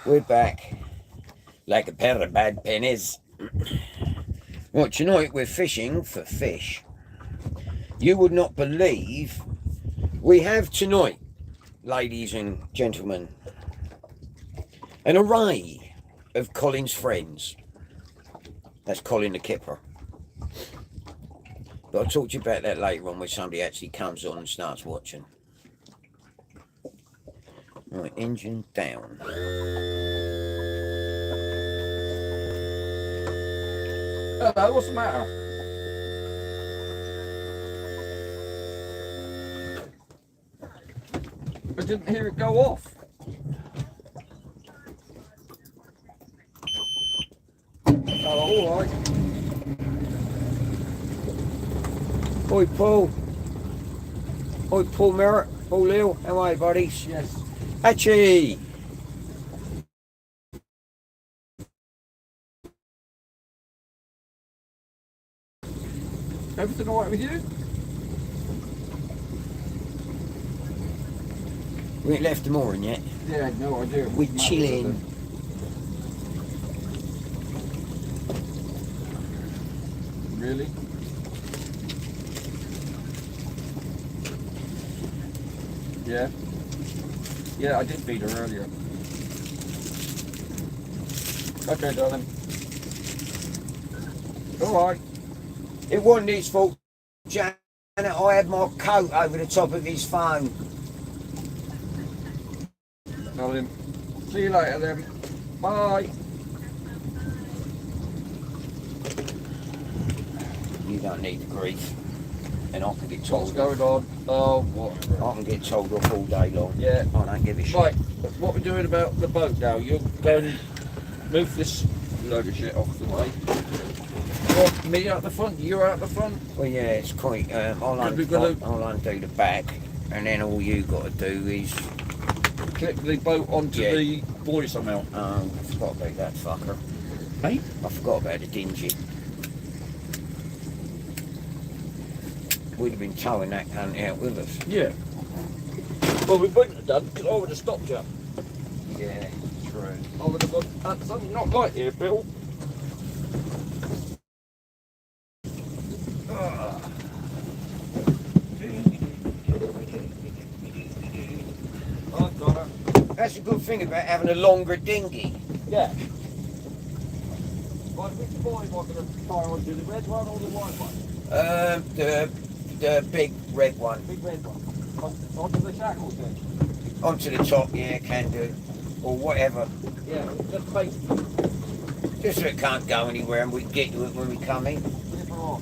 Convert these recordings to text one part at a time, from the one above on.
We're back like a pair of bad pennies. Right, tonight we're fishing for fish. You would not believe we have tonight, ladies and gentlemen, an array of Colin's friends. That's Colin the Kipper. But I'll talk to you about that later on when somebody actually comes on and starts watching. Right, engine down. Hello, what's the matter? I didn't hear it go off. Oh, all right. Oi, Paul. Oi, Paul Merritt. Paul Hill. How are you, buddies? Yes. Hatchie! Everything all right with you? We ain't left the mooring yet. Yeah, no idea. We're chilling. Really? Yeah. Yeah, I did feed her earlier. Okay, darling. All right. It wasn't his fault, Janet. I had my coat over the top of his phone. Darling. See you later then. Bye. You don't need the grief. And I can get told. What's going on? Oh, what? I can get told off all day long. Yeah. I don't give a shit. Right, what we're doing about the boat now, you're going to move this load of shit off the way. What, me out the front, you out the front? Well, yeah, it's quite. I'll undo the back, and then all you got to do is Clip the boat onto the buoy somehow. I forgot about that fucker. Hey? I forgot about the dingy. We'd have been towing that cunt out with us. Yeah. Well, we wouldn't have done, because I would have stopped you. Yeah, true. I would have gone, that's something not right here, Bill. I've got it. That's a good thing about having a longer dinghy. Yeah. Right, which buoy am I going to tie onto, the red one or the white one? The big red one. Big red one. Onto the shackles then? Onto the top, yeah, can do. Or whatever. Yeah, just basically. Just so it can't go anywhere and we can get to it when we come in. Flip her on.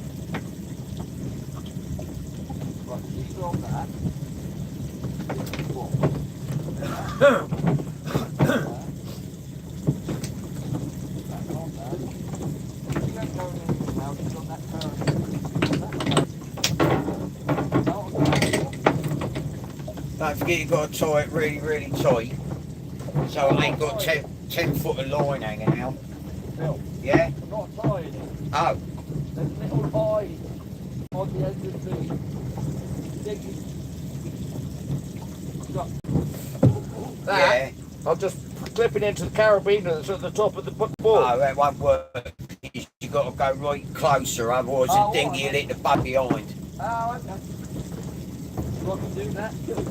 Right, keep her on that. Don't forget you've got to tie it really, really tight. So I ain't got 10 foot of line hanging out. Bill, Yeah? I'm not tying it. Oh. There's little eyes on the end of the Yeah. I'll just clip it into the carabiner that's at the top of the board. Oh, that won't work. You've got to go right closer, otherwise the dinghy will hit the butt behind. Oh, okay. So I can do that too.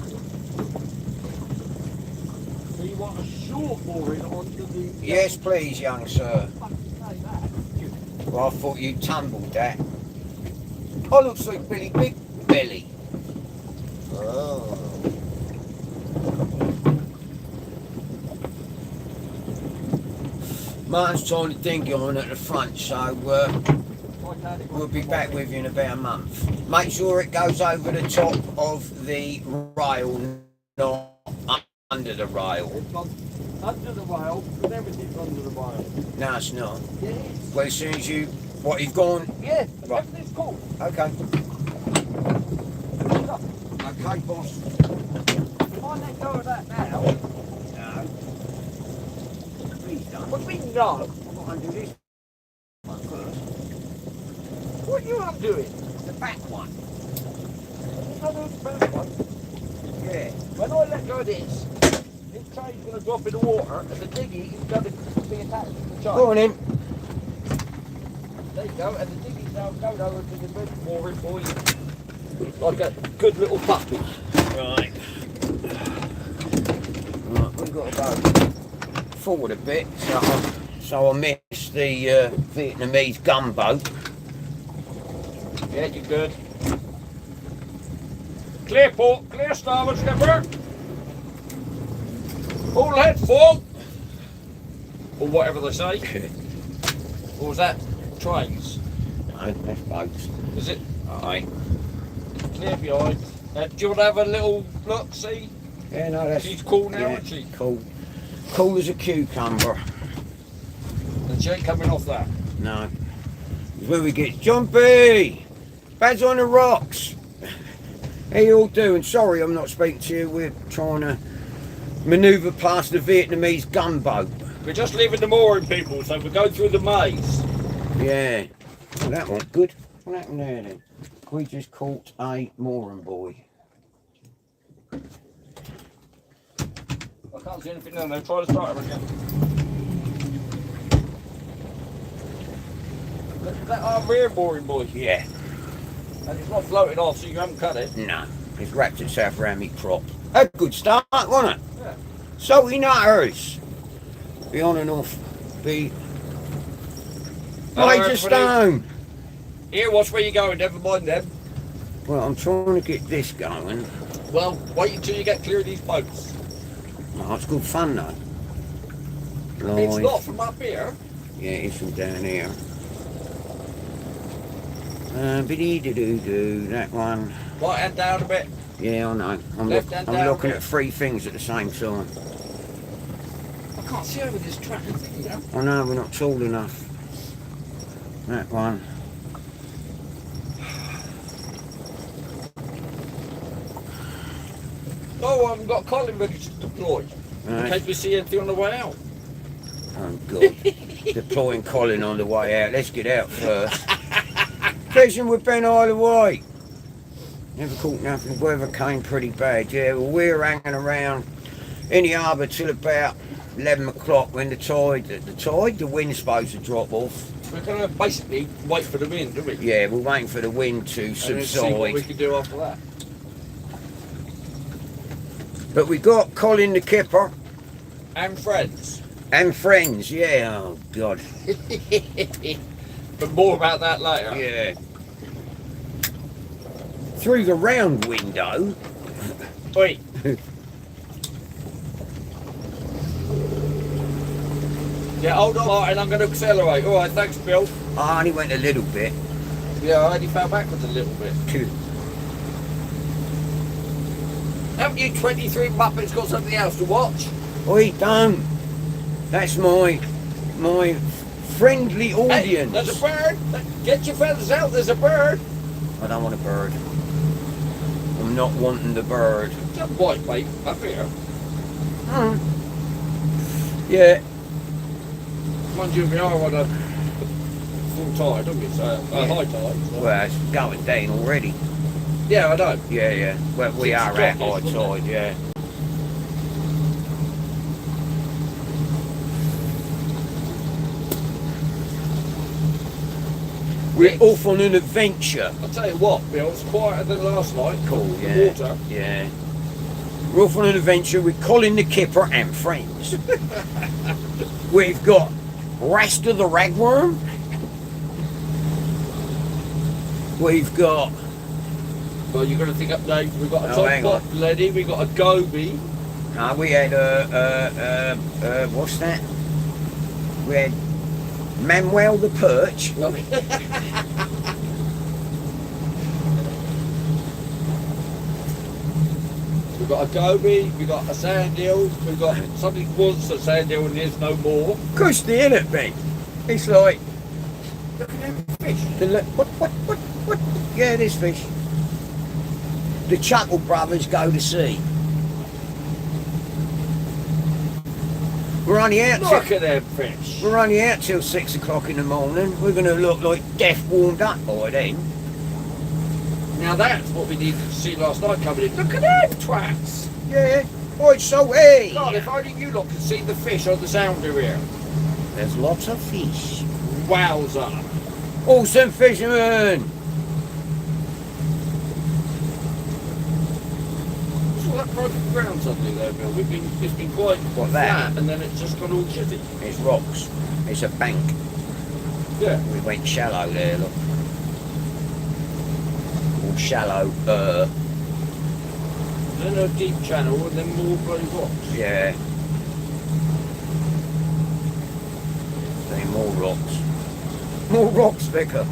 So you want a short mooring onto the... Yes, please, young sir. Well, I thought you tumbled that. I looks like Billy Big Belly. Oh. Martin's tying the dinghy on at the front, so we'll be back with you in about a month. Make sure it goes over the top of the rail, not under the rail. It's gone under the rail, because everything's under the rail. No, it's not. Yes. Well, as soon as you... What, you've gone... Yeah, Right. everything's cool. Okay. Okay, boss. If I let go of that now... No. Please don't. What do you mean no? I'm not undo this one first. What are you undoing? The back one. It's not the back one. Yeah. When I let go of this, it train's going to drop in the water and the dinghy is going to be attached to the chain. Go on in. There you go, and the dinghy's now going over to the bridge mooring for you. Like a good little puppy. Right. Right, we've got to go forward a bit so I miss the Vietnamese gunboat. Yeah, you're good. Clear port, clear starboard, skipper. All head full. Or whatever they say. Or was that trains? No, that's boats. Is it? Aye. Clear behind. Do you want to have a little look, see? Yeah, no, that's... She's cool now, yeah, isn't she? Cool. Cool as a cucumber. And she ain't coming off that. No. It's when we get jumpy. Bad's on the rocks. How you all doing? Sorry I'm not speaking to you. We're trying to manoeuvre past the Vietnamese gunboat. We're just leaving the mooring, people, so we're going through the maze. Yeah. Well, that one good. What happened there then? We just caught a mooring buoy. I can't see anything down there. Try to start her again. Is that our rear mooring buoy? Yeah. And it's not floating off, so you haven't cut it. No. It's wrapped itself around me prop. A good start, wasn't it? Yeah. Salty nutters. Be on and off. Be... Major stone. Here, watch where you're going, never mind them. Well, I'm trying to get this going. Well, wait until you get clear of these boats. Oh, it's good fun though. It's Live. not from up here. Yeah, it's from down here. Biddy-doo-doo-doo, that one. Right hand down a bit. Yeah, I know. I'm Left hand I'm down, looking bit. at three things at the same time. I can't see over this track, you know. I know, we're not tall enough. That one. Oh, I haven't got Colin ready to deploy. In Right. case we see anything on the way out. Oh, God. Deploying Colin on the way out. Let's get out first. Fishing with Ben Isle away. Never caught nothing. Weather came pretty bad. Yeah, well, we're hanging around in the harbour till about 11 o'clock when the wind's supposed to drop off. We're going to basically wait for the wind, don't we? Yeah, we're waiting for the wind to And then see what we subside. can do after that. But we got Colin the Kipper And friends. and friends, yeah. Oh, God. But more about that later. Yeah. Through the round window. Wait. Yeah, hold on, Martin, I'm going to accelerate. All right, thanks, Bill. I only went a little bit. Yeah, I only fell backwards a little bit. Haven't you 23 Muppets got something else to watch? Oi, don't. That's my friendly Hey, audience. there's a bird. Get your feathers out, there's a bird. I don't want a bird. I'm not wanting the bird. It's a white mate up here. Yeah. Mind you, we are on a full tide, don't we? So, Yeah. high tide. So. Well, it's going down already. Yeah, I know. Yeah, yeah. Well, we Six are o'clock at is, high wasn't it? tide, yeah. We're off on an adventure. I'll tell you what, Bill, it's quieter than last night. Cool, The yeah. water. Yeah. We're off on an adventure with Colin the Kipper and friends. We've got Rasta the Ragworm. We've got... Well, you're going to think up names. We've got a Oh, hang top pot lady, we've got a goby. we had what's that? We had Manuel the Perch. We've got a goby, we've got a sand eel, we've got something once a sand eel and there's no more. Cushy, innit, Ben? It's like, look at them fish. What? Yeah, this fish. The Chuckle Brothers go to sea. We're only out till, Look at them fish. we're only out till 6 o'clock in the morning. We're going to look like death warmed up by then. Now that's what we needed to see last night coming in. Look at them twats. Yeah, Oh, it's so hey! God, if only you lot could see the fish on the sounder here. There's lots of fish. Wowza. Awesome fisherman! What's all that broken ground suddenly there, Bill? It's been quite What, flat, that? and then it's just gone all shitty. It's rocks. It's a bank. Yeah. We went shallow there, look. All shallow. Then a deep channel, and then more bloody rocks. Yeah. Say more rocks. More rocks, Vicar.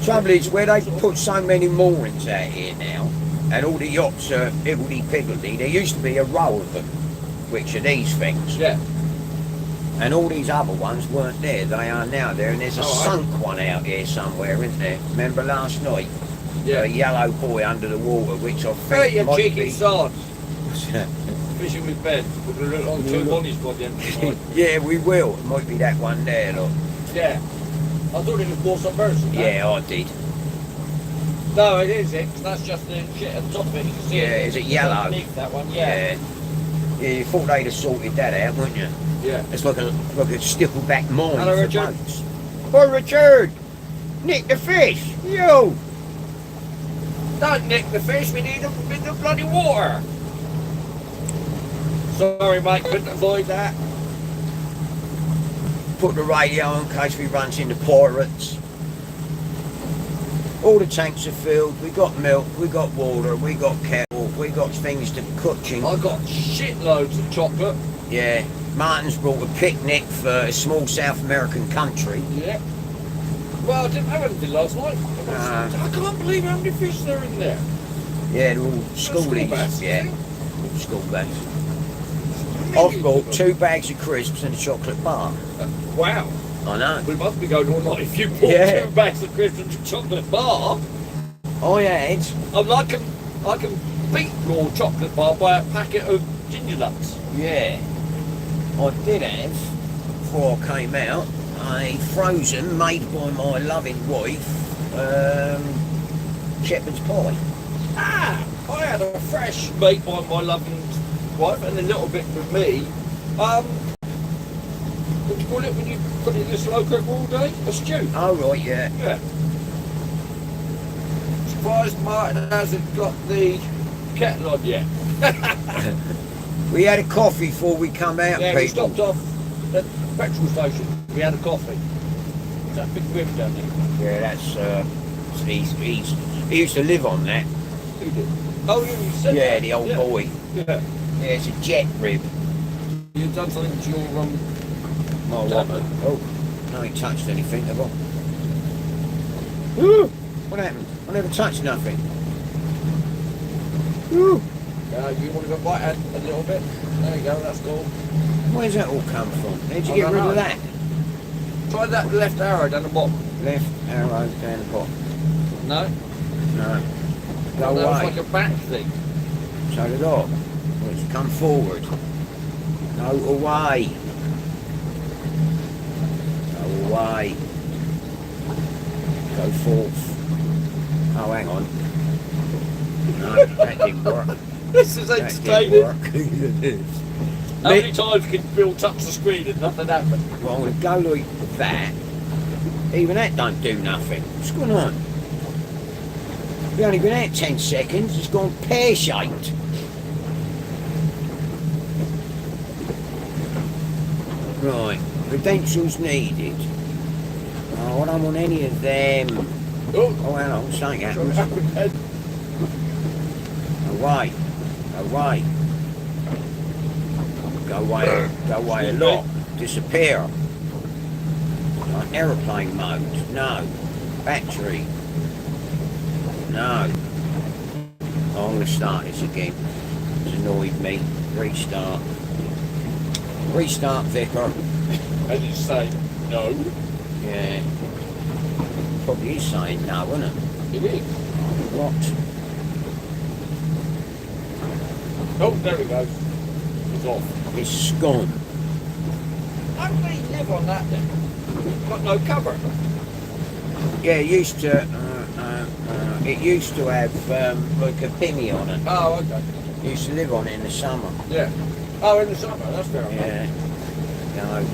Trouble is, where they put so many moorings out here now, and all the yachts are higgledy-piggledy, there used to be a row of them, which are these things. Yeah. And all these other ones weren't there. They are now there, and there's a sunk one out here somewhere, isn't there? Remember last night? Yeah. A yellow buoy under the water, which I think Hey, you might cheeky be... sod. Fishing with Ben. We're going to look on two bodies by the end of the night. Yeah, we will. It might be that one there, look. Yeah. I thought it was more submersible. Yeah, I did. No, it is it, 'cause that's just the shit at the top of it. You can see Yeah, it. is it yellow? Underneath that one, yeah. Yeah, you thought they'd have sorted that out, wouldn't you? Yeah. It's like a stickleback mine Hello, for Richard. boats. Oh, Richard! Nick the fish! You! Don't nick the fish, we need them in the bloody water. Sorry, mate, couldn't avoid that. Put the radio on in case we runs into pirates. All the tanks are filled. We got milk, we got water, we got kettle, we got things to cooking. I got shitloads of chocolate. Yeah, Martin's brought a picnic for a small South American country. Yeah. Well, I didn't have anything last night. I can't believe how many fish there are in there. Yeah, they're all schoolies. bass, Yeah, isn't all school bags. Millions I've of bought them. 2 bags of crisps and a chocolate bar. Wow. I know. We must be going all night if you bought Yeah. 2 bags of crisps and a chocolate bar. I had. I can beat your chocolate bar by a packet of ginger nuts. Yeah, I did have, before I came out, a frozen, made by my loving wife, shepherd's pie. Ah, I had a fresh made by my loving wife and a little bit for me. What do you call it when you put it in the slow cooker all day? A stew. Oh, right, yeah. Yeah. Surprised Martin hasn't got the kettle on yet. We had a coffee before we come out, Yeah, we people. stopped off at the petrol station. We had a coffee. Is that big whip down there? Yeah, that's, he used to live on that. Who did? Oh, you said Yeah, that. the old Yeah. boy. Yeah. Yeah, it's a jet rib. You've done something to your Oh, Damn what? it. Oh, no, he touched anything, have I? Ooh, what happened? I never touched nothing. Ooh, you want to go bite a little bit? There you go, that's cool. where's that all come from? Where'd you I get don't rid know. of that? Try that left arrow down the bottom. Left arrow down the bottom. No? No. That Go was away. like a back thing. So did I. Well, it's come forward. Go away. Go away. Go forth. Oh, hang on. No, that didn't work. This is That entertaining. didn't work. How many times can Bill touch the screen and nothing happen? Well, I'm going to go like that. Even that don't do nothing. What's going on? We've only been out 10 seconds. It's gone pear-shaped. Right. Credentials needed. Oh, I don't want any of them. Oh, Oh, hang on. Something what happens. happened then? Away. Away. Go away. Go away a lot. Disappear. Like aeroplane mode. No. Battery. No. Oh, I'm going to start this again. It's annoyed me. Restart. Restart, Vicar. And you say no. Yeah. Probably is saying no, isn't it? It is. What? Oh, there it goes. It's off. It's gone. How do they live on that then? Got no cover. Yeah, it used to. It used to have like a bimmy on it. Oh, okay. Used to live on it in the summer. Yeah. Oh, in the summer, that's fair enough. Yeah. No.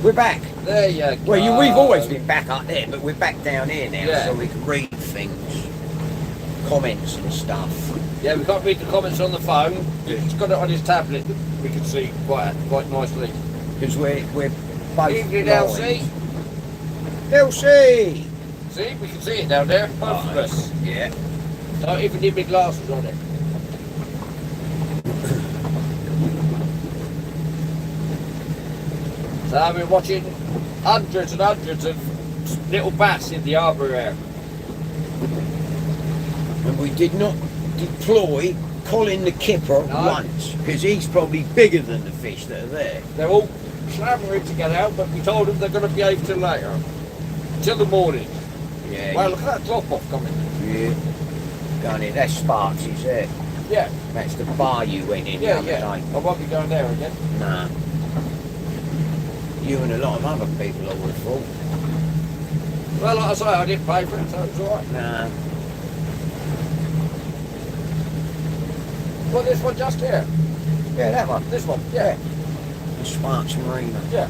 We're back. There you go. Well, we've always been back up there, but we're back down here now, Yeah. so we can read things, comments and stuff. Yeah, we can't read the comments on the phone. He's got it on his tablet. We can see quite nicely. Because we're both Evening, blind. Elsie. Elsie! See, we can see it down there. Both of us. Yeah. Don't even need my glasses on it. So I've been watching hundreds and hundreds of little bats in the harbour here. And we did not deploy Colin the Kipper No. once, because he's probably bigger than the fish that are there. They're all clamouring to get out, but we told them they're going to behave till later. Till the morning. Yeah. Well, look at that drop off coming. Yeah. Going in, that's Sparks, is it? Yeah, That's the bar you went in the yeah, other yeah. day. I won't be going there again. Nah. You and a lot of other people I would have thought. Well, like I say, I didn't pay for it, so it's alright. Nah. Well, this one just here. Yeah, that one. This one, yeah. The Sparks Marina. Yeah.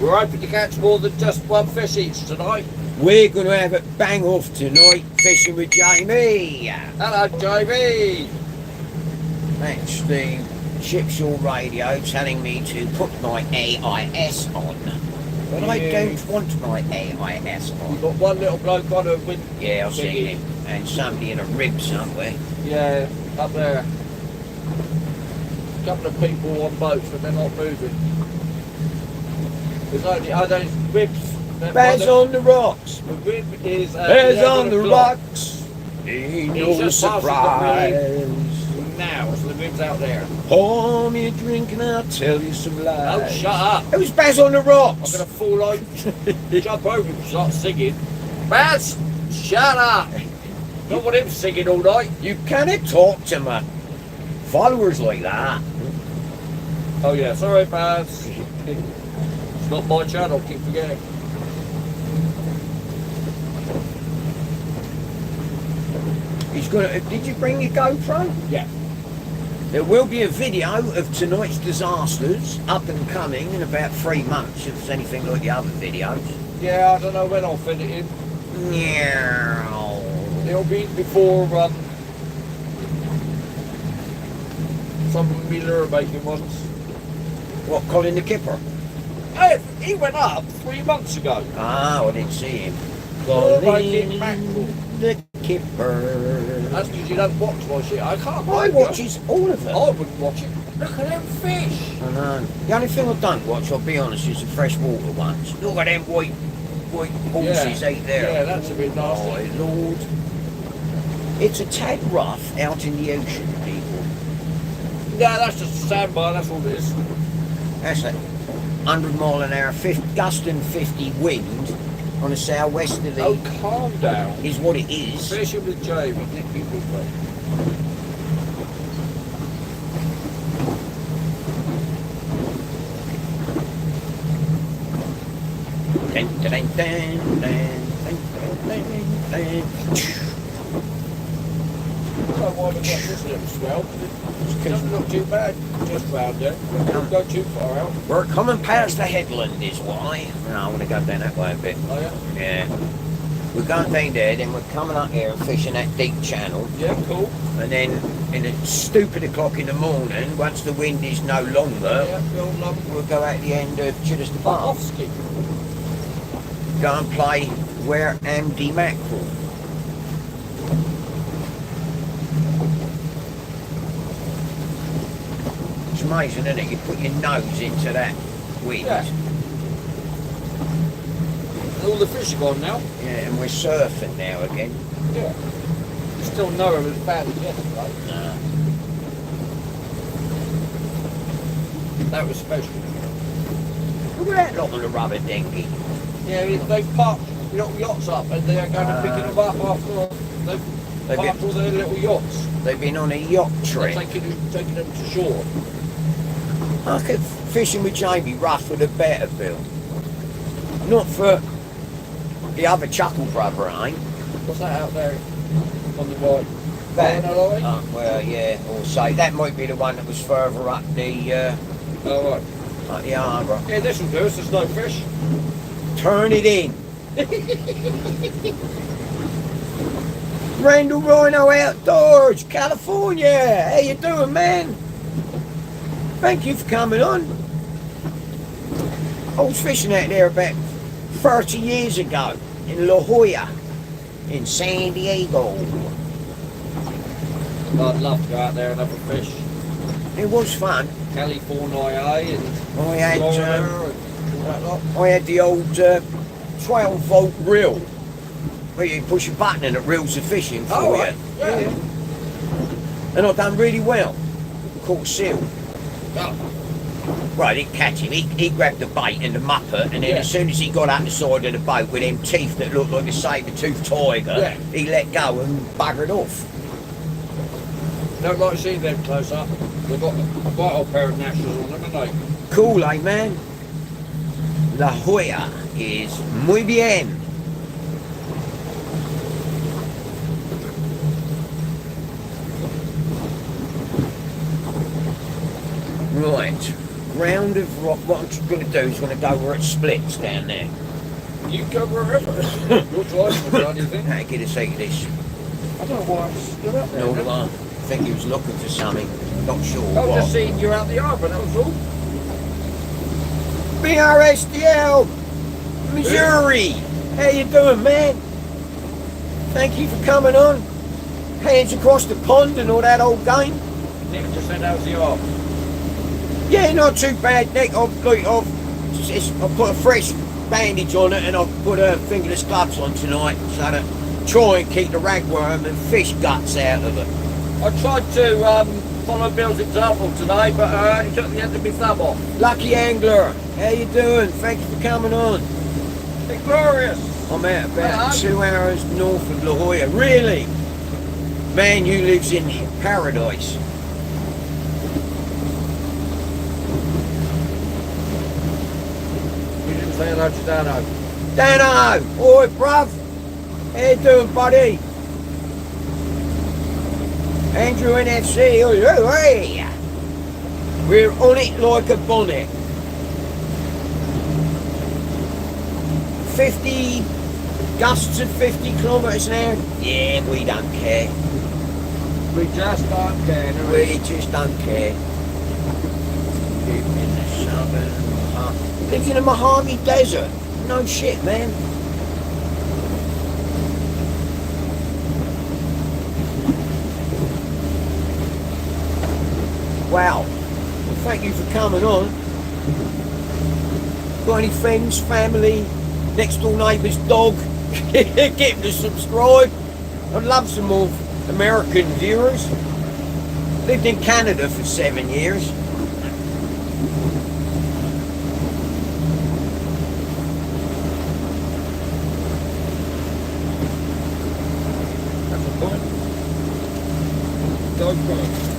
We're hoping to catch more than just one fish each tonight. We're going to have it bang off tonight, fishing with Jamie. Hello, JB. That's the Shipshore radio telling me to put my AIS on. But I Yeah. don't want my AIS We've on. got one little bloke on a wind. Yeah, I've seen him. And somebody in a rib somewhere. Yeah, up there. A couple of people on boats, but they're not moving. There's only those ribs. Bears on the rocks. The rib is. Bears 11 on the o'clock rocks. Ain't He's no just passing surprise. Now, so the rib's out there. Pour me a drink and I'll tell you some lies. Oh, shut up. It was Bears on the I'm rocks. going to fall over, jump over him and start singing. Baz, shut up. Not want him singing all night. You cannot talk to my followers like that. Oh, yeah, sorry, Baz. It's not my channel, keep forgetting. He's gonna. Did you bring your GoPro? Yeah. There will be a video of tonight's disasters up and coming in about 3 months, if it's anything like the other videos. Yeah, I don't know when I'll fit it in. Meow. It'll be before some of me lure making ones. What, Colin the Kipper? Hey, he went up 3 months ago. Ah, I didn't see him. Lure Colin making mackerel. the Kipper. That's because you don't watch my shit. I can't I blame you. watches all of it. I wouldn't watch it. Look at them fish. I know. The only thing I don't watch, I'll be honest, is the freshwater ones. Look at them white horses out there. Yeah, that's a bit nasty. Oh, Lord. It's a tad rough out in the ocean, people. No, that's just a sandbar, that's all it is. That's a 100 mile an hour, gusting 50 wind on a southwesterly Oh, calm down. is what it is. Fishing with Jamie, Nick people play. Dun, dun, dun, dun, dun, dun, dun, dun. I don't know why we got this little swell, because it doesn't look too bad just round there. Don't go too far out. We're coming past the headland is why. No, I want to go down that way a bit. Oh, yeah? Yeah. We're going down there, then we're coming up here and fishing that deep channel. Yeah, cool. And then in at stupid o'clock in the morning, once the wind is no longer, Yeah, Bill we'll go out the end of Chitters the Bar. off ski. Go and play Where Am the Mackerel. It's amazing, isn't it? You put your nose into that wind. Yeah. All the fish are gone now. Yeah, and we're surfing now again. Yeah. Still nowhere as bad as yesterday. No. That was special. Look at that lot on the rubber dinghy. Yeah, they parked little yachts up and they're going to pick them up after they've They've parked all their little yachts. They've been on a yacht They're trip. taking them to shore. I could fishing with Jamie Ruff with a better bill. Not for the other Chuckle brother, ain't. What's that out there on the right? That? Oh, Well, yeah. Or say that might be the one that was further up the right. up the harbour. Yeah, this will do us. There's no fish. Turn it in. Randall Rhino Outdoors, California. How you doing, man? Thank you for coming on. I was fishing out there about 30 years ago in La Jolla, in San Diego. I'd love to go out there and have a fish. It was fun. California and I had, Florida and all that lot. I had the old 12-volt reel where you push a button and it reels the fish in for you. Right. Yeah. And I done really well. Caught a seal. Oh, Well, I didn't catch him. He grabbed the bait and the muppet, and then Yeah. as soon as he got out the side of the boat with them teeth that looked like a saber-toothed tiger, Yeah. he let go and buggered off. don't like seeing them close up. They've got a quite old pair of nationals on them, haven't they? Cool, eh, man? La Jolla is muy bien. Right, ground of rock. What I'm going to do is going to go where it splits down there. You go wherever. You're driving the bloody thing. How to get a seat of this? I don't know why I stood up there. No, I think he was looking for something. Not sure I was what. just seeing you out the harbour, that was all. BRSDL, Missouri. How you doing, man? Thank you for coming on. Hands across the pond and all that old game. Nick just said how's the harbour. Yeah, not too bad, Nick. I've put a fresh bandage on it and I've put fingerless gloves on tonight so to try and keep the ragworm and fish guts out of it. I tried to follow Bill's example today, but I only took the end of my thumb off. Lucky angler, how you doing? Thank you for coming on. It's glorious. I'm out about Hello. 2 hours north of La Jolla. Really? Man, you lives in paradise. You didn't say hello to Dano. Dano! Oi, bruv! How you doing, buddy? Andrew NFC, oi, oi. We're on it like a bonnet. 50 gusts of 50 kilometres an hour? Yeah, we don't care. We just don't care, do we? We just don't care. Live in the southern live in a Mojave desert. No shit, man. Wow. Well, thank you for coming on. Got any friends, family, next door neighbour's dog? Get him to subscribe. I'd love some more American viewers. Lived in Canada for 7 years. That's a point. Go for it.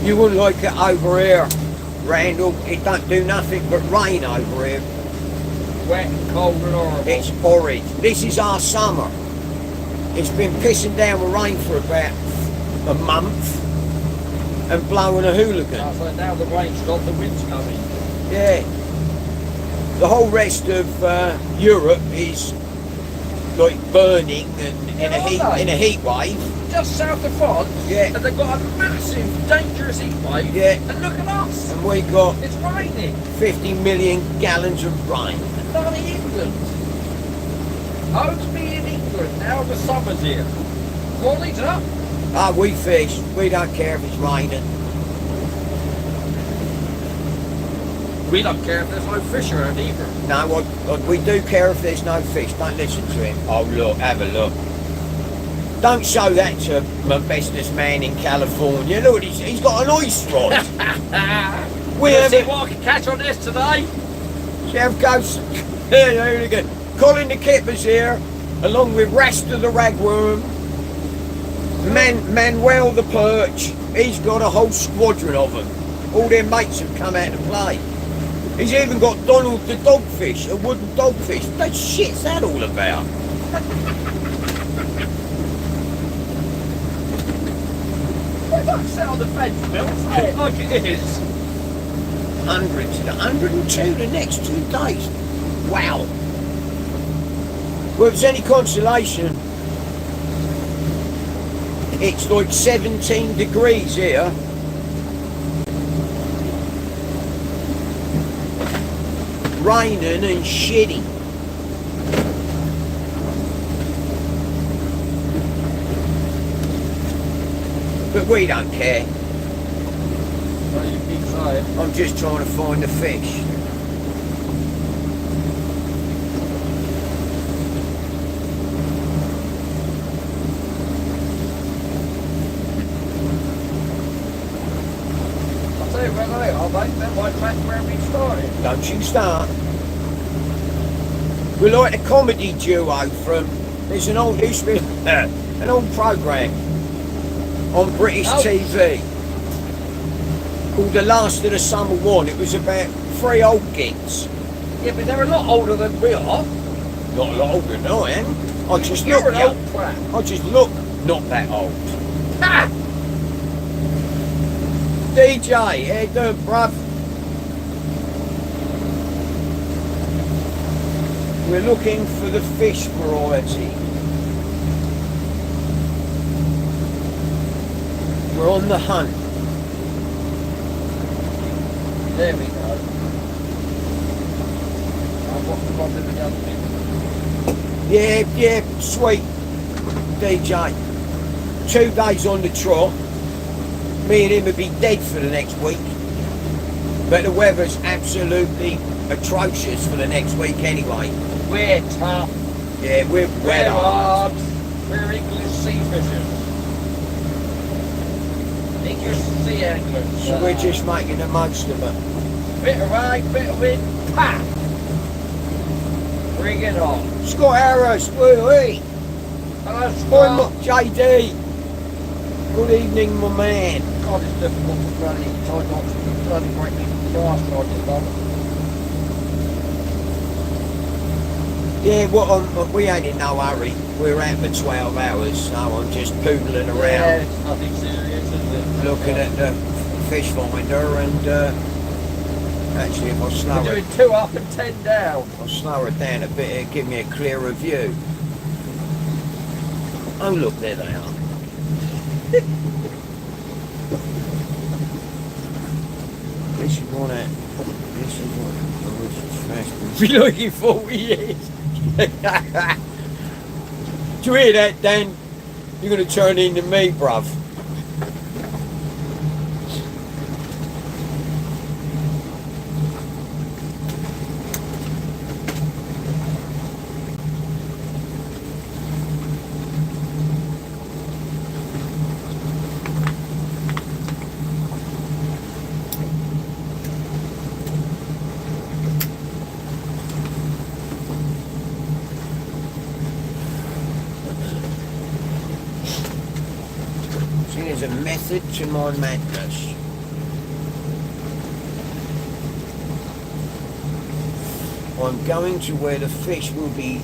You wouldn't like it over here, Randall. It don't do nothing but rain over here. Wet and cold and horrible. It's horrid. This is our summer. It's been pissing down with rain for about a month and blowing a hooligan. So now the rain's stopped, the wind's coming. Yeah. The whole rest of Europe is like burning and in a heat wave. Just south of France, Yeah. and they've got a massive, dangerous heat wave. Yeah. And look at us. And we got It's raining. 50 million gallons of rain. Not in England. Oh, to be in England now the summer's here. Quality's up. Ah, we fish. We don't care if it's raining. We don't care if there's no fish around either. No, we do care if there's no fish. Don't listen to him. Oh, look, have a look. Don't show that to my bestest man in California. Look, he's got an oyster rod. We Let's see have what I can catch on this today. Chef goes, hooligan. Colin the Kipper's here, along with Rasta the Ragworm, Manuel the Perch. He's got a whole squadron of them. All their mates have come out to play. He's even got Donald the Dogfish, a wooden dogfish. What shit's that all about? Why don't sit on the fence, Bill? Say it like it is. 102 the next 2 days. Wow. Well, if it's any consolation, it's like 17 degrees here. Raining and shitty. But we don't care. Well, you keep saying. I'm just trying to find the fish. I'll tell you where they are, mate. That might match where we started. Don't you start. We're like a comedy duo from, there's an old, used to be an old programme on British TV called The Last of the Summer One. It was about 3 old gits. Yeah, but they're a lot older than we are. Not a lot older than I am. I just You're look an young. old crap. I just look not that old. Ha! DJ, how you doing, bruv? We're looking for the fish variety. We're on the hunt. There we go. What the one with the other thing? Yeah, sweet. DJ. 2 days on the trot. Me and him would be dead for the next week. But the weather's absolutely atrocious for the next week anyway. We're tough. Yeah, we're We're hard. hard. We're English sea fishers. English sea anglers. So we're just making the most of it. Bit of rain, bit of wind. Ha! Bring it on. Scott Harris, woo-wee. Hello, Hi, Scott. JD. Good evening, my man. God, it's difficult to bloody try not to bloody break me fast on this one. Yeah, well, we ain't in no hurry. We're out for 12 hours, so I'm just poodling Yeah, around, it's nothing serious, is it? looking at the fish finder, and actually, if I slow We're it, doing 2 up and 10 down. I'll slow it down a bit, it'll give me a clearer view. Oh, look, there they are. This is what I was fast. Been looking for years. Do you hear that, Dan? You're going to turn into me, bruv. See, there's a method to my madness. I'm going to where the fish will be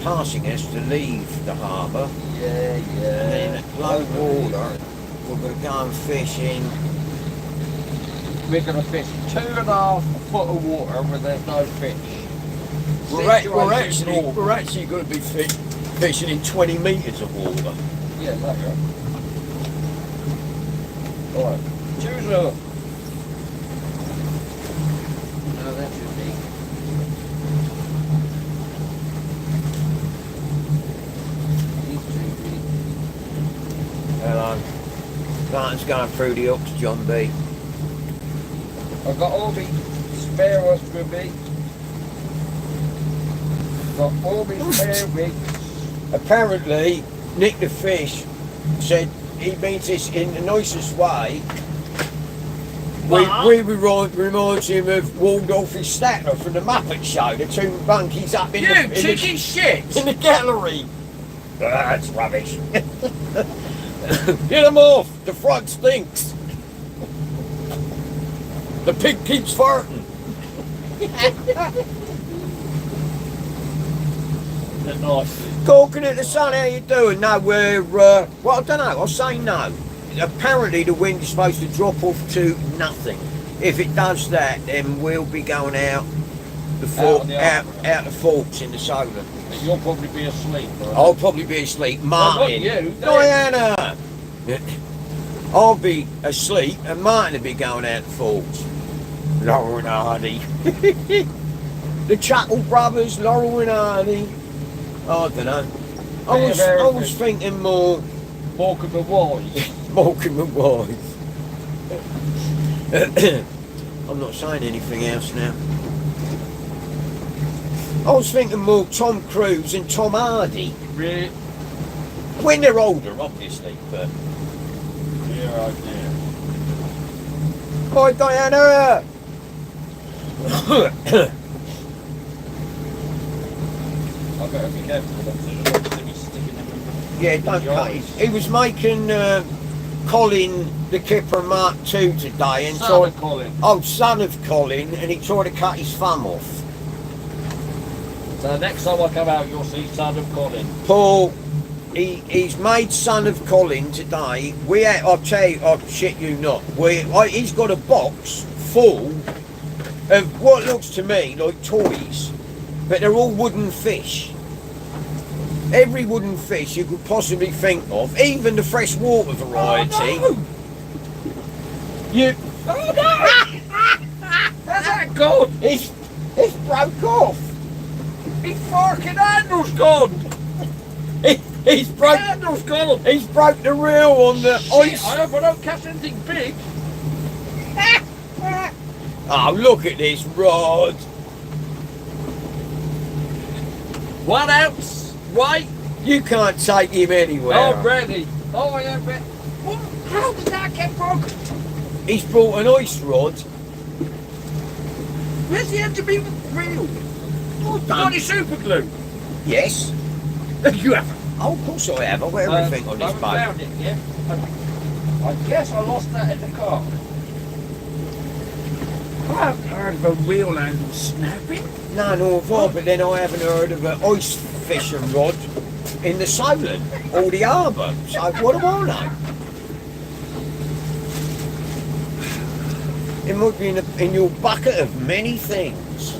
passing us to leave the harbour. Yeah. And then at low water, we're going to go and fish in. We're going to fish 2.5 foot of water where there's no fish. We're actually going to be fishing in 20 metres of water. Yeah, there you go. Alright, choose a. No, that should be. Hello. Martin's going through the hooks, John B. I've got all my spare hooks with me. Got all my spare wigs. Apparently, Nick the Fish said he means this in the nicest way. reminds him of Waldorf Statler from the Muppet Show, the two monkeys up in chicken shit! in the gallery. That's rubbish. Get them off, the front stinks. The pig keeps farting. Nice. Talking at the sun, how you doing? No, we're, well, I don't know, I'll say no. Apparently the wind is supposed to drop off to nothing. If it does that, then we'll be going out the forks in the solar. You'll probably be asleep. Right? I'll probably be asleep. Martin. No, not you. Diana! I'll be asleep and Martin will be going out the forks. Laurel and Hardy. The Chuckle Brothers, Laurel and Hardy. I don't know. I was thinking more Morecambe and Wise. Morecambe and Wise. I'm not saying anything else now. I was thinking more Tom Cruise and Tom Hardy. Really? When they're older, obviously, but... Yeah, right there. Bye, Diana! I better be careful with them. Yeah, don't cut it. He was making Colin the Kipper Mark II today and Son of Colin. Oh, son of Colin, and he tried to cut his thumb off. So next time I come out, you'll see Son of Colin. Paul, he's made son of Colin today. I'll tell you, I shit you not. He's got a box full of what looks to me like toys, but they're all wooden fish. Every wooden fish you could possibly think of, even the freshwater variety. Oh, no. Oh no! How's that gone? It's broke off. His fucking handle's gone! He's broke. Handle's gone! He's broke the reel on the ice. I hope I don't catch anything big. Oh, look at this rod. 1 ounce, right? You can't take him anywhere. Oh, ready. Oh, I am ready. How did that get broken? He's brought an ice rod. Where's the end to be real? Oh, got any super glue? Yes. You haven't. Oh, of course I have. I've got everything on this boat. I haven't found it yet. I guess I lost that in the car. I haven't heard of a wheel handle snapping. No, nor have I, but then I haven't heard of an ice fishing rod in the Solent or the harbour. So what do I know? It might be in your bucket of many things.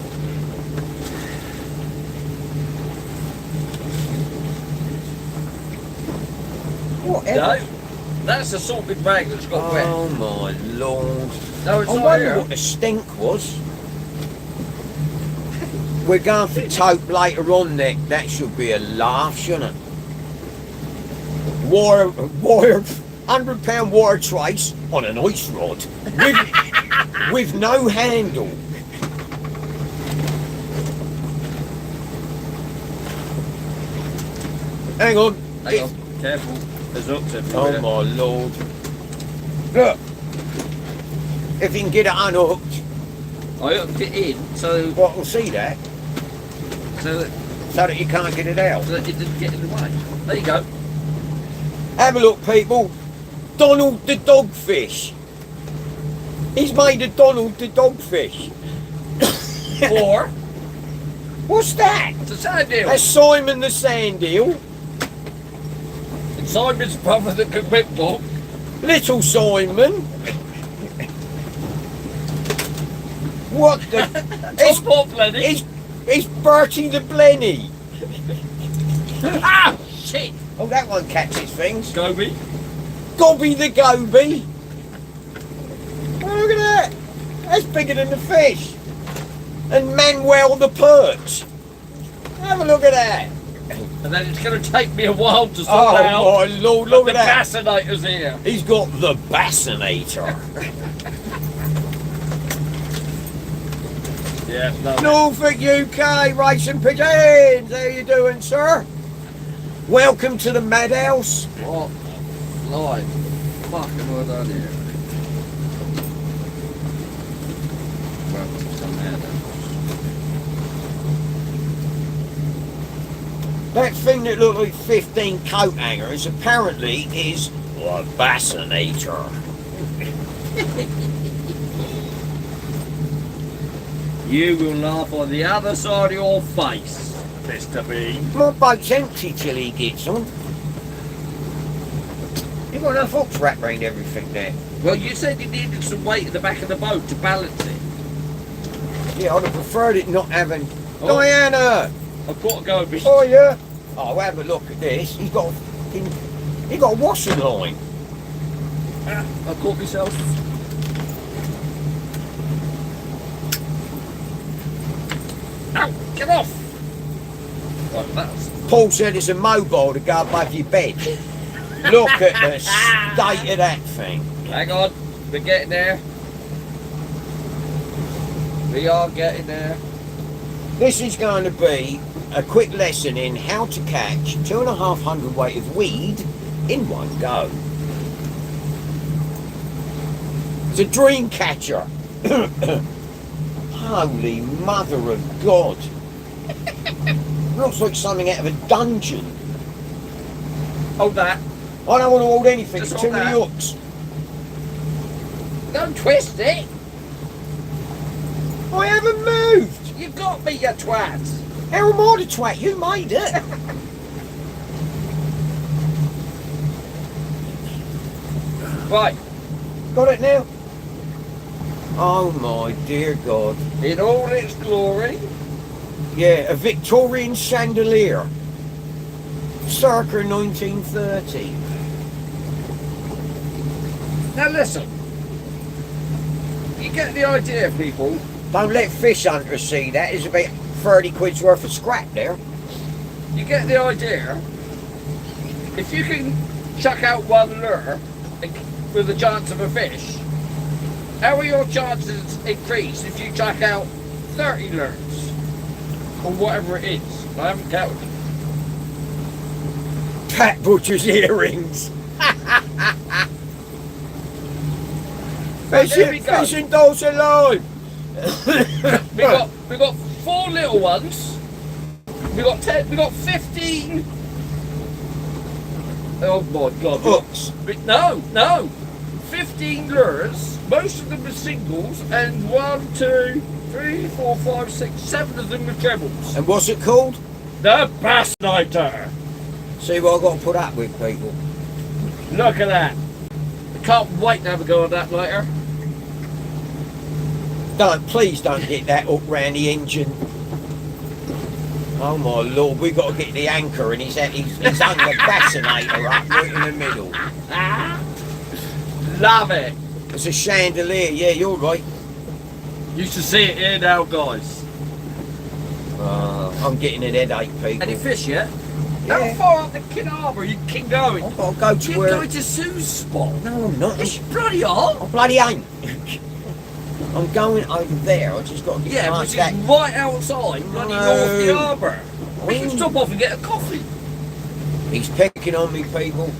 Whatever. No, that's a salted bag that's got wet. Oh my lord. No, it's I not wonder here. what the stink was. We're going for taupe later on, Nick. That should be a laugh, shouldn't it? Wire, £100 wire trace on an ice rod with no handle. Hang on. Hang on, careful. There's hooks everywhere. Oh my lord. Look. If you can get it unhooked. I hooked it in so Well, we'll see that. so So that you can't get it out. that it didn't get in the way. There you go. Have a look, people. Donald the Dogfish. He's made a Donald the Dogfish. Or What's that? it's a sand deal. That's Simon the Sand Eel. It's Simon's brother that can whip-walk. Little Simon. What the? It's Bob Lenny. It's Bertie the Blenny. Ah, shit. Oh, that one catches things. Goby. Gobby the Goby. Oh, look at that. That's bigger than the fish. And Manuel the Perch. Have a look at that. And then it's going to take me a while to sort Oh out. my lord, look the at that. fascinator's here. He's got the Bassinator. Yeah, no. Norfolk UK Racing Pigeons. How you doing, sir? Welcome to the Madhouse. What? Live. Fucking well done here. That thing that looked like 15 coat hangers apparently is a bassinator. You will laugh on the other side of your face, Mr. Bean. My boat's empty till he gets on. You got enough hooks wrapped around everything there. Well, you said you needed some weight at the back of the boat to balance it. Yeah, I'd have preferred it not having... Oh. Diana! I've got to go, Bean. Oh, yeah? Oh, have a look at this. He's got a washing line. I caught myself. Ow! Get off! Right, that's... Paul said it's a mobile to go above your bed. Look at the state of that thing. Hang on, we're getting there. We are getting there. This is going to be a quick lesson in how to catch 2,500 weight of weed in one go. It's a dream catcher. Holy mother of God. Looks like something out of a dungeon. Hold that. I don't want to hold anything, Just it's too hold many that. hooks. Don't twist it. I haven't moved. You've got me, you twat. How am I the twat? You made it. Right, Got it now? Oh my dear God. in all its glory. Yeah, a Victorian chandelier. Circa 1930. Now listen. You get the idea, people. Don't let fish hunters see that. There's about 30 quid's worth of scrap there. You get the idea. If you can chuck out one lure with the chance of a fish, how are your chances increase if you chuck out 30 lures? Or whatever it is. I haven't counted. Cat butcher's earrings. There we go. Fishing dolls alive. We got 4 little ones. We got 10. We got 15. Oh my God! Hooks. No. 15 lures. Most of them are singles, and 1, 2, 3, 4, 5, 6, 7 of them are trebles. And what's it called? The Bassinator. See what I've got to put up with, people. Look at that. I can't wait to have a go at that later. Please don't get that hook round the engine. Oh my Lord, we've got to get the anchor and he's hung the bassinator up right in the middle. Love it. It's a chandelier, yeah, you're right. You should see it here now, guys. I'm getting an headache, people. Any fish yet? Yeah. How far up the King Harbour you can go? I've got to go to You're where... going to Sue's spot. No, I'm not. It's bloody hot. I bloody ain't. I'm going over there. I just got to get Yeah, past which is that. right outside, bloody North the Harbour. We can Mm. stop off and get a coffee. He's picking on me, people.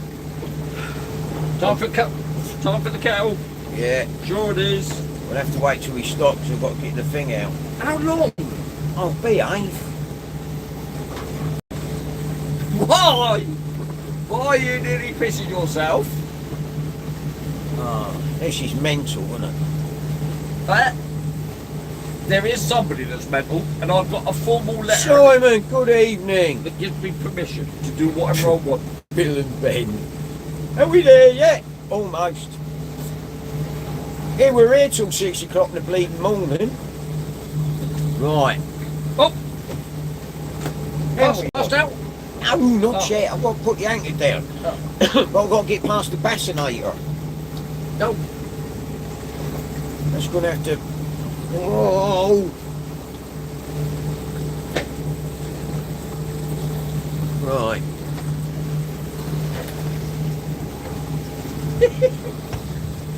Time for the kettle. Yeah, Sure it is. we'll have to wait till he stops. We've got to get the thing out. How long? Oh, behave. Why? Why are you nearly pissing yourself? Oh, this is mental, isn't it? There is somebody that's mental, and I've got a formal letter Simon, good evening. that gives me permission to do whatever I want. Bill and Ben. Are we there yet? Almost. Yeah, we're here till 6 o'clock in the bleeding morning. Right. Oh, How we passed got? out. No, not Oh. yet. I've got to put the anchor down. Oh. But I've got to get past the bassinator. No. That's going to have to... Whoa! Right.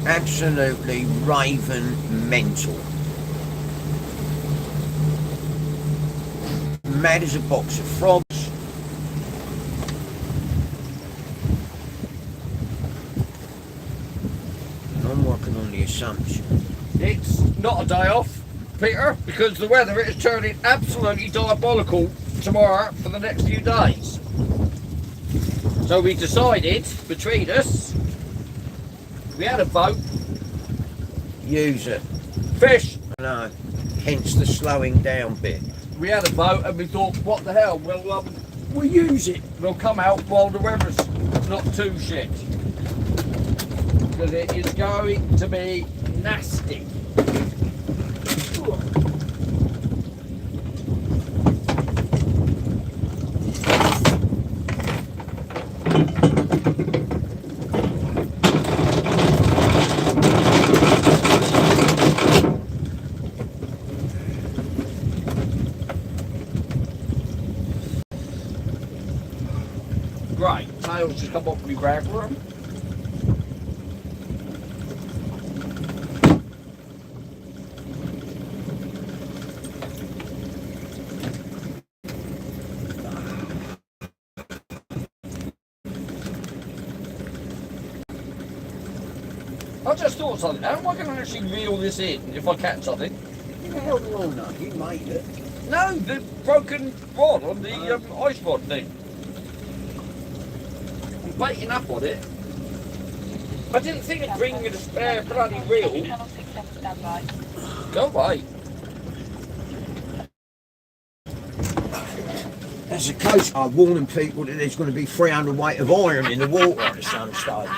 Absolutely raving mental. Mad as a box of frogs. I'm working on the assumption. It's not a day off, Peter, because the weather is turning absolutely diabolical tomorrow for the next few days. So we decided between us, we had a vote, Use it. fish. No. Hence the slowing down bit. We had a vote and we thought, what the hell, we'll use it. We'll come out while the weather's not too shit. Because it is going to be nasty. Right, tails just come off me rag room. I just thought something. How am I going to actually reel this in if I catch something? You held along now. You made it. No, the broken rod on the ice rod thing. I'm baiting up on it. I didn't think of bringing a spare bloody reel. Go away. As a coast guard warning people that there's going to be 300 weight of iron in the water at some stage.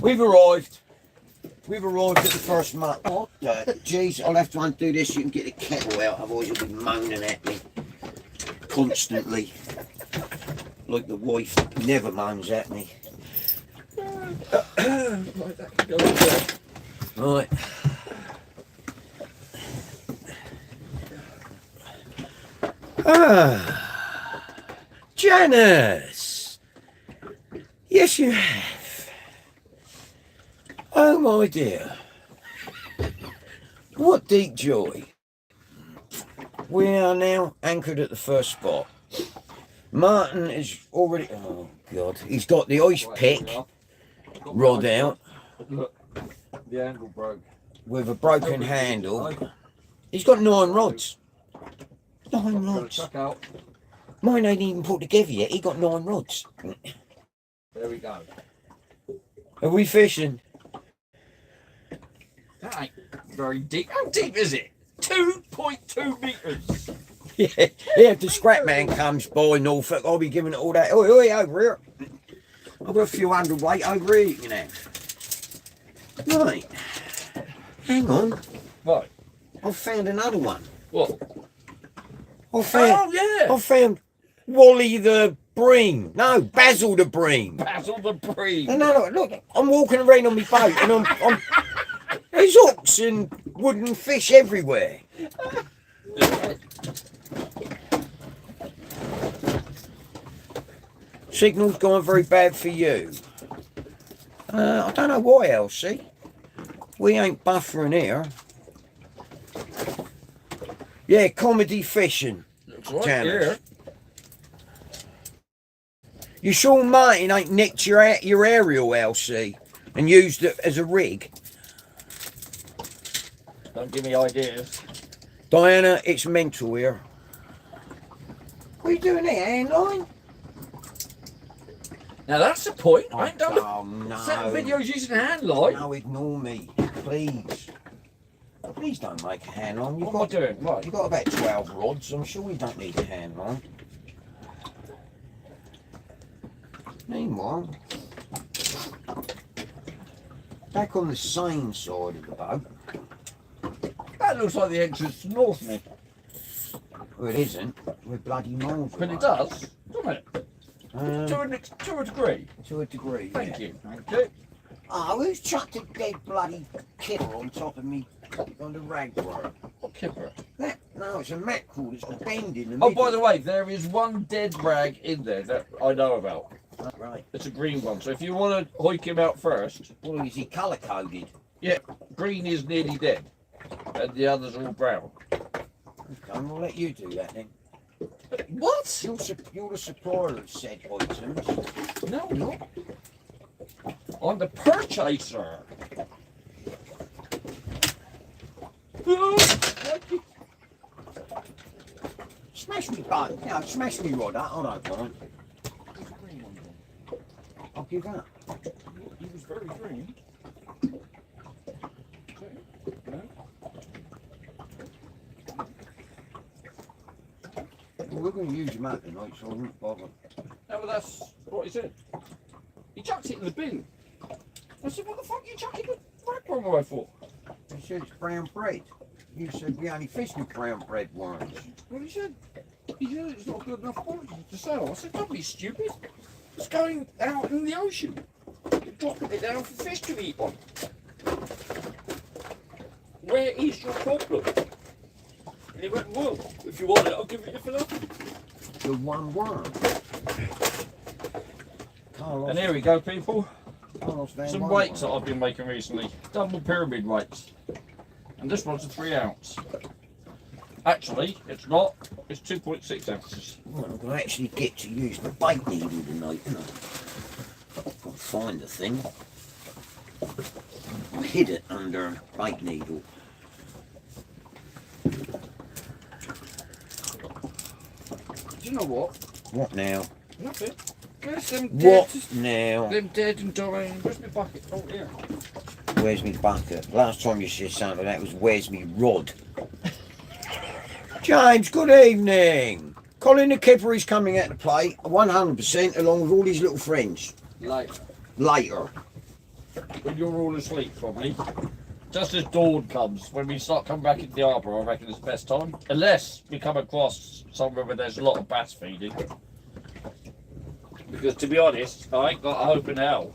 We've arrived. We've arrived at the first muck. Geez, I'll have to undo this. You can get the kettle out, otherwise you'll be moaning at me constantly. Like the wife never moans at me. Right. Janice! Yes, you have. Oh, my dear. What deep joy. We are now anchored at the first spot. Martin is already... Oh, God. He's got the ice pick rod out. Look, the handle broke. With a broken handle. He's got 9 rods. 9 rods. Chuck out. Mine ain't even put together yet. He got 9 rods. There we go. Are we fishing? That ain't very deep. How deep is it? 2.2 metres. Yeah, if the scrap man comes by Norfolk, I'll be giving it all that. Oi, oi, over here. I've got a few hundred weight over here, you know. Right. Hang on. Right. I've found another one. What? I found, Oh, yeah. I found Wally the Bream. No, Basil the Bream. Basil the Bream. No, look, I'm walking around on my boat and I'm there's hooks and wooden fish everywhere. Signal's gone very bad for you. I don't know why, Elsie. We ain't buffering here. Yeah, comedy fishing. Looks right Janice. here. You sure Martin ain't nicked your aerial, Elsie, and used it as a rig? Don't give me ideas. Diana, it's mental here. What are you doing here, handline? Now that's the point. I ain't done Oh, no. set videos using a hand light. No, ignore me, please. Please don't make a hand line. What am I doing? Right. You've got about 12 rods. I'm sure we don't need a hand line. Meanwhile, back on the same side of the boat. That looks like the entrance to Northmead. Well, it isn't. We're bloody miles But away. it does, doesn't it? To a degree. To a degree, Thank yeah. you. Okay. Oh, who's chucked a dead bloody kipper on top of me on the rag rope? What kipper? That, no, it's a mackerel that's got a bend in the Oh, middle. by the way, there is one dead rag in there that I know about. Right. It's a green one. So if you want to hoik him out first, Well, is he colour coded? yeah, green is nearly dead, and the others are all brown. Okay, we'll let you do that then. What? You're the supplier of said items. No, I'm not. I'm the purchaser. Smash me button. Yeah, smash me rod. I don't mind. There's a green one there. I'll give up. He was very green. No? Well, we're going to use him out tonight, so I won't bother. No, but that's what he said. He chucked it in the bin. I said, what the fuck are you chucking the ragworm away for? He said it's brown bread. You said we only fish with brown bread worms. Well, he said it's not good enough quality to sell. I said, don't be stupid. It's going out in the ocean. You're dropping it down for fish to eat on. Where is your problem? And he went, well, if you want it, I'll give it you for nothing. The one worm. Carlos, And here we go, people. Carlos Van Some Worm. weights that I've been making recently. Double pyramid weights. And this one's a 3 ounce. Actually, it's not. It's 2.6 ounces. Well, I'm going to actually get to use the bait needle tonight, you know. I've got to find the thing. I hid it under a bait needle. Do you know what? What now? Nothing. There's them dead. What now? Them dead and dying. Where's my bucket? Oh, here. Where's me bucket? Last time you said something like that was where's me rod? James, good evening. Colin the Kipper is coming out to play 100% along with all his little friends. Later. When you're all asleep, probably. Just as dawn comes, when we start coming back into the harbour, I reckon it's the best time. Unless we come across somewhere where there's a lot of bass feeding. Because to be honest, I ain't got a hope in hell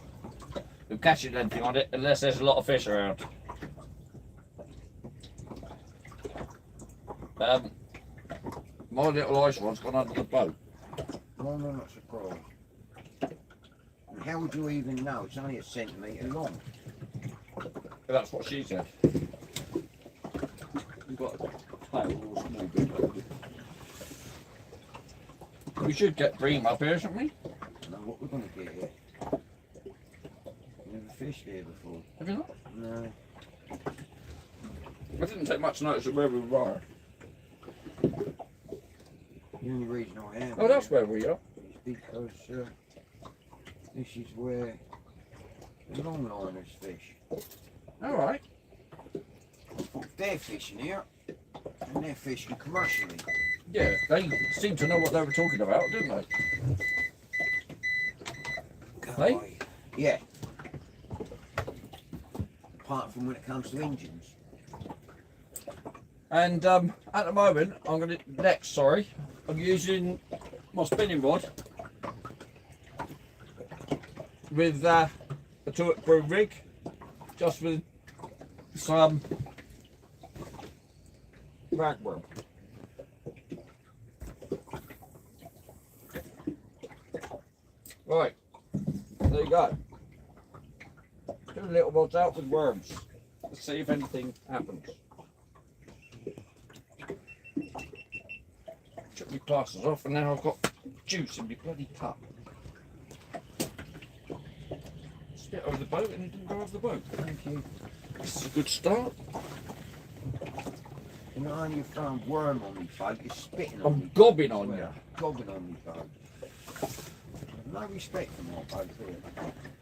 of catching anything on it unless there's a lot of fish around. My little ice rod's gone under the boat. No, I'm not surprised. And how would you even know? It's only a centimetre long. That's what she said. You've got a tail or a small bit. We should get bream up here, shouldn't we? I know what we're going to get here. Never fished here before. Have you not? No. I didn't take much notice of where we were. The only reason I am Oh, that's here where we are. is because this is where the longliners fish. Alright. They're fishing here, and they're fishing commercially. Yeah, they seemed to know what they were talking about, didn't they? Hey? Yeah. Apart from when it comes to engines. And at the moment, I'm using my spinning rod with a 2-foot rig, just with some ragworm. Right, there you go. 2 little rods out with worms. Let's see if anything happens. Took my glasses off and now I've got juice in my bloody cup. Spit over the boat and it didn't go over the boat. Thank you. This is a good start. You know, only you found worm on me boat, you're spitting on me. I'm gobbing on you. Gobbing on me boat. No respect for my boat here.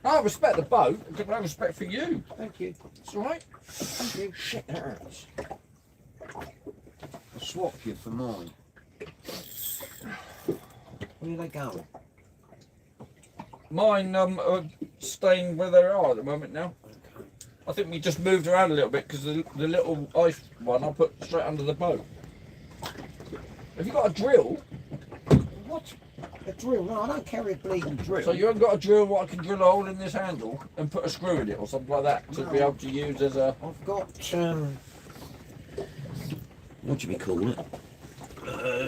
I respect the boat, I've got no respect for you. Thank you. It's alright. Thank you. Shit, that hurts. I'll swap you for mine. Where are they going? Mine are staying where they are at the moment now. I think we just moved around a little bit because the little ice one I put straight under the boat. Have you got a drill? What? A drill? No, I don't carry a bleeding drill. So you haven't got a drill what I can drill a hole in this handle and put a screw in it or something like that to be able to use as a... I've got, what do we call it?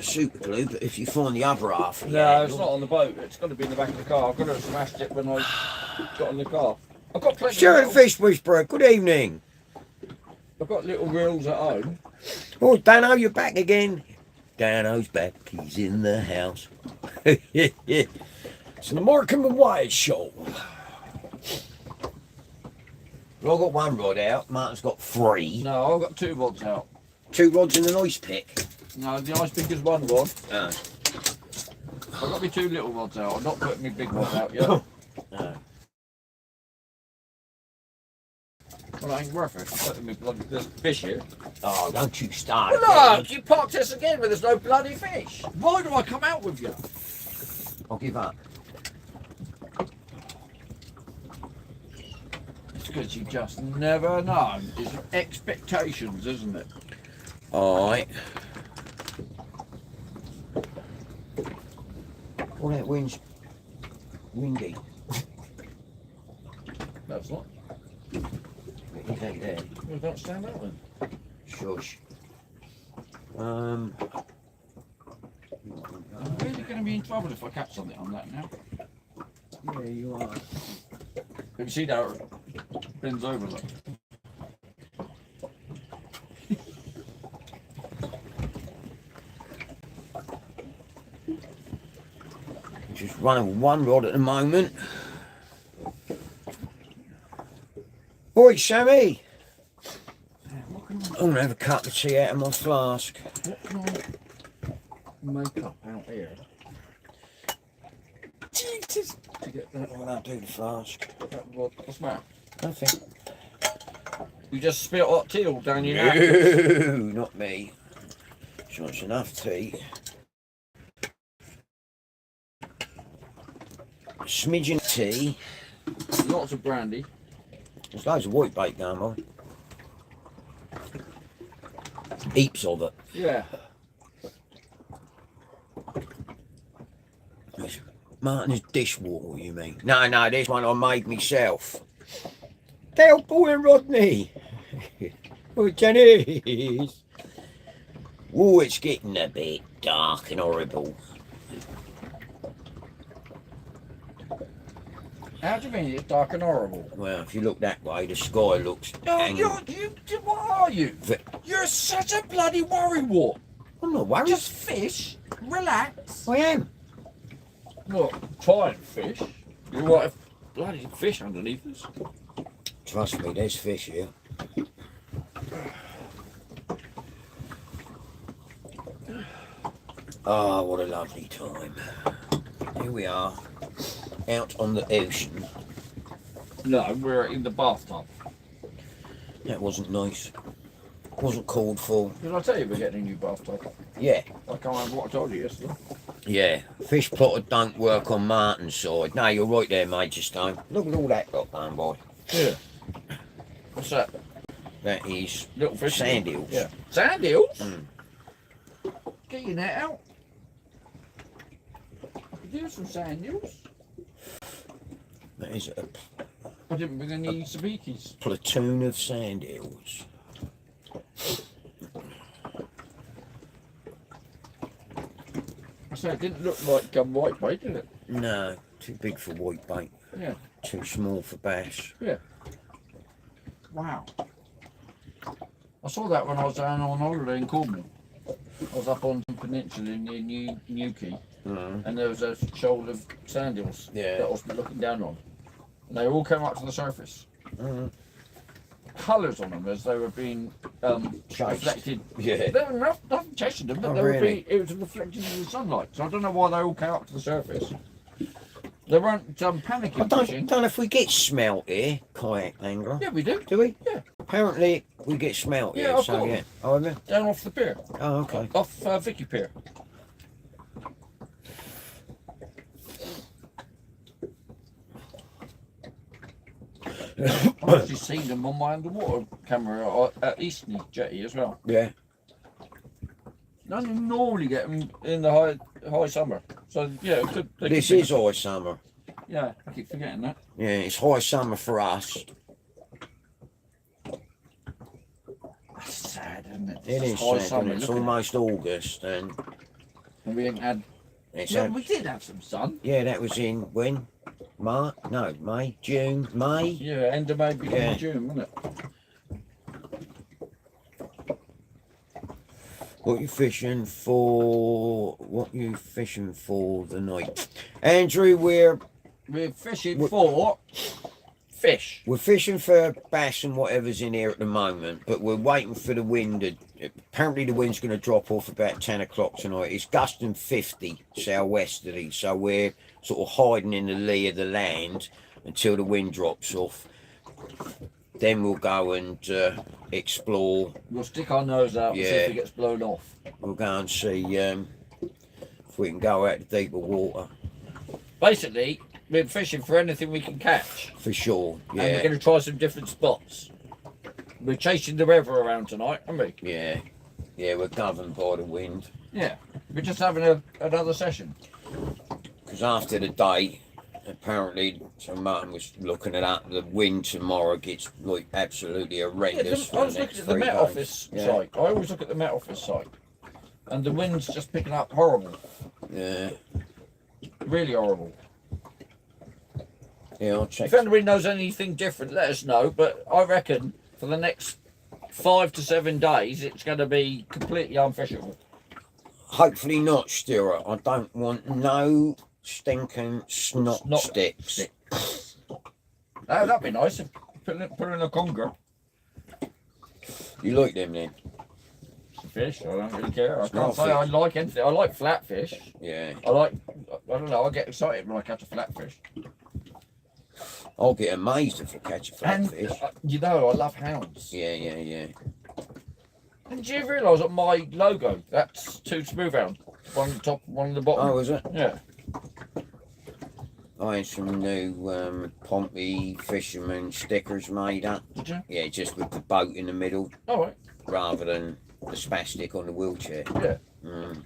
Super glue, but if you find the other half... No, it's not on the boat. It's got to be in the back of the car. I've got to have smashed it when I got in the car. I've got plenty Stuart of Fish Whisperer, good evening. I've got little reels at home. Oh, Dano, you're back again. Dano's back, he's in the house. It's the Markham and Wyatt show. Well, I've got 1 rod out, Martin's got 3. No, I've got 2 rods out. 2 rods in an ice pick. No, the ice pick is one rod. No. I've got my 2 little rods out. I'm not putting my big rod out yet. No. Well, it ain't worth it. I'm putting my bloody there's fish here. Oh, don't you start. Well, look, you parked us again where there's no bloody fish. Why do I come out with you? I'll give up. It's because you just never know. It's expectations, isn't it? Alright. All that wind's windy. That's not. Exactly there. Well, don't stand out then. Shush. I'm really going to be in trouble if I catch something on that now. Yeah, you are. Have you seen how it bends over? Look. Just running one rod at the moment. Oi, Sammy! I'm gonna have a cup of tea out of my flask. What can I make up out here Jesus! to get that? What will I do the flask? What's the matter? Nothing. You just spit hot tea all down your neck. No, not me. It's not enough tea. Smidgen tea. Lots of brandy. There's loads of white bait going on. Heaps of it. Yeah. It's Martin's dishwater, you mean? No, this one I made myself. Tell Paul and Rodney. Oh, Janice. Oh, it's getting a bit dark and horrible. How do you mean it's dark and horrible? Well, if you look that way, the sky looks No, angry. what are you? You're such a bloody worrywart. I'm not worried. Just fish, relax. I am. Look, try and fish. You might have bloody fish underneath us. Trust me, there's fish here. Ah, what a lovely time. Here we are, out on the ocean. No, we're in the bathtub. That wasn't nice. Wasn't called for. Did I tell you we're getting a new bathtub? Yeah, I can't remember what I told you yesterday. yeah. Fish plotter don't work on Martin's side. No, you're right there, Major Stone. Look at all that got going by. Yeah. What's that? That is Little fish. sand eels. Yeah. Sand eels? Mm. Get your net out. I could do some sand eels. That is a I didn't bring any sabikis. platoon of sand eels. I said it didn't look like white bait, did it? No, too big for white bait. Yeah. Too small for bass. Yeah. Wow. I saw that when I was down on holiday in Cornwall. I was up on some peninsula near Newquay, and there was a shoal of sand eels Yeah. that I was looking down on. And they all came up to the surface. Colours on them as they were being Chased. reflected. Yeah. There were nothing chasing them, but Oh, they were really? it was reflected in the sunlight. So I don't know why they all came up to the surface. They weren't panicking I fishing. don't know if we get smelt here, kayak angler. Yeah, we do. Do we? Yeah. Apparently we get smelt Yeah, here, of so course. yeah. Oh, have you? Down off the pier. Oh, okay. Off Vicky Pier. I've actually seen them on my underwater camera at Eastney Jetty as well. Yeah. I don't normally get them in the high summer. So yeah, it could. they This could be- is high summer. Yeah, I keep forgetting that. Yeah, it's high summer for us. That's sad, isn't it? It is high sad, summer. and it's look at almost August, and it. And we ain't had. it's Yeah, had- we did have some sun. yeah, that was in when? March? No, May, June, May. Yeah, end of May, beginning Yeah. of June, wasn't it? What you fishing for? What you fishing for the night? Andrew, we're We're fishing What- for fish. We're fishing for bass and whatever's in here at the moment, but we're waiting for the wind. Apparently the wind's going to drop off about 10 o'clock tonight. It's gusting 50 southwesterly, so we're sort of hiding in the lee of the land until the wind drops off. Then we'll go and explore. We'll stick our nose out and see if it gets blown off. We'll go and see if we can go out to deeper water. Basically, we're fishing for anything we can catch. For sure, yeah. And we're going to try some different spots. We're chasing the river around tonight, aren't we? Yeah. Yeah, we're governed by the wind. Yeah. We're just having another session. Because after the day, apparently, so Martin was looking it up, the wind tomorrow gets like absolutely horrendous. I was looking at the Met Office site. I always look at the Met Office site. And the wind's just picking up horrible. Yeah. Really horrible. Yeah, I'll check. If anybody knows anything different, let us know. But I reckon for the next 5 to 7 days, it's going to be completely unfishable. Hopefully not, Stuart. I don't want no stinking snot sticks. Oh, that'd be nice. Put in a conger. You like them then? Fish, I don't really care. I can't Not say fish. I like anything. I like flatfish. Yeah. I don't know, I get excited when I catch a flatfish. I'll get amazed if I catch a And, flatfish. you know, I love hounds. Yeah. And do you realise that my logo, that's 2 smooth hounds? One on the top, one on the bottom. Oh, is it? Yeah. I had some new Pompey Fisherman stickers made up. Did you? Yeah, just with the boat in the middle Alright. rather than the spastic on the wheelchair. Yeah. Mm.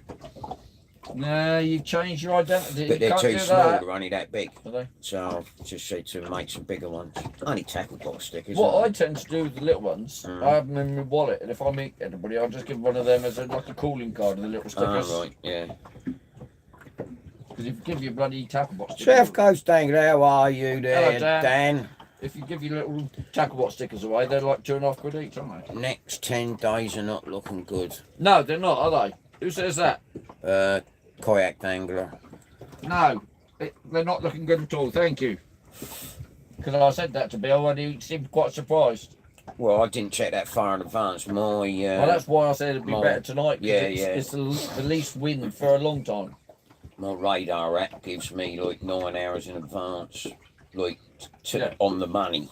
No, you've changed your identity. But you they're can't too do small, that. they're only that big. Are they? So I just said to make some bigger ones. Only tackle box stickers. What I aren't tend to do with the little ones, I have them in my wallet, and if I meet anybody, I'll just give one of them as like a calling card of the little they? stickers. Oh, right, yeah. Because if you give your bloody tackle box stickers, South Coast Dangler, how are you there, Hello, Dan. Dan? if you give your little tackle box stickers away, they're like £2.50 each, aren't they? Next 10 days are not looking good. No, they're not, are they? Who says that? Kayak Dangler. No, they're not looking good at all. Thank you. Because I said that to Bill, and he seemed quite surprised. Well, I didn't check that far in advance. Well, that's why I said it'd be better tonight. 'Cause Yeah, it's the least wind for a long time. My radar app gives me like 9 hours in advance, like Yeah. on the money.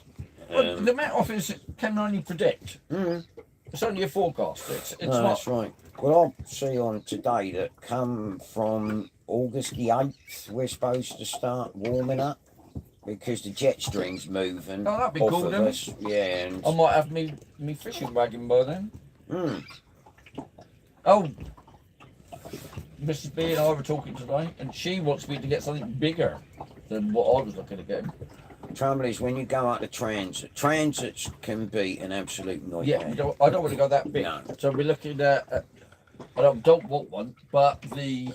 Well, the Met Office can only predict. Mm. It's only a forecast. It's No, not. that's right. Well, I'll see on today that come from August the 8th, we're supposed to start warming up because the jet stream's moving Oh, that'd be off cool, of then. us. Yeah, and I might have me fishing wagon by then. mm, Oh, Mrs. B and I were talking today, and she wants me to get something bigger than what I was looking at getting. trouble is when you go out to transits can be an absolute Yeah, nightmare. I don't want to go that big. No. So we're looking at. I don't want one, but the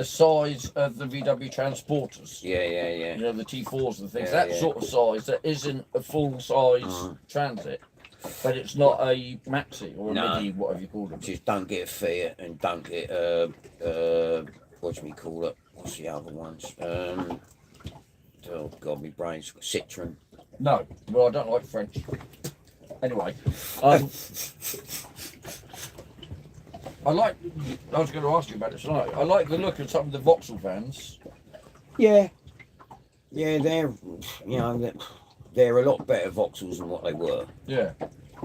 size of the VW transporters. Yeah. You know, the T4s and things. Yeah, That yeah. sort of size that isn't a full size transit, but it's not a maxi or a No. midi, whatever you call them. Just don't get a Fiat and don't get what do we call it? What's the other ones? Oh God, my brain's Citroen. No, well, I don't like French. Anyway, I was going to ask you about this tonight. I like the look of some of the Vauxhall vans. Yeah, they're they're a lot better Vauxhalls than what they were. Yeah.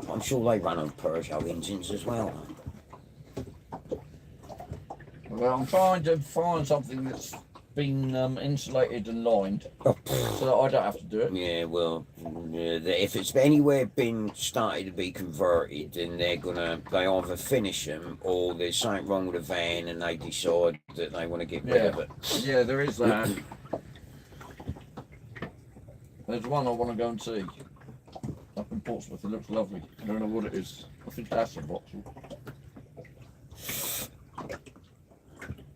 I'm sure they run on Peugeot engines as well. Well, I'm trying to find something that's been insulated and lined Oh, so that I don't have to do it. yeah, well, if it's anywhere been started to be converted, then they either finish them or there's something wrong with the van and they decide that they want to get rid of it. Yeah, there is that. There's one I want to go and see up in Portsmouth. It looks lovely. I don't know what it is. I think that's a Vauxhall.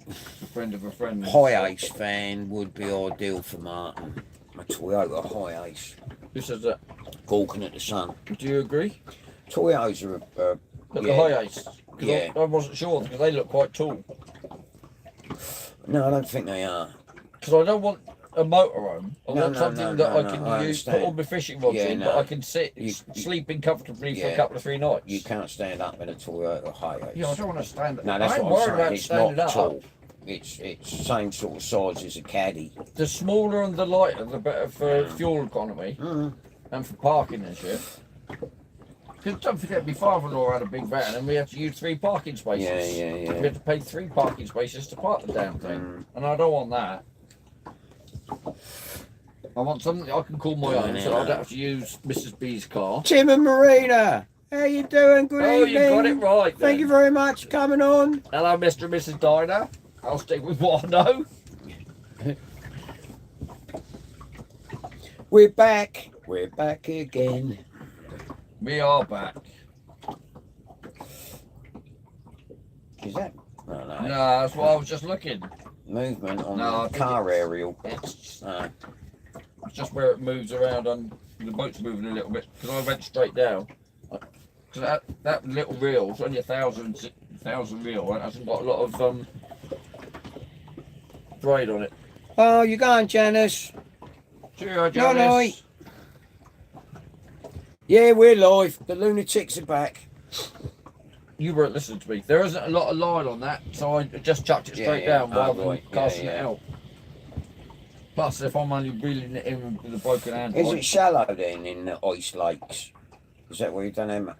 A friend of a friend. High Ace van would be ideal for Martin. A Toyota High Ace. Who says that? Gawking at the sun. Do you agree? Toyotas are But yeah. the high ace. 'Cause Yeah. I wasn't sure because they look quite tall. No, I don't think they are. Because I don't want a motorhome. I No, want no, something no, that no, I no, can I use, put understand. all my fishing rods Yeah, in, no. but I can sit, You- sleep in comfortably for a Yeah. couple of 3 nights. You can't stand up in a Toyota Hiace. Yeah, I don't want to stand up. No, that's I ain't what worried I'm saying. about It's standing not up. tall. It's same sort of size as a caddy. The smaller and the lighter, the better for fuel economy Mm. and for parking and shit. Because don't forget, my father-in-law had a big van and we had to use 3 parking spaces. Yeah. We had to pay 3 parking spaces to park the damn thing. And I don't want that. I want something I can call my own, so I don't have to use Mrs. B's car. Tim and Marina, how you doing? Good Oh, evening. you got it right. Thank then. you very much for coming on. Hello, Mr. and Mrs. Diner. I'll stick with what I know. We're back. We're back again. We are back. Is that? No, No, that's what I was just looking. Movement on No, I the think car aerial. It's just where it moves around and the boat's moving a little bit because I went straight down. Because that little reel, it's only 1,000 reel, and it hasn't got a lot of braid on it. Oh, you going, Janice? Cheerio, No, Janice. Yeah, we're live. The lunatics are back. You weren't listening to me. There isn't a lot of line on that, so I just chucked it straight down rather than casting it out. Plus, if I'm only reeling it in with a broken handle. Is it shallow then in the ice lakes? Is that where you've done them?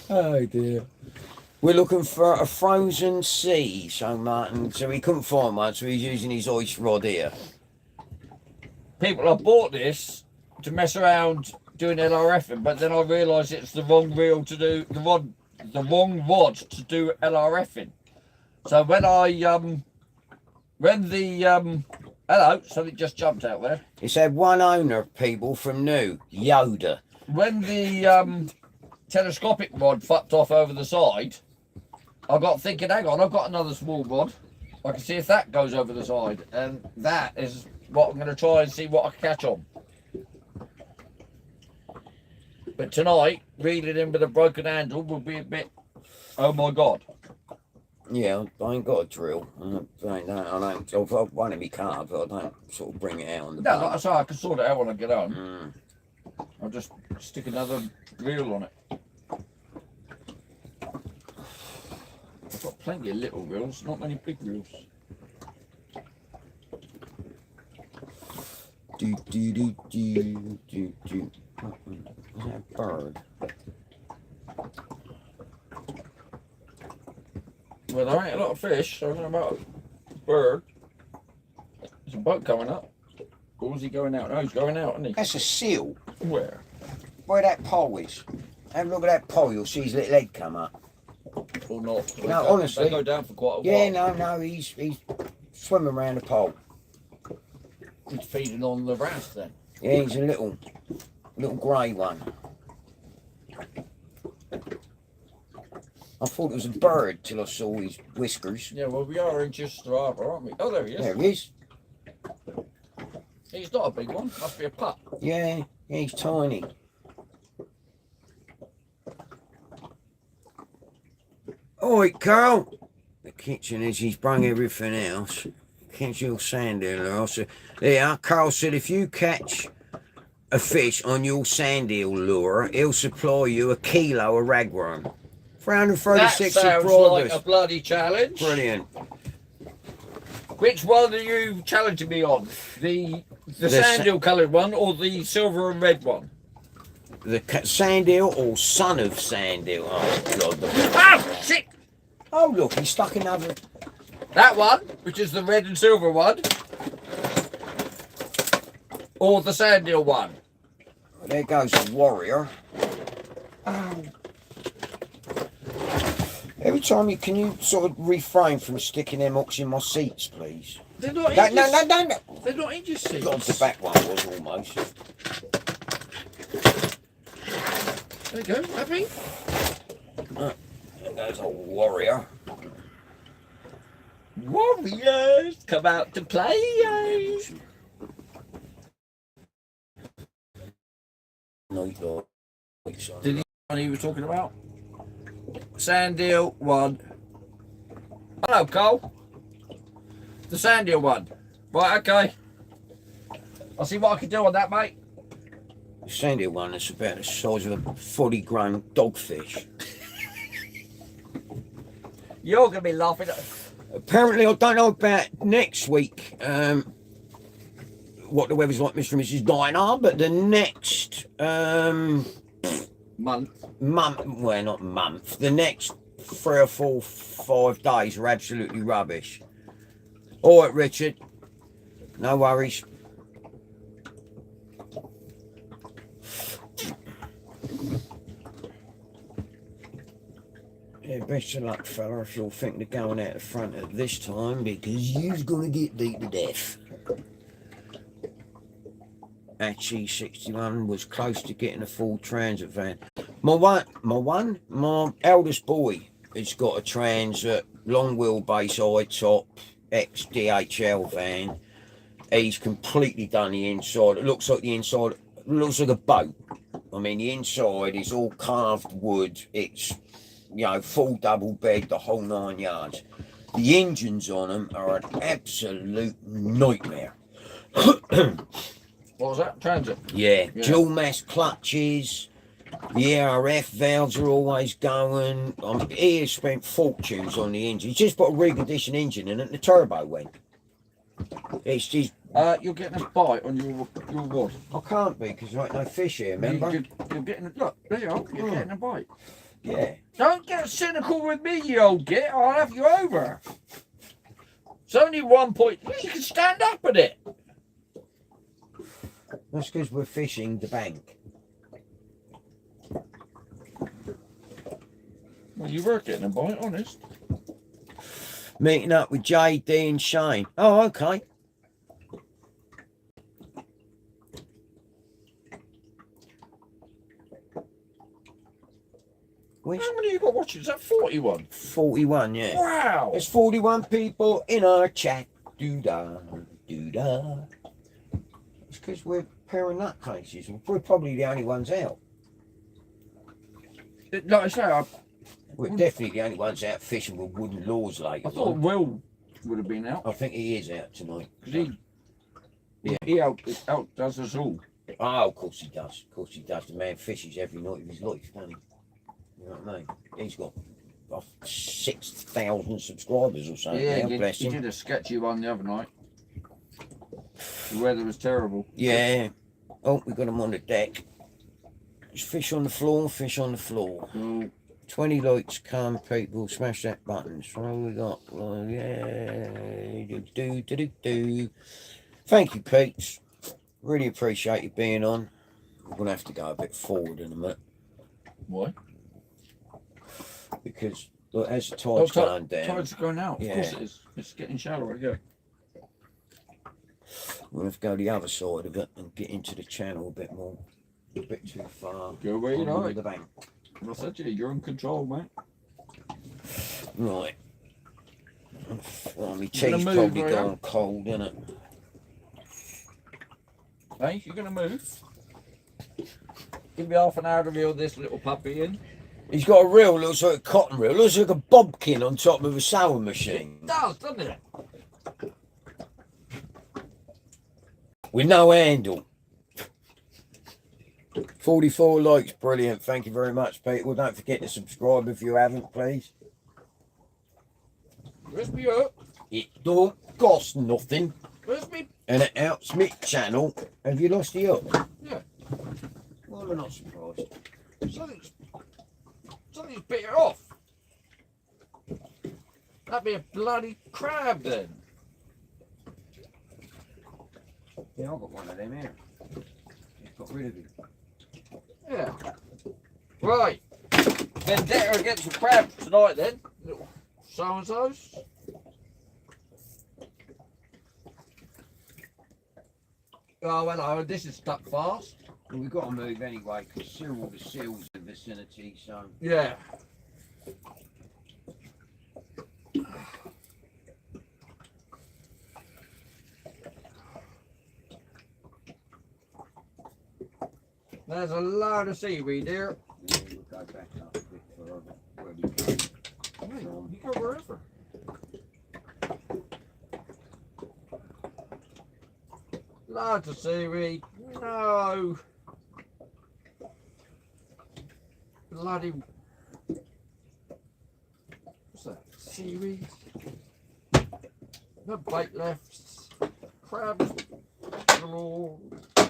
Oh dear. We're looking for a frozen sea, so Martin, so he couldn't find one, so he's using his ice rod here. People, I bought this to mess around doing LRFing, but then I realised it's the wrong reel to do the wrong rod to do LRFing. So when hello, something just jumped out there. It's had one owner, people, from New Yoda. When the telescopic rod fucked off over the side, I got thinking, hang on, I've got another small rod. I can see if that goes over the side, and that is what I'm going to try and see what I can catch on. But tonight, reeling in with a broken handle will be a bit, oh my god. Yeah, I ain't got a drill. I don't. I've one in my car, but I don't sort of bring it out on the No, boat. like I say, I can sort it out when I get home. I'll just stick another reel on it. I've got plenty of little reels, not many big reels. Do. Is that a bird? Well, there ain't a lot of fish, so I don't know about a bird. There's a boat coming up. Or is he going out? No, he's going out, isn't he? That's a seal. Where? Where that pole is. Have a look at that pole, you'll see his little head come up. Or not? No, honestly. They go down for quite a while. Yeah, no, he's swimming around the pole. He's feeding on the wrasse then. Yeah, he's a little grey one. I thought it was a bird till I saw his whiskers. Yeah, well, we are in Chester Harbour, aren't we? Oh, there he is. There he is. He's not a big one. Must be a pup. Yeah, he's tiny. Alright, Carl. The kitchen is, he's brung everything else. Catch your sand eel. Yeah, Carl said if you catch a fish on your sand eel lure, he'll supply you a kilo of ragworm. 336 that sounds subscribers. like a bloody challenge. Brilliant. Which one are you challenging me on? The sand eel coloured one or the silver and red one? The sand eel or son of sand eel? Oh, God. Oh, shit! Oh, look, he's stuck another. That one, which is the red and silver one. Or the sand eel one. There goes the warrior. Oh. Every time can you sort of refrain from sticking them hooks in my seats, please? They're not No. They're not in your seats. God, the back one was almost. There you go, happy? There goes a warrior. Warriors come out to play. Did Did he know what he was talking about? Sand eel one, Hello, Cole. The sandier one. Right, okay. I'll see what I can do on that, mate. The sandier one is about the size of a fully grown dogfish. You're going to be laughing at... Apparently, I don't know about next week, what the weather's like, Mr. and Mrs. Diner, but the next month. Well, not month. The next 3 or 4, 5 days are absolutely rubbish. All right, Richard. No worries. Yeah, best of luck, fella, if you're thinking of going out the front at this time, because you're going to get beat to death. Actually, 61 was close to getting a full transit van. My eldest boy has got a transit, long wheelbase, high top, ex-DHL van. He's completely done the inside. It looks like the inside, it looks like a boat. I mean, the inside is all carved wood. It's, you know, full double bed, the whole 9 yards. The engines on them are an absolute nightmare. What was that? Transit? Yeah, dual mass clutches. The ARF valves are always going. He has spent fortunes on the engine. He's just put a reconditioned engine in it and the turbo went. It's just... you're getting a bite on your rod. I can't be, because there ain't no fish here, remember? You're getting... Look, there you are. You're getting a bite. Yeah. Don't get cynical with me, you old git. I'll have you over. It's only 1 point. You can stand up at it. That's because we're fishing the bank. Well, you were getting a bite, honest. Meeting up with JD and Shane. Oh, okay. How many you got watching? Is that 41? 41, yeah. Wow. There's 41 people in our chat. Doo-da, doo-da. It's because we're pair of nutcases. We're probably the only ones out. Like I say, We're definitely the only ones out fishing with wooden lures later. I thought Will would have been out. I think he is out tonight. Because he outdoes us all. Oh, of course he does. Of course he does. The man fishes every night of his life, doesn't he? You know what I mean? He's got 6,000 subscribers or something. Yeah, now, bless he him. did a sketchy one the other night. The weather was terrible. Yeah. Oh, we got him on the deck. There's fish on the floor, fish on the floor. 20 likes, come people, smash that button. So we got, do. Thank you, Pete. Really appreciate you being on. We're going to have to go a bit forward in a minute. Why? Because look, as the tide's going down. Tide's going out, Yeah. of course it is. It's getting shallower again. We'll have to go the other side of it and get into the channel a bit more. A bit too far. Go where you like. The bank. I said to you, you're in control, mate. Right. Well, my tea's probably gone cold, isn't it? Hey, you're going to move. Give me half an hour to reel this little puppy in. He's got a reel, looks like a cotton reel. Looks like a bobkin on top of a sewing machine. It does, doesn't it? With no handle. 44 likes, brilliant. Thank you very much, people. Don't forget to subscribe if you haven't, please. Where's me up? It don't cost nothing. Where's me? And it helps me channel. Have you lost the hook? Yeah. Well, we're not surprised. Something's bit it off. That'd be a bloody crab then. Yeah, I've got one of them here. Just got rid of it. Yeah. Right. Vendetta against the crab tonight then. Little so-and-sos. Oh, hello. This is stuck fast. Well, we've got to move anyway because all the seals in the vicinity, so... Yeah. There's a load of seaweed here. Yeah, we'll go back up a bit further. Where we came Hey, from. you go wherever. Loads of seaweed. No. Bloody. What's that? Seaweed. No bait left. Crabs. Galore. I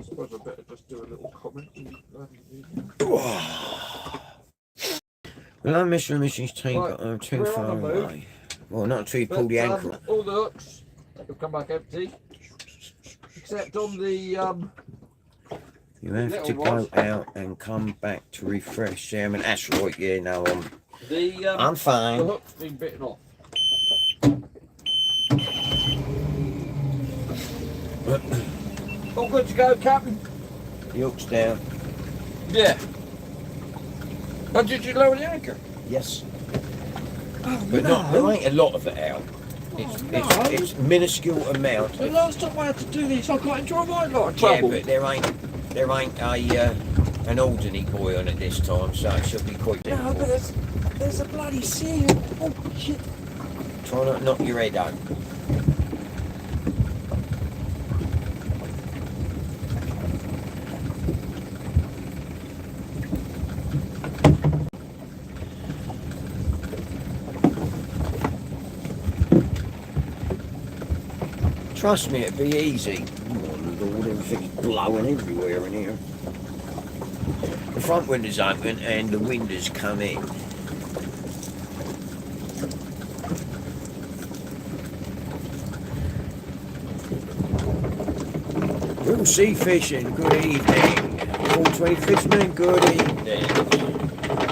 suppose I better just do a little comment. Well, I'm Mr. and Mrs. T, Right, but I'm too we're on far the move. away. Well, not until you pull the anchor up. All the hooks have come back empty. Except on the You have to little go ones. out and come back to refresh them. And that's right, yeah, no, I'm the fine. hook's been bitten off. All good to go, Captain? The hook's down. Yeah. But did you lower the anchor? Yes. Oh, But not, there ain't a lot of it out. It's minuscule amount. The last time I had to do this, I got into a right lot of Yeah, trouble. but there ain't a an ordinary boy on it this time, so it should be quite No, but difficult. there's a bloody seal. Oh, shit. Try not to knock your head out. Trust me, it'd be easy. Oh Lord, everything's blowing everywhere in here. The front window's open and the wind has come in. Real sea fishing, good evening. 425th minute, good evening.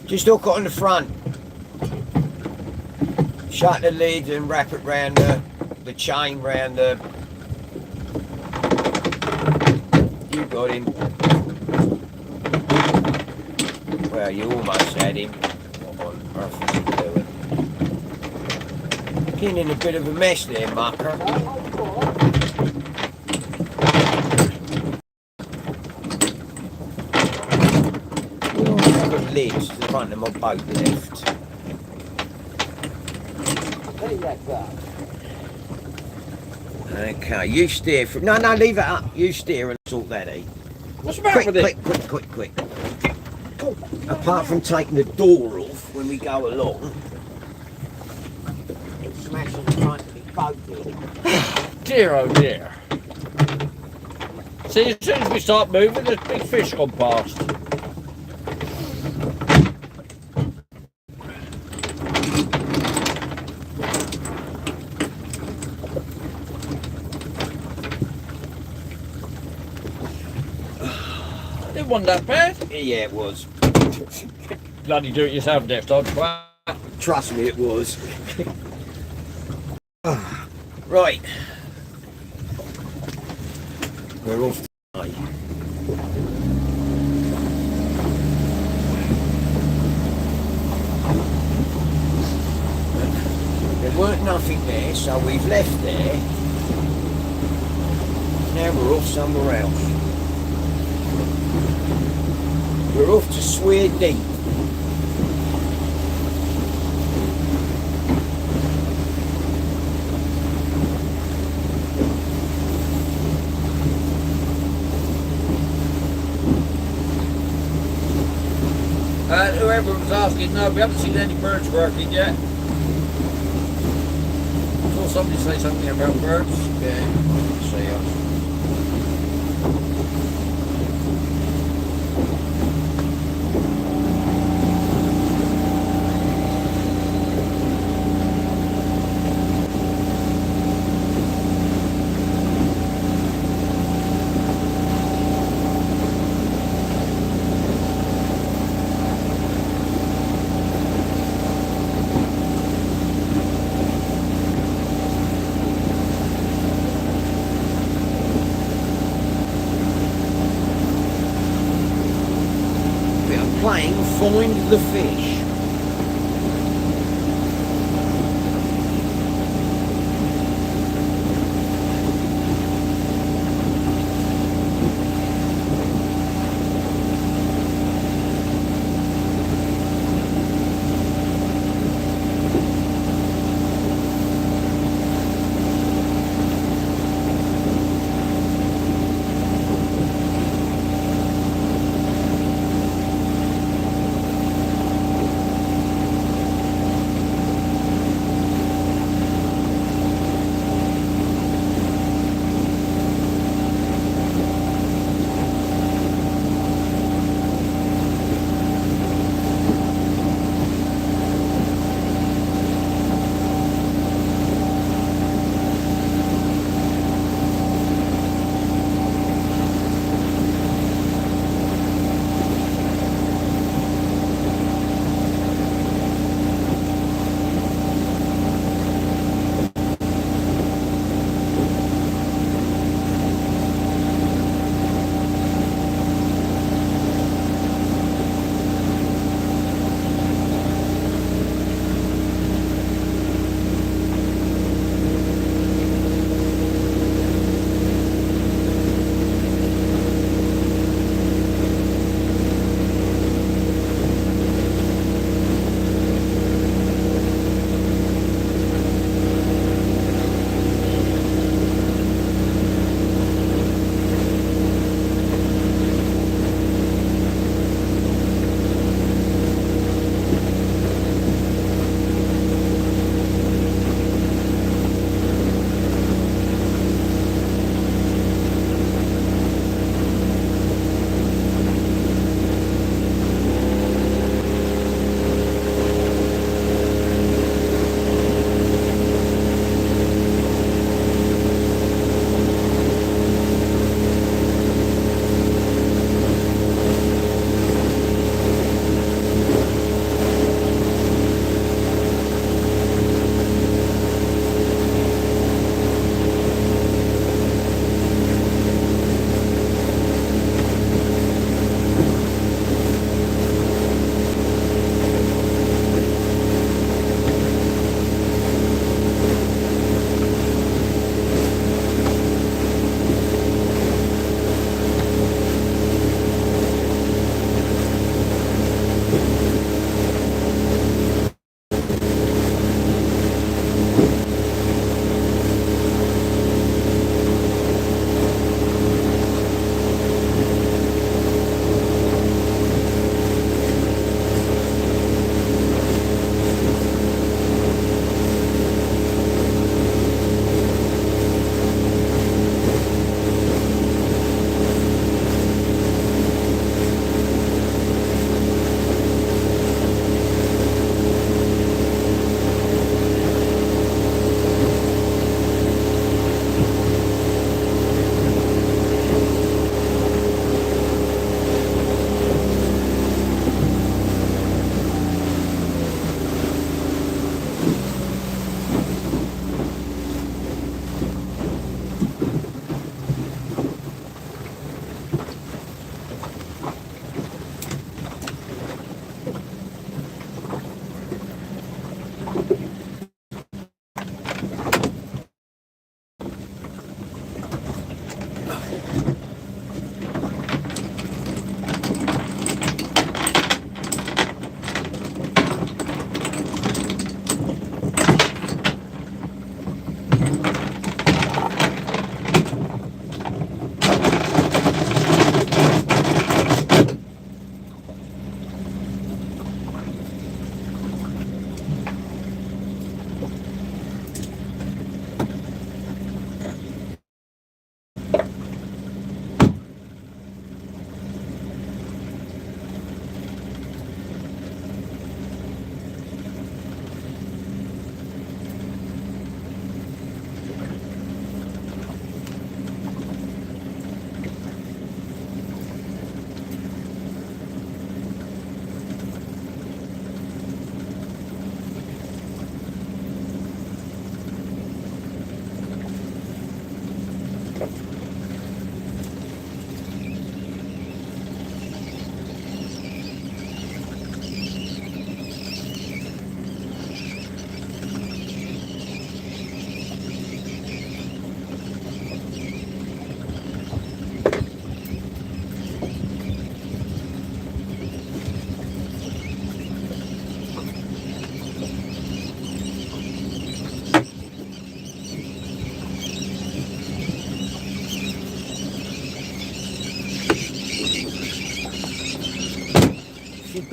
Just hook it on the front. Shut the lid and wrap it round the chain round the. You got him. Well, you almost had him. What on earth is he doing? Getting in a bit of a mess there, mucker. Lids to the front of my boat left. Okay, you steer from. No, leave it up. You steer and sort that out. What's the matter with it? Quick. Apart from taking the door off when we go along, it's smashing the front of the boat in. Dear, oh dear. See, as soon as we start moving, there's big fish gone past. It wasn't that bad. Yeah, it was. Bloody do it yourself, Deft. I'd Trust me, it was. Right. We're off today. There weren't nothing there, so we've left there. Now we're off somewhere else. We're off to Swear Deep. Whoever was asking, no, we haven't seen any birds working yet. I saw somebody say something about birds. Yeah, see us. Playing Find the Fish.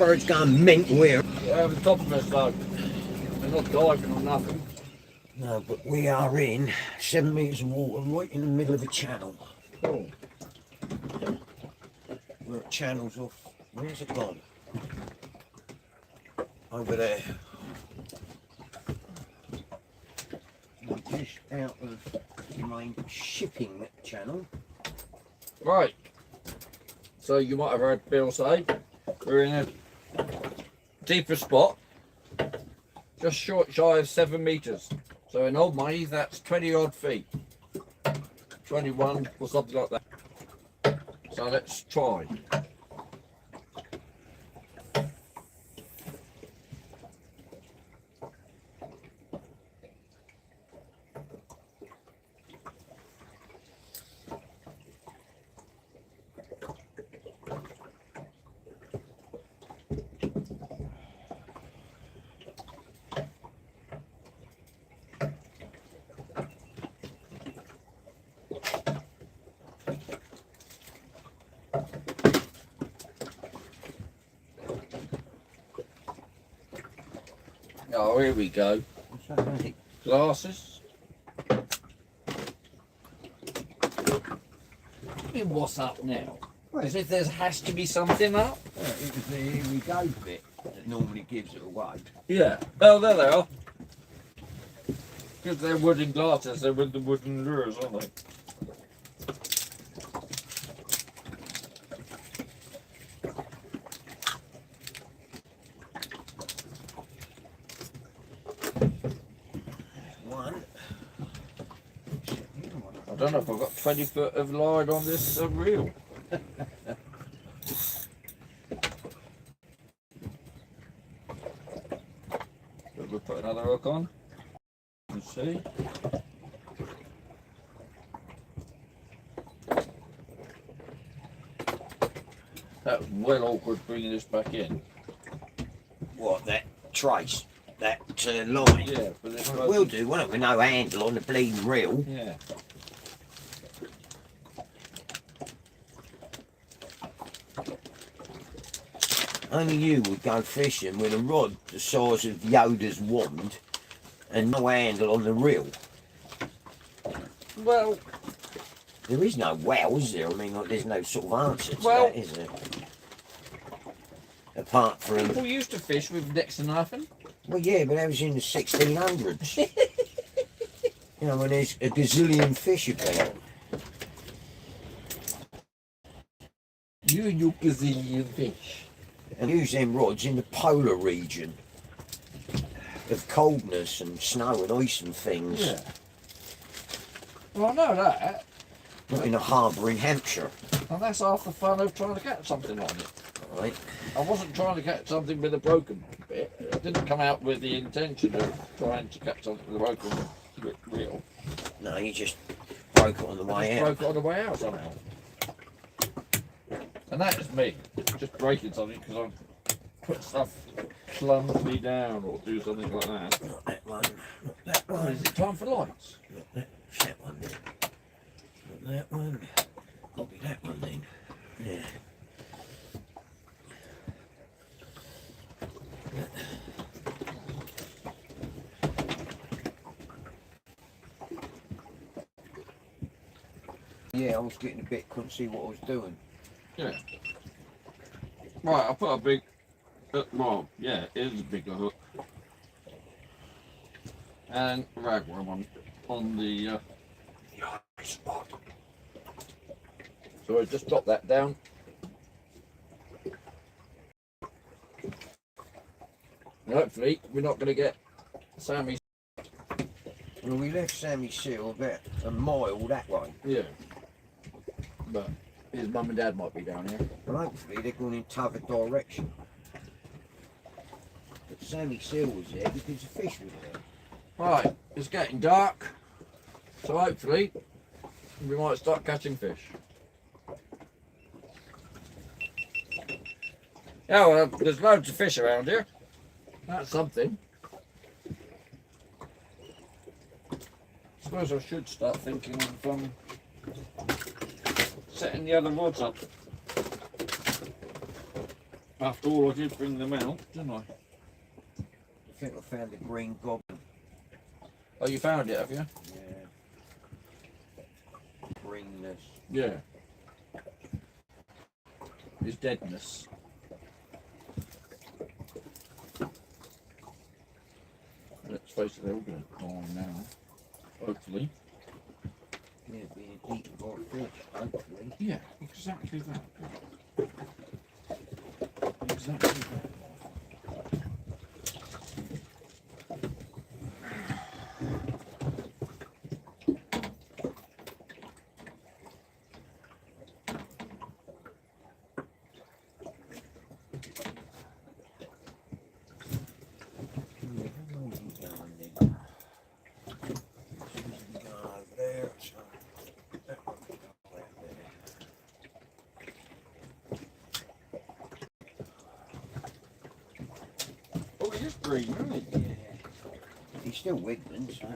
birds going mental here. They're over the top of us though. They're not diving or nothing. No, but we are in 7 metres of water right in the middle of a channel. Cool. We're at channels off. Where's it gone? Over there. We're just out of the main shipping channel. Right. So you might have heard Bill say we're in a deeper spot, just shy of 7 metres. So in old money, that's 20 odd feet, 21 or something like that. So let's try. Oh, here we go. What's that, mate? Glasses. I mean, what's up now? As if there has to be something up. Yeah, it was the here we go bit that normally gives it away. Yeah. Oh, there they are. Because they're wooden glasses, they're with the wooden lures, aren't they? One. I don't know if I've got 20 foot of line on this reel. We'll put another hook on. Let's see. That's well awkward bringing this back in. What, that trace? That line? Yeah, but it's Well, we'll do, won't it? With no handle on the bleeding reel. Yeah. Only you would go fishing with a rod the size of Yoda's wand and no handle on the reel. Well, There is no well, is there? I mean, like, there's no sort of answer to Well- that, is there? Apart from, people used to fish with next to nothing. well, yeah, but that was in the 1600s. You know, when there's a gazillion fish about. You and your gazillion fish. And use them rods in the polar region of coldness and snow and ice and things. Yeah. Well, I know that. Not in a harbour in Hampshire, And that's half the fun of trying to catch something on it. right? I wasn't trying to catch something with a broken bit. I didn't come out with the intention of trying to catch something with a broken reel. No, you just broke it on the I way just out. broke it on the way out somehow. And that is me, just breaking something because I put stuff clumsily down or do something like that. Not that one, not that Oh, one, is it time for lights? not that one then. Not that one. Probably that one then. Yeah. Yeah, I was getting a bit, couldn't see what I was doing. Yeah. Right, I'll put a big, well, yeah, it is a bigger hook. And a ragworm on the spot. So I just drop that down. And hopefully we're not going to get Sammy. Well, we left Sammy Seal about a mile that way. Yeah. But his mum and dad might be down here. Well, hopefully they're going in t'other direction. But Sammy Seal was there because the fish was there. Right, it's getting dark. So hopefully we might start catching fish. Yeah, well, there's loads of fish around here. That's something. I suppose I should start thinking of setting the other rods up. After all, I did bring them out, didn't I? I think I found the green goblin. Oh, you found it, have you? Yeah. Greenness. Yeah. It's deadness. Let's face it, they're all going to die now. Hopefully. Yeah, being eaten by fish, hopefully. Yeah, exactly that. Exactly that. Oh, he is green, isn't he? Yeah. He's still wiggling, so.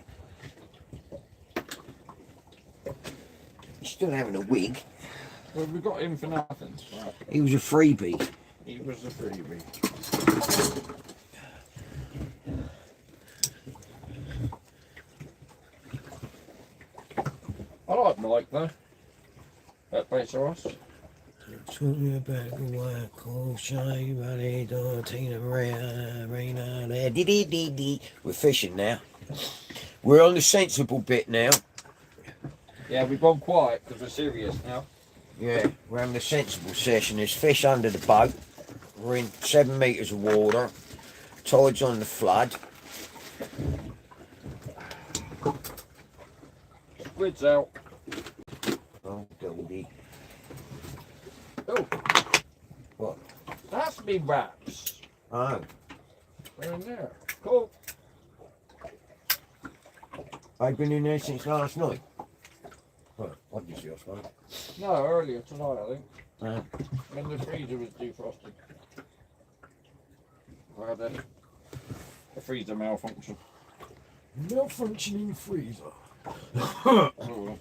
He's still having a wig. Well, we got him for nothing. So He was a freebie. he was a freebie. I like Mike though. That place for us. Talking about the white coal shy, buddy, Tina Marina, there. Dee. We're fishing now. We're on the sensible bit now. Yeah, we've gone quiet because we're serious now. Yeah, we're having a sensible session. There's fish under the boat. We're in 7 metres of water. Tide's on the flood. Squid's out. Oh, Goldie. Oh, What? that's me wraps. Oh, They're in there. Cool. I've been in there since last night. Well, obviously I suppose. No, earlier tonight, I think. Oh. When the freezer was defrosted. I had a freezer malfunction. Malfunctioning freezer. Oh,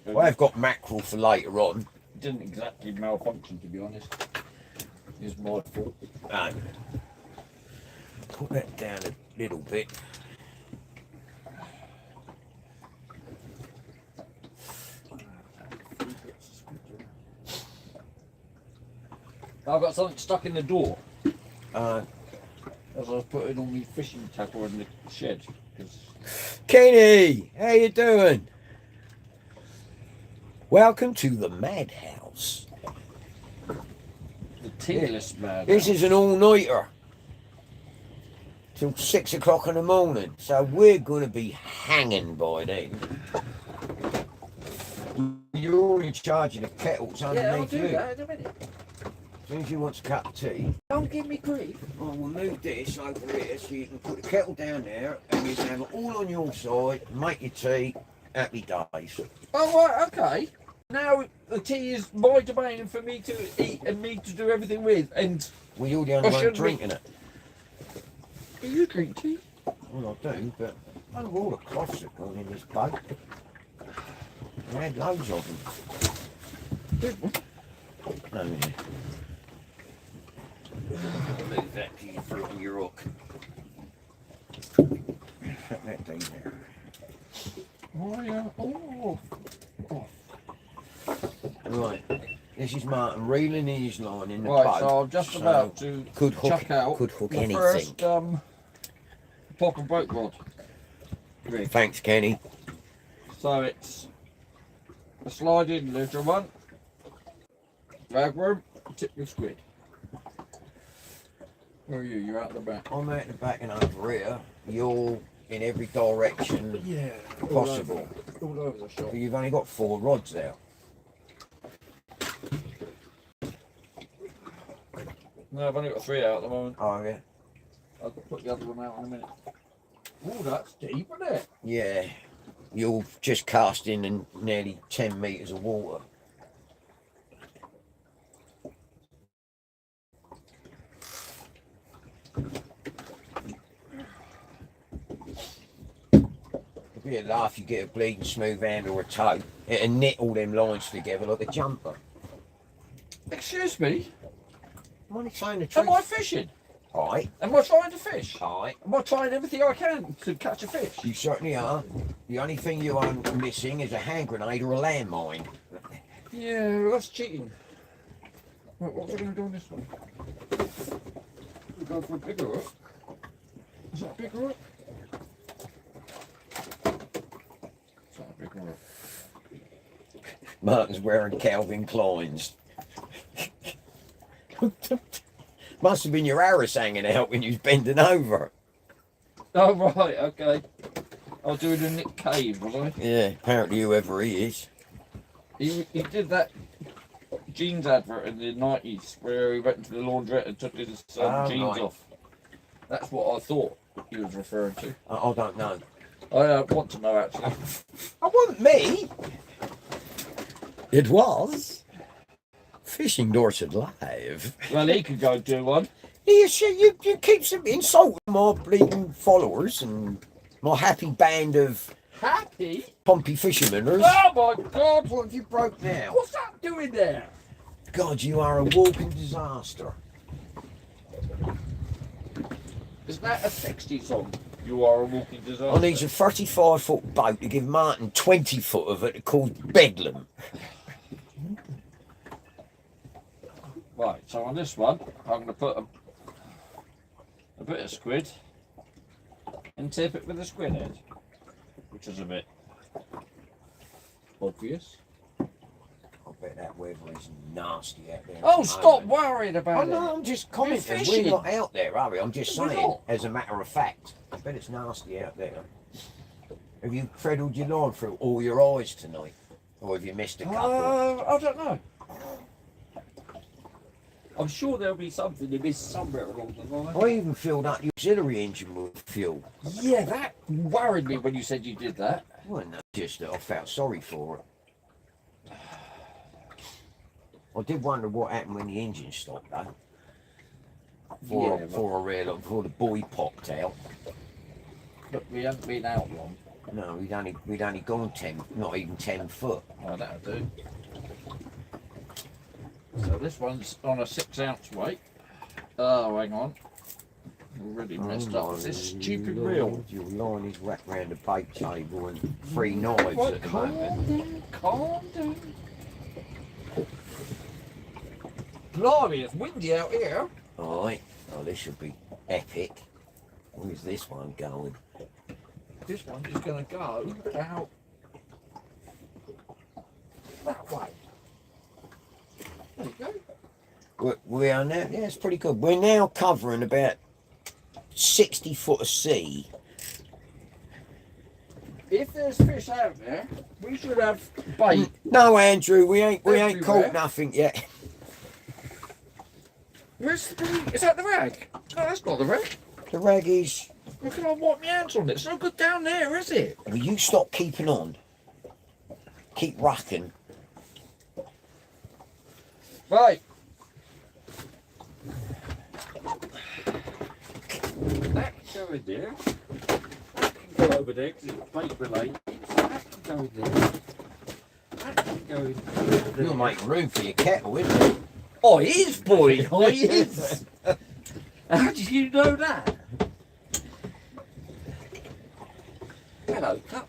Well, I've got mackerel for later on. didn't exactly malfunction, to be honest. It's my fault. Oh. Put that down a little bit. I've got something stuck in the door Uh, as I was putting on my fishing tackle in the shed. 'Cause Kenny, how you doing? Welcome to the madhouse. the tearless man. This is an all-nighter till 6 o'clock in the morning, so we're going to be hanging by then. You're already charging the kettles Yeah, I'll underneath do you. that in a minute. As soon as you want a cup of tea, Don't give me grief. I will move this over here so you can put the kettle down there and you can have it all on your side, make your tea, happy days. Oh, right, okay. Now the tea is my domain for me to eat and me to do everything with. And Well, you're the only I one shouldn't drinking it. do you drink tea? Well, I do, but I know all the cloths that gone in this boat. We had loads of them. Did we? No, yeah. Move that to you through on your hook. Shut that down there. Oh, yeah. Oh. Right, this is Martin reeling his line in the Right, boat. so I'm just about to could hook, chuck out could hook the anything. first pop and boat rod. Rig. Thanks, Kenny. So it's a sliding little one, drag worm, tip with squid. Where are you? You're out the back. I'm out the back and over here. You're in every direction Yeah, possible. All over the shop. But you've only got 4 rods out. No, I've only got 3 out at the moment. Oh, yeah. I'll put the other one out in a minute. Oh, that's deep, isn't it? Yeah. You're just casting in nearly 10 metres of water. It'd be a laugh, you get a bleeding smooth hand or a toe. It'll knit all them lines together like a jumper. Excuse me. I'm only saying the truth. Am I fishing? Aye. Am I trying to fish? Aye. Am I trying everything I can to catch a fish? You certainly are. The only thing you are missing is a hand grenade or a landmine. Yeah, that's cheating. What are we going to do on this one? We'll go for a bigger hook. Is that a bigger hook? Is that a bigger hook? Martin's wearing Calvin Kleins. Must have been your arrows hanging out when you was bending over. Oh, right, okay. I was doing a Nick Cave, was I? Yeah, apparently whoever he is. He did that jeans advert in the 90s where he went to the laundrette and took his jeans right. off. That's what I thought he was referring to. I don't know. I want to know, actually. I wasn't me. It was Fishing Dorset Live. Well, he could go do one. You keep insulting my bleeding followers and my happy band of Happy? Pompey fishermeners. Oh, my God! What have you broke now? What's that doing there? God, you are a walking disaster. Is that a 60 song? You are a walking disaster. I need a 35-foot boat to give Martin 20 foot of it called Bedlam. Right, so on this one, I'm going to put a bit of squid and tip it with a squid head, which is a bit obvious. I bet that weather is nasty out there. Oh, stop worrying about it. No, I'm just commenting. fishing. We're not out there, are we? I'm just We're saying, not. as a matter of fact. I bet it's nasty out there. Have you treadled your line through all your eyes tonight? Or have you missed a couple? I don't know. I'm sure there'll be something you missed somewhere along the line. I even filled up the auxiliary engine with fuel. Yeah, that worried me when you said you did that. Well, no, just that I felt sorry for it. I did wonder what happened when the engine stopped, though. Before the buoy popped out. But we haven't been out long. No, we'd only gone 10, not even 10 foot. Oh, that'll do. So this one's on a 6 ounce weight. Oh, hang on. Already messed up with this stupid reel. Your line is wrapped around the bait table and 3 knives at the moment. Calm down. Blimey, it's windy out here. Alright, oh, this should be epic. Where's this one going? This one is going to go out that way. There you go. We are now, yeah, it's pretty good. We're now covering about 60 foot of sea. If there's fish out there, we should have bait. No, Andrew, we ain't Everywhere. caught nothing yet. Where's the bait? Is that the rag? No, that's not the rag. The raggies. Look at I wipe my hands on it. It's not good down there, is it? Will you stop keeping on? Keep rocking. Right. That can go in there. That can go over there because it's bait related. That can go in there. That can go in there. You'll make room for your kettle, isn't it? Oh, he is, boy. Oh, he is. How did you know that? Hello, cup.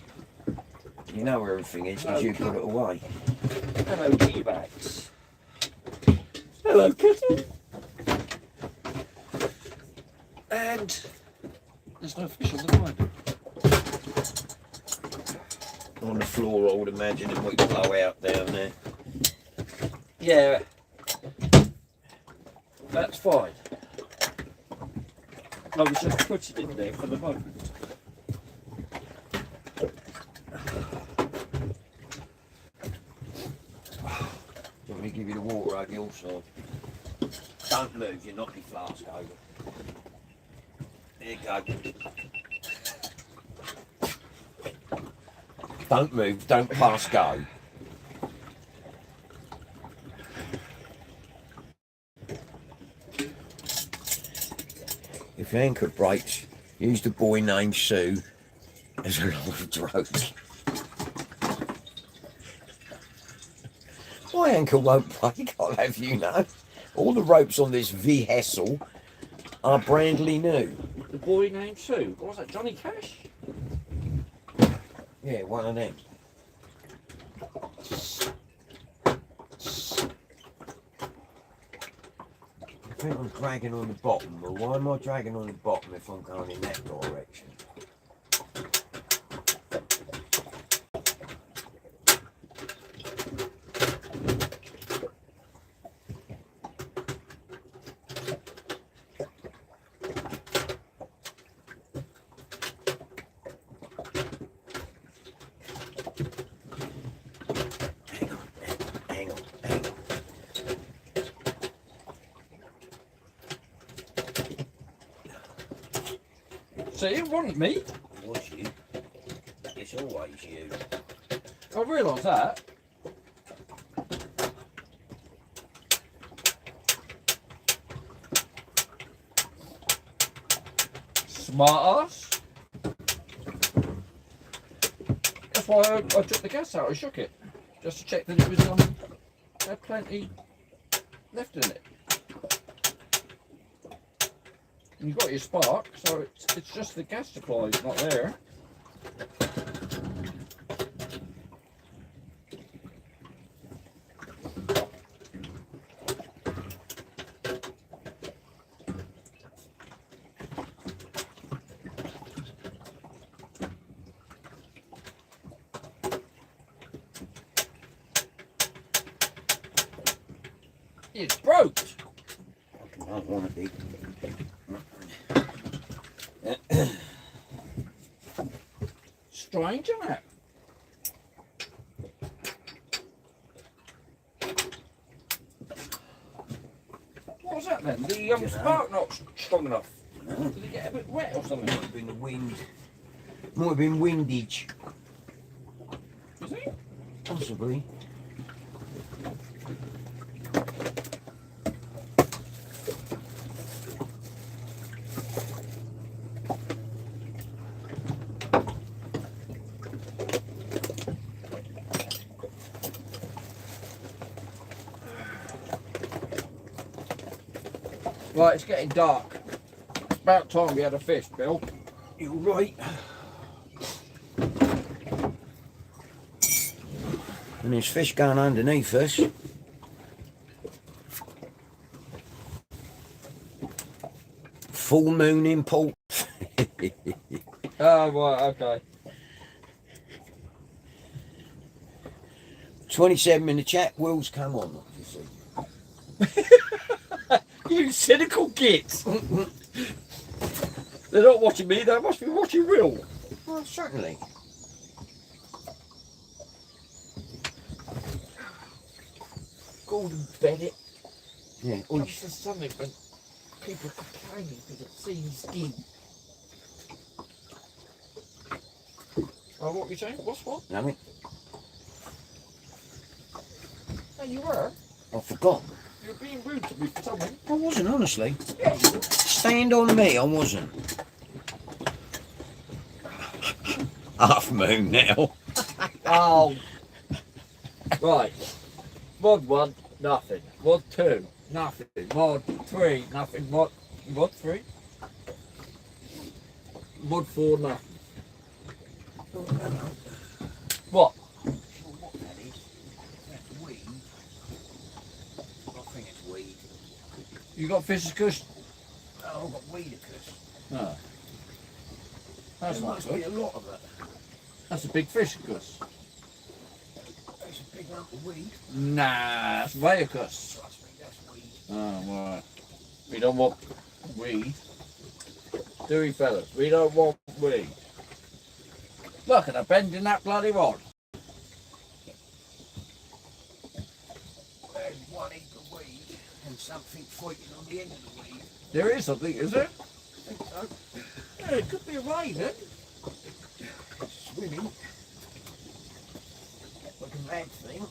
You know where everything is because you put it away. Hello, G-Bags. Hello, kitten. And there's no fish on the line. On the floor, I would imagine it might blow out down there. Yeah, that's fine. I was just putting it there for the moment. Let me give you the water over your side. Don't move, you knock your flask over. There you go. Don't move, don't pass go. If the anchor breaks, use the boy named Sue as a live joke. My ankle won't break, I'll have you know. All the ropes on this vessel are brandly new. The boy named Sue. What was that, Johnny Cash? Yeah, one of them. I think I'm dragging on the bottom. Well, why am I dragging on the bottom if I'm going in that direction? Hang on. See, it wasn't me. It was you. It's always you. I realise that. Smart ass. That's why I took the gas out. I shook it just to check that it was had plenty left in it. And you've got your spark, so it's just the gas supply is not there. It's broke. I don't want to be. Strange, isn't it? What was that then? The spark not strong enough. No. Did it get a bit wet or something? Might have been the wind. Might have been windage. Was it? Possibly. Right, it's getting dark. It's about time we had a fish, Bill. You're right. And there's fish going underneath us. Full moon in port. Oh, right, okay. 27 in the chat, wheels come on. You see. You cynical gits. They're not watching me, they must be watching Will. Well, certainly. Gordon Bennett. Yeah. Comes to something when people complaining because it seems skin. Oh, what were you saying? What's what? Nothing. No, you were. I forgot. You were being rude to me for something. I wasn't, honestly. Yeah, you were. Stand on me, I wasn't. Half moon now. Oh. Right. Mod 1, nothing. Mod 2, nothing. Mod 3, nothing. Mod 3? Mod 4, nothing. What? What that is? That's weed. I think it's weed. You got Fisher's cushion? Oh, I've got weedicus. No. That's There not must be good. a lot of it. That's a big Fisher's. That's a big lump of weed. Nah, that's Vayacus. Trust me, that's weed. Oh, right. We don't want weed. Do we, fellas? We don't want weed. Look at the bend in that bloody rod. There's one heap of weed and something fighting on the end of the weed. There is something, is there? I think so. Yeah, it could be a raven. Swimming. Like a mad thing.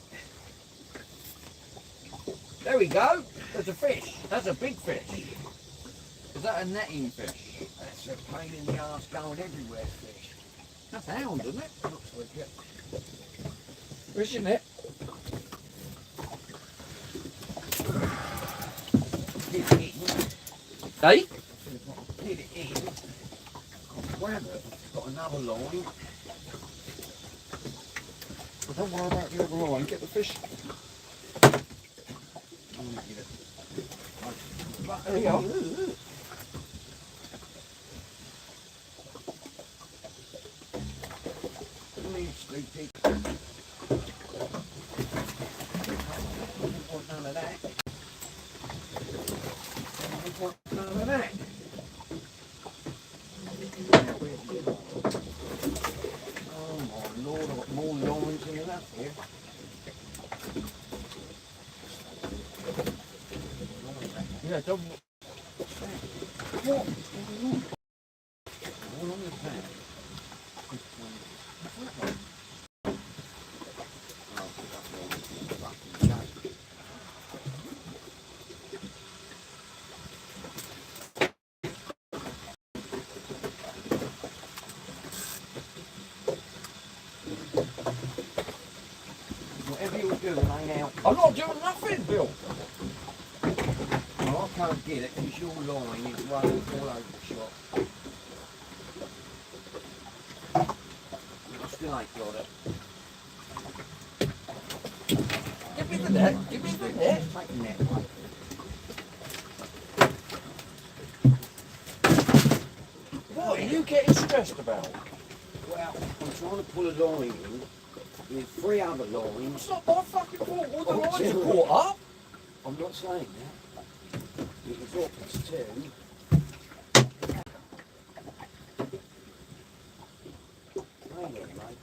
There we go. There's a fish. That's a big fish. Is that a netting fish? That's a pain in the arse going everywhere fish. That's hound, isn't it? Looks like it. Isn't it? Hey? Get it in. I'll grab it. Got another line. Well, don't worry about the other line. Get the fish. I'm gonna get it. There you go. Needs to be. Want none of that. Want none of that. Oh my lord, I've got more lines than enough here. Yeah, don't. What? How long is that? Whatever you're doing ain't out. I'm not doing nothing, Bill. Well, I can't get it because your line is running all over the shop. I still ain't got it. Give me the net. Give me the net. Take the net away. What are you getting stressed about? Well, I'm trying to pull a line in with 3 other lines. It's not my fucking fault. All the Oh, lines are Jim. caught up. I'm not saying that. It was opposite too. Hang on, mate.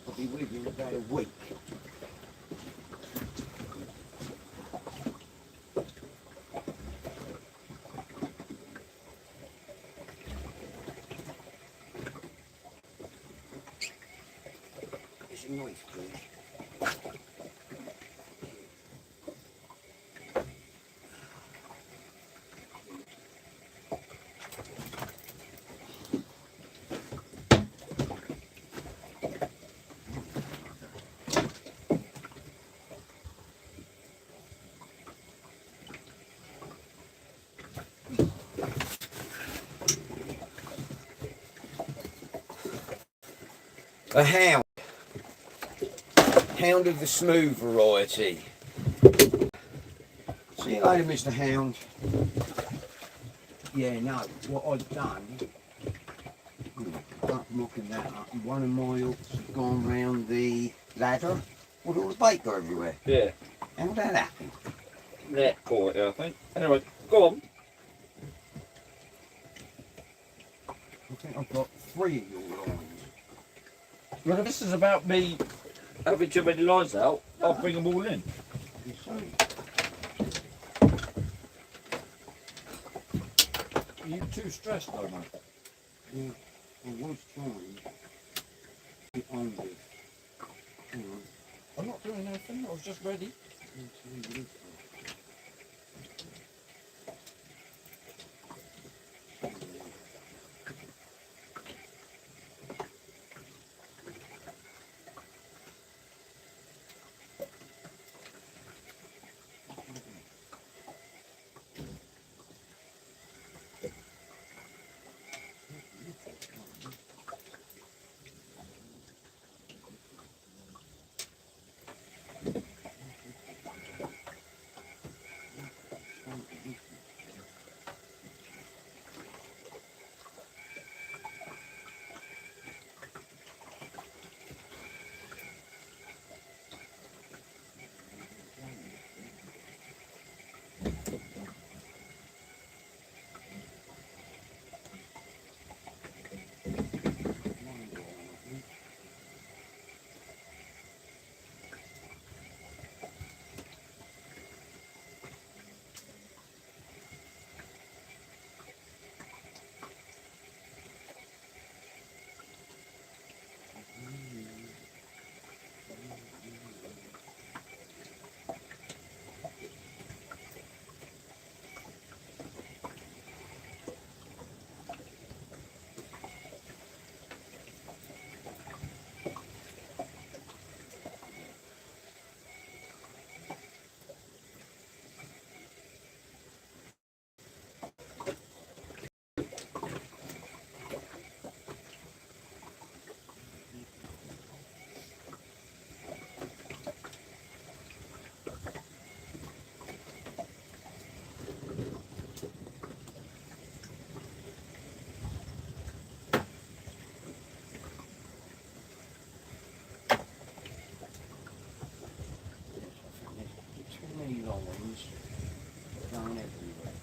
I'll be with you in about a week. It's a nice fish. A hound. Hound of the smooth variety. See you later, Mr. Hound. Yeah, no, what I've done, I'm looking that up, and one of my hooks has gone round the ladder with all the bait go everywhere. Yeah. How'd that happen? Net caught it, I think. Anyway, go on. I think I've got 3 of your lines. Well, if this is about me having too many lines out, I'll bring them all in. You see? Are you too stressed though, mate? Yeah, I was trying to get on with. Hang on. I'm not doing anything. I was just ready. Let's see what it's lines going everywhere.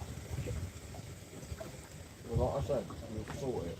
Well, like I said, we'll sort it.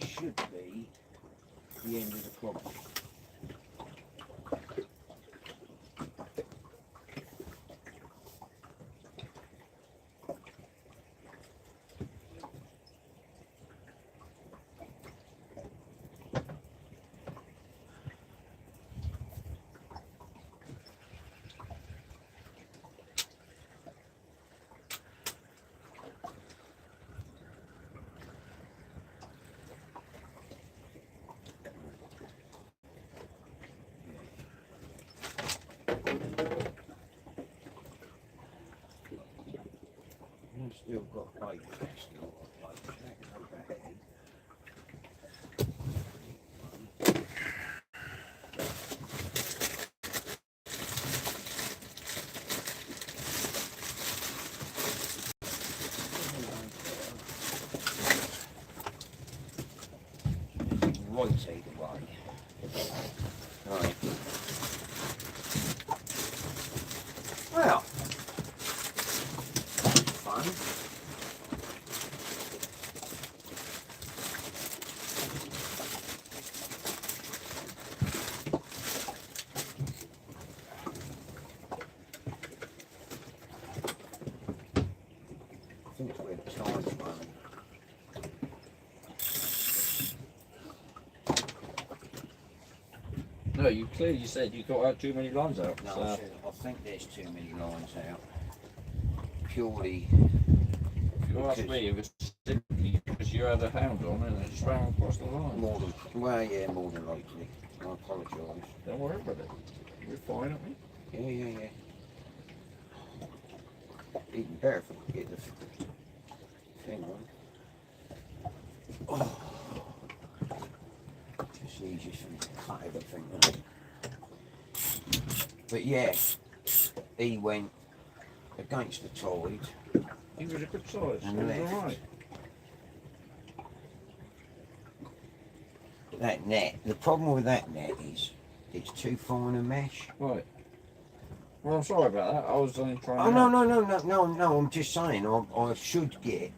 Should be the end of the clock. I've still got bait there, still got bait there, overhead. Right either way. Right. Well, fun. I think it's where the tide's running. No, you clearly said you got out too many lines out. No, So. I think there's too many lines out. Purely If you ask me, if it's simply because you had a hound on and it swam across the line. more than, well, yeah, more than likely. I apologise. Don't worry about it. We're fine, aren't we? Yeah. Even better if we could get the thing on. Oh. Just easiest for me to cut everything on. But yeah, he went against the tide. He was a good size. And He was left. alright. That net, the problem with that net is it's too fine a mesh. Right. Well, I'm sorry about that. I was only trying. Oh no! I'm just saying I should get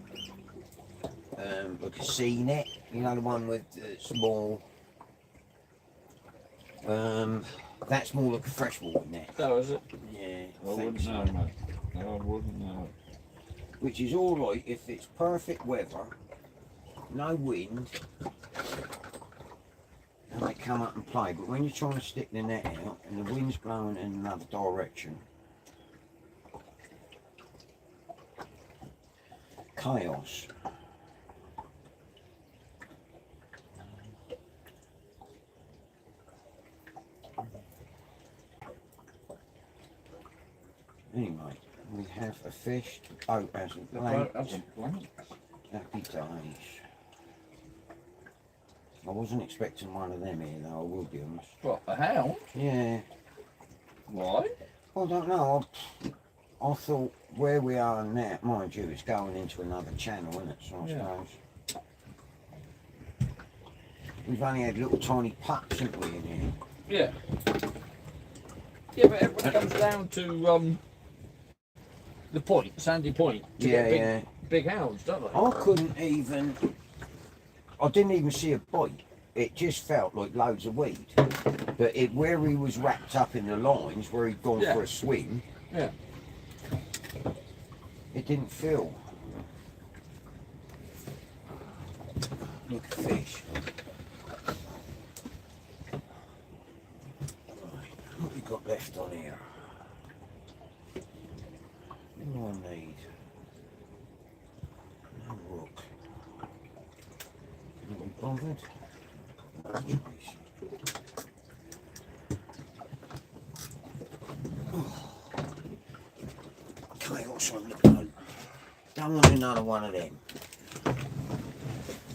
like a sea net, you know, the one with small. That's more like a freshwater net. That was it. Yeah, I wouldn't know, mate. No, I wouldn't know. Which is all right if it's perfect weather, no wind, and they come up and play. But when you're trying to stick the net out and the wind's blowing in another direction, chaos. Anyway, we have a fish. Oh, as a blank. That's a blank. Happy days. I wasn't expecting one of them here, though, I will be honest. What, a hound? Yeah. Why? I don't know. I thought where we are now, mind you, it's going into another channel, isn't it? So I suppose. We've only had little tiny pups, haven't we, in here? Yeah. Yeah, but everyone comes down to the point, Sandy Point, to get big hounds, don't they? I couldn't even. I didn't even see a bite. It just felt like loads of weed. But where he was wrapped up in the lines, where he'd gone for a swim, it didn't feel. Look at fish. Right, what we got left on here? What do I need? No rook. Not be bothered. No choice. Chaos on the boat. Don't want another one of them.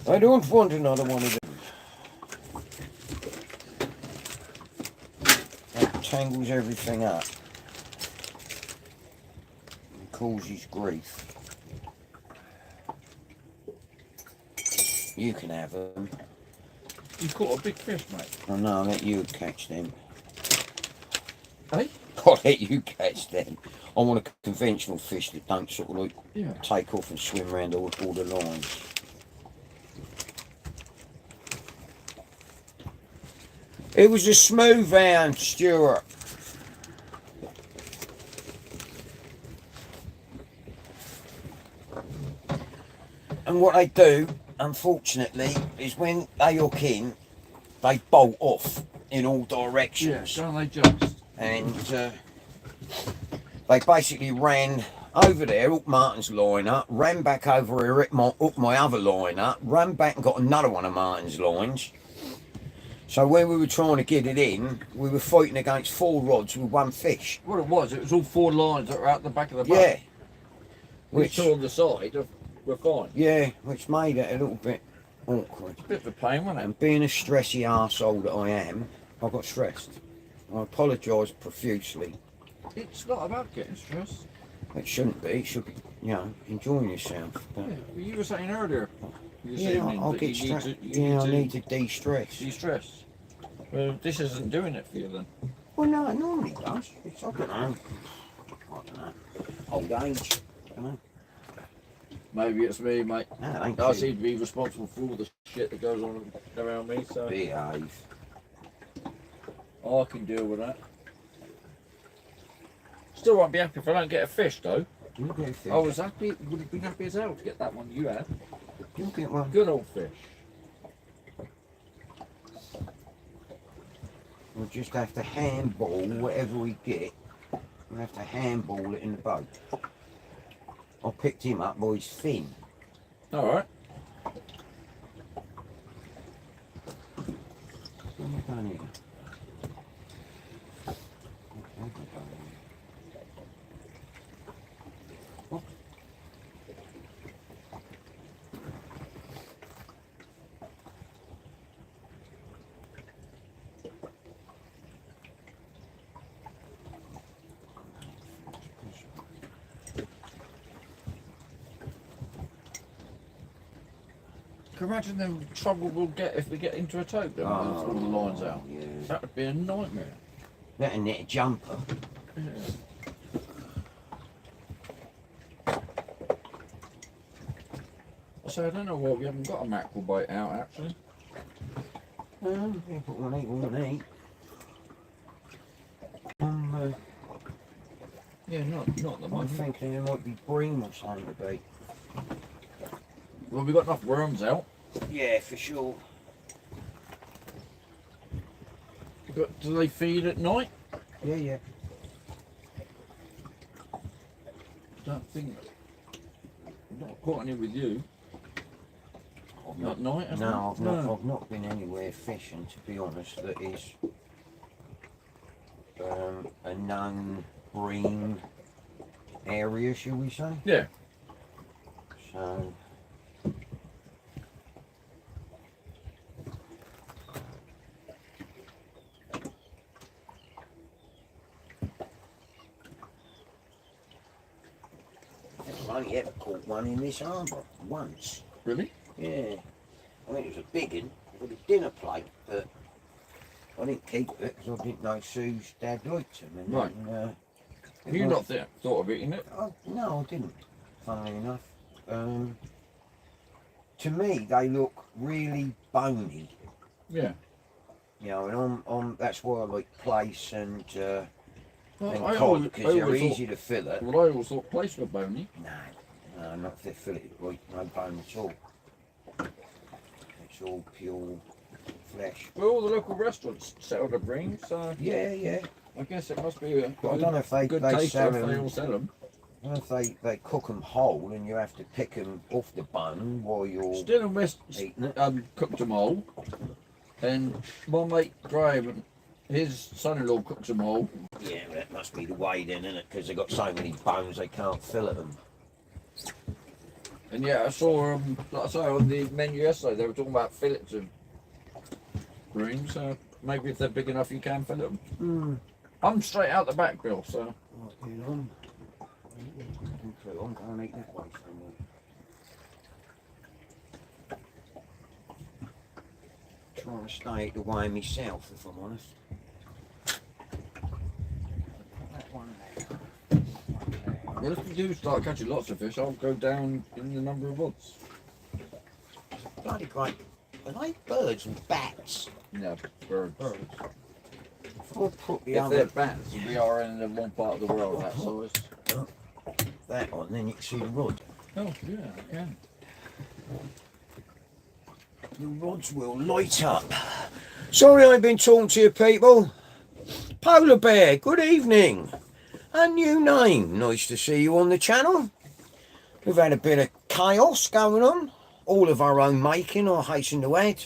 I don't want another one of them. That tangles everything up and causes grief. You can have them. You caught a big fish, mate. Oh no, I'll let you catch them. Eh? I'll let you catch them. I want a conventional fish that don't sort of like take off and swim around all the lines. It was a smooth hound, Stuart. And what they do, unfortunately, is when they hook in, they bolt off in all directions. Yeah, don't they just? And they basically ran over there, hooked Martin's line up, ran back over here, hooked my other line up, ran back and got another one of Martin's lines. So when we were trying to get it in, we were fighting against 4 rods with 1 fish. What it was all 4 lines that were out the back of the boat. Yeah. Which 2 on the side were fine. Yeah, which made it a little bit awkward. Bit of a pain, wasn't it? And being a stressy arsehole that I am, I got stressed. I apologise profusely. It's not about getting stressed. It shouldn't be. It should be, enjoying yourself. But Yeah, well, you were saying earlier. I'll get stressed. I need to de-stress. De-stress. Well, this isn't doing it for you then. Well, no, it normally does. It's, I don't know. Old age. I don't know. Maybe it's me, mate. No, it ain't I you. seem to be responsible for all the shit that goes on around me, so Behave. I can deal with that. Still won't be happy if I don't get a fish, though. You'll get a fish. I was happy, would have been happy as hell to get that one you had. You'll get one. Good old fish. We'll just have to handball whatever we get. We'll have to handball it in the boat. I picked him up by his fin. Alright. What have I done here? What have I done here? What? Can you imagine the trouble we'll get if we get into a tote then with all the lines out? Yeah. That would be a nightmare. That and net a jumper. Yeah. So I don't know why we haven't got a mackerel bite out actually. Yeah, but we'll eat. Yeah, not at the I'm moment. thinking there might be bream or something to be. Well, we've got enough worms out. Yeah, for sure. But do they feed at night? Yeah, yeah. Don't think. I've not caught any with you. At night, have No, you? I've not been anywhere fishing, to be honest, that is a known bream area, shall we say? Yeah. So only ever caught one in this harbour once. Really? Yeah. I mean, it was a big one with a dinner plate, but I didn't keep it because I didn't know Sue's dad liked them. And Right. then, You not thought of eating it? No, I didn't, funnily enough. To me, they look really bony. Yeah. You know, and that's why I like plaice and I cod, because they're always easy to fillet. Well, I always thought plaice were bony. No, not if they fillet right, no bone at all. It's all pure flesh. Well, all the local restaurants sell the brains, so Yeah. I guess it must be a But I don't know if they good taste taste sell if they them. all sell them. I don't know if they cook them whole and you have to pick them off the bone while you're Still and West eating it. cooked them all, and my mate Graham, his son-in-law cooks them all. Yeah, that must be the way then, isn't it? Because they've got so many bones they can't fillet them. And yeah, I saw like I say on the menu yesterday, they were talking about fillets of bream, so maybe if they're big enough you can fillet them. I'm straight out the back, Bill, so. I'm going to eat that way somewhere. Trying to stay the way myself, if I'm honest. That one there. Well, if we do start catching lots of fish, I'll go down in the number of rods. Bloody great. Are they birds and bats? No, birds. If I put the If they're other bats, we are in the one part of the world that size. that on, then you can see the rod. Oh, yeah, I can. The rods will light up. Sorry I've been talking to you people. Polar Bear, good evening. A new name. Nice to see you on the channel. We've had a bit of chaos going on. All of our own making, I hasten to add.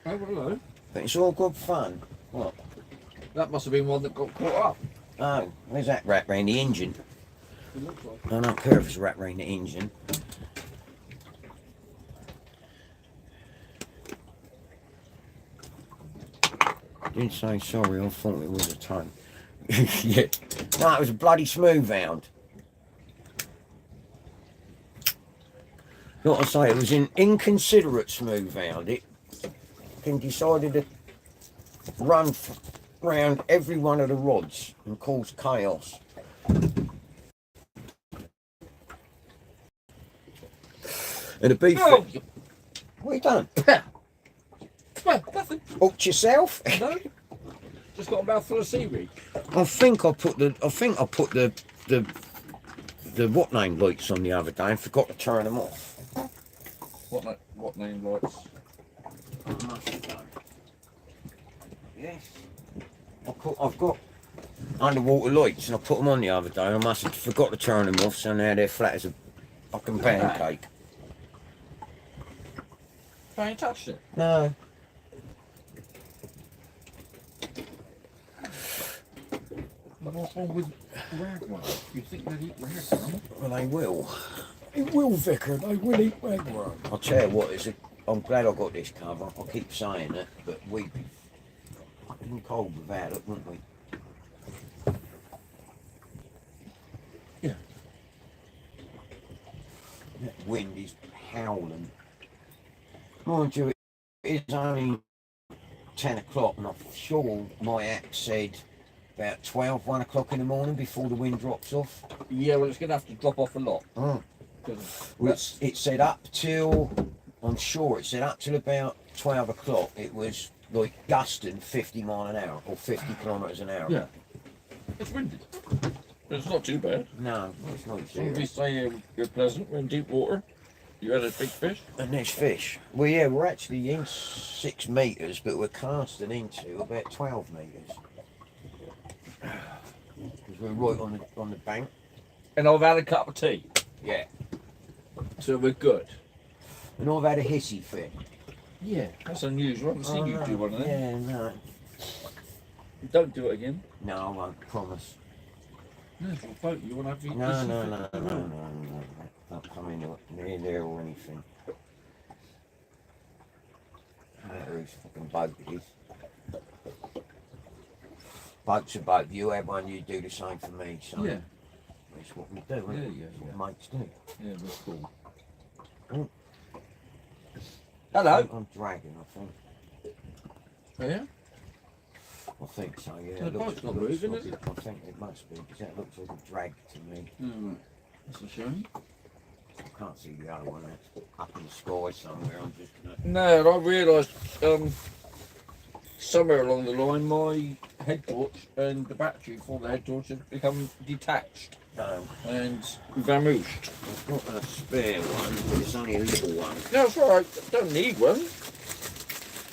Oh, hello. But it's all good fun. What? That must have been one that got caught up. Oh, where's that rat round the engine? It looks like. I don't care if it's a rat round the engine. Didn't say sorry, I thought it was a tone. Yeah. No, it was a bloody smooth hound. Like I say, it was an inconsiderate smooth hound. It decided to run round every one of the rods and cause chaos. And the beef. Oh! What you done? Well, nothing. Hooked yourself? No. Just got a mouthful of seaweed. I think I put the what name lights on the other day and forgot to turn them off. What name lights? I must have done. Yes. I've got underwater lights and I put them on the other day and I must have forgot to turn them off, so now they're flat as a fucking pancake. I ain't touched it. No. What's wrong with ragworm? You think they'd eat ragworm? Well, they will. They will, Vicar. They will eat ragworm. I'll tell you what, I'm glad I got this cover. I keep saying it, but we'd be fucking cold without it, wouldn't we? Yeah. That wind is howling. Mind you, it's only 10 o'clock and I'm sure my app said about 12, 1 o'clock in the morning before the wind drops off. Yeah, well, it's going to have to drop off a lot. Oh. Well, it said up till, I'm sure it said up till about 12 o'clock it was like gusting 50 miles an hour or 50 kilometres an hour. Yeah. It's windy. It's not too bad. No, it's not As long as we serious. say you're pleasant, we're in deep water. You had a big fish? And there's fish. Well, yeah, we're actually in 6 metres, but we're casting into about 12 metres. Because we're right on the bank. And I've had a cup of tea. Yeah. So we're good. And I've had a hissy fit. Yeah. That's unusual. I haven't seen you do one of them. Yeah, no. Don't do it again. No, I won't, promise. No, it's not boat. You want to have your No, issue no, fit? no, no, no, no. Don't come in near there or anything. No matter whose fucking boat it is. Boat's a boat. You have one, you do the same for me. So Yeah. that's what we do, isn't it? Yeah. That's what mates do. Yeah, that's cool. Mm. Hello. I'm dragging, I think. Yeah. I think so, yeah. The It looks- boat's not looks moving, like is it? I think it must be, because that looks like a drag to me. Right. That's a shame. I can't see the other one. That's up in the sky somewhere. I'm just gonna. No, I realised somewhere along the line my head torch and the battery for the head torch had become detached No, and vamooshed. I've got a spare one, but it's only a little one. No, it's alright. Don't need one.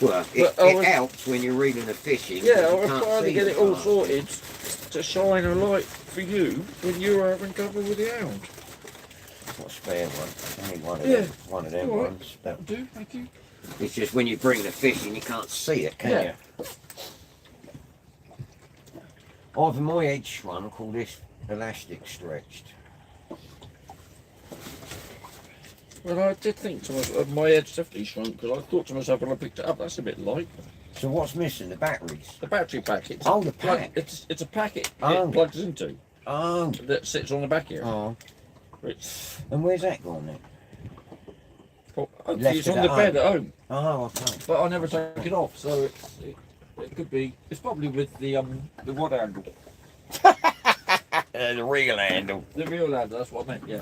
Well, But I it was- helps when you're reeling the fishing. Yeah, because I you was can't trying to see get the it all bastard. sorted to shine a light for you when you were having trouble with the hound. I've got a spare one. Only one of Yeah. them. One of them All right. ones. That- That'll do, thank you. It's just when you bring the fishing, you can't see it, can Yeah. you? I've my edge one called this elastic stretched. Well, I did think to myself, my head's definitely shrunk because I thought to myself when I picked it up, that's a bit light. So what's missing? The batteries. The battery pack. It's Oh, the plug- pack. It's a packet Oh. it plugs into Oh. that sits on the back here. Oh. It's, And where's that gone then? hopefully Left it's it on at the bed home. at home, Oh, okay. but I never take it off, so it could be. It's probably with the rod handle, The reel handle. the real handle. That's what I meant. Yeah.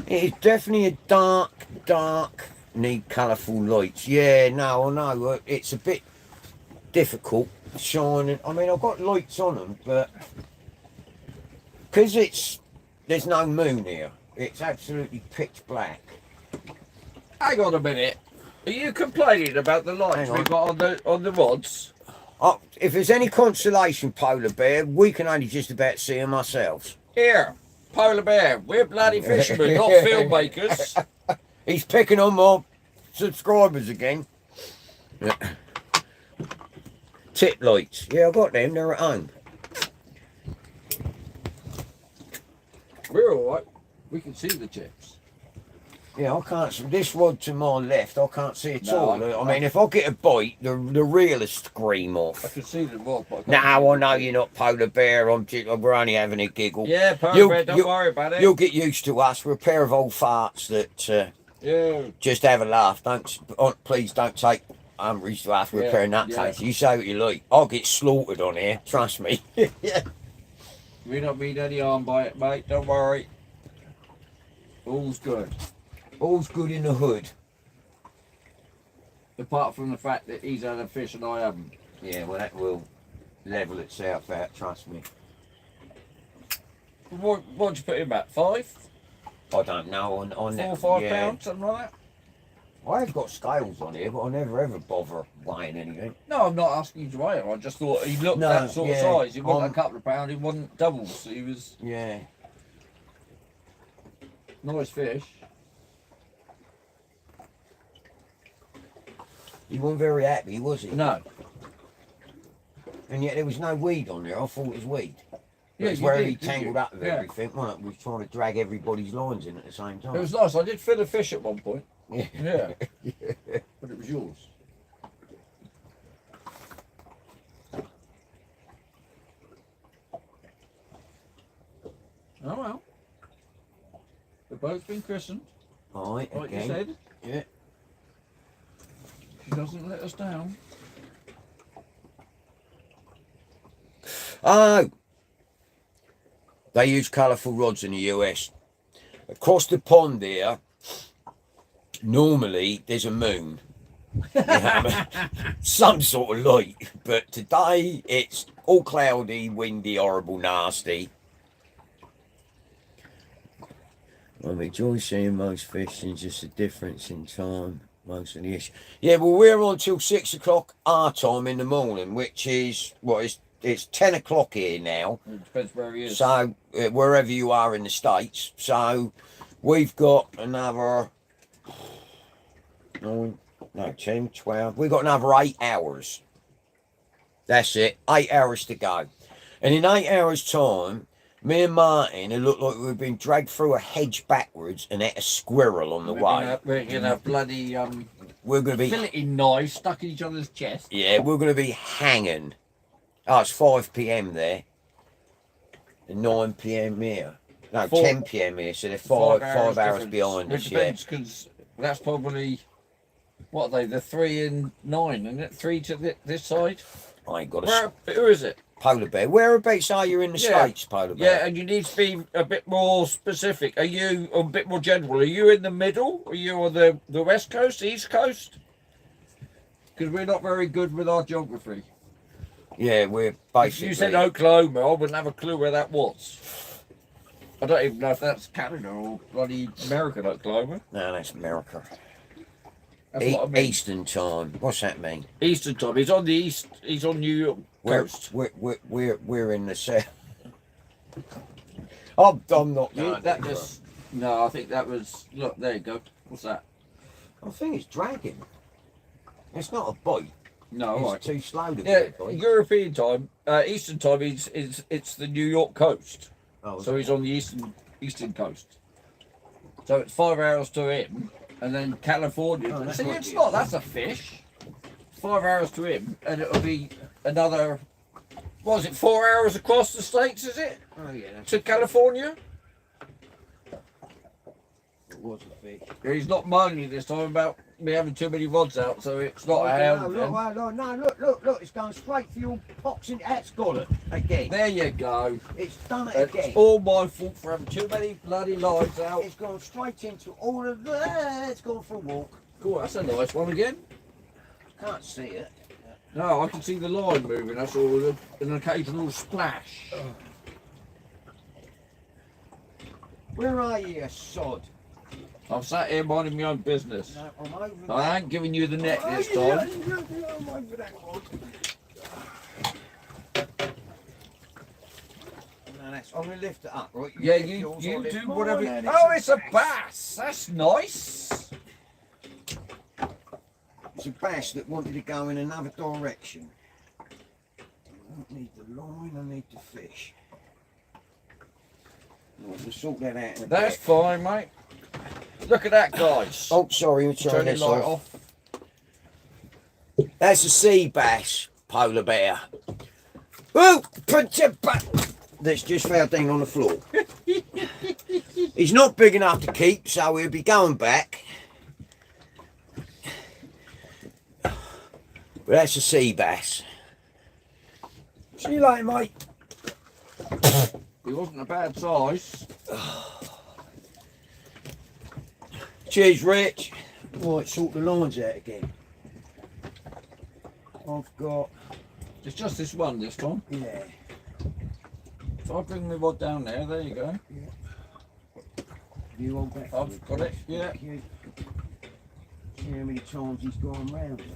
It's definitely a dark, need colourful lights. Yeah, no, I know. It's a bit difficult shining. I mean, I've got lights on them, but because there's no moon here, it's absolutely pitch black. Hang on a minute. Are you complaining about the lights Hang on. we've got on the rods? Oh, if there's any consolation, Polar Bear, we can only just about see them ourselves. Here, polar bear. We're bloody fishermen, not filmmakers. He's picking on my subscribers again. Tip lights. Yeah, I got them. They're at home. We're all right. We can see the chips. Yeah, I can't see. This rod to my left, I can't see at No, all. I mean, if I get a bite, the reel will scream I off. can see the rod, but I can't Now see I the know chip. you're not Polar Bear. We're only having a giggle. Yeah, polar You'll- bear. Don't you'll- worry about it. You'll get used to us. We're a pair of old farts that Yeah. just have a laugh. Please don't take umbrage to us. We're a Yeah, pair of nutcases. You say what you like. I'll get slaughtered on here. Trust me. Yeah. We don't mean any harm by it, mate. Don't worry. All's good. All's good in the hood. Apart from the fact that he's had a fish and I haven't. Yeah, well, that will level itself out. Trust me. What'd you put him at? 5? I don't know. On 4 that, or 5 yeah. pounds, something like that? I have got scales on here, but I never ever bother weighing anything. No, I'm not asking you to weigh him. I just thought he looked No, that sort yeah, of size. He wasn't a couple of pounds. He wasn't doubles. He was Yeah. nice fish. He wasn't very happy, was he? No. And yet there was no weed on there. I thought it was weed. Yeah, It's you where did, he didn't tangled you? up with Yeah. everything. Well, we was trying to drag everybody's lines in at the same time. It was nice. I did fill a fish at one point. Yeah. Yeah. But it was yours. Oh well. They've both been christened, All right, like again. you said. Yeah. She doesn't let us down. Oh! They use colourful rods in the US. Across the pond here, normally there's a moon. You know what I mean? Some sort of light. But today it's all cloudy, windy, horrible, nasty. I enjoy seeing most fishing, just a difference in time. Most of the issue. Yeah, well, we're on till 6 o'clock our time in the morning, which is it's 10 o'clock here now. It depends where he is. So wherever you are in the States. So we've got another 10, 12. We've got another 8 hours. That's it. 8 hours to go. And in 8 hours time, Me and Martin, it looked like we'd been dragged through a hedge backwards and ate a squirrel on the way. We're gonna have bloody We're going to be, filleting knives stuck in each other's chest. yeah, we're going to be hanging. Oh, it's 5 p.m. there. And 9 p.m. here. No, 10 p.m. here, so they're five hours difference. behind It us, yeah. depends, because that's probably, what are they, the 3 and 9, isn't it? 3 to this side? I ain't got a Who is it? polar bear. Whereabouts are you in the Yeah. States, polar bear? Yeah, and you need to be a bit more specific. Are you a bit more general? Are you in the middle? Are you on the west coast, east coast? Because we're not very good with our geography. Yeah, we're If basically... you said Oklahoma, I wouldn't have a clue where that was. I don't even know if that's Canada or bloody American Oklahoma. No, that's America. That's what I mean. Eastern time. What's that mean? Eastern time. He's on the east. He's on New York coast. We're in the south. I'm not You, going that there, just no. I think that was. Look, there you go. What's that? I think it's dragging. It's not a bite. No, It's all right. too slow to Yeah, get a bite. European time, Eastern time is it's the New York coast. Oh, So he's on the eastern coast. So it's 5 hours to him, and then California. Oh, that's See, not it's good. not. That's a fish. 5 hours to him, and it'll be another. What is it? 4 hours across the states? Is it oh yeah, that's to California? it was a fish. Yeah, he's not moaning this time about me having too many rods out, so it's not a hound. Look, it's going straight for your box and that's got it again. There you go. It's done it It's again. all my fault for having too many bloody lines out. It's gone straight into all of that. It's gone for a walk. Cool, that's a nice one again. Can't see it. No, I can see the line moving, that's all, with an occasional splash. Where are you, you sod? I'm sat here minding my own business. No, I'm over there. I ain't giving you the net this time. I'm over that one. No, I'm going to lift it up, right? Yeah, lift you yours, I'll lift do mine, whatever. and Oh, it's a bass. bass. That's nice. It's a bass that wanted to go in another direction. I don't need the line, I need the fish. We'll sort that out in a That's bit. fine, mate. Look at that, guys. Oh, sorry, we'll turn Turn your this light off. off. That's a sea bass, polar bear. Oh, put your back. That's just fell down on the floor. He's not big enough to keep, so he'll be going back. But that's a sea bass. See you later, mate. He wasn't a bad size. Cheers, Rich. Right, sort the lines out again. I've got, It's just this one this time. yeah. So I'll bring the rod down there. There you go. You hold that for me, I've got it. please? Yeah. Thank you. See how many times he's gone round it.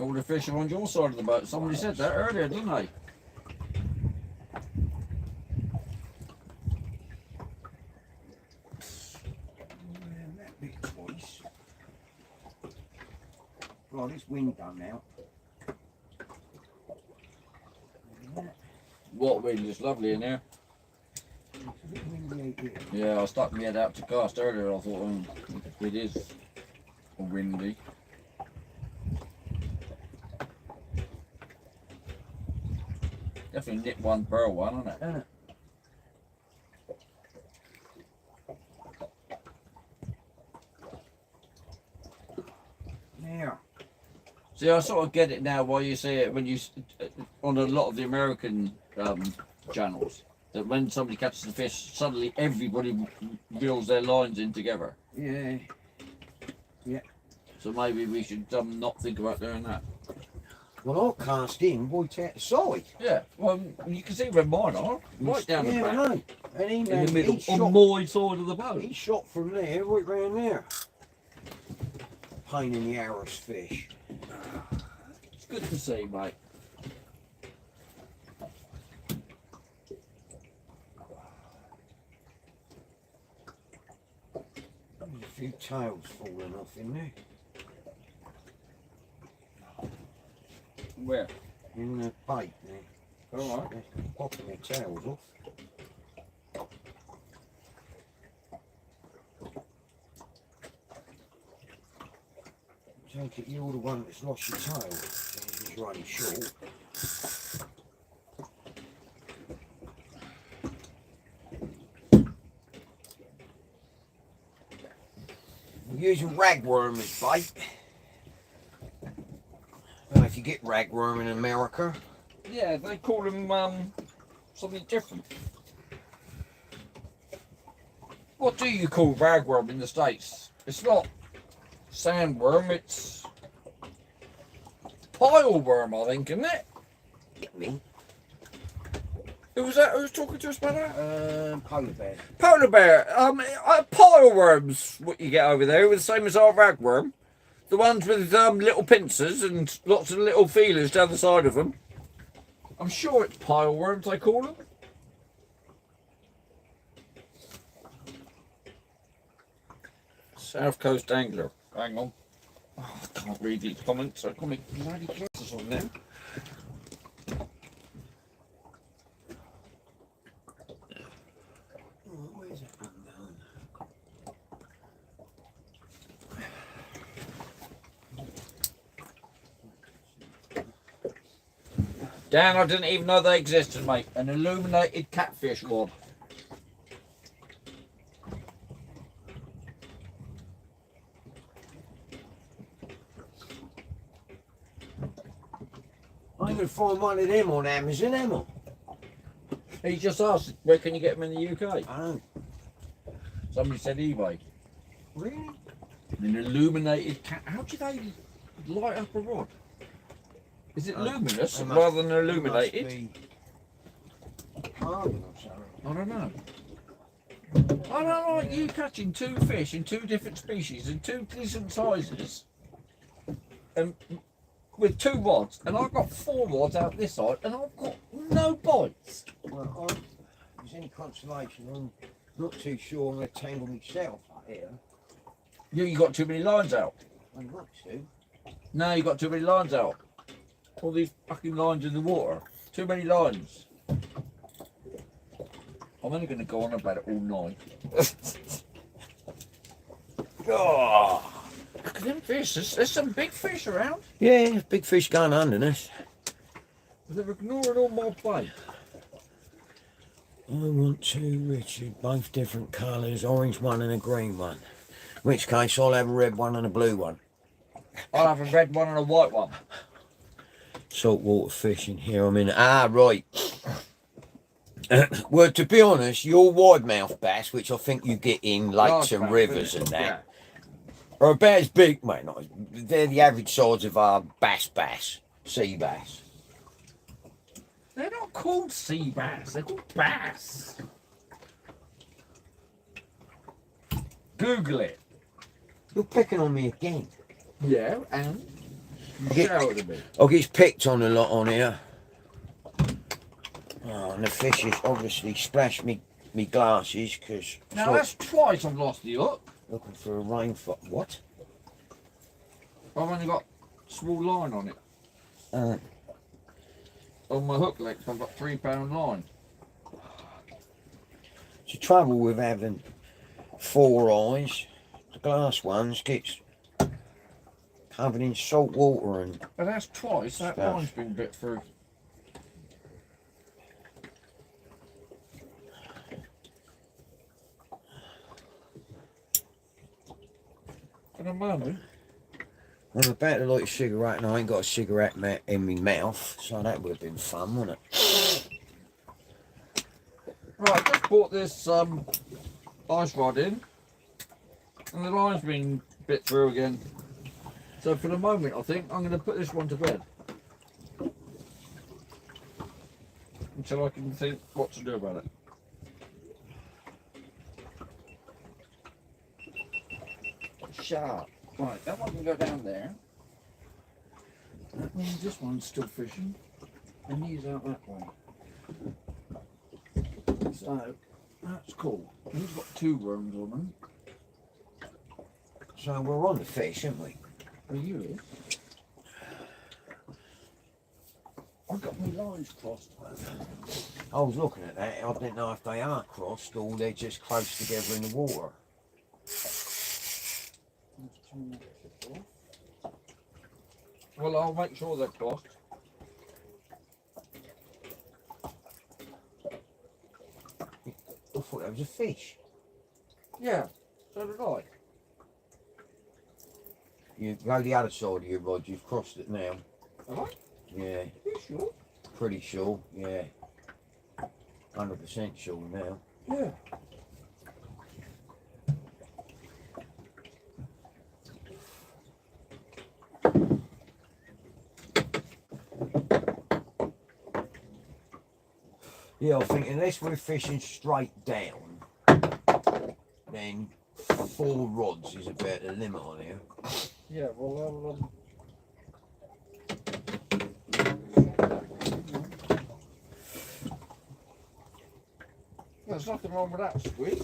All the fish are on your side of the boat. Somebody said that earlier, didn't they? That bit twice. Right, this wind done now. What wind is lovely in there. It's a bit windy out here. Yeah, I stuck my head out to cast earlier. I thought, it is windy. Definitely nip one per one, isn't it? Uh, Now, See, I sort of get it now why you say it when you on a lot of the American channels that when somebody catches a fish, suddenly everybody reels their lines in together. yeah. So maybe we should not think about doing that. Well, I'll cast in right out the side. Yeah, well, you can see where mine are, right down the Yeah, I back, know. And he in made, the middle, he shot, on my side of the boat. he shot from there right round there. Pain in the arrows fish. It's good to see, mate. There's a few tails falling off in there. Where? In the bait there. All right. They're popping their tails off. Take it you're the one that's lost your tail. It's running short. We're using ragworm as bait. Well, if you get ragworm in America. Yeah, they call them something different. What do you call ragworm in the States? It's not sandworm, it's pileworm, I think, isn't it? Me? Who was that? Who was talking to us about that? Polar bear. Polar bear. Pileworms, what you get over there, are the same as our ragworm. The ones with little pincers and lots of little feelers down the side of them. I'm sure it's pileworms they call them. South Coast Angler. Hang on. Oh, I can't read these comments. I've got my bloody glasses on now. Where's that one going? Dan, I didn't even know they existed, mate. An illuminated catfish rod. I'm going to find one of them on Amazon, am I? He just asked, where can you get them in the UK? I don't. Somebody said eBay. Really? An illuminated cat. How do they light up a rod? Is it luminous They rather than It illuminated? must be carbon or something. I don't know. I don't like you catching two fish in two different species in two decent sizes, and with two rods, and I've got four rods out this side, and I've got no bites. Well, if there's any consolation, I'm not too sure I'm going to tangle myself out here. You got too many lines out. I'm not to. No, you got too many lines out. All these fucking lines in the water. Too many lines. I'm only going to go on about it all night. Oh. Look at them fish. There's some big fish around. Yeah, big fish going underneath. They're ignoring all my bait. I want two, Richard, both different colours, orange one and a green one. In which case I'll have a red one and a blue one. I'll have a red one and a white one. Saltwater fishing here, I'm in. Ah, right. Well, to be honest, your wide mouth bass, which I think you get in lakes and rivers and that, are about as big, well, not, they're the average size of our bass, sea bass. They're not called sea bass, they're called bass. Google it. You're picking on me again. Yeah, and I you shouted at me. get picked on a lot on here. Oh, and the fish has obviously splashed me glasses because Now that's twice I've lost the hook. looking for a rainfall. What? I've only got small line on it. Uh, On my hook legs, I've got £3 line. it's the trouble with having four eyes. The glass ones gets covered in salt water and But that's twice, that Stuff. line's been bit through. In a moment. I'm about to light a cigarette and I ain't got a cigarette in my mouth, so that would have been fun, wouldn't it? Right, I just bought this ice rod in, and the line's been bit through again. So for the moment, I think I'm going to put this one to bed until I can think what to do about it. Shut up. Right, that one can go down there. That means this one's still fishing, and he's out that way. So, that's cool. He's got two worms on him. So we're on the fish, aren't we? Are you? My lines crossed. I was looking at that. I didn't know if they are crossed or they're just close together in the water. Well, I'll make sure they're crossed. I thought that was a fish. Yeah, so did I. You go the other side of your rod. You've crossed it now. Have I? Yeah, Are you sure? pretty sure. Yeah, 100% sure now. Yeah. Yeah, I think unless we're fishing straight down, then 4 rods is about the limit on here. Yeah, well, there's nothing wrong with that squid.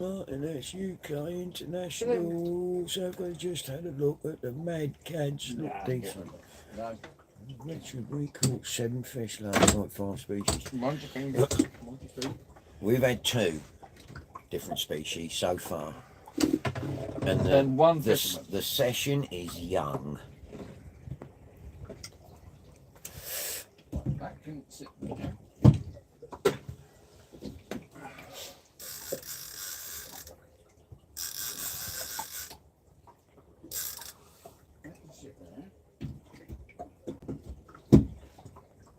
Right, and that's UK International. So we just had a look at the Mad Cads. Look decent. No. Richard, we caught 7 fish last night, 5 species. Mind your finger. Mind your feet. We've had 2 different species so far. And And one the fisherman. session is young. That can sit there. That can sit there.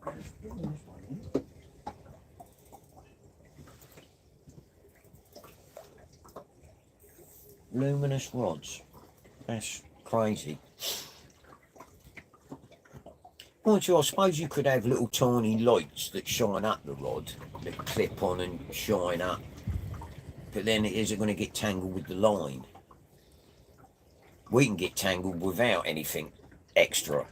Let's bring this one in. Luminous rods. That's crazy. Mind you, I suppose you could have little tiny lights that shine up the rod, that clip on and shine up. But then is it going to get tangled with the line? We can get tangled without anything extra.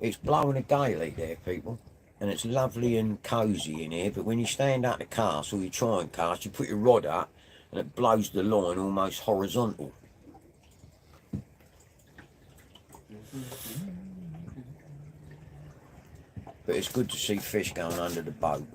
It's blowing a gale there, people, and it's lovely and cosy in here, but when you stand out the cast, or you try and cast, you put your rod up and it blows the line almost horizontal. But it's good to see fish going under the boat.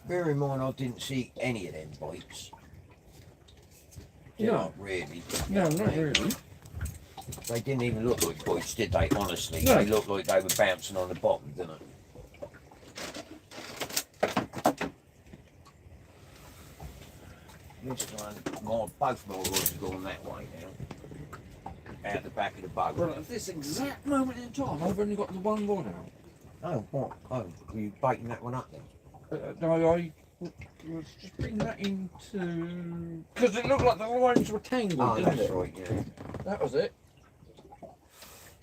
Bear in mind, I didn't see any of them bites. No. Not really. No, not really. They didn't even look like bites, did they? Honestly, No. they looked like they were bouncing on the bottom, didn't they? This one, both my rods have gone that way now. Out the back of the boat. Well, at this exact moment in time, I've only got the one rod out. Oh, what? Oh, were you biting that one up then? No, I was just bringing that into... Because it looked like the lines were tangled, Oh, didn't that's it? right, yeah. That was it.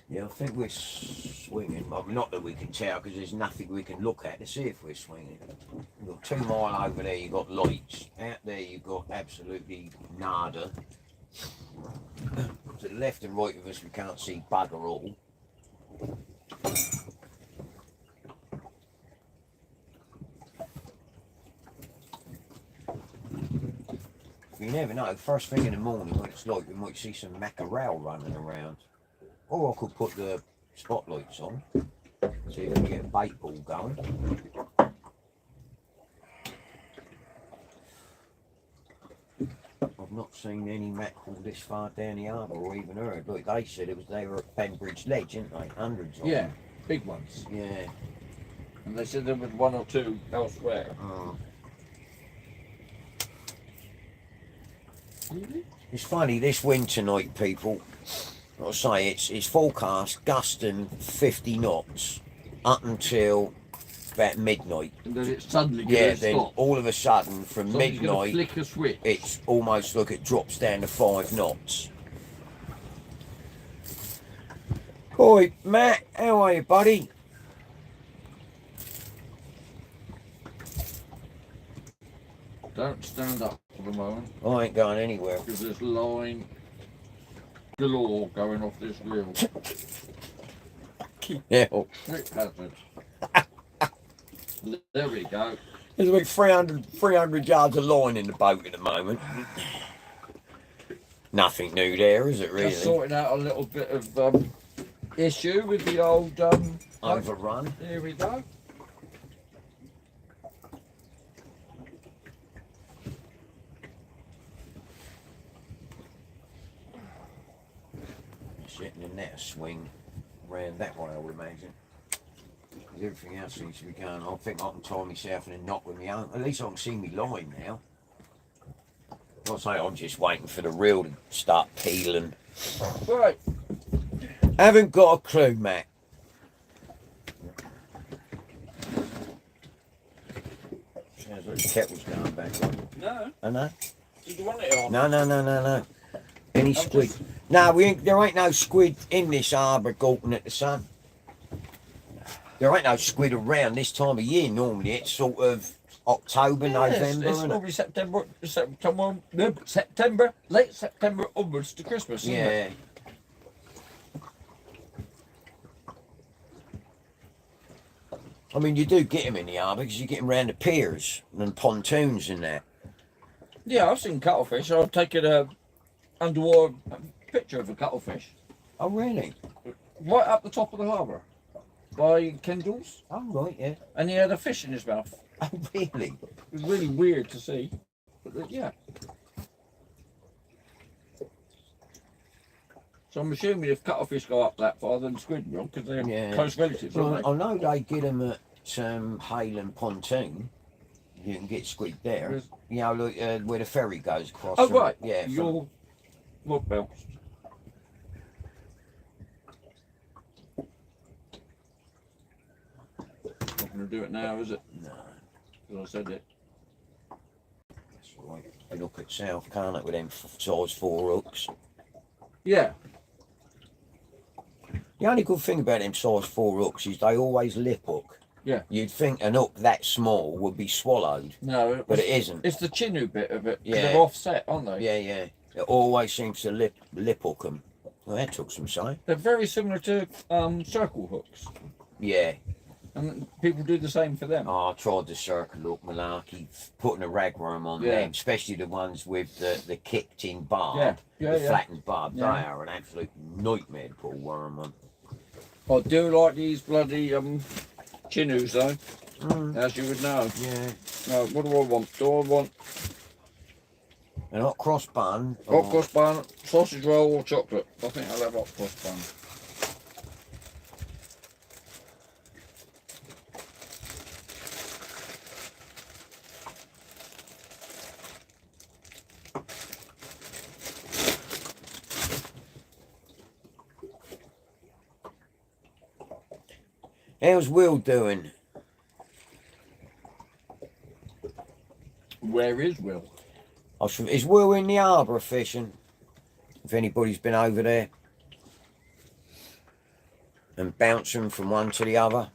Yeah, I think we're swinging. Well, not that we can tell, because there's nothing we can look at to see if we're swinging. You've got 2 mile over there, you've got lights. Out there, you've got absolutely nada. To the left and right of us, we can't see bugger all. You never know. First thing in the morning, when it's light, we might see some mackerel running around. Or I could put the spotlights on, see if we can get a bait ball going. I've not seen any mackerel this far down the harbour, or even heard. Like they said, they were at Benbridge Ledge, didn't they? Hundreds of Yeah, them. big ones. Yeah. And they said there was 1 or 2 elsewhere. Oh. Really? It's funny, this winter night, people, I'll say it's forecast gusting 50 knots up until about midnight. And then it's suddenly going Yeah, to then stop. all of a sudden from Somebody's going to midnight, flick a switch. it's almost like it drops down to 5 knots. Oi, Matt, how are you, buddy? Don't stand up for the moment. I ain't going anywhere. Because there's line galore going off this reel. Yeah. Trip hazard. There we go. There's about 300 yards of line in the boat at the moment. Nothing new there, is it really? Just sorting out a little bit of issue with the old Overrun. Here we go. Sitting in there, swing round that way, I would imagine. Everything else seems to be going on. I think I can tie myself in a knot with my own. At least I can see me line now. I say I'm just waiting for the reel to start peeling. Right. Haven't got a clue, Matt. Sounds like the kettle's going back on. No. I know. Did you want it on? No. Any squid? No, there ain't no squid in this harbour gawping at the sun. There ain't no squid around this time of year. Normally it's sort of October, November. It's normally September, late September onwards to Christmas, isn't it? I mean, you do get them in the harbour because you get them round the piers and pontoons and that. Yeah, I've seen cuttlefish. I've taken a underwater picture of a cuttlefish Oh, really? right up the top of the harbour by Kendall's, Oh, right, yeah. and he had a fish in his mouth. Oh, really? It was really weird to see, but yeah. So I'm assuming if cuttlefish go up that far, then squid will, because they're close relatives, aren't Well, I know they get them at Hale and Pontoon. You can get squid there. Where's- You know, look, where the ferry goes across. Oh, from- right. Yeah. Your log belts. Not going to do it now, is it? No, Because I said it. that's right. You look at south, can't it, with them size 4 hooks. Yeah. The only good thing about them size 4 hooks is they always lip hook. Yeah. You'd think an hook that small would be swallowed, No, but it isn't. it's the chinu bit of it. 'Cause Yeah. They're offset, aren't they? Yeah. It always seems to lip hook them. Well, that took some saying. They're very similar to circle hooks. Yeah. And people do the same for them. Oh, I tried the circle hook malarkey, putting a ragworm on Yeah. them, especially the ones with the kicked in barb, Yeah, the yeah. flattened barb. Yeah. They are an absolute nightmare to pull worm on. I do like these bloody chinus though, as you would know. Yeah. No, what do I want? Do I want And hot cross bun. hot cross bun, sausage roll, or chocolate? I think I'll have hot cross bun. How's Will doing? Where is Will? Is Will in the harbour fishing? If anybody's been over there and bouncing from one to the other.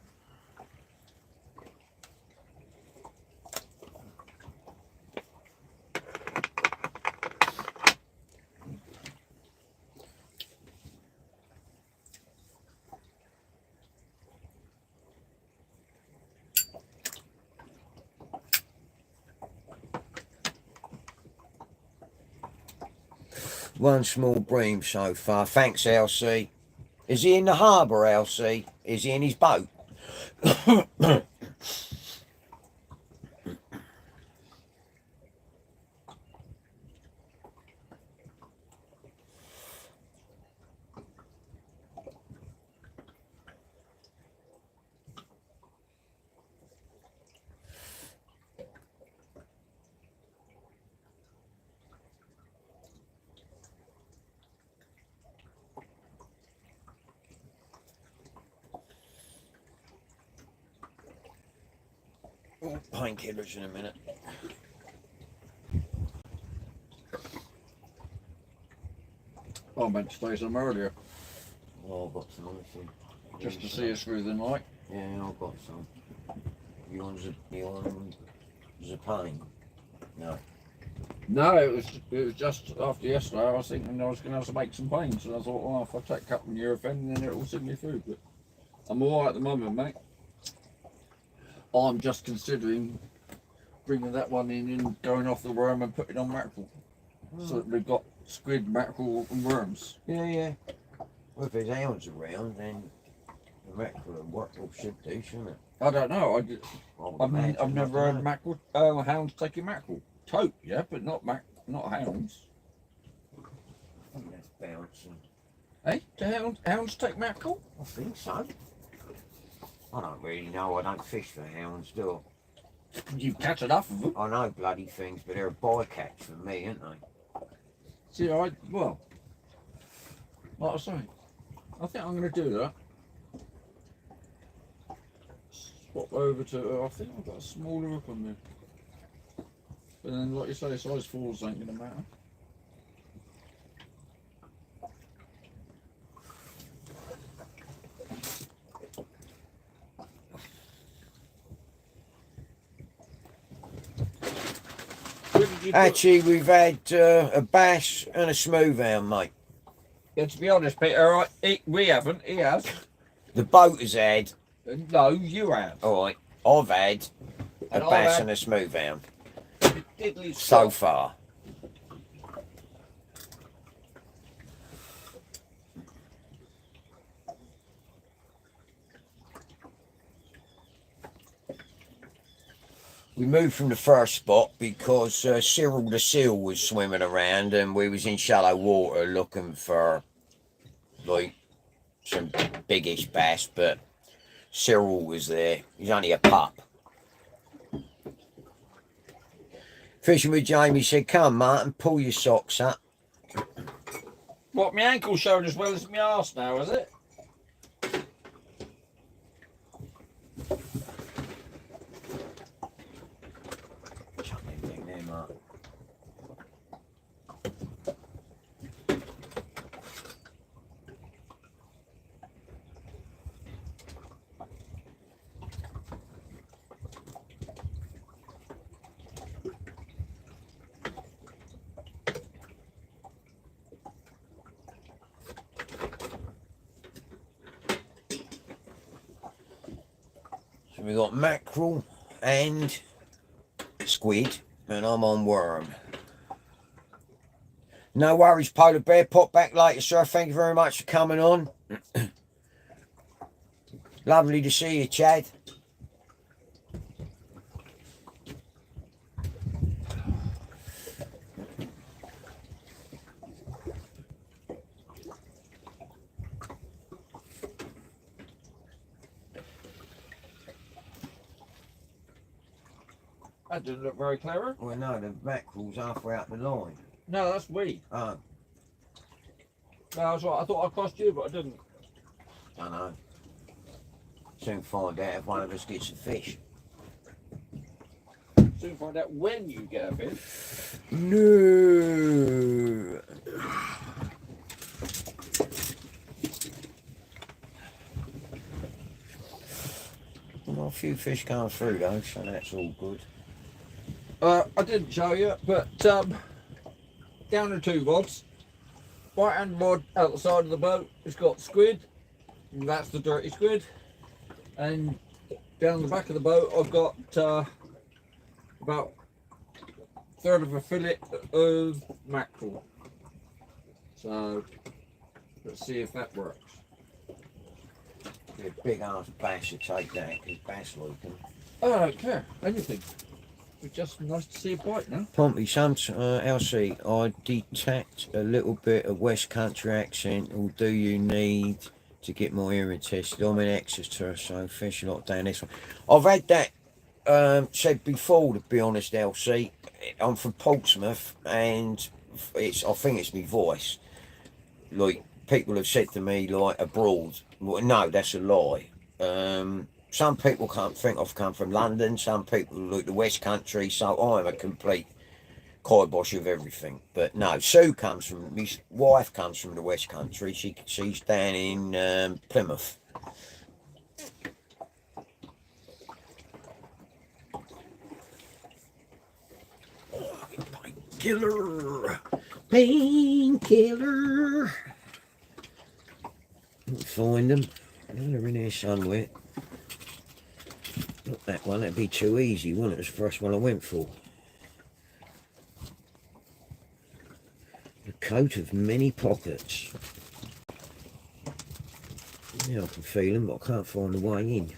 One small bream so far. Thanks, Elsie. Is he in the harbour, Elsie? Is he in his boat? Oh, painkillers in a minute. I meant to stay some earlier, Oh, I've got some honestly. just to see us through the night. Yeah, I've got some. You on the pain? No. No, it was just after yesterday. I was thinking I was going to have to make some pains, and I thought, well, if I take a couple of Nurofen, then it'll see me through. But I'm all right at the moment, mate. I'm just considering bringing that one in and going off the worm and putting on mackerel, so that we've got squid, mackerel, and worms. Yeah. Well, if there's hounds around, then the mackerel will work, or should do, shouldn't it? I don't know. I mean, I've never heard mackerel hounds taking mackerel. Tote, yeah, but not hounds. I think that's bouncing. Hey, do hounds take mackerel? I think so. I don't really know. I don't fish for hounds, do You catch enough of them. I? I know bloody things, but they're a bycatch for me, aren't they? See, well, like I say, I think I'm going to do that. Swap over to, I think I've got a smaller hook on there. But then, like you say, size 4s ain't going to matter. Actually, we've had a bass and a smooth hound, mate. Yeah, to be honest, Peter, we haven't. He has. The boat has had. No, you have. All right, I've had a And I've bass had- and a smooth hound Diddly so squat. far. We moved from the first spot because Cyril the seal was swimming around and we was in shallow water looking for like some biggish bass, but Cyril was there. He's only a pup. Fishing with Jamie said, "Come, Martin, pull your socks up." What, my ankle's showing as well as my arse now, is it? Chuck that thing there, Martin. So we got mackerel and squid, and I'm on worm. No worries, Polar Bear. Pop back later, sir. Thank you very much for coming on. Lovely to see you, Chad. That didn't look very clever. Well, no, the mackerel's halfway up the line. No, that's we. Oh, No, I was right. I thought I crossed you, but I didn't. I know. Soon find out if one of us gets a fish. Soon find out when you get a fish. No. Well, a few fish come through though, so that's all good. I didn't show you, but down the two rods, right hand rod out the side of the boat, it's got squid, and that's the dirty squid. And down the back of the boat, I've got about a third of a fillet of mackerel. So let's see if that works. Be a big ass bass to take that, because bass like them. I don't care, anything. It's just nice to see a bite now. Pompey, LC, I detect a little bit of West Country accent, or do you need to get my hearing tested? I'm in Exeter, so fish a lot down this one. I've had that said before, to be honest, LC. I'm from Portsmouth, and I think it's my voice. Like, people have said to me, like, abroad. Well, no, that's a lie. some people can't think I've come from London, some people look the West Country, so I'm a complete kibosh of everything. But no, Sue comes from, his wife comes from the West Country. She's down in Plymouth. Oh, painkiller, painkiller. Find them. They're in here somewhere. Not that one. That'd be too easy, wouldn't it? It was the first one I went for. A coat of many pockets. Yeah, I can feel them, but I can't find the way in.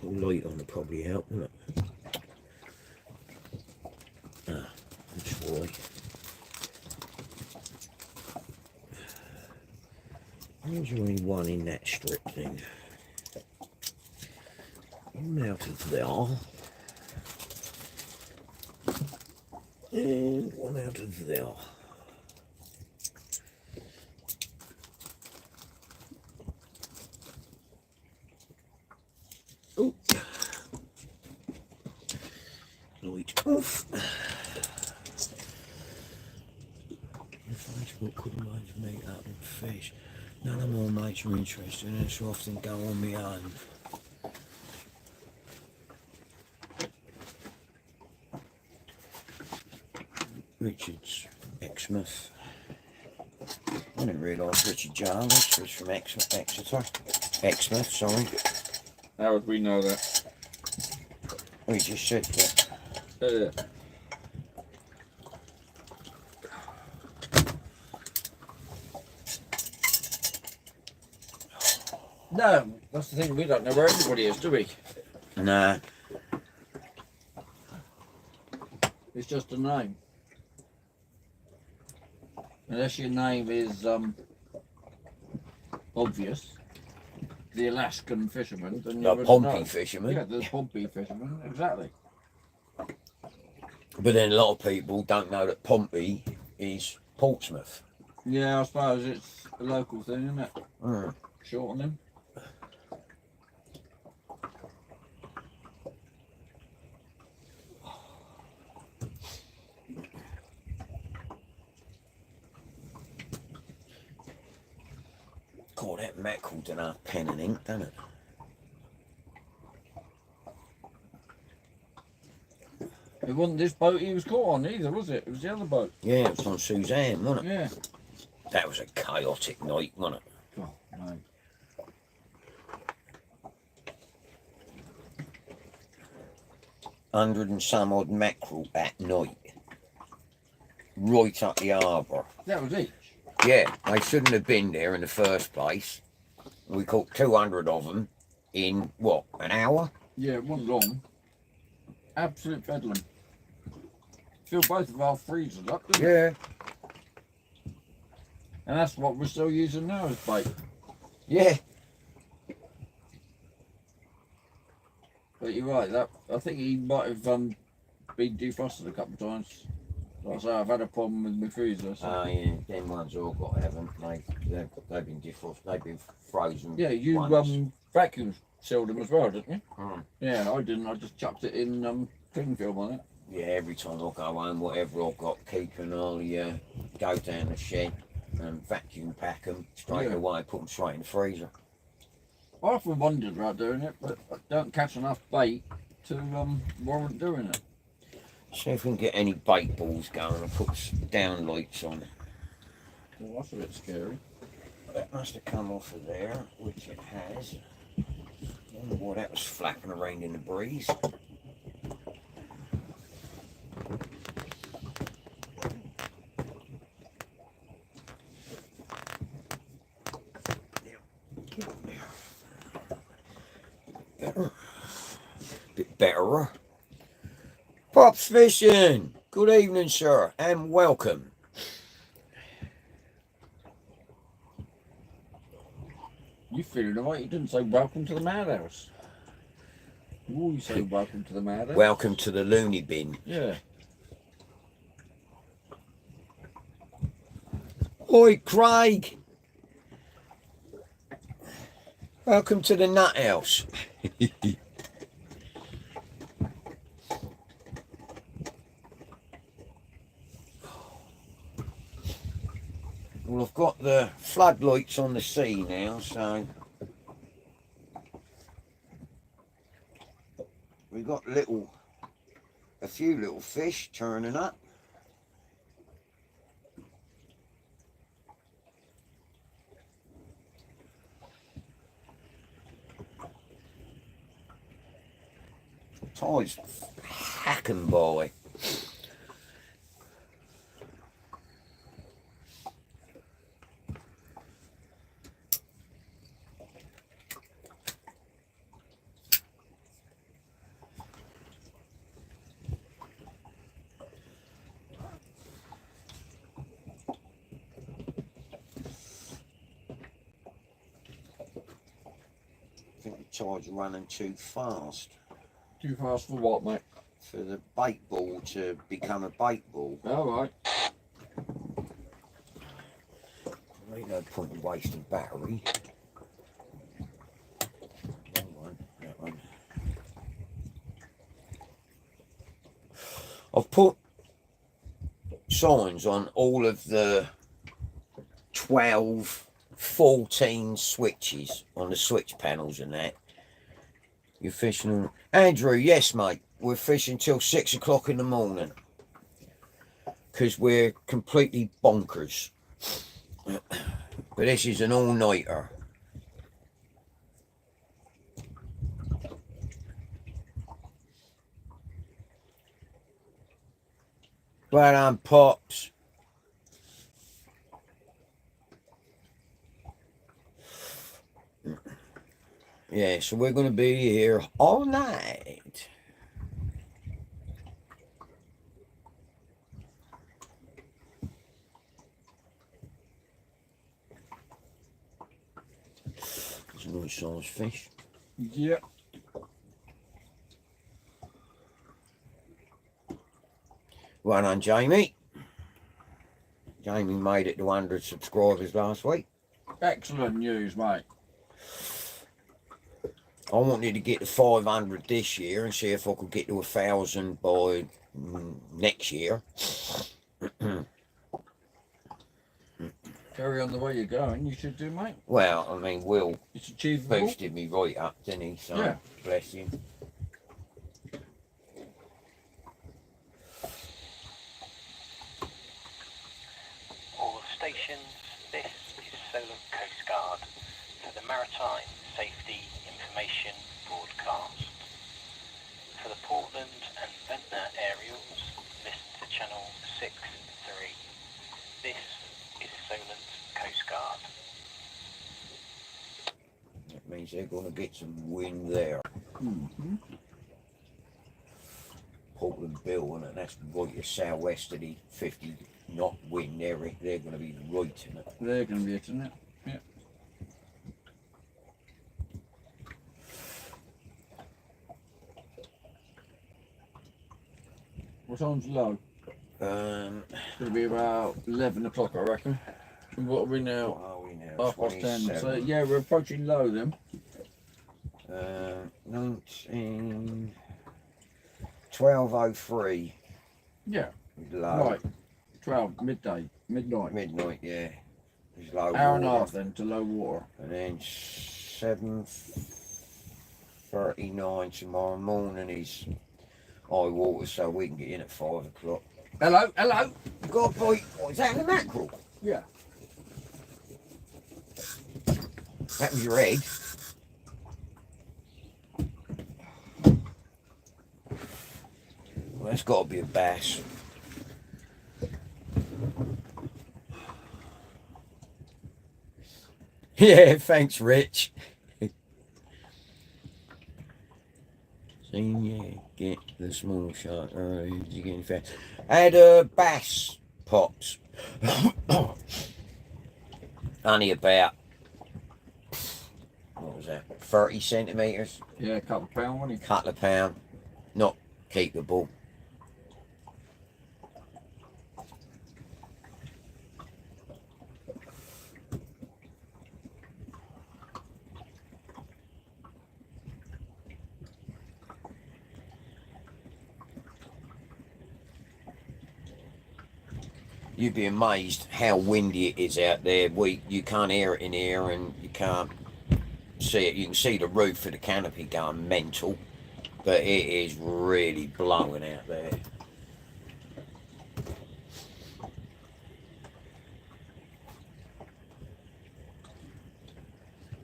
A light on it probably help, wouldn't it? Ah, that's why. There's only one in that strip thing. One out of there. And one out of there. Oh, light off. Facebook couldn't mind meet up and fish. None of my mates are interested, and so often go on my own. Richard's Exmouth. I didn't realise Richard Jarvis was from Exeter. Exmouth, sorry. How would we know that? We just said that. No, that's the thing. We don't know where anybody is, do we? Nah. It's just a name. Unless your name is obvious, the Alaskan fisherman, then you The wouldn't Pompey know. Fisherman. Yeah, the Pompey fisherman, exactly. But then a lot of people don't know that Pompey is Portsmouth. Yeah, I suppose it's a local thing, isn't it? Mm. Shortening. God, that mackerel done our pen and ink, doesn't it? It wasn't this boat he was caught on either, was it? It was the other boat. Yeah, it was on Suzanne, wasn't it? Yeah. That was a chaotic night, wasn't it? Oh, no. 100 and some odd mackerel at night. Right up the harbour. That was each. Yeah, they shouldn't have been there in the first place. We caught 200 of them in, what, an hour? Yeah, it wasn't long. Absolute bedlam. Fill both of our freezers up, didn't it? Yeah. And that's what we're still using now as bait. Yeah. But you're right, that I think he might have been defrosted a couple of times. Like I say, I've had a problem with my freezer. So. Yeah, them ones all got heaven. They've been defrosted, they've been frozen. Yeah, you once. vacuum sealed them as well, didn't you? Mm. Yeah, I didn't. I just chucked it in cling film on it. Yeah, every time I go home, whatever I've got keeping, I'll go down the shed and vacuum pack them straight away, put them straight in the freezer. I often wondered about doing it, but I don't catch enough bait to warrant doing it. See if we can get any bait balls going and put down lights on. Well, that's a bit scary. That must have come off of there, which it has. I wonder why that was flapping around in the breeze. Better. Bit better. Pops Fishing! Good evening, sir, and welcome. You feeling alright? You didn't say welcome to the madhouse. Oh, you say welcome to the madhouse? Welcome to the loony bin. Yeah. Oi, Craig! Welcome to the nut house. Well, I've got the floodlights on the sea now, so we've got a few little fish turning up. Tide's hacking by. I think the tide's running too fast. Too fast for what, mate? For the bait ball to become a bait ball. Alright. Ain't no point in wasting battery. That one. I've put signs on all of the 12, 14 switches on the switch panels and that. You're fishing, Andrew? Yes, mate. We're fishing till 6 o'clock in the morning because we're completely bonkers. But this is an all-nighter. Well done, Pops. Yeah, so we're going to be here all night. There's a nice size fish. Yep. Well done, Jamie. Jamie made it to 100 subscribers last week. Excellent news, mate. I wanted to get to 500 this year and see if I could get to 1,000 by next year. Carry on the way you're going, you should do, mate. Well, I mean, Will It's achievable. boosted me right up, didn't he? So, Yeah. bless him. All stations, this is Solent Coast Guard for the Maritime Safety Information Broadcast. For the Portland and Ventnor aerials, listen to channel 63. This is Solent Coast Guard. That means they're going to get some wind there. Mm-hmm. Portland Bill, and that's right to southwesterly 50 knot wind. They're going to be right in it. They're going to be hitting it. Yeah. What time's low? It's going to be about 11 o'clock, I reckon. And what are we now? What are we now? 10:30. So, yeah, we're approaching low then. 12:03. Yeah. Low. Right. 12, midnight. Midnight, yeah. It's low Hour and a water. half then to low water. And then 7:39 tomorrow morning is high water, so we can get in at 5 o'clock. Hello, hello. You got a bite? What, is that the mackerel? Yeah. That was your egg. Well, that's got to be a bass. Yeah, thanks, Rich. Yeah, get the small shark early. You get fat. I had a bass, Pops. Only about, what was that, 30 centimetres? Yeah, a couple of pounds, wasn't it? Couple of pound. Not keepable. You'd be amazed how windy it is out there. You can't hear it in here, and you can't see it. You can see the roof of the canopy going mental, but it is really blowing out there.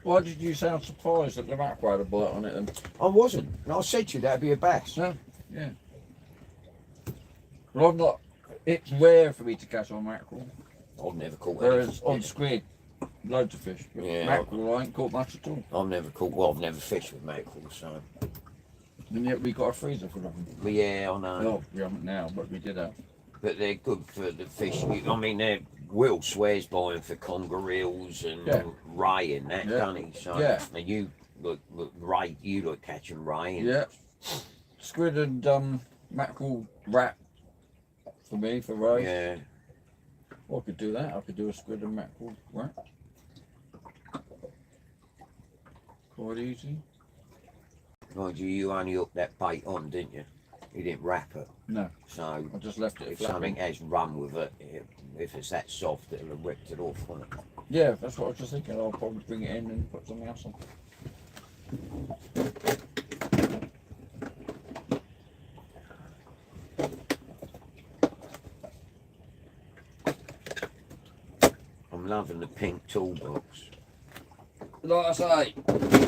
Why did you sound surprised that the mackerel had a bite on it then? I wasn't. I said to you that'd be a bass. No, yeah. Well, I'm not. It's rare for me to catch on mackerel. I've never caught Whereas any. on squid, loads of fish. But Yeah. mackerel, I ain't caught much at all. I've never caught. Well, I've never fished with mackerel, so. And yet we got a freezer for them. But yeah, I know. Well, we haven't now, but we did have. But they're good for the fish. I mean, Will swears by them for conger eels and Yeah. ray and that, Yeah. doesn't he? So, Yeah. and you look ray. You look catching ray. And Yeah. Squid and mackerel wrap for me, for rice. Yeah. Well, I could do that. I could do a squid and mackerel wrap. Quite easy. Mind you, you only hooked that bait on, didn't you? You didn't wrap it. No, So I just left it if flat. something has run with it, if it's that soft, it'll have ripped it off, won't it? Yeah, that's what I was just thinking. I'll probably bring it in and put something else on. I'm loving the pink toolbox. Like I say,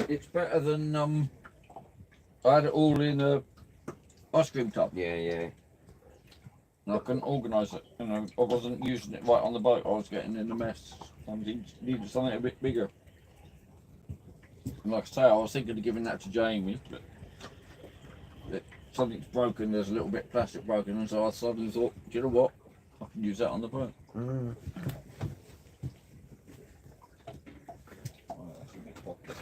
it's better than I had it all in a ice cream tub. Yeah, yeah. And I couldn't organise it. You know, I wasn't using it right on the boat. I was getting in a mess. I needed something a bit bigger. And like I say, I was thinking of giving that to Jamie, but something's broken. There's a little bit of plastic broken, and so I suddenly thought, do you know what? I can use that on the boat. Mm. Oh, that's a big pocket.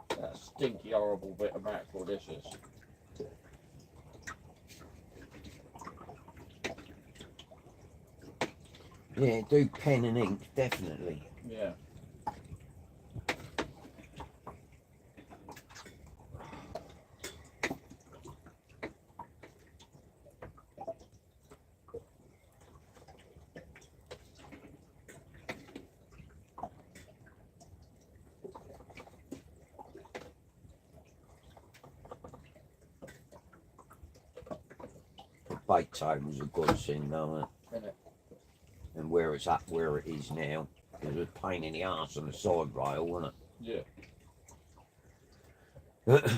That stinky, horrible bit of mackerel this is. Yeah, do pen and ink, definitely. Yeah. Bait table's a godsend, though, Isn't it? and where it's up where it is now, it was a pain in the arse on the side rail, wasn't Yeah. it?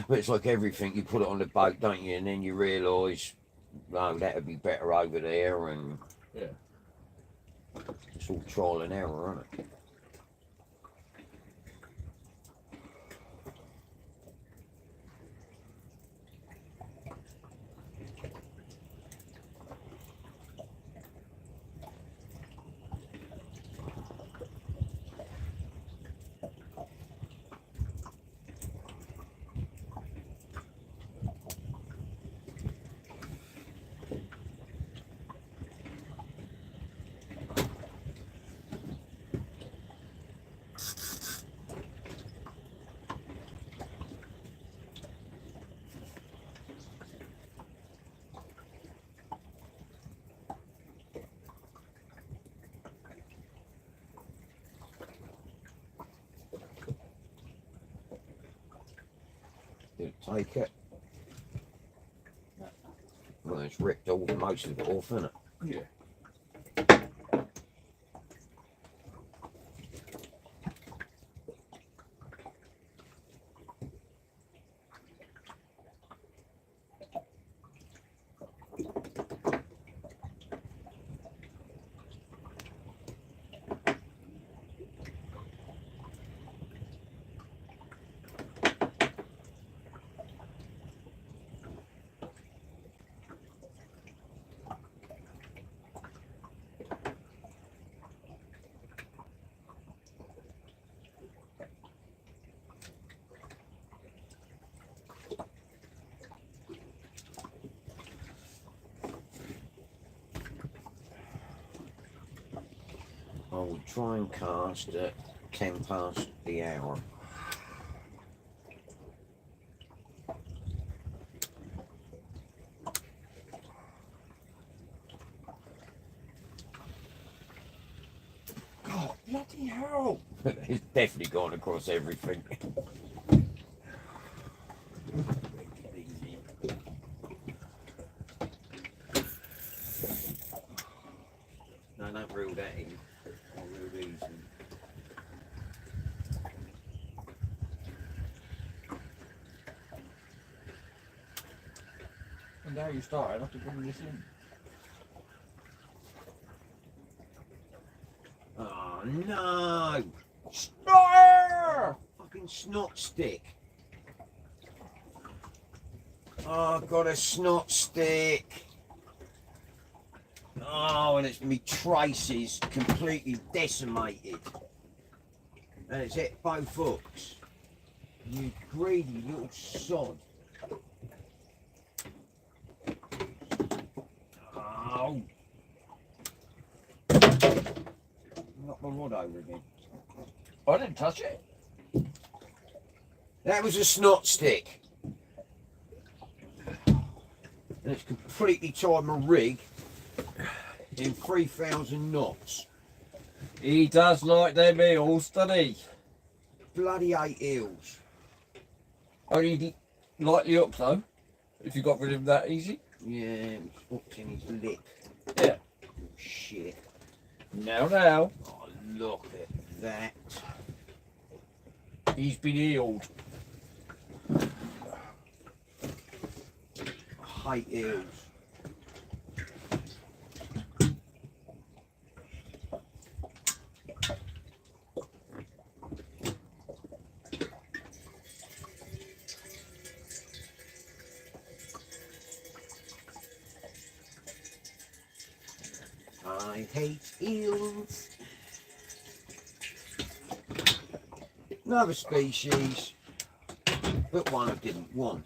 But it's like everything, you put it on the boat, don't you, and then you realise, no, that would be better over there, and Yeah. it's all trial and error, isn't it? Did it take it? Well, it's ripped all most of it off, isn't it? Yeah. I will try and cast at 10 past the hour. Bloody hell. It's definitely gone across everything. No, don't reel that in. I'll reel these in. And now you started, I have to bring this in. Oh no! Star! Fucking snot stick. Oh, I've got a snot stick. Oh, and it's me traces completely decimated. And it's hit both hooks. You greedy little sod. Oh. Knock my rod over again. I didn't touch it. That was a snot stick. And it's completely tied my rig in 3,000 knots. He does like them eels, doesn't he? Bloody 8 eels. Only lightly up though, if you got rid of him that easy. Yeah, it was hooked in his lip. Yeah. Oh, shit. Now. Oh, look at that. He's been healed. I hate eels. I hate eels. Another species, but one I didn't want.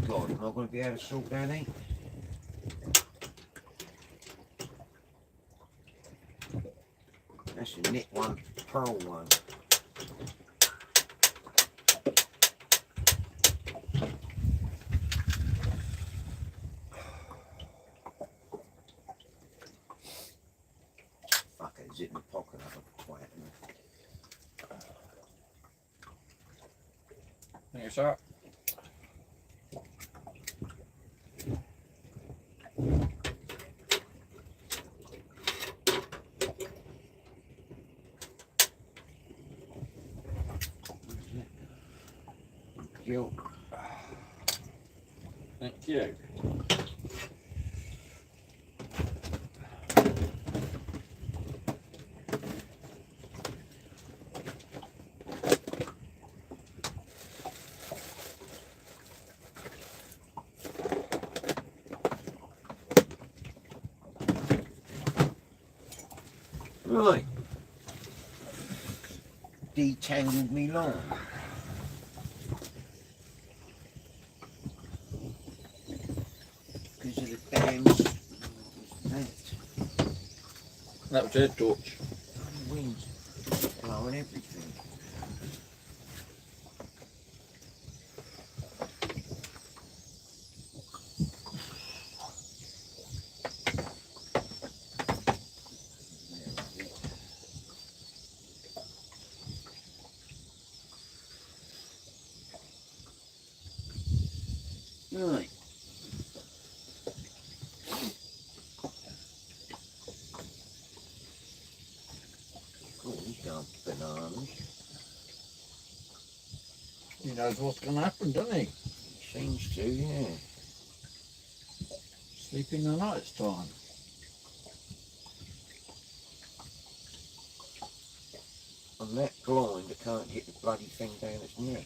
God, am I going to be able to sort that out? That's a knit one, pearl one. Fuck it, zip in the pocket, I've got twat. Yes, sir. Guilt. Thank you. Right. Detangled me line. Because of the damn... That was it, torch. Wind's blowing everything. Right. Oh, he's gone bananas. He knows what's going to happen, doesn't he? Seems to, yeah. Sleeping the night's time. I'm that blind I can't get the bloody thing down its neck.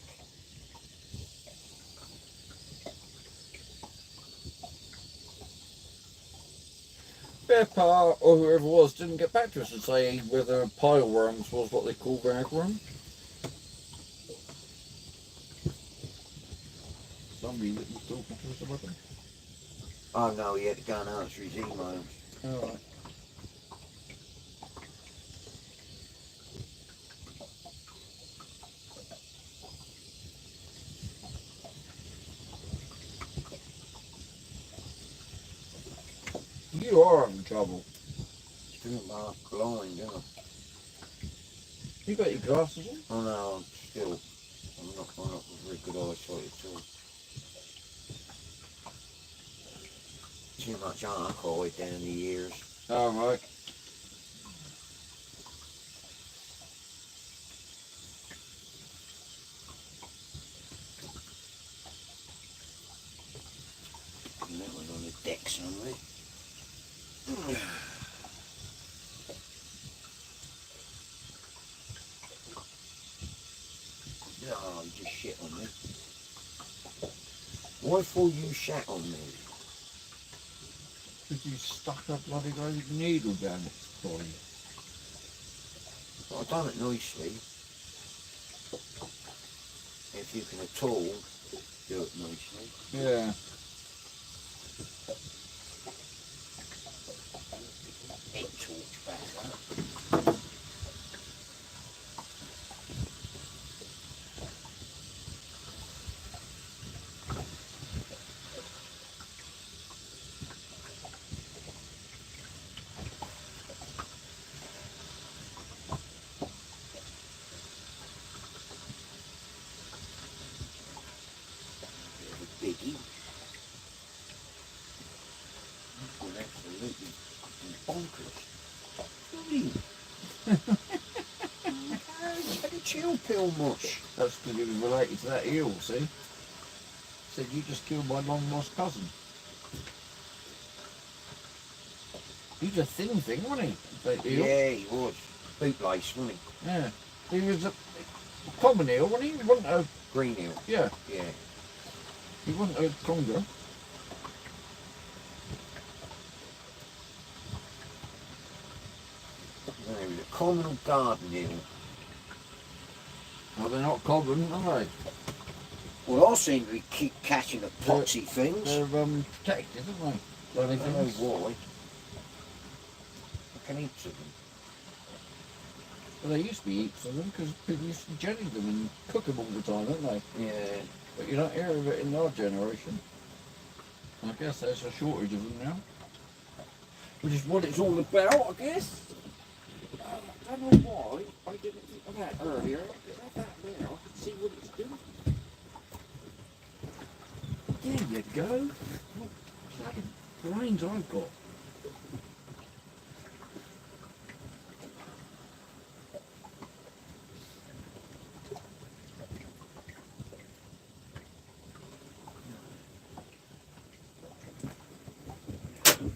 Pepper, or whoever it was, didn't get back to us and say whether pile worms was what they call ragworm. Somebody that was talking to us about them. Oh no, he had to go and answer his emails. Alright. You are having trouble. Still half blind, aren't I? You got your glasses on? Oh no, I'm not with very good eyesight at all. Too much archive down the years. Oh, right. And that one on the deck somewhere. Oh, you just shit on me. Why for you shat on me? Because you stuck a bloody great needle down its body. Well, I've done it nicely. If you can at all do it nicely. Yeah. Head torch back up. Biggie. That's gone absolutely bonkers. Had a chill pill mush. That's because it was related to that eel, see? Said you just killed my long lost cousin. He's a thin thing, wasn't he? That eel? Yeah, he was. Bootlace, wasn't he? Yeah. He was a common eel, wasn't he? He wasn't a... Green eel. Yeah. Yeah. He wasn't a conger. No, he was a common garden eel. Well, they're not common, are they? Well, I seem to be keep catching the potsy things. They're protected, aren't they? Bloody I don't know things. why. I can eat of them. Well, there used to be heaps of them because people used to jelly them and cook them all the time, don't they? Yeah. But you don't hear of it in our generation. I guess there's a shortage of them now. Which is what it's all about, I guess. I don't know why I didn't think of that earlier. Have that there, I can see what it's doing. There you go. Look, bloody brains I've got.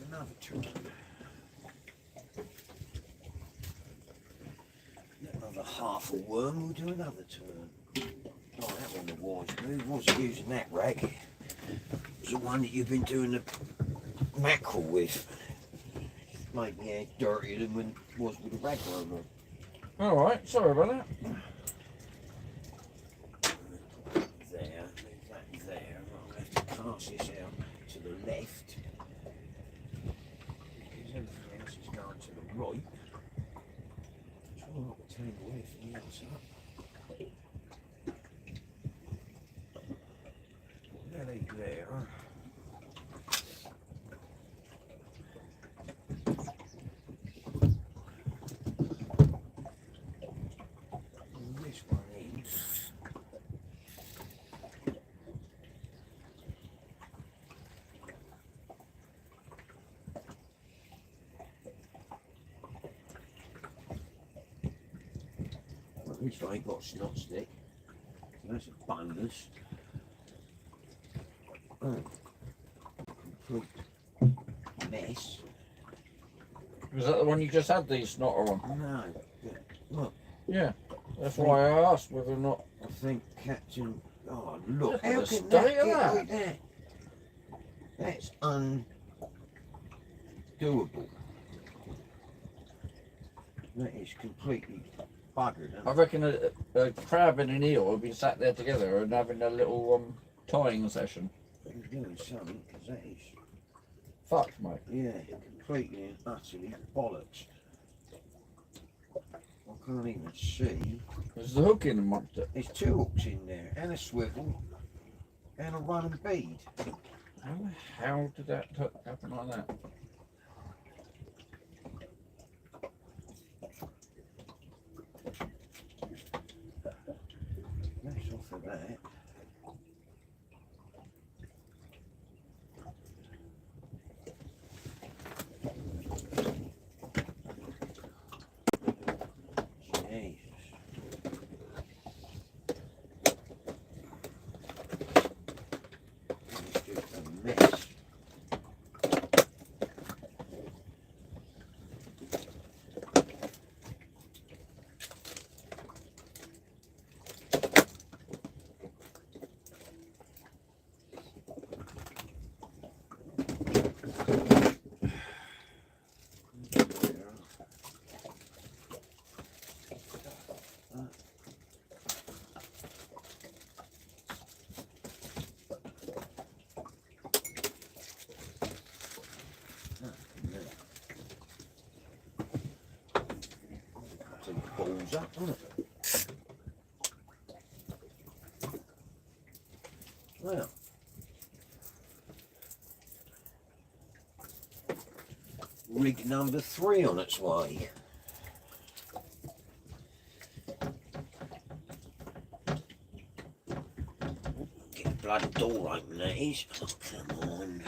Another turn. Another half a worm, we'll do another turn. Oh, that one the wise move. Wasn't using that rag. It was the one that you've been doing the mackerel with. Made my hair dirtier than when it was with the rag roller. Alright, sorry about that. There, leave that there. I'll have to cast this out to the left. Because everything else is going to the right. Try not to tangle everything else up. Nearly there. And this one in. Well, this one ain't got a snot stick. So that's a bonus. Oh. Complete mess. Was that the one you just had the snotter on? No. Look, Yeah. That's why I asked whether or not. I think Captain. Oh, look. Look at How the can state that of get that. like that? That's undoable. That is completely buggered. I reckon a crab and an eel have been sat there together and having a little tying session. He's doing something, because that is, Fuck, mate. yeah, completely and utterly bollocks. I can't even see. There's the hook in amongst it. There's two hooks in there, and a swivel, and a running bead. How the hell did that happen like that? that. Jesus. It's just a mess. Balls up, isn't it? Well, rig number 3 on its way. Get the bloody door open, that is. Oh, come on.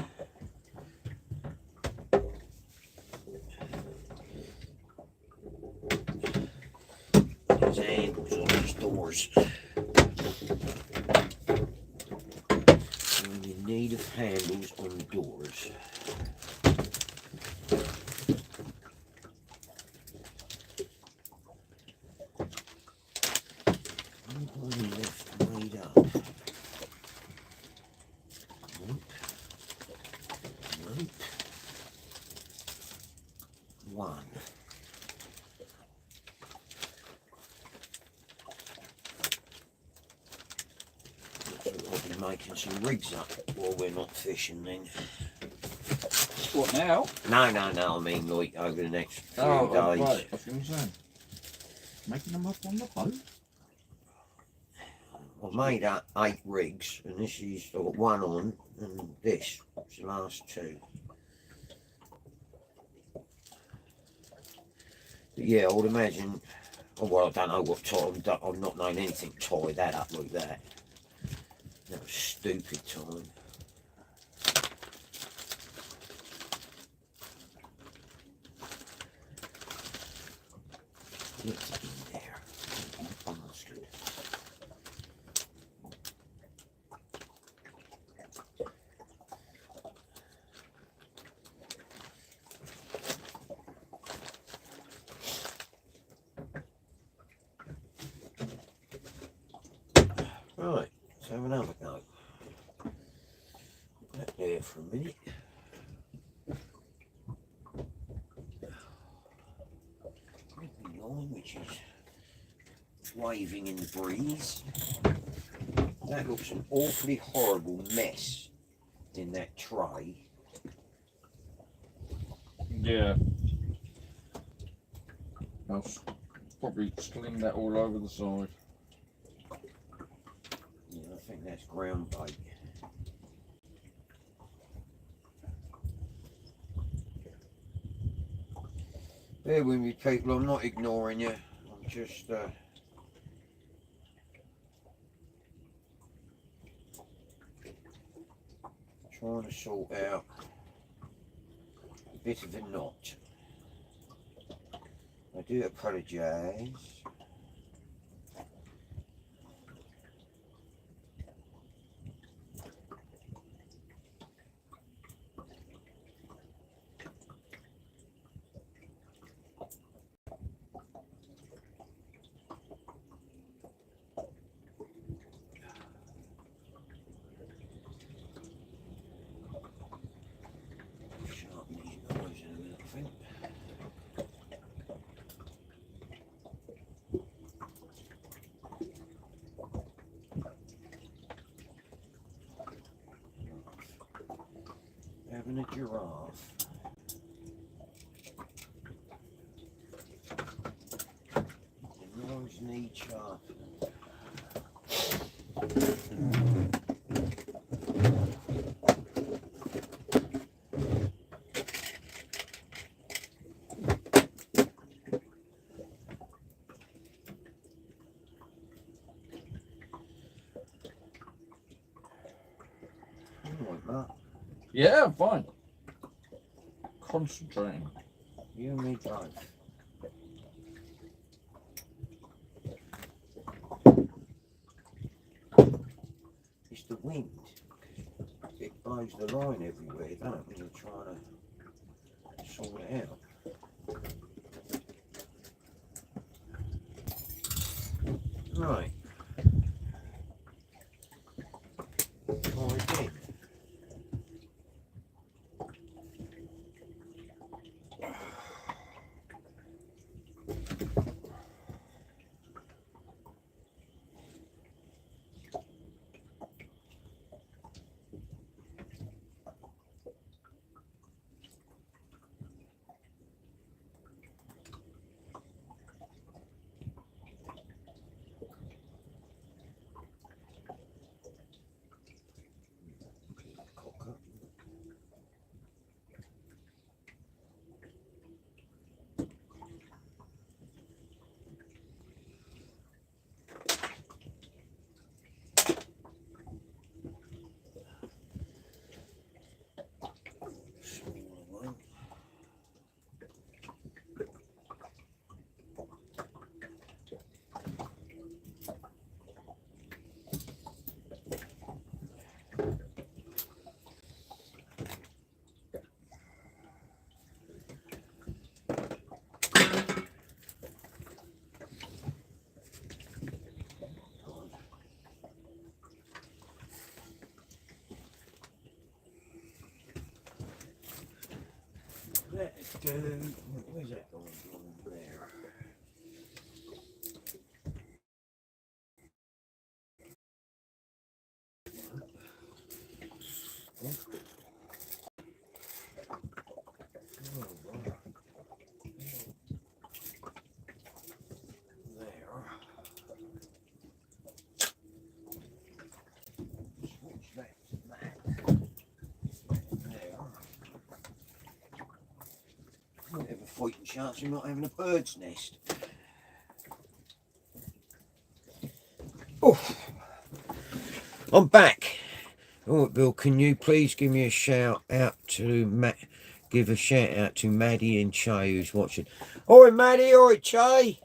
These handles on these doors. You're in need of handles on the doors. Nobody left made up. Nope. Nope. 1. I'll be making some rigs up while we're not fishing then. What now? No, I mean like over the next few Oh, days. right. I was going to say. Making them up on the boat? I've made up 8 rigs, and this is, I've got 1 on, and this is the last 2. But yeah, I would imagine, oh well, I don't know what time, I've not known anything tie that up like that. That was stupid time. It's in there, you bastard. Right, let's have another go. Put that there for a minute. The line, which is waving in the breeze. That looks an awfully horrible mess in that tray. Yeah. I'll probably sling that all over the side. Yeah, I think that's ground bait. Bear with me, people, I'm not ignoring you. I'm just trying to sort out a bit of a knot. I do apologise. Sharpen these knives in a minute, I think. Having a giraffe. The knives need sharpening. Yeah, I'm fine. Concentrating. You and me both. It's the wind. It blows the line everywhere, don't it, when you're trying to sort it out. Right. Try again. Cock up. Smaller one. Let's do. Where's that going on there? Oh, right. There. Switch that to that. There. Might have a fighting chance of not having a bird's nest. Oh, I'm back. Oh, Bill, can you please give me a shout out to Matt? Give a shout out to Maddie and Che who's watching. Oi, Maddie. Oi, Che.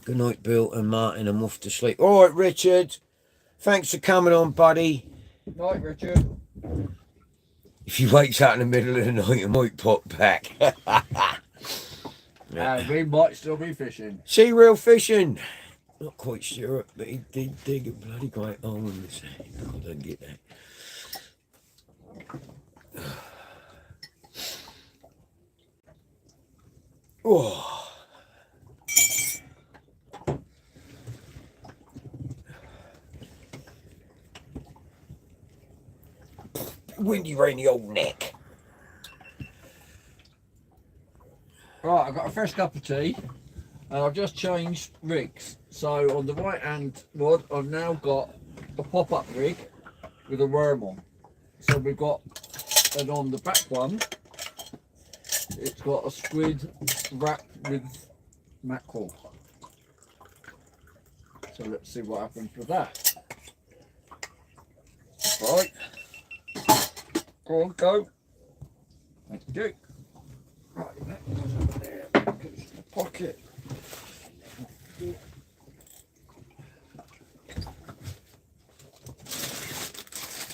Good night, Bill and Martin. I'm off to sleep. All right, Richard. Thanks for coming on, buddy. Night, Richard. If he wakes up in the middle of the night, I might pop back. And we might still be fishing. Sea real fishing. Not quite sure, but he did dig a bloody great hole in the sand. I don't get that. Oh. Windy, rainy old neck. Right, I've got a fresh cup of tea and I've just changed rigs. So on the right hand rod, I've now got a pop-up rig with a worm on. So we've got, and on the back one, it's got a squid wrapped with mackerel. So let's see what happens with that. Right. Go on, go. Thank you. Right, that goes over there. That goes in the pocket.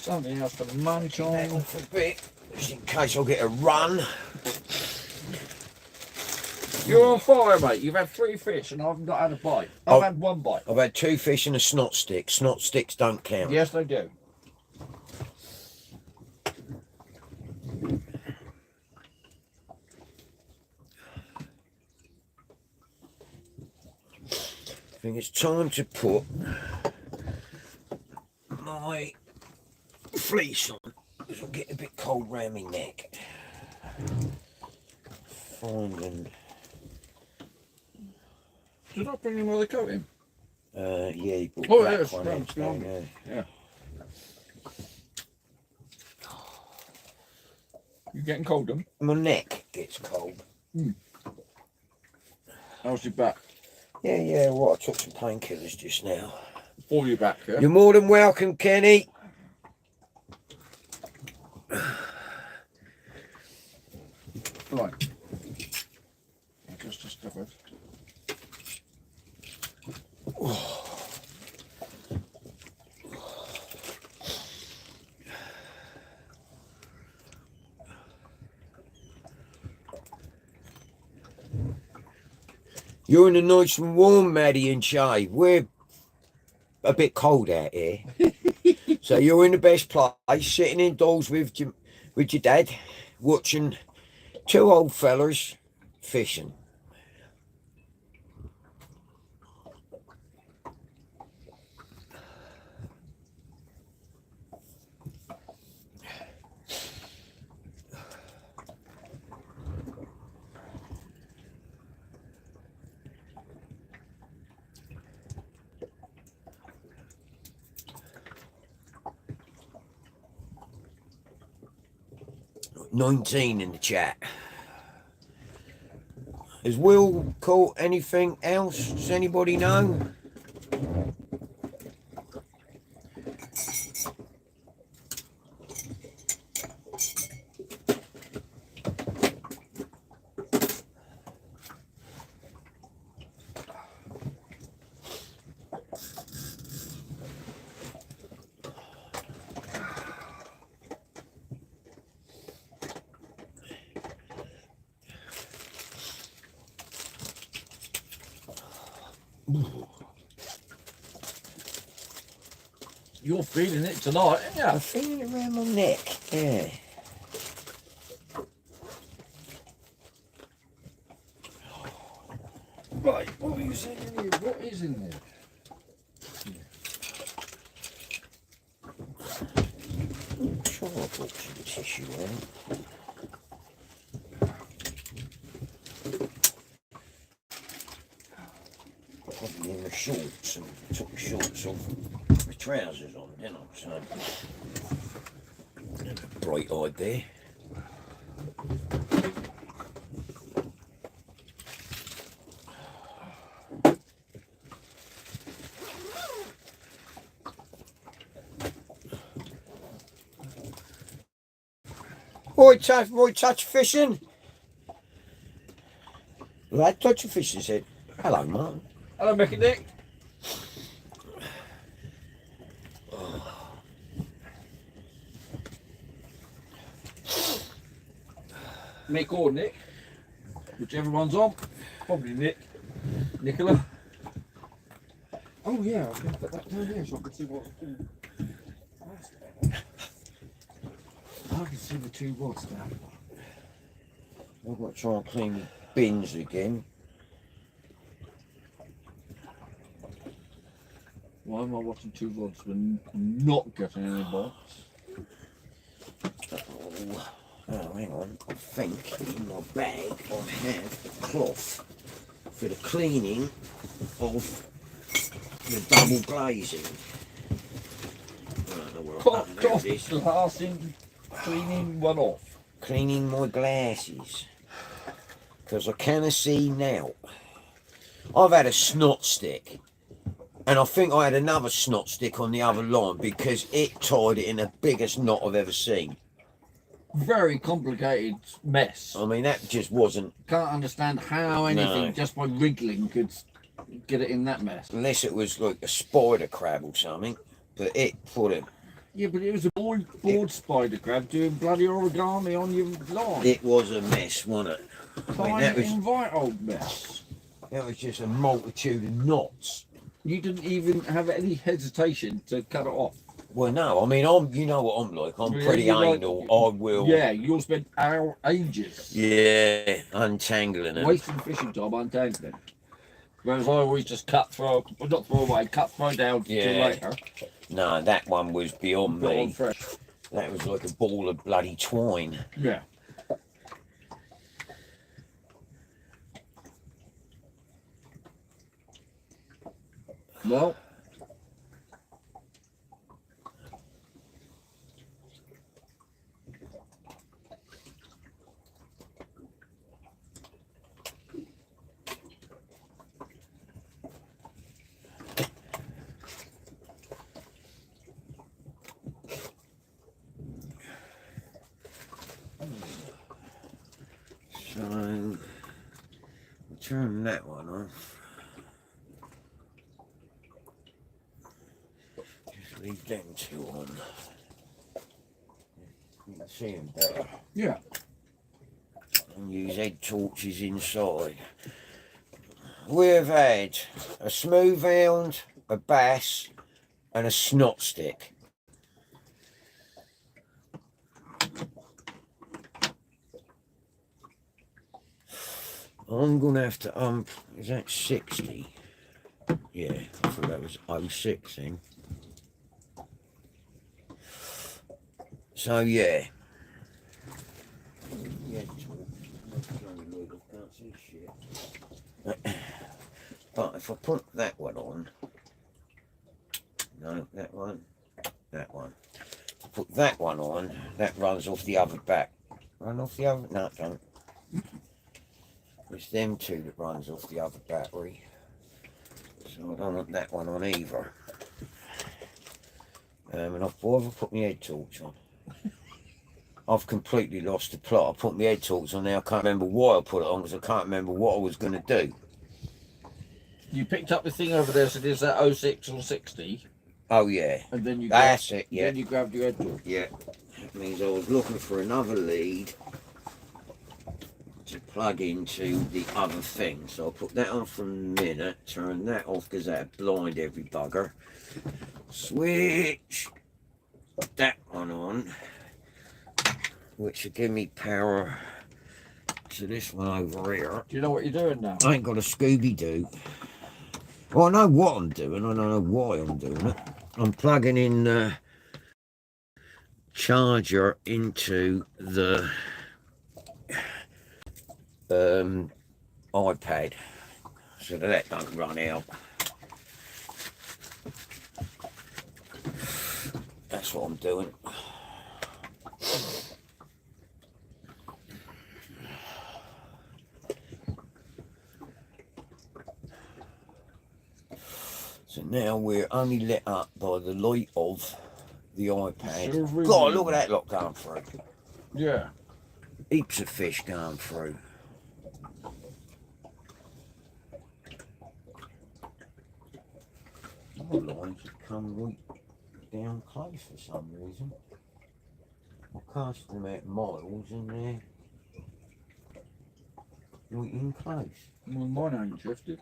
Something else to munch on. For a bit, just in case I'll get a run. You're on fire, mate. You've had 3 fish and I've not had a bite. I've had 1 bite. I've had 2 fish and a snot stick. Snot sticks don't count. Yes, they do. I think it's time to put my fleece on. It'll get a bit cold round my neck. Finding. Did I bring him with a coat in? Yeah, he brought Oh, black yes, one thanks, in, John. Yeah. You getting cold, then? My neck gets cold. How's your back? Yeah, well, I took some painkillers just now. All your back, yeah? You're more than welcome, Kenny. Right. Just stuff it. You're in the nice and warm, Maddie and Shay. We're a bit cold out here. So you're in the best place, sitting indoors with your dad, watching two old fellas fishing. Got 19 in the chat. Has Will caught anything else? Does anybody know? You're feeling it tonight, I'm aren't feeling it around my neck. Yeah. you? Right, what are you saying in here? What is in there? I'm sure I brought some tissue out. Probably in the shorts, and took the shorts off and my trousers on, didn't I? So, bright eyed there. Boy, touch fishing. Lad, touch fishing said, hello, Martin. Hello, Mickey Dick. Nick or Nick, whichever one's on. Probably Nick. Nicola. Oh yeah, I was going to put that down here so I can see what's doing. I can see the two rods now. I've got to try and clean the bins again. Why am I watching two rods when not getting any bites? Oh, hang on. I think in my bag I have a cloth for the cleaning of the double glazing. I don't know where I Cloth put this. glassing, cleaning one off. Cleaning my glasses. Because I cannot see now. I've had a snot stick. And I think I had another snot stick on the other line because it tied it in the biggest knot I've ever seen. Very complicated mess. I mean, that just wasn't... Can't understand how anything, No. just by wriggling, could get it in that mess. Unless it was like a spider crab or something. But it put it... Yeah, but it was a board spider crab doing bloody origami on your line. It was a mess, wasn't it? I mean, that was, Invite old mess. that was just a multitude of knots. You didn't even have any hesitation to cut it off. Well, no, I mean, you know what I'm like. I'm Yeah, pretty you're like- anal. I will... Yeah, you'll spend ages Yeah, untangling it. wasting fishing time untangling. Whereas I always just cut, throw, well, not throw away, cut, throw down till Yeah. later. No, that one was beyond Put on me. fresh. That was like a ball of bloody twine. Yeah. Well, So we'll turn that one off. Just leave them two on. You can see them better. Yeah. And use head torches inside. We've had a smooth hound, a bass, and a snot stick. I'm gonna have to is that 60? Yeah, I thought that was 06 then. So yeah. But if I put that one on, no, that one. If I put that one on, that runs off the other back. Run off the other? No, it don't. It's them two that runs off the other battery. So I don't want that one on either. And I've put my head torch on. I've completely lost the plot. I put my head torch on now. I can't remember why I put it on because I can't remember what I was going to do. You picked up the thing over there, so is that 06 or 60? Oh yeah. And then you That's it, yeah. Then you grabbed your head torch. Yeah. That means I was looking for another lead to plug into the other thing. So I'll put that on for a minute, turn that off because that'll blind every bugger. Switch that one on, which will give me power to this one over here. Do you know what you're doing now? I ain't got a Scooby-Doo. Well, I know what I'm doing. I don't know why I'm doing it. I'm plugging in the charger into the iPad so that don't run out. That's what I'm doing. So now we're only lit up by the light of the iPad. God, look at that lot going through. Yeah. Heaps of fish going through. My lines have come right down close for some reason. I cast them out miles and they're right in close. Well, mine ain't drifted.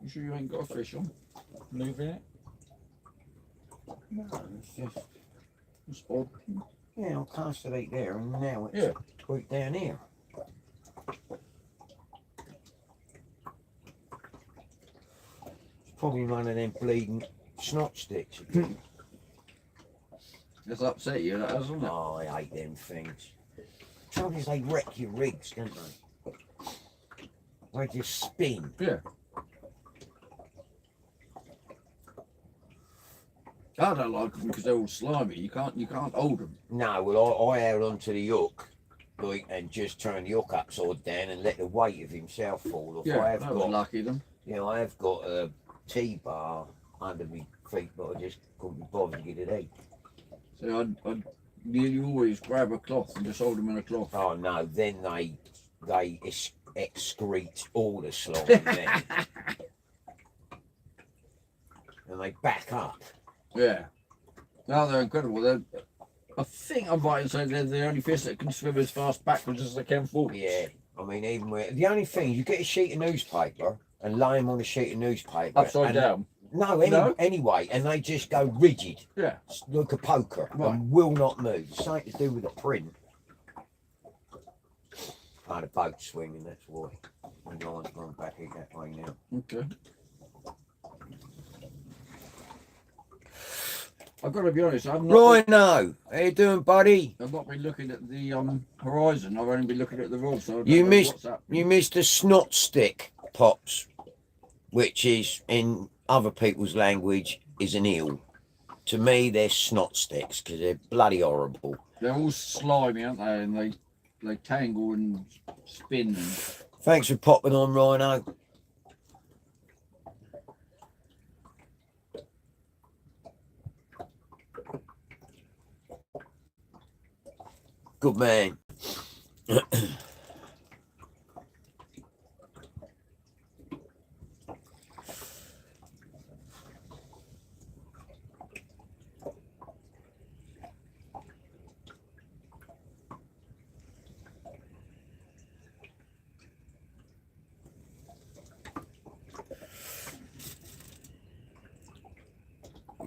You sure you ain't got a fish on? Moving it? No, it's just, It's odd. yeah, I cast it out there and now it's Yeah. right down here. It's probably one of them bleeding snot sticks again. That's upset you, that doesn't it? Oh, I hate them things. Trouble is they wreck your rigs, don't they? They just spin. Yeah. I don't like them because they're all slimy. You can't hold them. No, well, I held onto the hook, like, and just turned the hook upside down and let the weight of himself fall off. Yeah, I have that was lucky then. you know, I have got a T-bar under my feet, but I just couldn't be bothered to get it out. So I'd nearly always grab a cloth and just hold them in a cloth. Oh no, then they excrete all the slime then. And they back up. Yeah. No, they're incredible. I think I'm right in saying they're the only fish that can swim as fast backwards as they can forwards. Yeah, I mean, even with the only thing, you get a sheet of newspaper and lay them on a sheet of newspaper. Upside down. No, No? anyway, and they just go rigid, Yeah. like a poker, Right. and will not move. Something to do with the print. Oh, the boat's swinging, that's why. The line's gone back in that way now. Okay. I've got to be honest, I've not, Rhino, how you doing, buddy? I've not been looking at the horizon. I've only been looking at the rod. So I don't You know missed- what's happening. You missed a snot stick, Pops, which is, in other people's language, is an eel. To me, they're snot sticks, because they're bloody horrible. They're all slimy, aren't they? And they tangle and spin. And... Thanks for popping on, Rhino. Good man.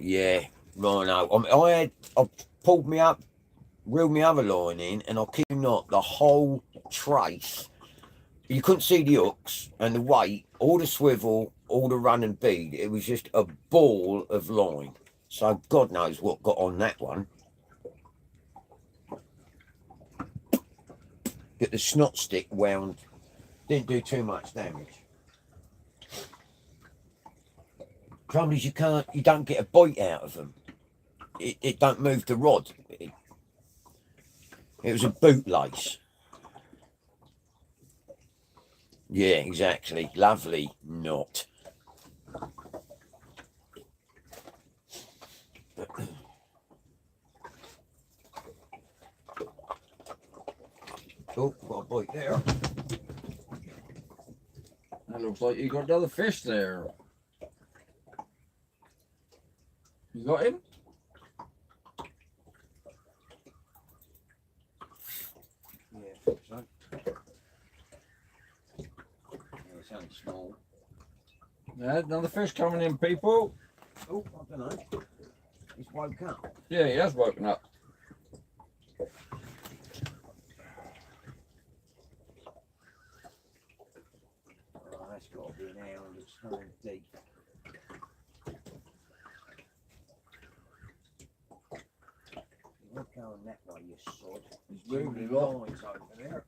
Yeah, Rhino. I pulled me up, reeled my other line in, and I kid you not, the whole trace. You couldn't see the hooks and the weight, all the swivel, all the run and bead. It was just a ball of line. So God knows what got on that one. But the snot stick wound, didn't do too much damage. Trouble is you don't get a bite out of them. It don't move the rod. It was a bootlace. Yeah, exactly. Lovely knot. Oh, got a bite there. That looks like you got another fish there. You got him? Yeah, I think so. Yeah, it's only small. Yeah, another fish coming in, people. Oh, I don't know. He's woke up. Yeah, he has woken up. Oh, that's got to be an hound. It's so deep. You're not going that way, you sod. He's moving Two a lot. lines over there.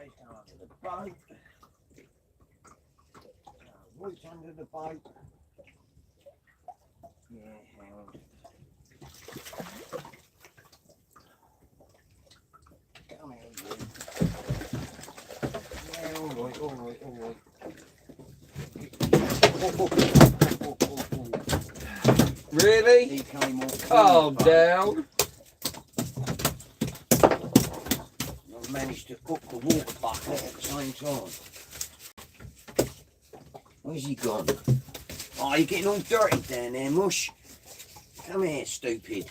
He's going under the boat. Roots under the boat. Yeah, hound. Come here, you. Yeah, all right, all right, all right. Really? He came off. Calm down. I managed to hook the water bucket at the same time. Where's he gone? Oh, you're getting all dirty down there, Mush. Come here, stupid.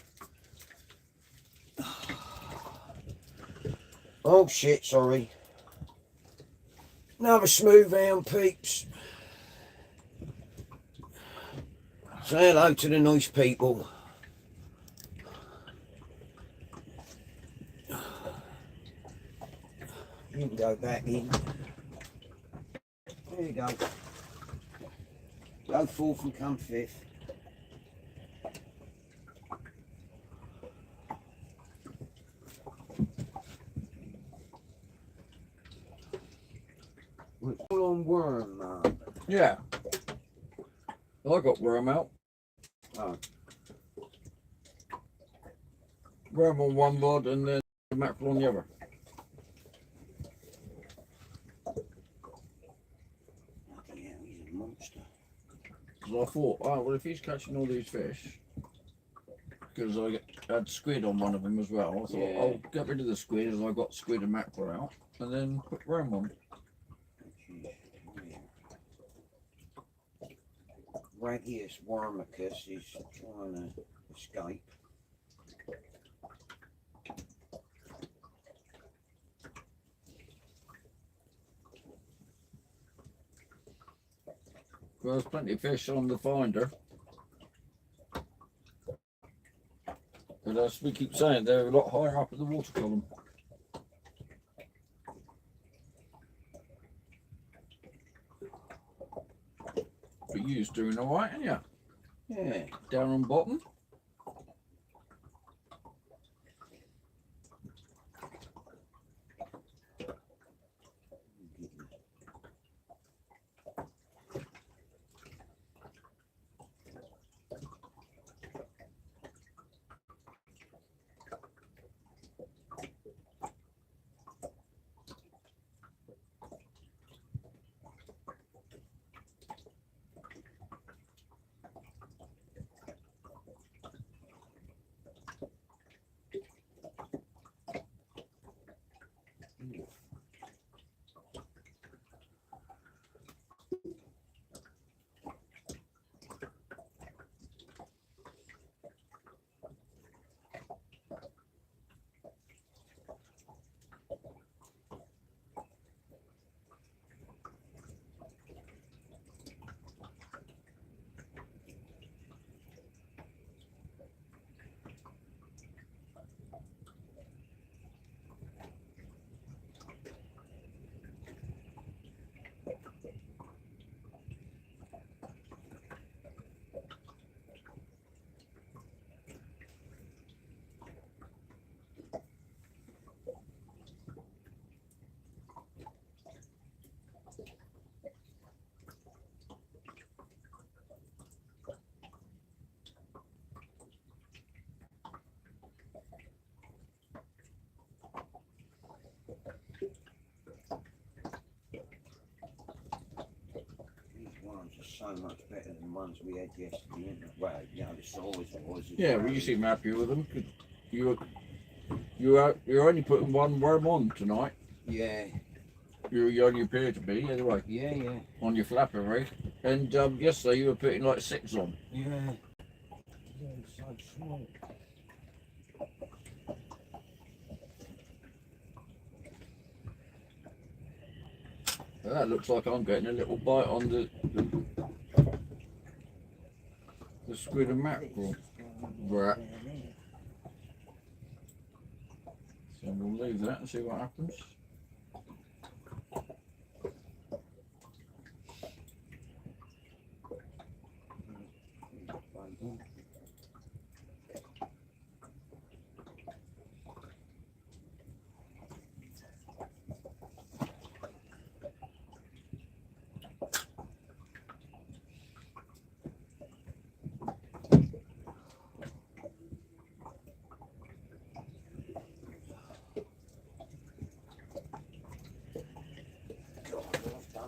Oh shit, sorry. Another smooth hound, peeps. Say hello to the nice people. You can go back in. There you go. Go fourth and come fifth. We're all on worm, man. Yeah. Well, I got worm out. Oh. Worm on one rod and then mackerel on the other. Bloody hell, he's a monster. Because I thought, oh, well, if he's catching all these fish, because I had squid on one of them as well, I thought, Yeah. I'll get rid of the squid as I got squid and mackerel out, and then put worm on. Raggius Warmicus is trying to escape. Well, there's plenty of fish on the finder. But as we keep saying, they're a lot higher up at the water column. But you're doing alright, ain't you? Yeah. Down on bottom. so much better than the ones we had yesterday, isn't it? Well, you know, the size was. Yeah, well, you seem happy with them. 'Cause you're only putting one worm on tonight. Yeah. You only appear to be, anyway, Yeah, yeah. on your flapper rig. And yesterday you were putting like 6 on. Yeah. Yeah, so small. That looks like I'm getting a little bite on the squid and mackerel. Right. So we'll leave that and see what happens.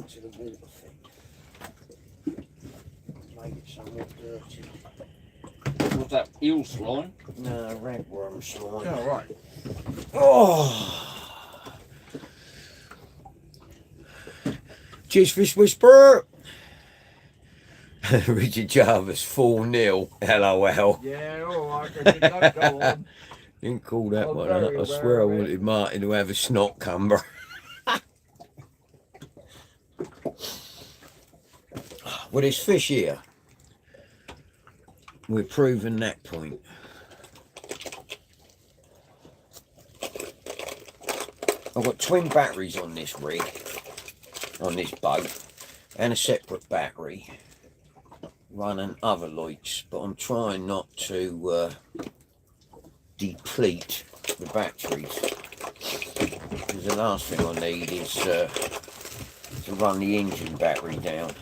To the water thing. Made it somewhat dirty. Was that eel slime? No, ragworm slime. Oh, right. Oh! Cheers, Fish Whisperer! Richard Jarvis, 4-0. LOL. Yeah, alright, don't go on. Didn't call that I'm one very out. I swear I aware of it. wanted Martin to have a snot cumber. Well, there's fish here. We're proving that point. I've got twin batteries on this rig, on this boat, and a separate battery running other lights, but I'm trying not to deplete the batteries, because the last thing I need is to run the engine battery down.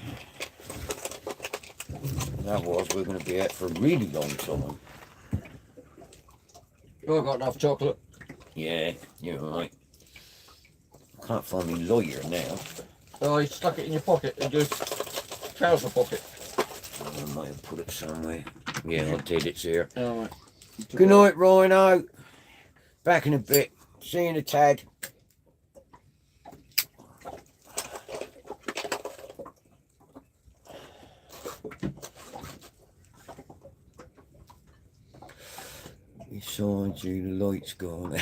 Otherwise we're going to be out for a really long time. Oh, I've got enough chocolate. Yeah, you're right. I can't find my lawyer now. Oh, you stuck it in your pocket, in your trouser pocket. I might have put it somewhere. Yeah, I did, it's here. Oh, right. Good night, Rhino. Back in a bit. See you in a tad. Besides you, the light's gone.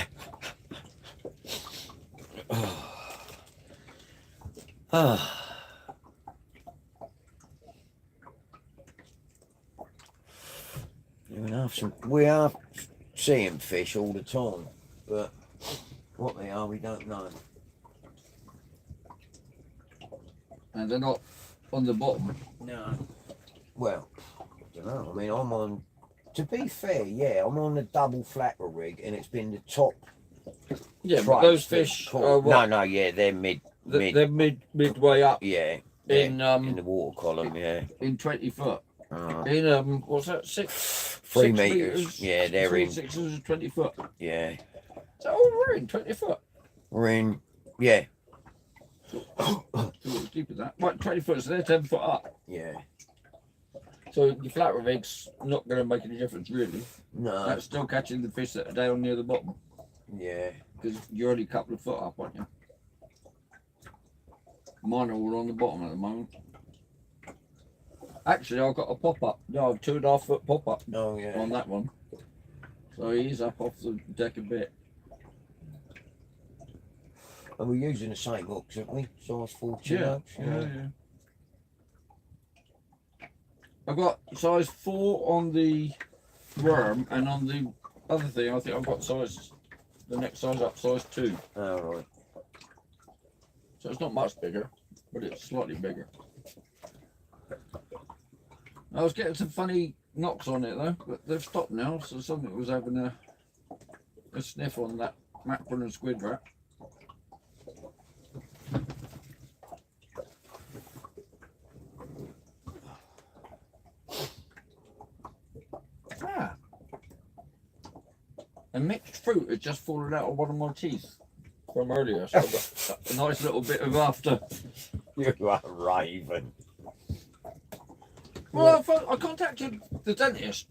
We are seeing fish all the time, but what they are, we don't know. And they're not on the bottom. No. Well, I don't know. I mean, I'm on. To be fair, yeah, I'm on the double flapper rig, and it's been the top. Yeah, but those fish are what? No, yeah, they're They're midway up. Yeah. In the water column, yeah. In 20 foot. In what's that? 3 meters. Yeah, they're in 620 foot. Yeah. So we're in 20 foot. We're in. Yeah. It's deeper than that. Right, 20 foot. So they're 10 foot up. Yeah. So your flat rig's not going to make any difference, really. No. That's still catching the fish that are down near the bottom. Yeah. Because you're only a couple of foot up, aren't you? Mine are all on the bottom at the moment. Actually, I've got a pop-up. No, 2.5 foot pop-up. Oh, yeah. On that one. So he's up off the deck a bit. And we're using the same hooks, aren't we? Size 14 Yeah. hooks. Yeah. I've got size 4 on the worm, and on the other thing, I think I've got the next size up, size 2. Oh, right. So it's not much bigger, but it's slightly bigger. I was getting some funny knocks on it though, but they've stopped now, so something was having a sniff on that mackerel and squid wrap. A mixed fruit had just fallen out of one of my teeth from earlier, so I've got a nice little bit of after. You are raving. Well, I contacted the dentist.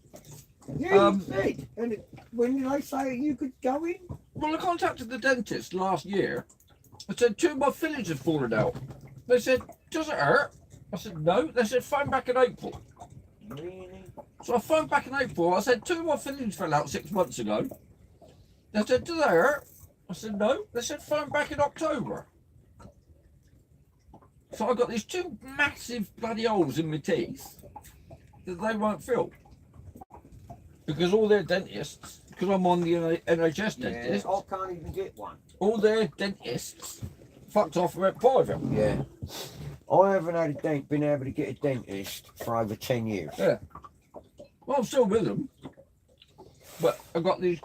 Yeah, you did. And when did they say you could go in? Well, I contacted the dentist last year. I said 2 of my fillings had fallen out. They said, does it hurt? I said, no. They said, phone back in April. Really? So I phoned back in April. I said, 2 of my fillings fell out 6 months ago. They said, do they hurt? I said, no. They said, phone back in October. So I got these 2 massive bloody holes in my teeth that they won't fill. Because all their dentists, because I'm on the NHS dentist, I can't even get one. all their dentists fucked off and went private. Yeah. I haven't had been able to get a dentist for over 10 years. Yeah. Well, I'm still with them. But I've got these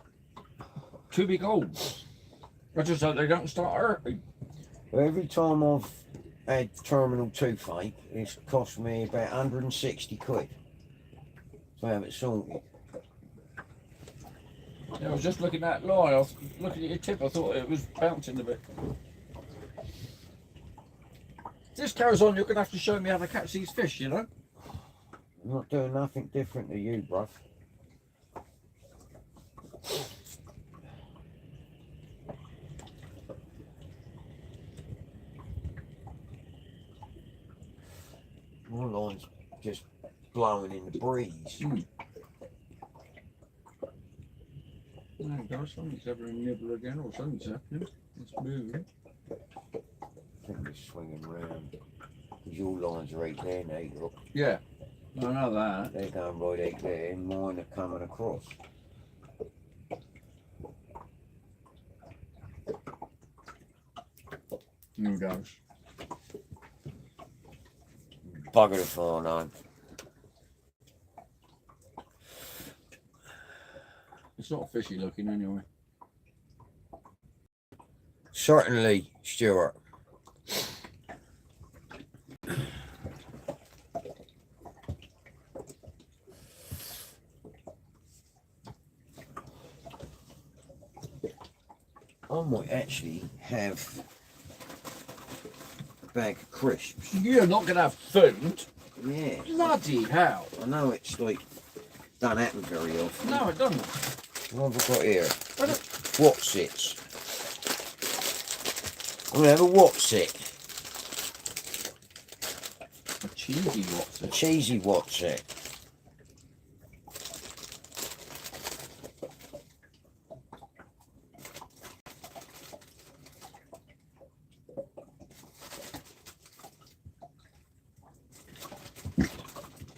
2 big holes. I just hope they don't start hurting. Every time I've had terminal toothache, it's cost me about 160 quid to have it sorted. Yeah, I was just looking at that line. I was looking at your tip. I thought it was bouncing a bit. If this carries on, you're going to have to show me how to catch these fish, you know? I'm not doing nothing different to you, bruv. My line's just blowing in the breeze. There you go, something's having a nibble again, or something's happening. It's moving. I think it's swinging round. Because your lines are right there, Nate. Look, Yeah, I know that. they're going right out there, and mine are coming across. There it goes. Bugger the phone on. It's not fishy looking anyway. Certainly, Stuart. I might actually have a bag of crisps. You're not going to have food. Yeah, Bloody hell. I know it's like, don't happen very often. No, it doesn't. What have I got here? I don't- Watsits. I'm going to have a Watsit. A cheesy what's A it? cheesy Watsit.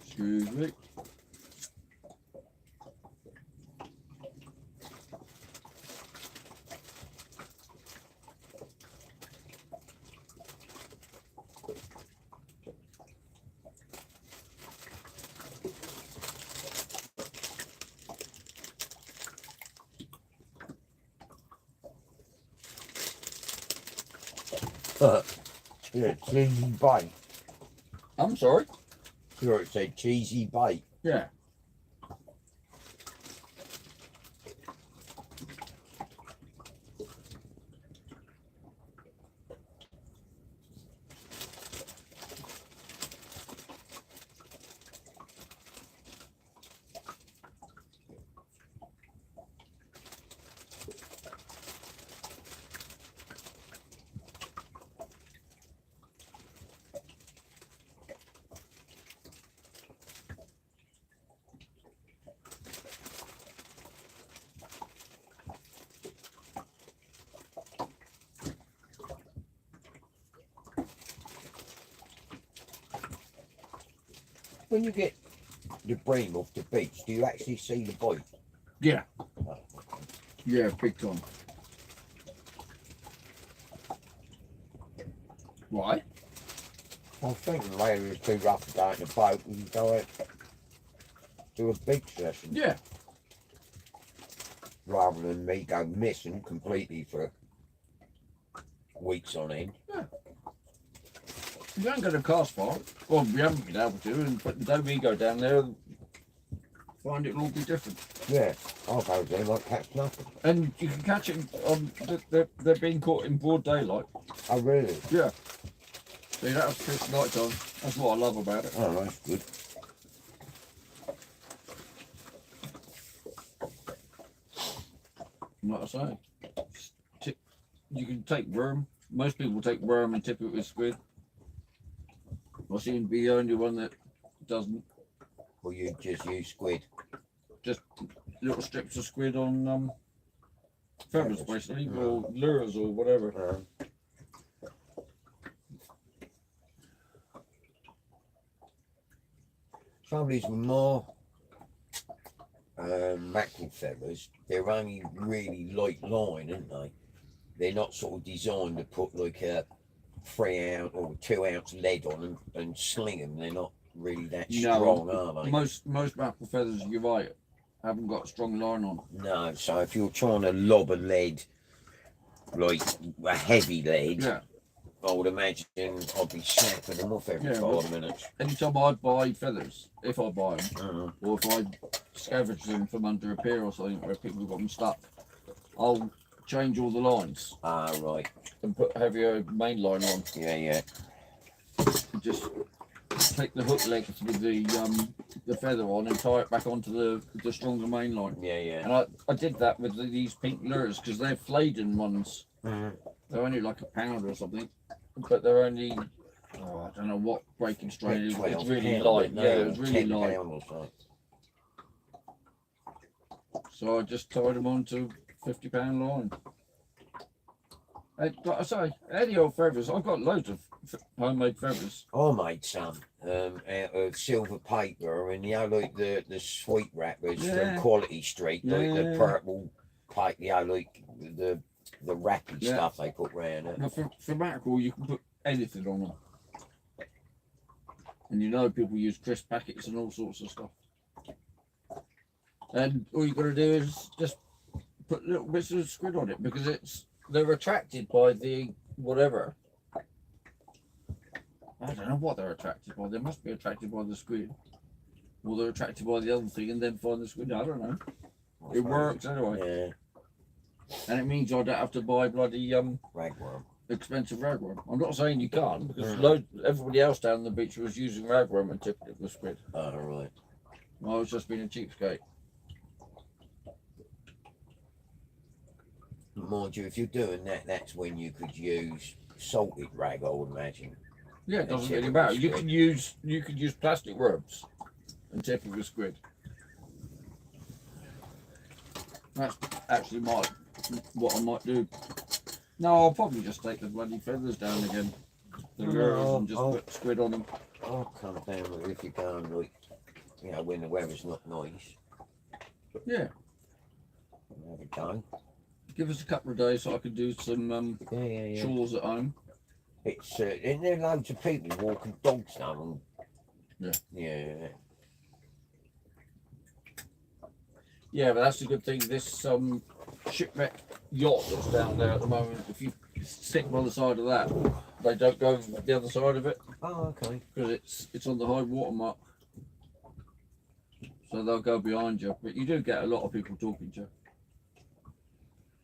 Excuse me. Yeah, cheesy bite. I'm sorry. Sure, it said cheesy bite. Yeah. When you get the bream off the beach, do you actually see the bite? Yeah. Yeah, big time. Why? I was thinking maybe it's too rough to go in the boat and go out, do a beach session. Yeah. Rather than me go missing completely for weeks on end. You ain't going to cast far. Well, we haven't been able to, and but the day we go down there, find it'll all be different. Yeah, I'll go there like catch nothing. And you can catch it on, they're being caught in broad daylight. Oh really? Yeah. So you don't have to fish night time. That's what I love about it. Oh, that's good. Like I say, you can take worm. Most people take worm and tip it with squid. I seem to be the only one that doesn't. Or you just use squid. Just little strips of squid on feathers, basically, or lures or whatever. Trouble is with more mackerel feathers, they're only really light line, aren't they? They're not sort of designed to put like a 3 ounce or 2 ounce lead on them and sling them. They're not really that strong, are they? Most mackerel feathers, you're right, haven't got a strong line on. No, so if you're trying to lob a lead, like a heavy lead, Yeah. I would imagine I'd be snapping them off every 5 minutes. Anytime I buy feathers, if I buy them, or if I scavenge them from under a pier or something where people have got them stuck, I'll change all the lines. Ah, right. And put heavier main line on. Yeah, yeah. Just take the hook leg with the feather on and tie it back onto the stronger main line. Yeah, yeah. And I did that with these pink lures because they're flayed-in ones. They're only like £1 or something, but they're only, I don't know what breaking strain it is. It's really light. Yeah, it was really light. So I just tied them onto £50 line. And like I say, any old feathers, I've got loads of homemade feathers. I made some out of silver paper, and you know, like the sweet wrappers from Quality Street, like the purple paper, you know, like the wrappy stuff they put round it. Now for mackerel, you can put anything on them. And you know people use crisp packets and all sorts of stuff. And all you've got to do is just put little bits of squid on it because they're attracted by the whatever. I don't know what they're attracted by. They must be attracted by the squid. Or they're attracted by the other thing and then find the squid. I don't know. It works anyway. Yeah. And it means I don't have to buy bloody Ragworm. expensive ragworm. I'm not saying you can't because everybody else down the beach was using ragworm and tipping it with squid. Oh, right. I was just being a cheapskate. Mind you, if you're doing that, that's when you could use salted rag, I would imagine. Yeah, it doesn't really matter. You can use plastic worms and tip it with squid. That's actually what I might do. No, I'll probably just take the bloody feathers down again, the lures, and just put squid on them. I'll come down with it if you're going like, you know, when the weather's not nice. Yeah. Have a go. Give us a couple of days so I can do some chores at home. It's isn't there loads of people walking dogs now? Yeah. Yeah, but that's a good thing. This shipwreck yacht that's down there at the moment, if you stick by the side of that, they don't go the other side of it. Oh, okay. Because it's on the high water mark. So they'll go behind you. But you do get a lot of people talking to you.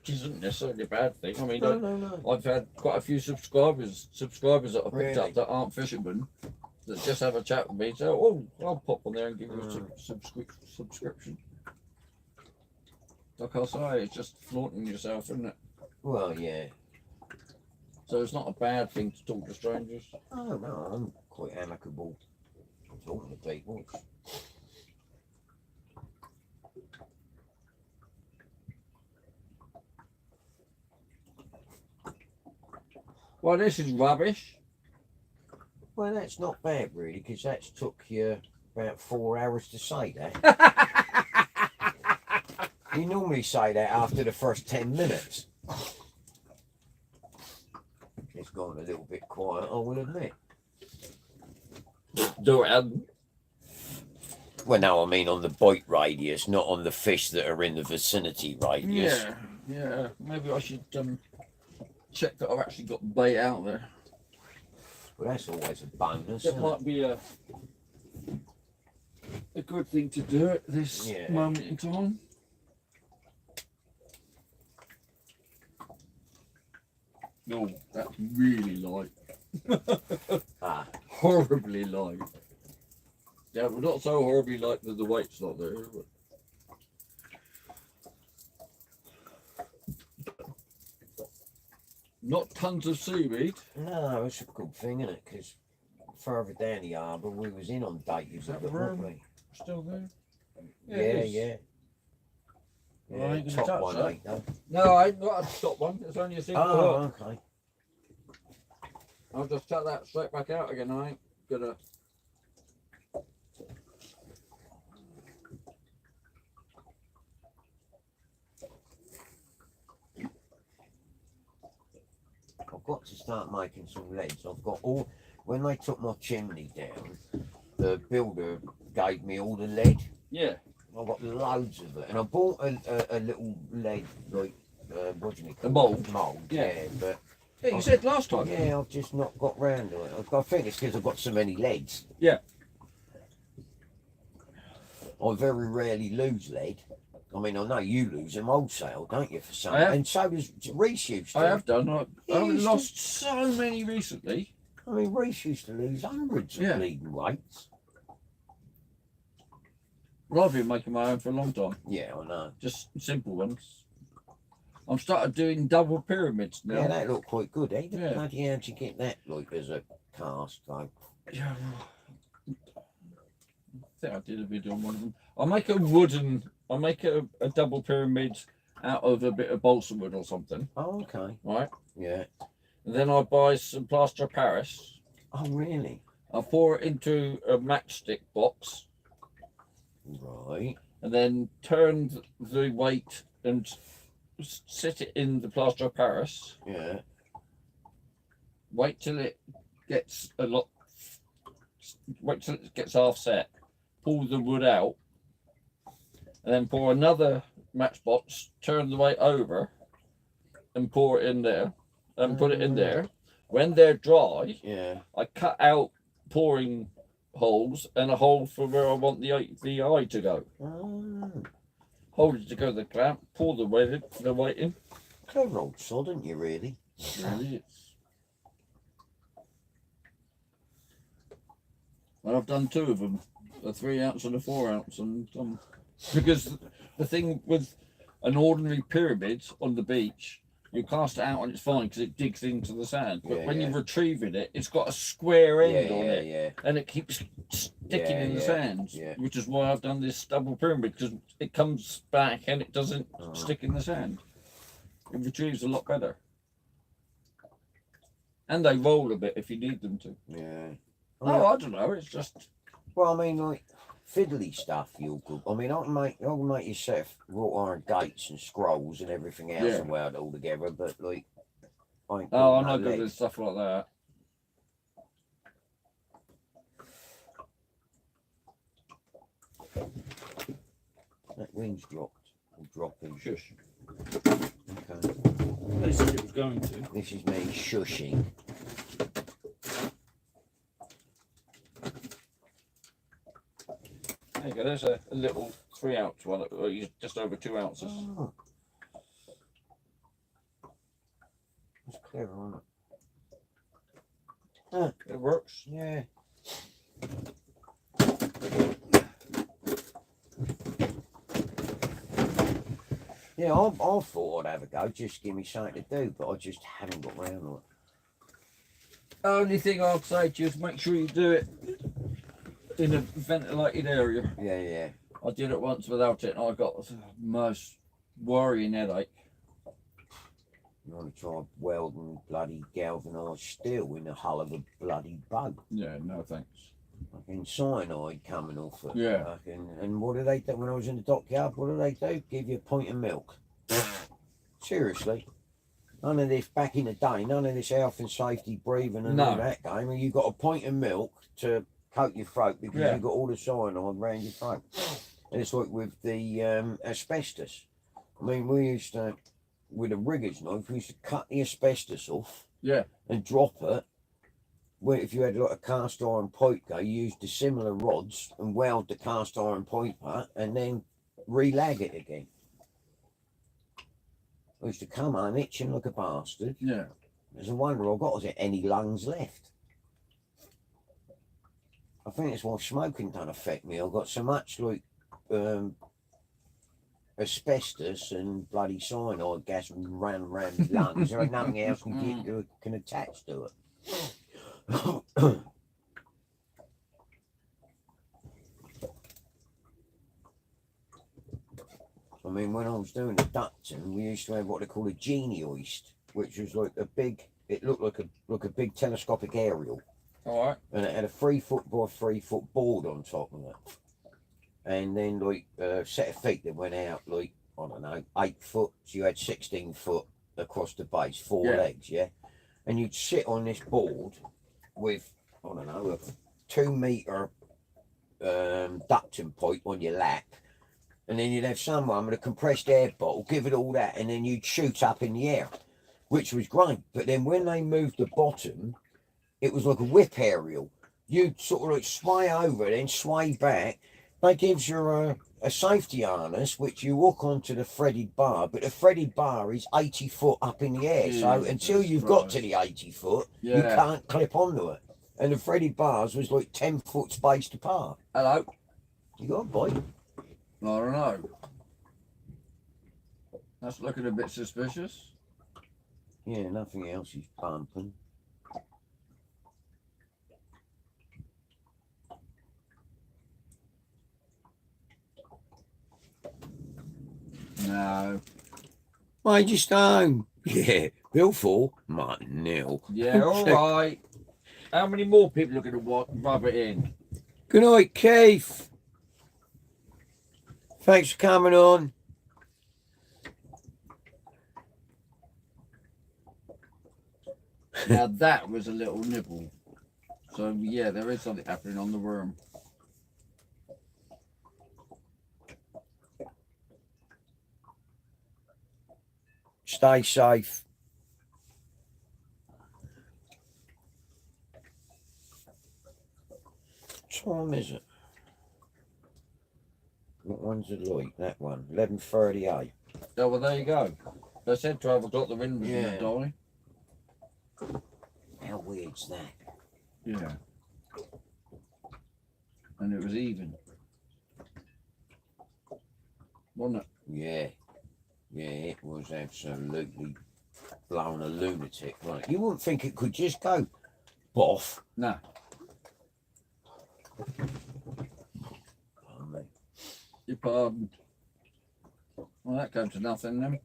Which isn't necessarily a bad thing. I mean, No. I've had quite a few subscribers that I've picked up Really? that aren't fishermen that just have a chat with me. So, I'll pop on there and give you a subscription. Like I say, it's just flaunting yourself, isn't it? Well, yeah. So it's not a bad thing to talk to strangers. Oh, no, I'm quite amicable talking to people. Well, this is rubbish. Well, that's not bad, really, because that's took you about 4 hours to say that. You normally say that after the first 10 minutes. It's gone a little bit quiet, I will admit. Do it. Well, no, I mean on the bite radius, not on the fish that are in the vicinity radius. Yeah. Maybe I should check that I've actually got bait out there. Well, that's always a bonus. That might be a good thing to do at this moment in time. No, that's really light. Horribly light. Yeah, but not so horribly light that the weight's not there, is it? Not tons of seaweed. No, it's a good thing, isn't it? Because further down the harbour, we was inundated with that it, worm? weren't we? Still there? Yeah, it is. yeah. Well, I ain't gonna top touch one, that. ain't though. No, I ain't got a top one. It's only a single hook. Oh, okay. I'll just chuck that straight back out again. I ain't gonna. I've got to start making some leads. I've got all. When they took my chimney down, the builder gave me all the lead. Yeah. I've got loads of it, and I bought a little lead, like what do you call A mould. it? Mould. Yeah. But Yeah, you said last time. yeah, I've just not got round to it. I think it's because I've got so many leads. Yeah. I very rarely lose lead. I mean, I know you lose them wholesale, don't you, for some? I have. And so does Reese used to. I have done. I haven't used to- lost so many recently. I mean, Reese used to lose hundreds of Yeah. bleeding weights. Well, I've been making my own for a long time. Yeah, I know. Just simple ones. I've started doing double pyramids now. Yeah, that looked quite good, eh? Yeah. Bloody how'd you get that, like, as a cast, though? Yeah. I think I did a video on one of them. I make a double pyramid out of a bit of balsa wood or something, Oh, okay. right? Yeah. And then I buy some plaster of Paris. Oh, really? I pour it into a matchstick box Right. and then turn the weight and sit it in the plaster of Paris. Yeah. Wait till it gets a lot. Wait till it gets half set. Pull the wood out, and then pour another matchbox. Turn the weight over, and pour it in there, and put it in there. When they're dry, Yeah. I cut out pouring holes and a hole for where I want the eye to go. Oh. Hold it to go to the clamp. Pour the weight in. Clever old sod, aren't you, really? Really is. And I've done two of them, a 3 ounce and a 4 ounce, and because the thing with an ordinary pyramid on the beach, you cast it out and it's fine because it digs into the sand. But Yeah, when yeah. you're retrieving it, it's got a square end Yeah, on yeah, it, yeah. and it keeps sticking Yeah, in the yeah, sand. yeah. Which is why I've done this double pyramid, because it comes back and it doesn't Oh. stick in the sand. It retrieves a lot better. And they roll a bit if you need them to. Yeah. Oh, I don't know. It's just Well, I mean, like, fiddly stuff, you're good. I mean, I can make yourself wrought iron gates and scrolls and everything else Yeah. and weld all together, but, like, I ain't oh, I'm got not no good with legs. stuff like that. That wind's dropped. Or dropping. Shush. Okay. They said it was going to. This is me shushing. There you go. There's a little 3 ounce one, just over 2 ounces. Oh. That's clever, isn't it? Huh. It works. Yeah. Yeah, I thought I'd have a go, just give me something to do, but I just haven't got round to it. Only thing I'd say to you is make sure you do it in a ventilated area. Yeah, yeah. I did it once without it, and I got the most worrying headache. You want to try welding bloody galvanised steel in the hull of a bloody boat. Yeah, no thanks. Fucking cyanide coming off it. Yeah. Fucking, and what do they do when I was in the dockyard? What do they do? Give you a pint of milk. Seriously. None of this back in the day, none of this health and safety breathing and all No. that game. And you got a pint of milk to coat your throat because Yeah. you've got all the cyanide around your throat. And it's like with the asbestos. I mean, we used to, with a rigger's knife, we used to cut the asbestos off Yeah. and drop it. Well, if you had like a cast iron pipe go, you used the similar rods and weld the cast iron pipe up and then relag it again. I used to come home itching like a bastard. Yeah. There's a wonder I got, was there any lungs left? I think it's why smoking don't affect me. I've got so much like asbestos and bloody cyanide gas ran around the lungs. There ain't nothing else can attach to it. I mean, when I was doing the ducting, we used to have what they call a genie hoist, which was like a big. It looked like a big telescopic aerial. All right. And it had a 3 foot by 3 foot board on top of it. And then like a set of feet that went out like, I don't know, 8 foot. So you had 16 foot across the base, 4 legs, yeah. And you'd sit on this board with, I don't know, a 2 meter ducting pipe on your lap. And then you'd have someone with a compressed air bottle, give it all that, and then you'd shoot up in the air, which was great. But then when they moved the bottom, it was like a whip aerial. You'd sort of like sway over, then sway back. That gives you a safety harness, which you hook onto the threaded bar, but the threaded bar is 80 foot up in the air. So until you've got to the 80 foot, you can't clip onto it. And the threaded bars was like 10 foot spaced apart. Hello. You got a bite? I don't know. That's looking a bit suspicious. Yeah, nothing else is bumping. No. Major Stone. Yeah, Bill 4, Martin nil. Yeah, all right. How many more people are going to rub it in? Good night, Keith. Thanks for coming on. Now that was a little nibble. So yeah, there is something happening on the worm. Stay safe. What time is it? What one's it like? That one. 11:38. Oh, well, there you go. They said 12 o'clock, the wind was Yeah. going to die. How weird's that? Yeah. And it was even. Wasn't it? Yeah. Yeah, it was absolutely blowing a lunatic, wasn't it? You wouldn't think it could just go boff. No. Oh, mate. Your pardon. Well, that came to nothing then.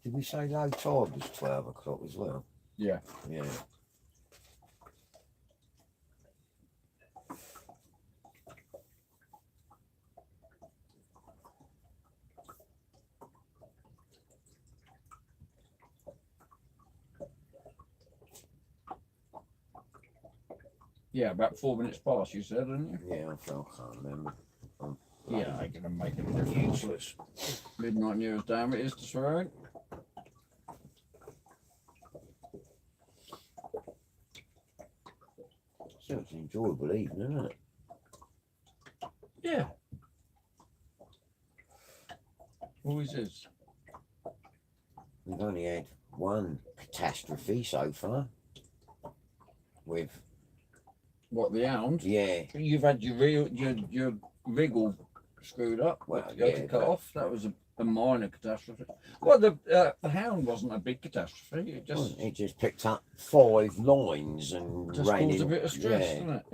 Did we say low tide was 12 o'clock as well? Yeah. Yeah. Yeah, about 4 minutes past, you said, didn't you? Yeah, I can't remember. Yeah, ain't gonna make any difference. Useless. Midnight New Year's Day, it is to swear. So it's an enjoyable evening, isn't it? Yeah. Always is. We've only had one catastrophe so far. With What, the hound? yeah, You've had your wriggle screwed up. Well, You had yeah, to cut but- off. That was a minor catastrophe. Well, the hound wasn't a big catastrophe. It just picked up 5 lines and just ran caused a in. bit of stress, Yeah. didn't it?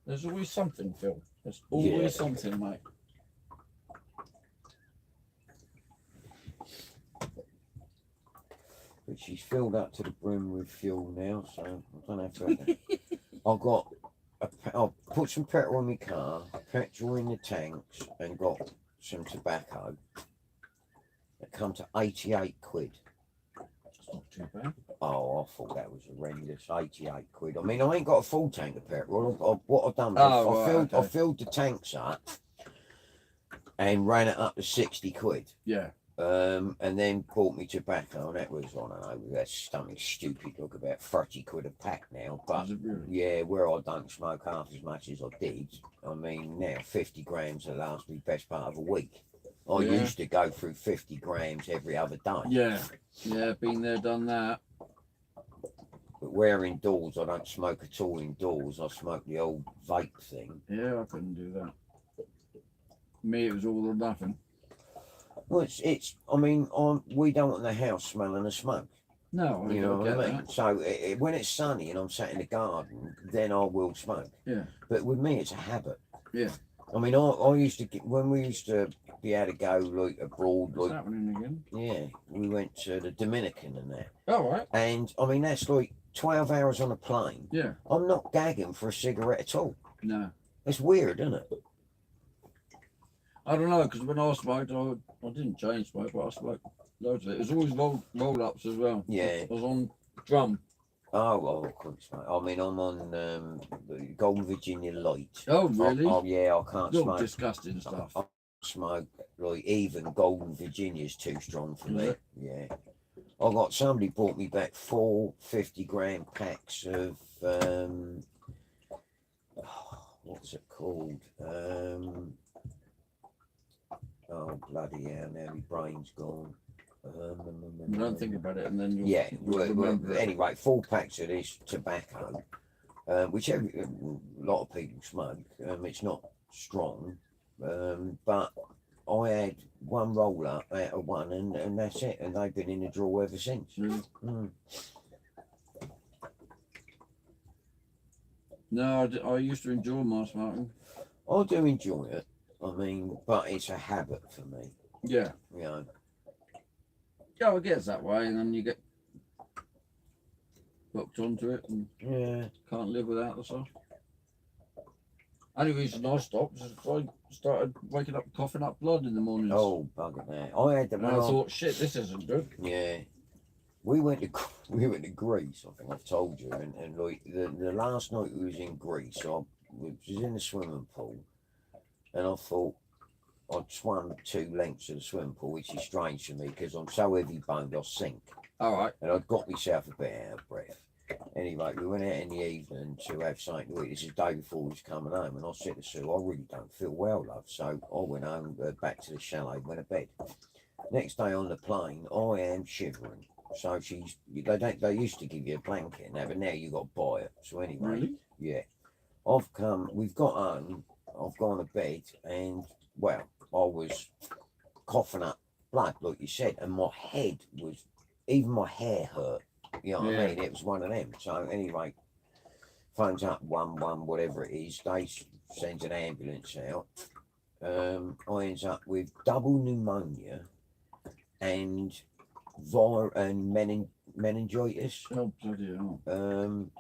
There's always something, Phil. There's always Yeah. something, mate. But she's filled up to the brim with fuel now, so I don't have to. I've got. I'll put some petrol in my car, petrol in the tanks, and got some tobacco. It come to 88 quid. It's not too bad. Oh, I thought that was horrendous. 88 quid. I mean, I ain't got a full tank of petrol. What I've done, I filled the tanks up and ran it up to 60 quid. Yeah. And then bought me tobacco, and that was, I don't know, that's something stupid, look, about 30 quid a pack now. But Is it really? yeah, where I don't smoke half as much as I did, I mean, now 50 grams will last me best part of a week. I Yeah. used to go through 50 grams every other day. Yeah, been there, done that. But where indoors, I don't smoke at all indoors. I smoke the old vape thing. Yeah, I couldn't do that. Me, it was all or nothing. Well, I mean, we don't want the house smelling of smoke. No, You know what I get mean? that. So when it's sunny and I'm sat in the garden, then I will smoke. Yeah. But with me, it's a habit. Yeah. I mean, I used to get, when we used to be able to go like abroad, What's like happening again? yeah, we went to the Dominican and that. All right. And I mean, that's like 12 hours on a plane. Yeah. I'm not gagging for a cigarette at all. No. It's weird, isn't it? I don't know, because when I smoked, I didn't change smoke, but I smoked loads of it. It was always roll ups as well. Yeah. I was on drum. Oh, well, of course, mate. I mean, I'm on the Golden Virginia Light. Oh, really? Oh, yeah, I can't It's all smoke. disgusting stuff. I smoke, like, even Golden Virginia's too strong for me. Is it? Yeah. I got somebody brought me back 4 50-gram packs of, what's it called? Oh, bloody hell, now my brain's gone. Don't think about it, and then you'll, Yeah, you'll remember it. anyway, 4 packs of this tobacco, which a lot of people smoke. It's not strong, but I had one roller out of one, and that's it. And they've been in the drawer ever since. Really? Mm. No, I used to enjoy my smoking. I do enjoy it. I mean, but it's a habit for me. Yeah. You know. Yeah, I guess that way, and then you get hooked onto it and Yeah. can't live without the stuff. Only reason I stopped is I started waking up coughing up blood in the mornings. Oh, bugger that! I had the And I thought, shit, this isn't good. Yeah. We went to Greece. I think I've told you, and like the last night we was in Greece, I was in the swimming pool, and I thought I'd swum 2 lengths of the swimming pool, which is strange for me because I'm so heavy boned I sink, All right. and I'd got myself a bit out of breath. Anyway, we went out in the evening to have something to eat. This is the day before we was coming home, and I said to Sue, I really don't feel well, love. So I went home, back to the chalet, went to bed. Next day on the plane, I am shivering. So they used to give you a blanket and that, but now you got to buy it. So anyway, Really? yeah, we've got home, I've gone to bed, and well, I was coughing up blood, like you said, and my head was, even my hair hurt. You know what I mean? It was one of them. So anyway, phones up 11, whatever it is, they sends an ambulance out. I ends up with double pneumonia and meningitis. Oh, bloody hell.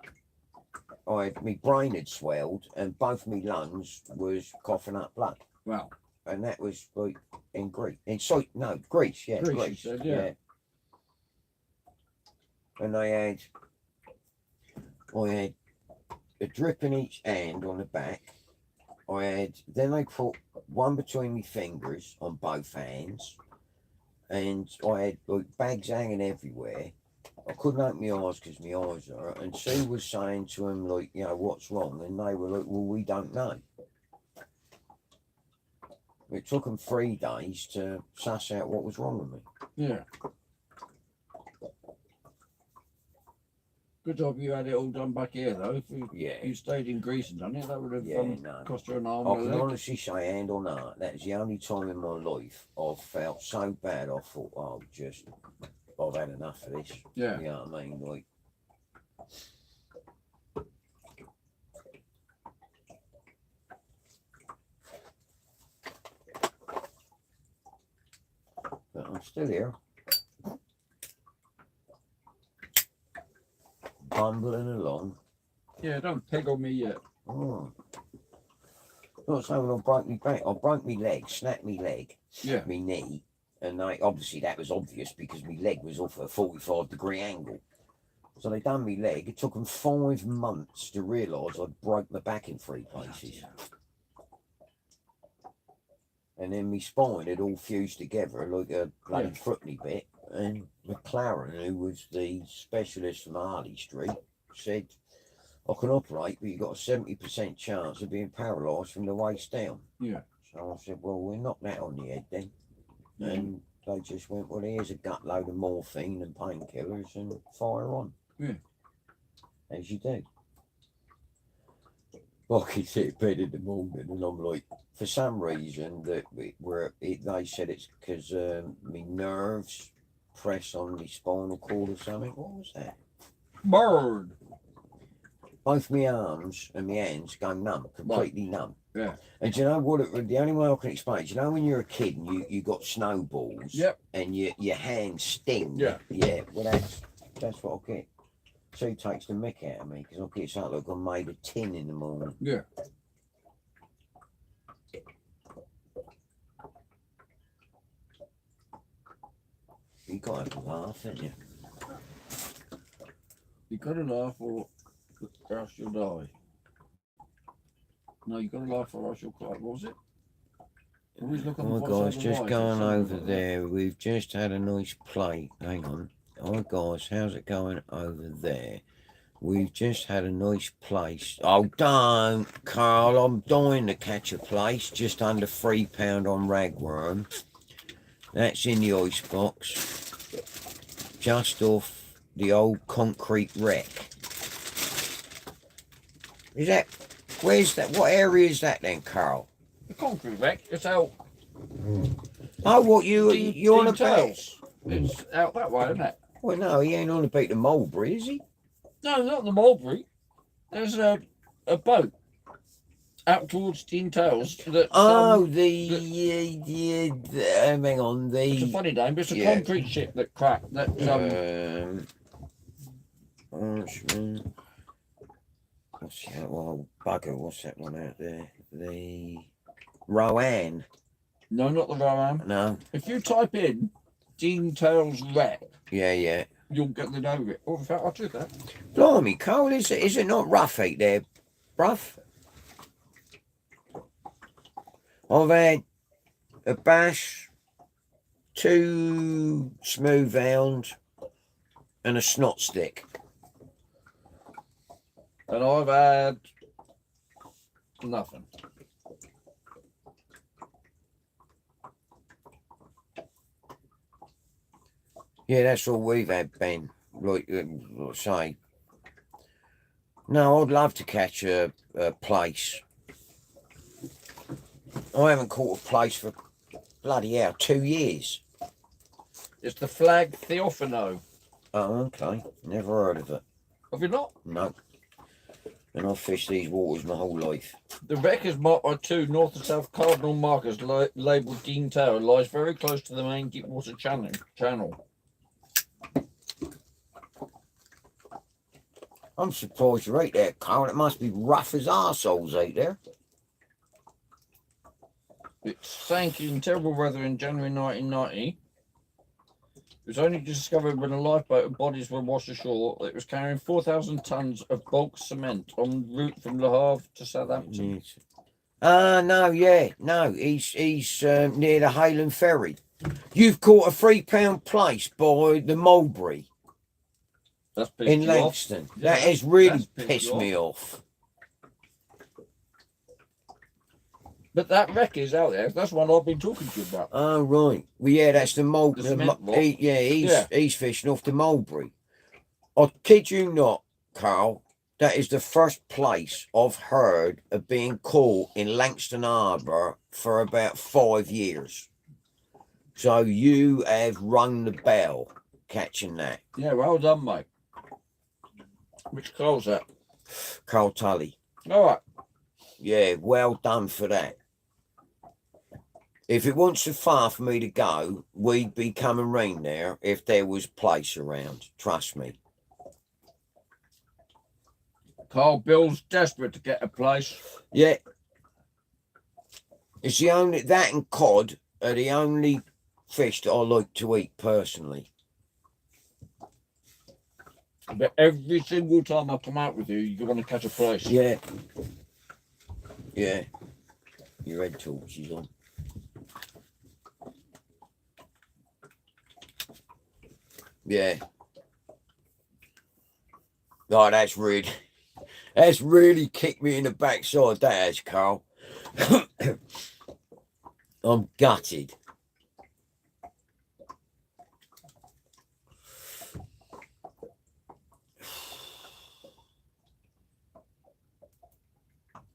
My brain had swelled and both my lungs was coughing up blood. Wow. And that was like in Greece. Greece, yeah. Greece, Greece, you said, yeah. And I had a drip in each hand on the back. Then they put one between my fingers on both hands. And I had like bags hanging everywhere. I couldn't open my eyes because my eyes hurt. And Sue was saying to him, like, you know, what's wrong? And they were like, well, we don't know. It took them 3 days to suss out what was wrong with me. Yeah. Good job you had it all done back here, though. If you stayed in Greece and done it, that would have cost you an arm I and a can leg. honestly say, hand on heart, that is the only time in my life I've felt so bad. I thought, I've had enough of this. Yeah. You know what I mean? Like, but I'm still here, bumbling along. Yeah, don't peg on me yet. Oh. Not saying I broke my back. I broke my leg, snapped my leg, Yeah. my knee, and obviously that was obvious because my leg was off at a 45-degree angle. So they done my leg. It took them 5 months to realise I'd broke my back in 3 places. And then my spine had all fused together like a bloody footly bit. And McLaren, who was the specialist from Harley Street, said, I can operate, but you've got a 70% chance of being paralysed from the waist down. Yeah. So I said, well, we'll knock that on the head then. and they just went, well, here's a gut load of morphine and painkillers and fire on. Yeah. As you do. I could sit in bed in the morning and I'm like, for some reason they said it's because my nerves press on my spinal cord or something. What was that? Bird. Both my arms and my hands go numb, completely numb. Yeah. And do you know what? The only way I can explain it, do you know when you're a kid and you got snowballs, Yep, and your hands sting? Yeah. Yeah. Well, that's what I get. So he takes the mick out of me because I get something like I'm made of tin in the morning. yeah. You got to laugh, haven't you? You got to laugh or else you'll die. No, you got to laugh or else you'll cry. What was it? Always look on Oh, the guys, side of just life, going something over like that. there. We've just had a nice plate. Hang on. Oh, guys, how's it going over there? We've just had a nice place. Oh, don't, Carl. I'm dying to catch a place. Just under £3 on ragworm. That's in the ice box. Just off the old concrete wreck. Is that... Where's that? What area is that then, Carl? The concrete wreck, it's out. Oh, what, you're on a bed? It's out that way, isn't it? Well, no, he ain't on about the Mulberry, is he? No, not the Mulberry. There's a boat out towards Dean Tales. That, Oh, hang on, it's a funny name, but it's a concrete ship that cracked. That what's that? Well, bugger, what's that one out there? The Rowan. No, not the Rowan. No. If you type in Dean Tales wreck, Yeah. you'll get the name of it. Oh, in fact, I'll do that. Blimey, Cole, is it not rough out there, bruv? I've had a bass, 2 smooth hounds, and a snot stick. And I've had nothing. Yeah, that's all we've had, Ben. Like say. No, I'd love to catch a place. I haven't caught a place for bloody hell 2 years. It's the flag Theophano. Oh, okay. Never heard of it. Have you not? No. And I've fished these waters my whole life. The wreck is marked by 2 north and south cardinal markers labelled Dean Tower. Lies very close to the main deep water channel. I'm surprised you're right there, Carl. It must be rough as arseholes out there. It sank in terrible weather in January 1990. It was only discovered when a lifeboat and bodies were washed ashore. It was carrying 4,000 tons of bulk cement en route from Le Havre to Southampton. Yes. No, he's near the Hayland Ferry. You've caught a £3 place by the Mulberry That's in pissed you off. Langston. Yeah, That has really that's pissed pissed you me off. But that wreck is out there. That's one I've been talking to you about. Oh, right. Well, yeah, that's the Mulberry. The cement rock. He's fishing off the Mulberry. I kid you not, Carl. That is the first place I've heard of being caught in Langston Harbour for about 5 years. So you have rung the bell catching that. Yeah, well done, mate. Which Carl's that? Carl Tully. All right. Yeah, well done for that. If it wasn't so far for me to go, we'd be coming round there if there was place around. Trust me. Carl Bill's desperate to get a place. Yeah. It's the only, that and cod are the only fish that I like to eat personally. But every single time I come out with you, you're going to catch a place. Yeah. Yeah. Your head torch is on. Yeah. Oh, that's really kicked me in the backside, that has, Carl. I'm gutted.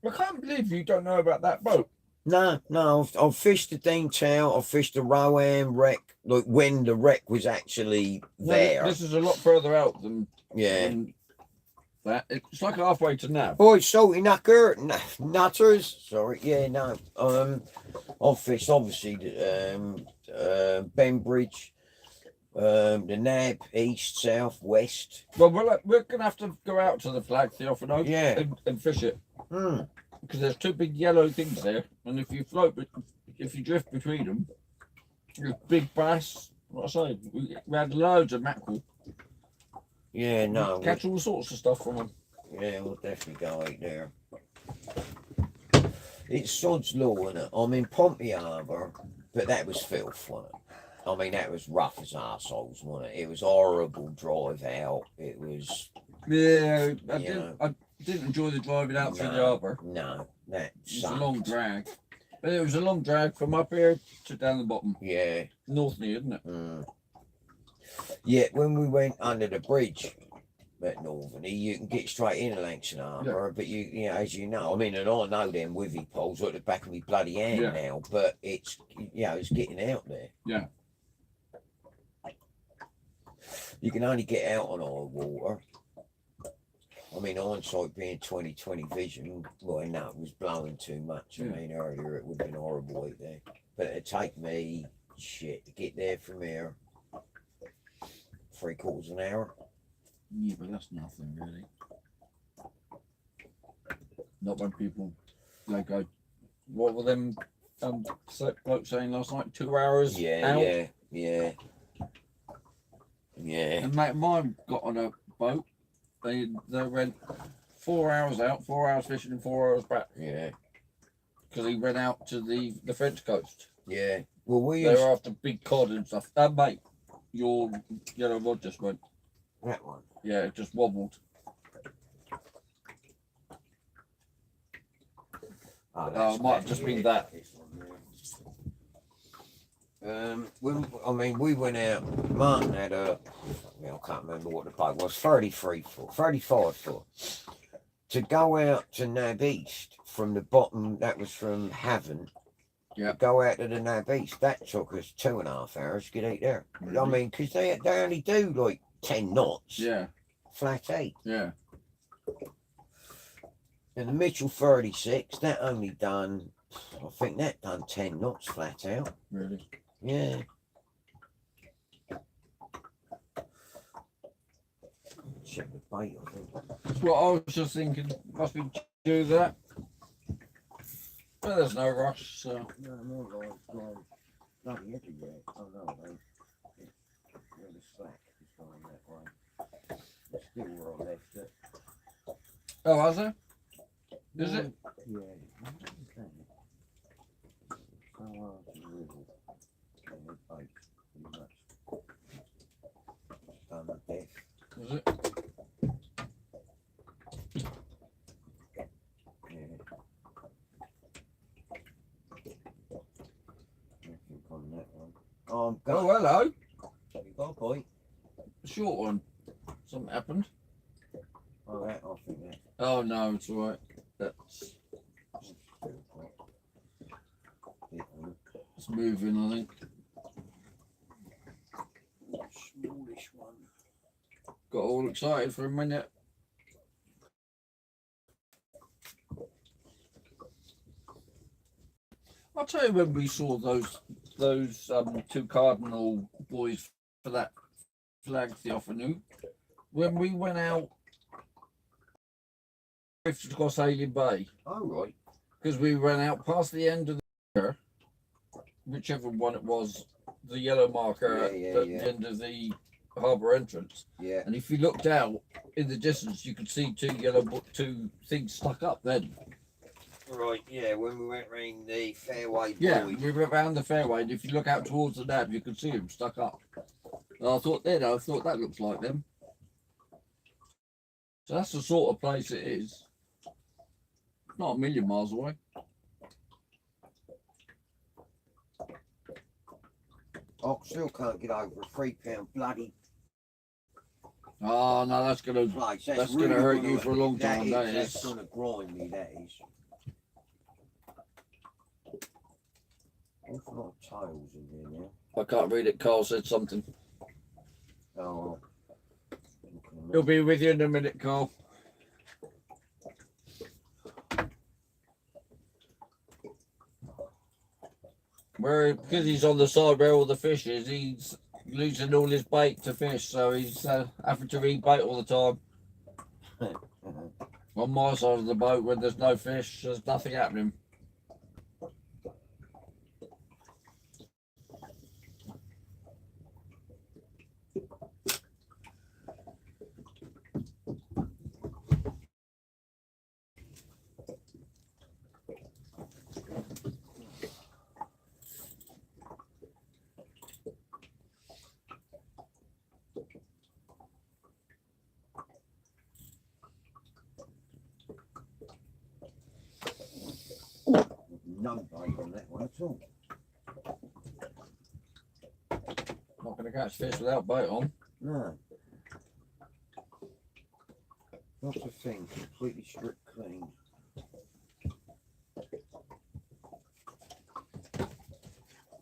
I can't believe you don't know about that boat. No, I've fished the Dean Tail, I've fished the Rowan wreck, like when the wreck was actually there. This is a lot further out than Yeah. than that. It's like halfway to Nav. Oh, salty nutters. Sorry, yeah, no. I've fished obviously the Benbridge, the Nab, east, south, west. Well, we're gonna have to go out to the Flag Theophano, Yeah. and fish it. Hmm. Because there's two big yellow things there, and if you drift between them, there's big bass. What I say, we had loads of mackerel. Yeah, no. Catch all sorts of stuff from them. Yeah, we'll definitely go out there. It's sod's law, isn't it? I'm in Pompey Harbour, but that was filth, wasn't it? I mean, that was rough as arseholes, wasn't it? It was horrible drive out. It was. Yeah, I Yeah. didn't enjoy the driving out through the harbour. No, that It was sucked. a long drag. But it was a long drag from up here to down the bottom. Yeah. North near, isn't it? Mm. Yeah, when we went under the bridge at Northerny, you can get straight into Langston Harbour, but you know, as you know, I mean, and I know them withy poles at the back of my bloody hand Yeah. now, but it's, you know, it's getting out there. Yeah. You can only get out on high water. I mean, hindsight being 20/20 vision, well, no, it was blowing too much. I Yeah. mean, earlier it would have been horrible out there. But it'd take me, shit, to get there from here, 3/4 an hour. Yeah, but that's nothing really. Not when people they go. What were them blokes saying last night? 2 hours Yeah, out. yeah. And mate, mine got on a boat. They went 4 hours out, 4 hours fishing, and 4 hours back Yeah, because he went out to the French coast. yeah. Well, we They used were after big cod and stuff. Mate, your yellow rod just went. that one. Yeah, it just wobbled. Oh, It might have just been that. We went out. Martin had a, I can't remember what the boat was. 33 foot, 35 foot. To go out to Nab East from the bottom, that was from Haven. Yeah. Go out to the Nab East. That took us 2.5 hours to get out there. I Really? mean, because they only do like 10 knots. Yeah, Flat 8. yeah. And the Mitchell 36, that only done, I think that done 10 knots flat out. Really. Yeah. Check the bait, I think. That's what I was just thinking. Must be do that. But there's no rush, so. No, more like bloody everywhere. Oh no, mate. Where the slack is going that way. It's still where I left it. Oh, was there? Is it? Yeah. Okay. So the river. And the bait, pretty much. Done the death. Was it? Yeah. Nothing on that one. Oh, hello. You got a point? Short one. Something happened. Oh, that, I think that. Oh no, it's all right. That's it's moving, I think. Smallish one. Got all excited for a minute. I'll tell you when we saw those two cardinal boys for that Flag Theophanu. When we went out across Alien Bay, Oh, right. because we ran out past the end of the marker, whichever one it was, the yellow marker Yeah, at yeah. the end of the harbour entrance. Yeah. And if you looked out in the distance, you could see two things stuck up then. Right, yeah, when we went round the fairway Yeah, buoy. we went round the fairway, and if you look out towards the nab, you could see them stuck up. And I thought that looks like them. So that's the sort of place it is. Not a million miles away. I still can't get over a £3 bloody Oh no, that's gonna place. That's gonna hurt you for a long time, that That's is. gonna grind me, that is. Awful lot of tails in here now. I can't read it. Carl said something. Oh. He'll be with you in a minute, Carl. Because he's on the side where all the fish is, he's losing all his bait to fish, so he's having to rebait all the time. On my side of the boat, when there's no fish, there's nothing happening. No bait on that one at all. Not going to catch fish without bait on. No. Not a thing. Completely stripped clean.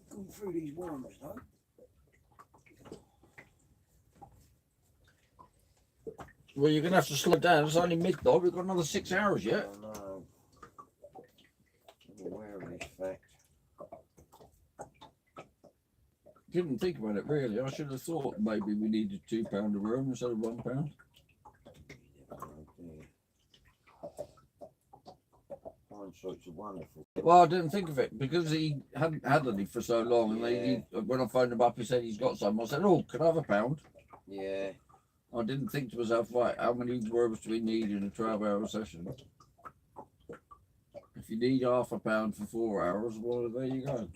Going through these worms though. Well, you're going to have to slow down. It's only midnight. We've got another 6 hours yet. I know. I'm aware of this fact. Didn't think about it really. I should have thought maybe we needed £2 a worm instead of £1. Hindsight's a wonderful. Well, I didn't think of it because he hadn't had any for so long. And when I phoned him up, he said he's got some. I said, "Oh, can I have £1?" Yeah. I didn't think to myself, right, how many worms do we need in a 12-hour session? If you need £0.5 for 4 hours, well, there you go.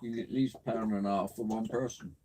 You need at least £1.50 for one person.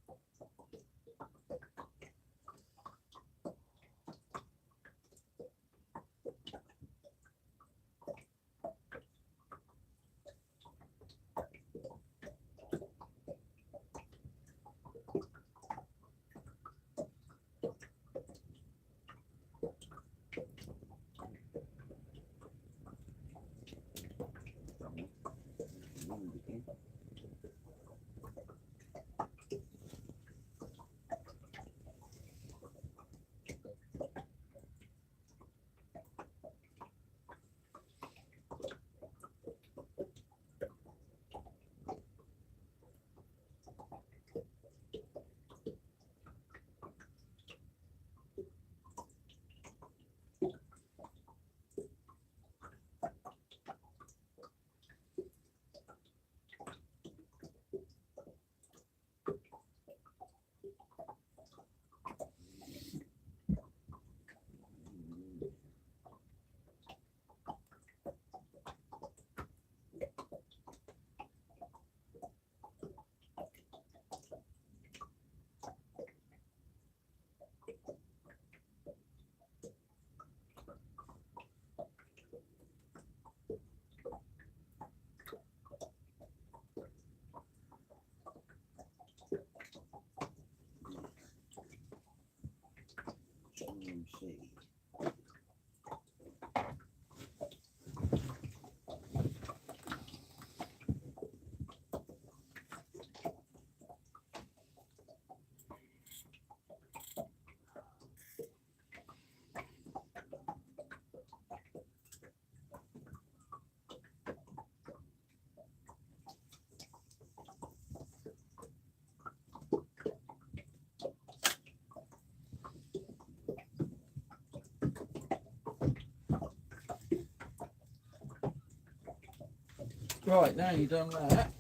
Right, now you've done that,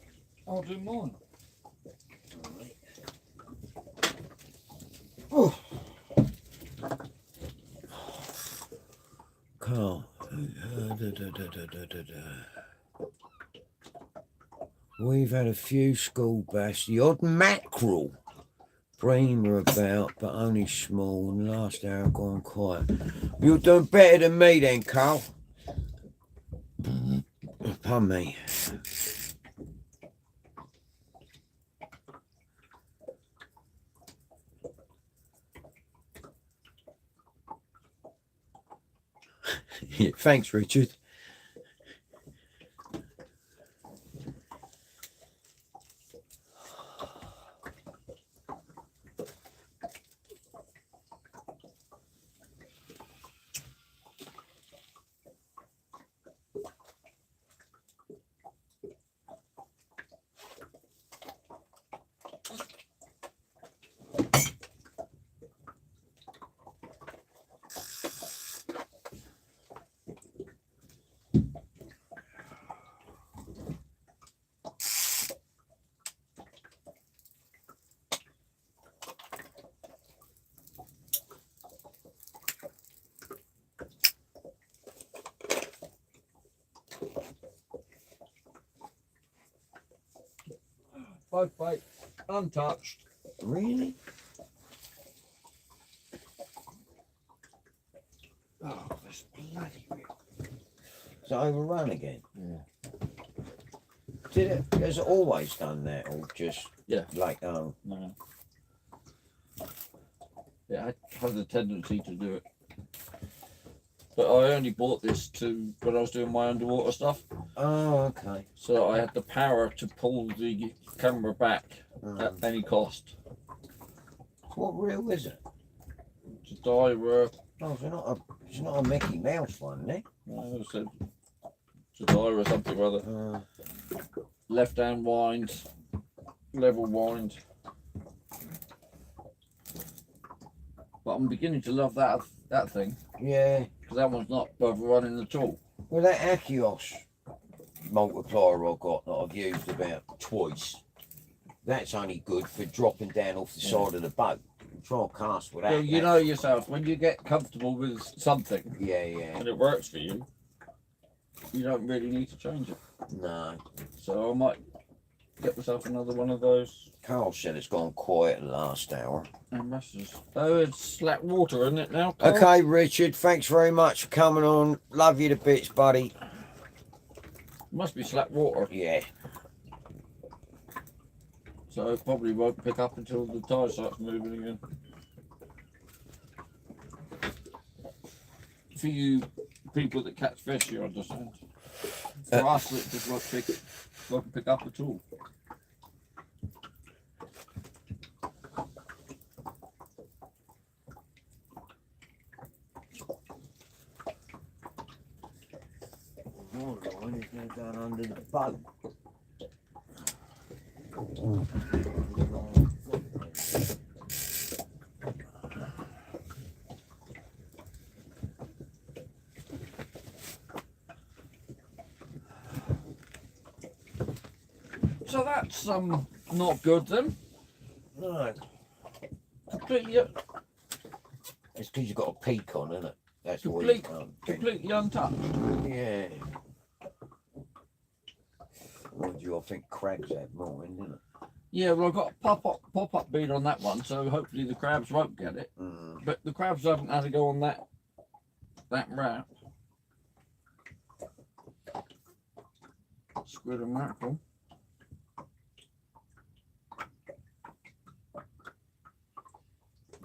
I'll do mine. Oh. Carl. We've had a few school bass, the odd mackerel. Breamer about, but only small, and last hour gone quiet. You're doing better than me then, Carl. Pardon me. Yeah, thanks, Richard. both bait, untouched. Really? Oh, this bloody reel. Is it overrun again? Yeah. Did it? Has it always done that, or just Yeah. like oh? No. Yeah, I have the tendency to do it. But I only bought this when I was doing my underwater stuff. Oh, okay. So I had the power to pull the camera back at any cost. What reel is it? To die were Oh, it's not a Mickey Mouse one, eh? no, so to die or something or other. Left hand wind, level wind. But I'm beginning to love that thing. Yeah. Because that one's not overrunning at all. Well, that Akios multiplier I got that I've used about twice, that's only good for dropping down off the side of the boat. Try and cast with that. Well, you know yourself, when you get comfortable with something Yeah, yeah. and it works for you, you don't really need to change it. No. So I might get myself another one of those. Carl said it's gone quiet the last hour. Ambassadors. Oh, it's slack water, isn't it now, Carl? Okay, Richard, thanks very much for coming on. Love you to bits, buddy. Must be slack water. Yeah. So it probably won't pick up until the tide starts moving again. For you people that catch fish, you understand. For us, it just won't pick up at all. More line is now going under the boat. So that's not good then. No. Completely, It's because you've got a peak on, isn't it? That's why you can't. completely untouched. Yeah. Mind you, I think crabs have mine, didn't it? Yeah, well I've got a pop-up bead on that one, so hopefully the crabs won't get it. But the crabs haven't had to go on that route. Squid and mackerel.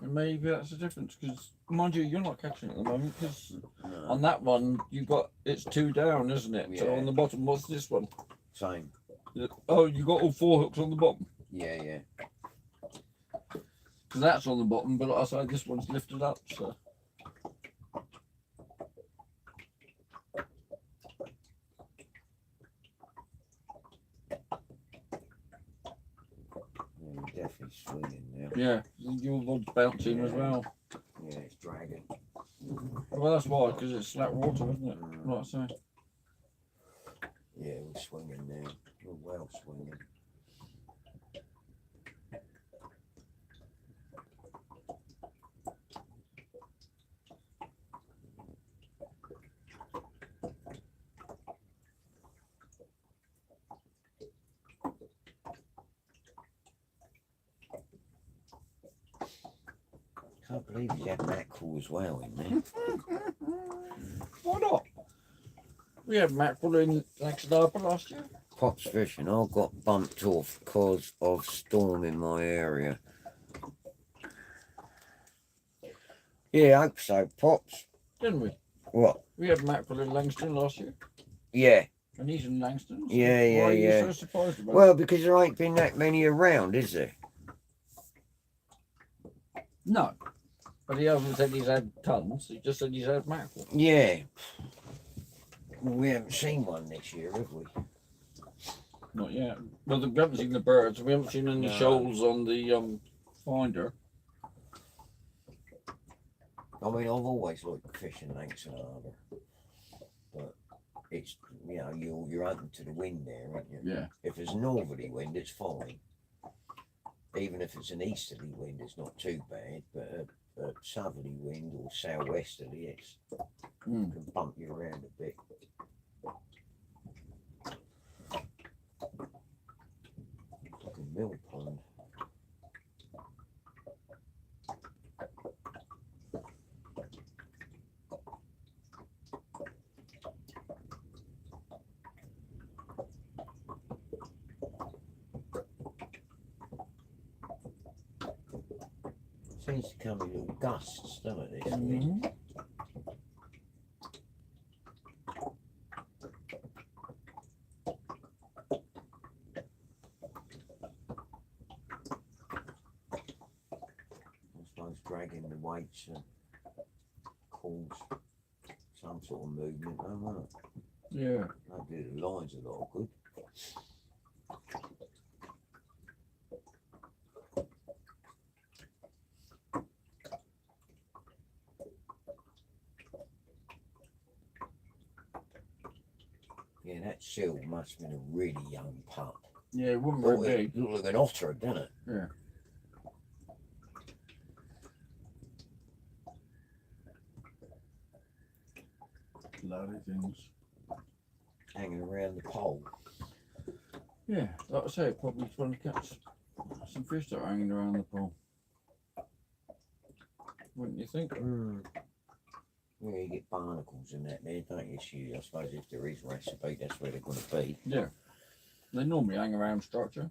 And maybe that's the difference, because mind you, you're not catching it at the moment, because on that one it's 2 down, isn't it? So Yeah. on the bottom, what's this one? Same. Oh, you got all 4 hooks on the bottom. Yeah, yeah. Because that's on the bottom, but like I say, this one's lifted up, so. Yeah, you're definitely swinging now. Yeah, your rod's bouncing as well. Yeah, it's dragging. Well, that's why, because it's slack water, isn't it? Like I say. Yeah, we're swinging now. We're well swinging. Can't believe you had mackerel as well in there. Why not? We had mackerel in Lancashire Harbour last year. Pops fishing, I got bumped off because of storm in my area. Yeah, I hope so, Pops. Didn't we? What? We had mackerel in Langston last year. Yeah. And he's in Langston. So Yeah, yeah, why are yeah. you so surprised about Well, because there ain't been that many around, is there? it? No. But he hasn't said he's had tons, he just said he's had mackerel. Yeah. Well, we haven't seen one this year, have we? Not yet. Well, we haven't seen the birds, we haven't seen any No. shoals on the finder. I mean, I've always liked fishing Langston Harbour, but it's, you know, you're open to the wind there, aren't you? Yeah. If it's northerly wind, it's fine. Even if it's an easterly wind, it's not too bad. But a southerly wind or southwesterly, it's can bump you around a bit. Fucking mill pond. Seems to come in little gusts, doesn't it? This wind? I suppose dragging the weights cause some sort of movement, don't it? Yeah. That do the lines a lot of good. Yeah, that seal must have been a really young pup. Yeah, it wasn't Oh, very it big. looked like an otter, doesn't it? Yeah. Load of things. Hanging around the pole. Yeah, like I say, probably trying to catch some fish that are hanging around the pool. Wouldn't you think? Yeah, you get barnacles in that there, don't you? So I suppose if there is recipe, that's where they're going to be. Yeah. They normally hang around structure.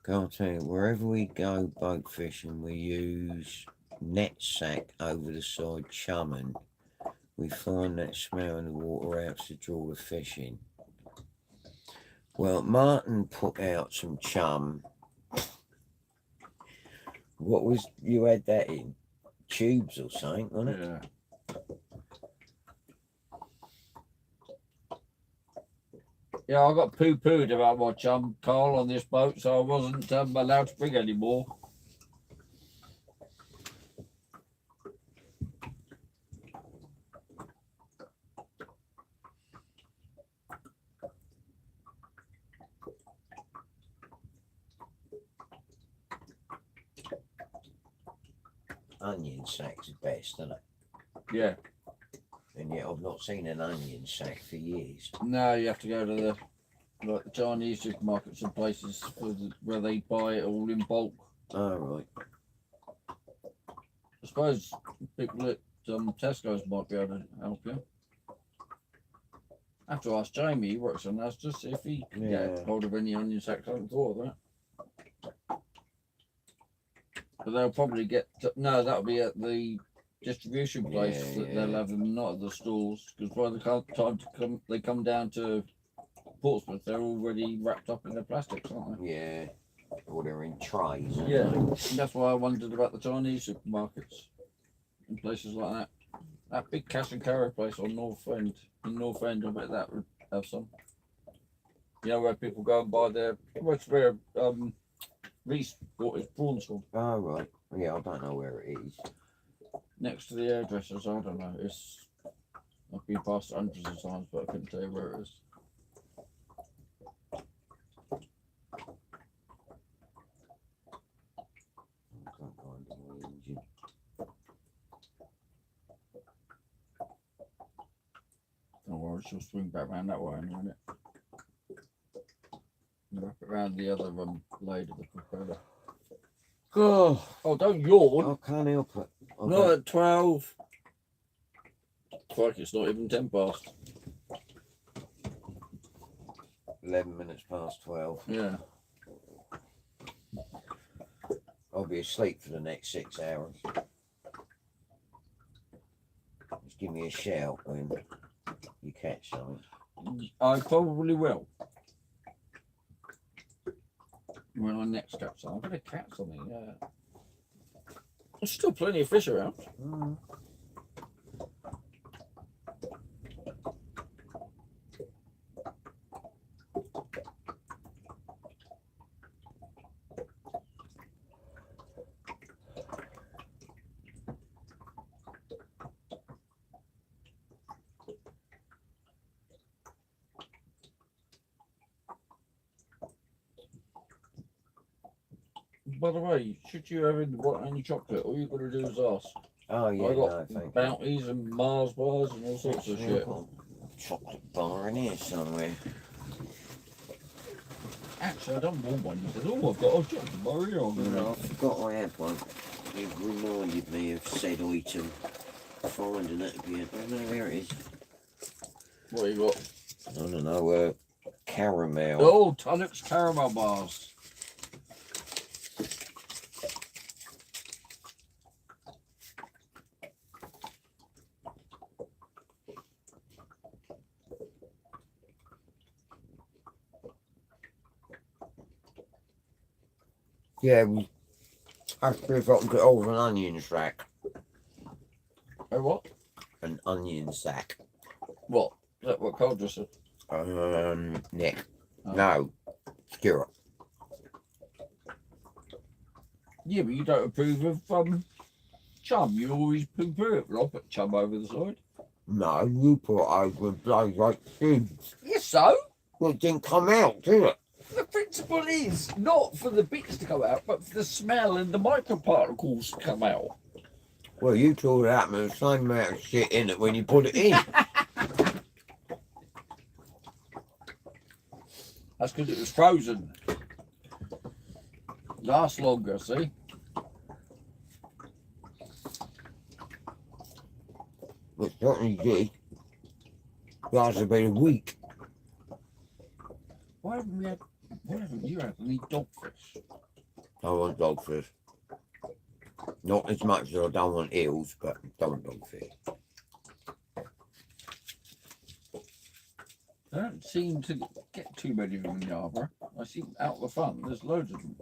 I'll tell you, wherever we go boat fishing, we use net sack over the side chumming. We find that smell in the water helps to draw the fish in. Well, Martin put out some chum. What was, you had that in? Tubes or something, wasn't it? Yeah. Yeah, I got poo-pooed about my chum, Carl, on this boat, so I wasn't allowed to bring any more. Onion sack's the best, isn't it? Yeah. And yet I've not seen an onion sack for years. No, you have to go to the Chinese supermarkets and places where they buy it all in bulk. Oh, right. I suppose people at Tesco's might be able to help you. I have to ask Jamie, he works on us, just see if he can get hold of any onion sacks. I haven't thought of that. But they'll probably get, no, that'll be at the distribution place that they'll have them, not at the stores, because by the time they come down to Portsmouth, they're already wrapped up in their plastics, aren't they? Yeah, or they're in trays. Yeah, that's why I wondered about the Chinese supermarkets and places like that. That big cash and carry place on North End, in North End, I bet that would have some. You know, where people go and buy their, what's where Reese bought his prawn store. Oh, right. Yeah, I don't know where it is. Next to the hairdressers, I don't know. It's, I've been past it hundreds of times, but I couldn't tell you where it is. I can't find the engine. Don't worry, she'll swing back round that way in a minute. Wrap it around the other blade of the propeller. Oh, don't yawn. I can't help it. Not at 12. Fuck, it's not even 10 past. 11 minutes past 12. Yeah. I'll be asleep for the next 6 hours. Just give me a shout when you catch something. I probably will. When I next catch something. I'm going to catch something, yeah. There's still plenty of fish around. By the way, should you have any chocolate, all you've got to do is ask. Oh, yeah, I got no, thank you. bounties and Mars bars and all sorts of shit. Chocolate bar in here somewhere. Actually, I don't want one. He said, oh, I've got a job tomorrow. No, I forgot I had one. It reminded me of said item. Finding it again. Oh no, there it is. What you got? I don't know, caramel. Oh, Tunnocks caramel bars. Yeah, we have to see if I can get hold of an onion sack. Oh, what? An onion sack. What? Is that what Cole just said? Nick. Oh. No. Stuart. Yeah, but you don't approve of chum. You always poo-poo it. I'll put chum over the side. No, you put over and blows like seeds. Yes, so? Well, it didn't come out, did it? The principle is not for the bits to go out, but for the smell and the microparticles to come out. Well, you told that man the same amount of shit in it when you put it in. That's because it was frozen. Lasts longer, see? It certainly did. Lasted about a week. Why haven't you had any dogfish? I want dogfish. Not as much as I don't want eels, but I don't want dogfish. I don't seem to get too many of them in Yarborough. I see out the front, there's loads of them.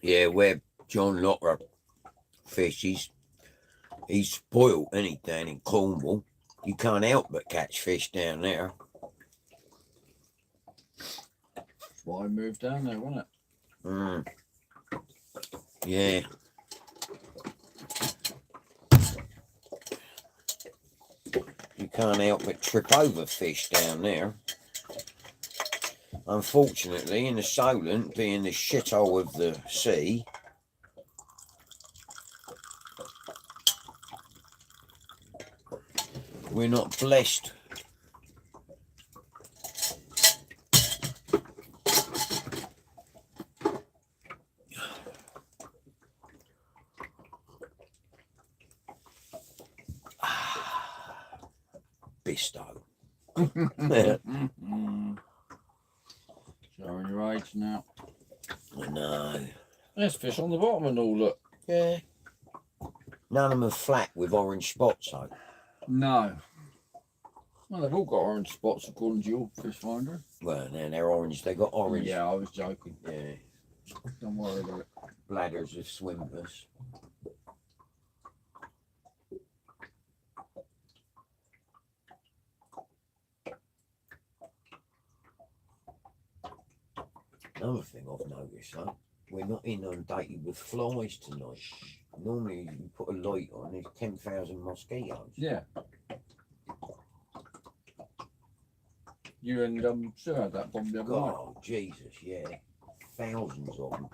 Yeah, where John Locker fishes, he's spoilt, ain't he, down in Cornwall. You can't help but catch fish down there. That's why I moved down there, wasn't it? Mm. Yeah. You can't help but trip over fish down there. Unfortunately, in the Solent, being the shithole of the sea, we're not blessed. Bisto. Showing your age now. I know. There's fish on the bottom and all, look. Yeah. None of them are flat with orange spots, though. No. Well, they've all got orange spots according to your fish finder. Well, no, they're orange. They got orange. Yeah, I was joking. Yeah. Don't worry about it. Bladders of swimmers. Another thing I've noticed, though, we're not inundated with flies tonight. Normally, you put a light on, there's 10,000 mosquitoes. Yeah. You and Sue had that problem the other night. Oh, Jesus, yeah. Thousands of them.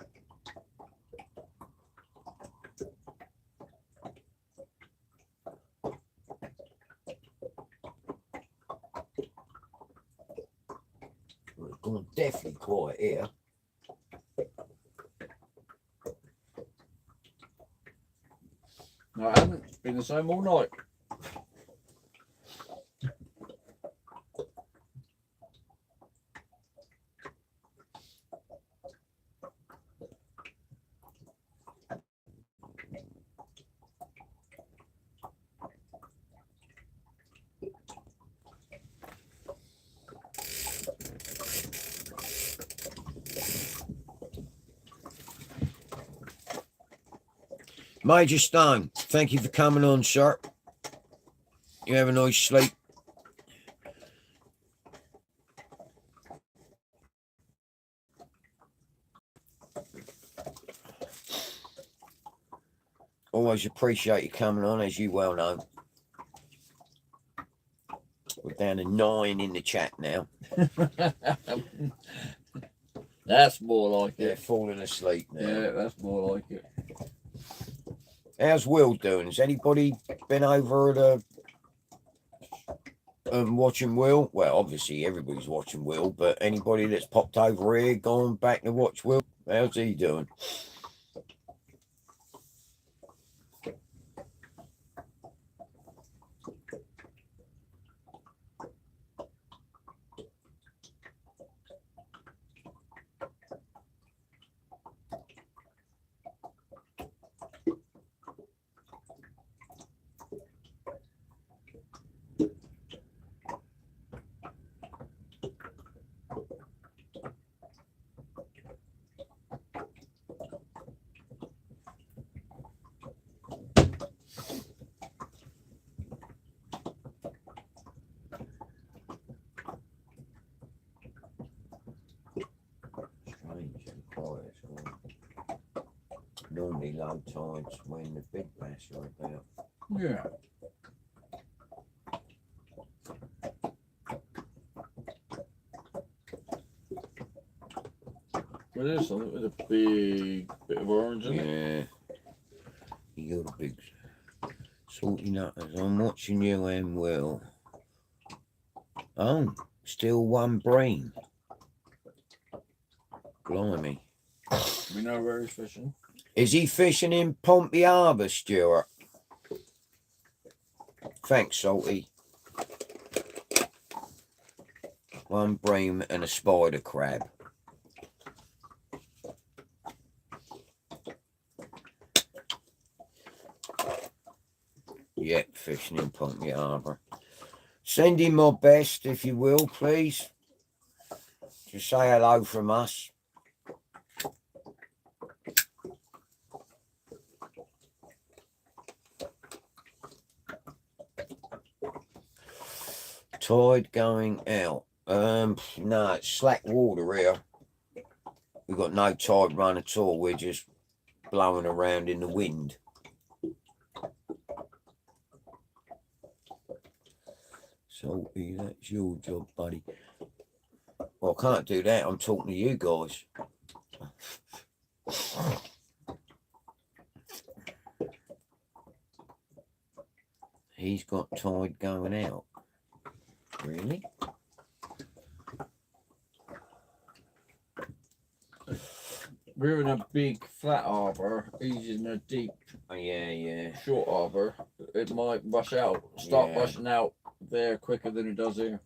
Well, it's gone definitely quiet here. No, it hasn't. It's been the same all night. Major Stone, thank you for coming on, sir. You have a nice sleep. Always appreciate you coming on, as you well know. down to 9 in the chat now. That's more like They're it. falling asleep now. Yeah, that's more like it. How's Will doing? Has anybody been over to watching Will? Well, obviously everybody's watching Will, but anybody that's popped over here, gone back to watch Will, how's he doing? Strange and quiet. Normally low tides when the big bass are about. Yeah. What is something with a big bit of orange in it? Yeah. You got a big salty nutters. I'm watching you and Will. Oh, still one brain. Blimey. We know where he's fishing. Is he fishing in Pompey Harbour, Stuart? Thanks, Salty. One bream and a spider crab. Yep, fishing in Pompey Harbour. Send him my best, if you will, please. Just say hello from us. Tide going out. No, it's slack water here. We've got no tide run at all. We're just blowing around in the wind. Salty, that's your job, buddy. Well, I can't do that. I'm talking to you guys. He's got tide going out. Really? We're in a big flat harbour. He's in a deep, Yeah. short harbour. It might rush out, start Yeah. rushing out there quicker than it does here.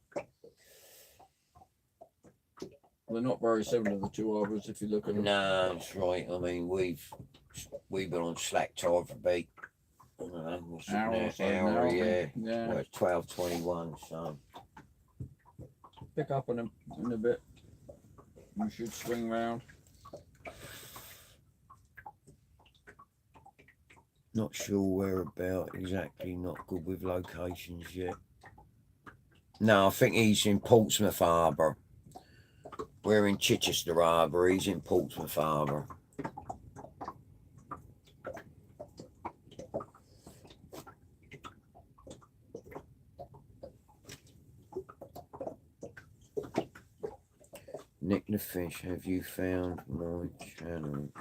They're not very similar, the two harbours, if you look at them. No, that's right. I mean, we've been on slack tide for about, I don't know, what's it Hour now? or so Hour, now, yeah. Yeah. Well, it's 12:21, so. Pick up on him in a bit. We should swing round. Not sure where about exactly, not good with locations yet. No, I think he's in Portsmouth Harbour. We're in Chichester Harbour, he's in Portsmouth Harbour. Nick the Fish, have you found my channel?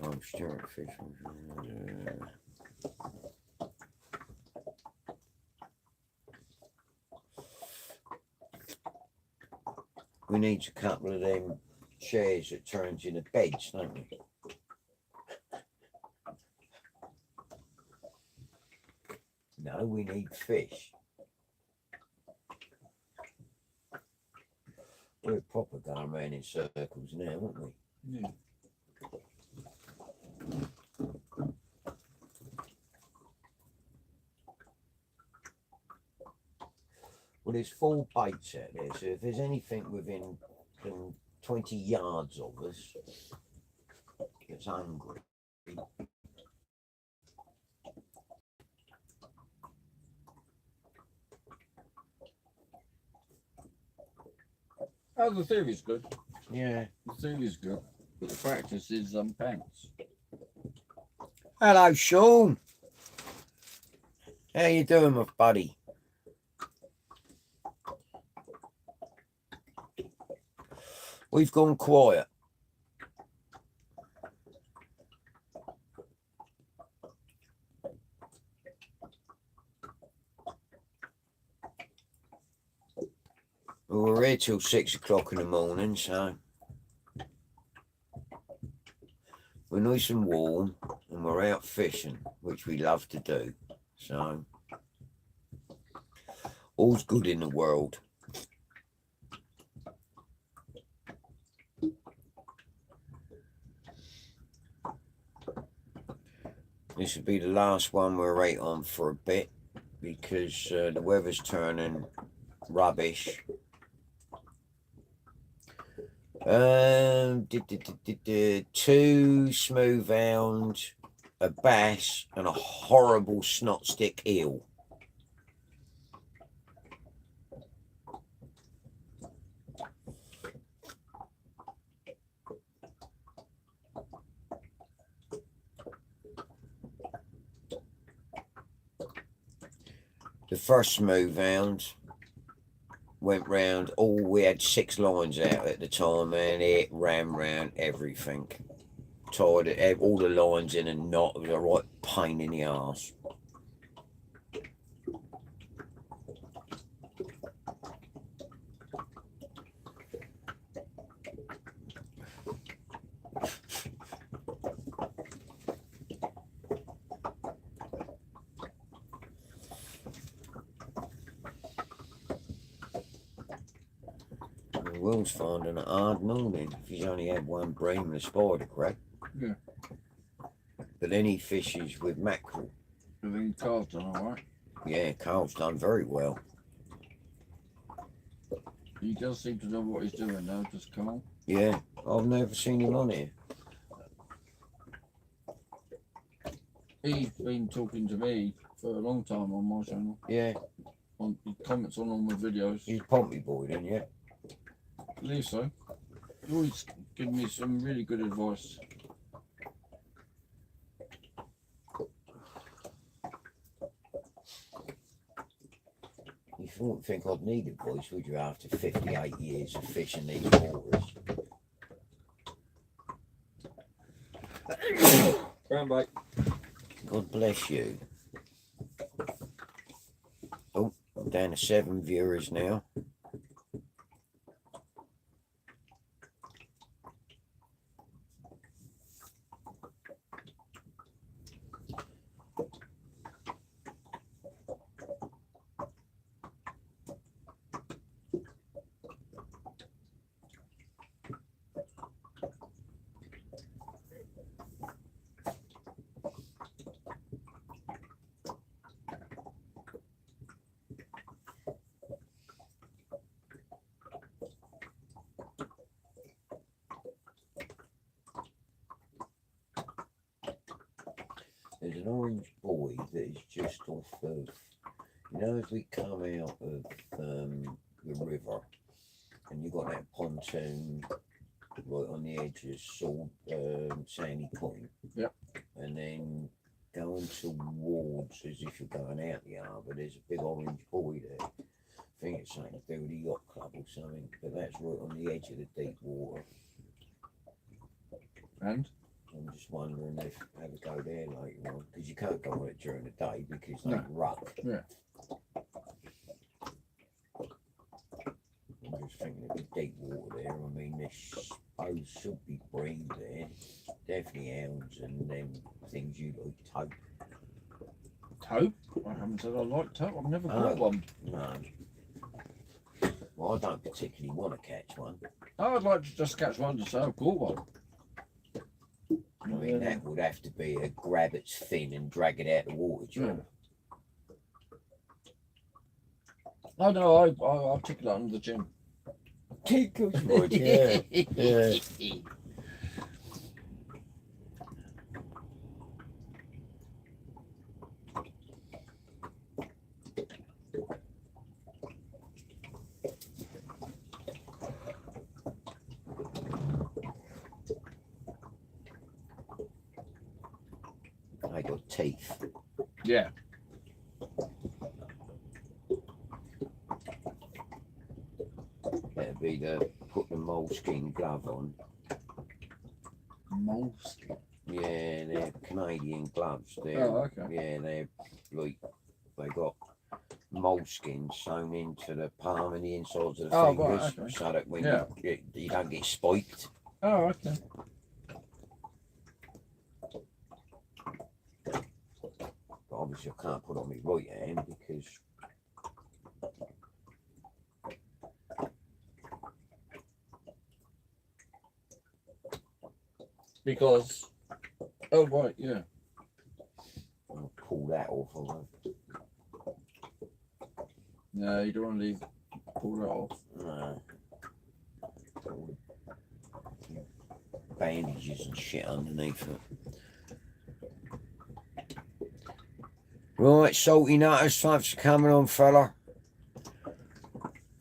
I'm Stuart Fish. We need a couple of them chairs that turns into beds, don't we? No, we need fish. We're proper going around in circles now, aren't we? Yeah. Well, there's 4 baits out there, so if there's anything within 20 yards of us that's hungry, Oh, the theory's good. yeah. The theory's good. But the practice is pants. Hello, Sean. How you doing, my buddy? We've gone quiet. We're here till 6 o'clock in the morning, so we're nice and warm, and we're out fishing, which we love to do. So all's good in the world. This will be the last one we're out on for a bit because the weather's turning rubbish. 2 smooth hound, a bass, and a horrible snot stick eel. The first smooth hound went round. We had 6 lines out at the time, and it ran round everything. Tied it, all the lines in a knot. It was a right pain in the arse. Will's finding it hard morning if he's only had one bream and a spider crab. Yeah. But then he fishes with mackerel. I think Carl's done alright. Yeah, Carl's done very well. He does seem to know what he's doing now, just Carl. Yeah, I've never seen him on here. He's been talking to me for a long time on my channel. Yeah. He comments on all my videos. He's Pompey boy then, yeah? I believe so. He always gives me some really good advice. You wouldn't think I'd need advice, would you, after 58 years of fishing these waters? Brown bait. God bless you. Oh, I'm down to 7 viewers now. There's an orange buoy that is just off of, you know, as we come out of the river and you've got that pontoon right on the edge of Sandy Point. Yep. And then going towards, as if you're going out the harbour, there's a big orange buoy there. I think it's something to do with the yacht club or something, but that's right on the edge of the deep water. And? I'm just wondering if have a go there later on, because you can't go on it during the day because they No. ruck. Yeah. I'm just thinking of the deep water there. I mean, there should be bream there. Definitely hounds and them things you like, tope. Tope? I haven't said I like tope. I've never caught one. No. Well, I don't particularly want to catch one. I'd like to just catch one to say I've caught one. I mean, that would have to be a grab its fin and drag it out the water, John. Oh no, I'll tickle it under the chin. Tickles would, yeah. Yeah. I got teeth. Yeah. That'd be the put the moleskin glove on. Moleskin. Yeah, they're Canadian gloves. They're, Oh, okay. Yeah, they're like they got moleskin sewn into the palm and the insides of the Oh, fingers, right, okay. so that when Yeah. you don't get spiked. Oh, okay. But obviously, I can't put on my right hand because Because. Oh, right, yeah. I'll pull that off. I won't. No, you don't want to pull that off. No. All the bandages and shit underneath it. Right, salty nutters, thanks for coming on, fella.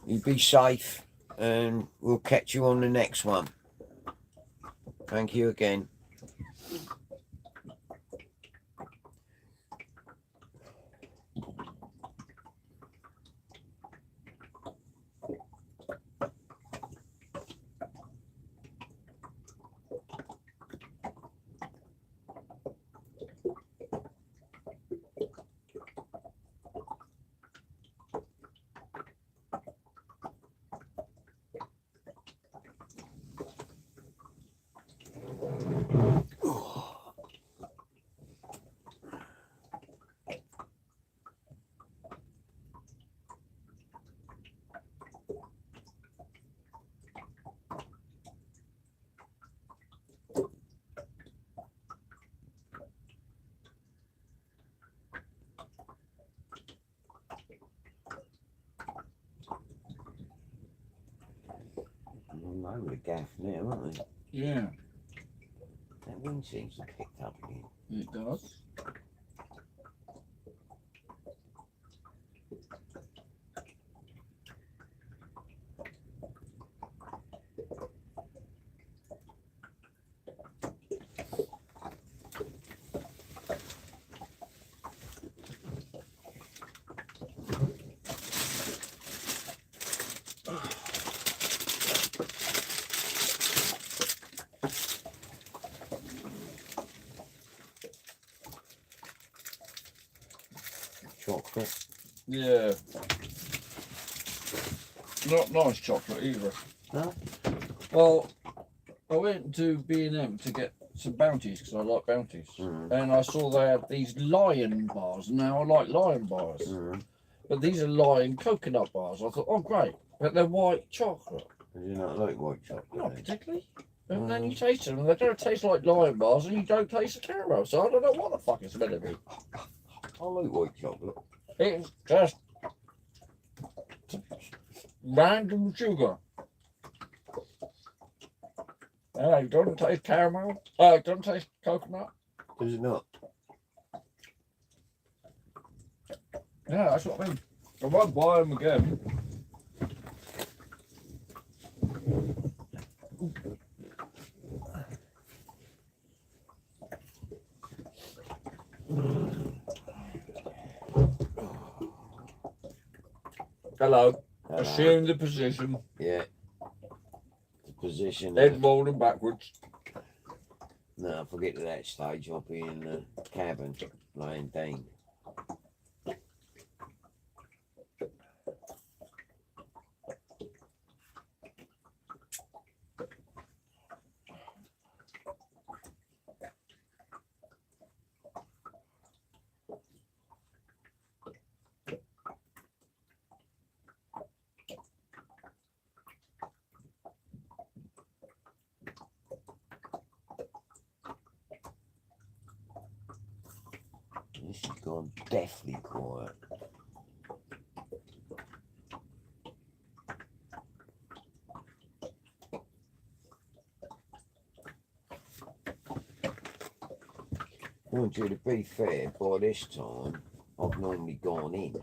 You be safe, and we'll catch you on the next one. Thank you again. I'm over the gaff now, aren't they? Yeah, That wind seems to have picked up again. it does. Chocolate. Yeah. Not nice chocolate either. No? Well, I went to B&M to get some bounties because I like bounties. And I saw they had these lion bars. Now I like lion bars. But these are lion coconut bars. I thought, oh great. But they're white chocolate. Do you not like white chocolate? Not particularly. And then you taste them and they don't taste like lion bars and you don't taste the caramel. So I don't know what the fuck it's meant to be. I like white chocolate. It's just random sugar. It doesn't taste caramel. It doesn't taste coconut. Does it not? Yeah, that's what I mean. I won't buy them again. Hello. Assume the position. Yeah. The position. Head rolling backwards. No, if I get to that stage, I'll be in the cabin, laying down. This has gone deathly quiet. Mind you, to be fair, by this time, I've normally gone in.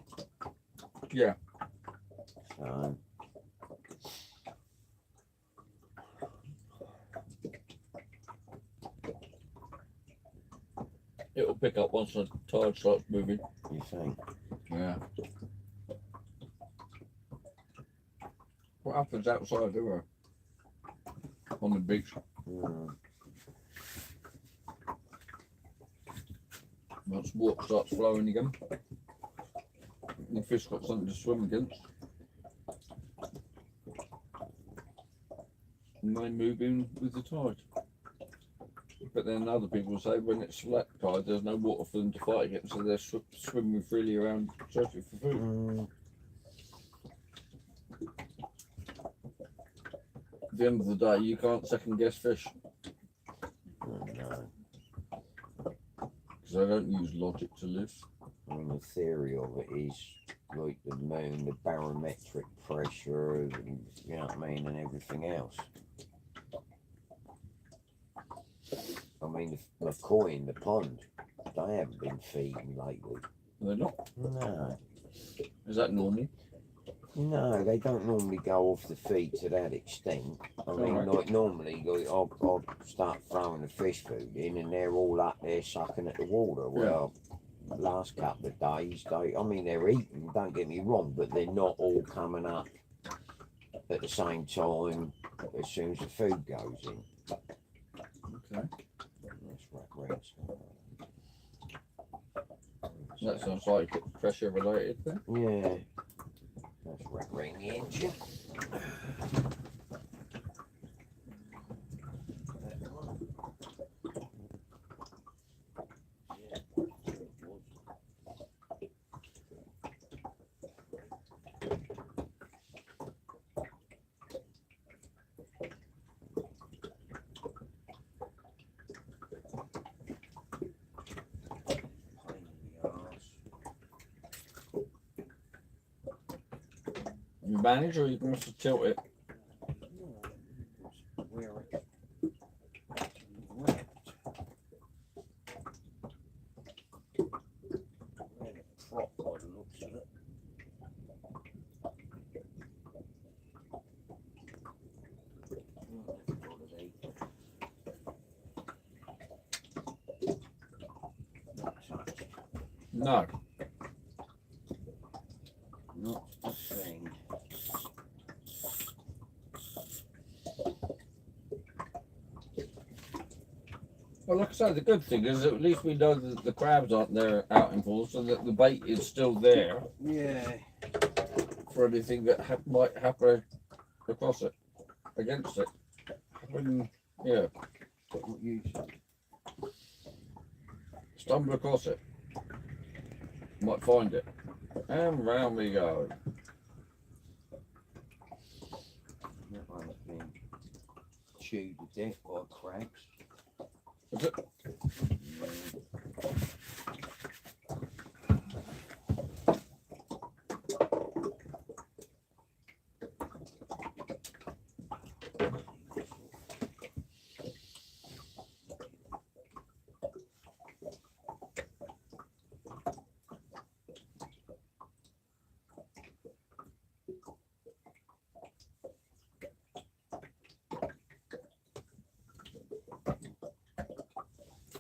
Yeah. So, It'll pick up once the tide starts moving. you think? Yeah. What happens outside, do we? On the beach. Once water starts flowing again, the fish got something to swim against. And they move in with the tide. But then other people say when it's flat tide, there's no water for them to fight against, so they're swimming freely around searching for food. At the end of the day, you can't second guess fish. No. Because they don't use logic to live. And the theory of it is like the moon, the barometric pressure, and, you know what I mean, and everything else. I mean, the McCoy in the pond, they haven't been feeding lately. They're not. No. Is that normal? No, they don't normally go off the feed to that extent. I mean, Alright. like normally, like, I'll start throwing the fish food in, and they're all up there sucking at the water. Well, last couple of days, I mean, they're eating. Don't get me wrong, but they're not all coming up at the same time as soon as the food goes in. Okay. That's right, That sounds like pressure related then. yeah. That's right, the engine. You manage, or you can also tilt it. No. Not a thing. Well, like I say, the good thing is at least we know that the crabs aren't there out in pools, so that the bait is still there Yeah. for anything that might happen across it, against it. Yeah, What you stumble across it, might find it, and round we go. That one's been chewed to death by crabs. Is it?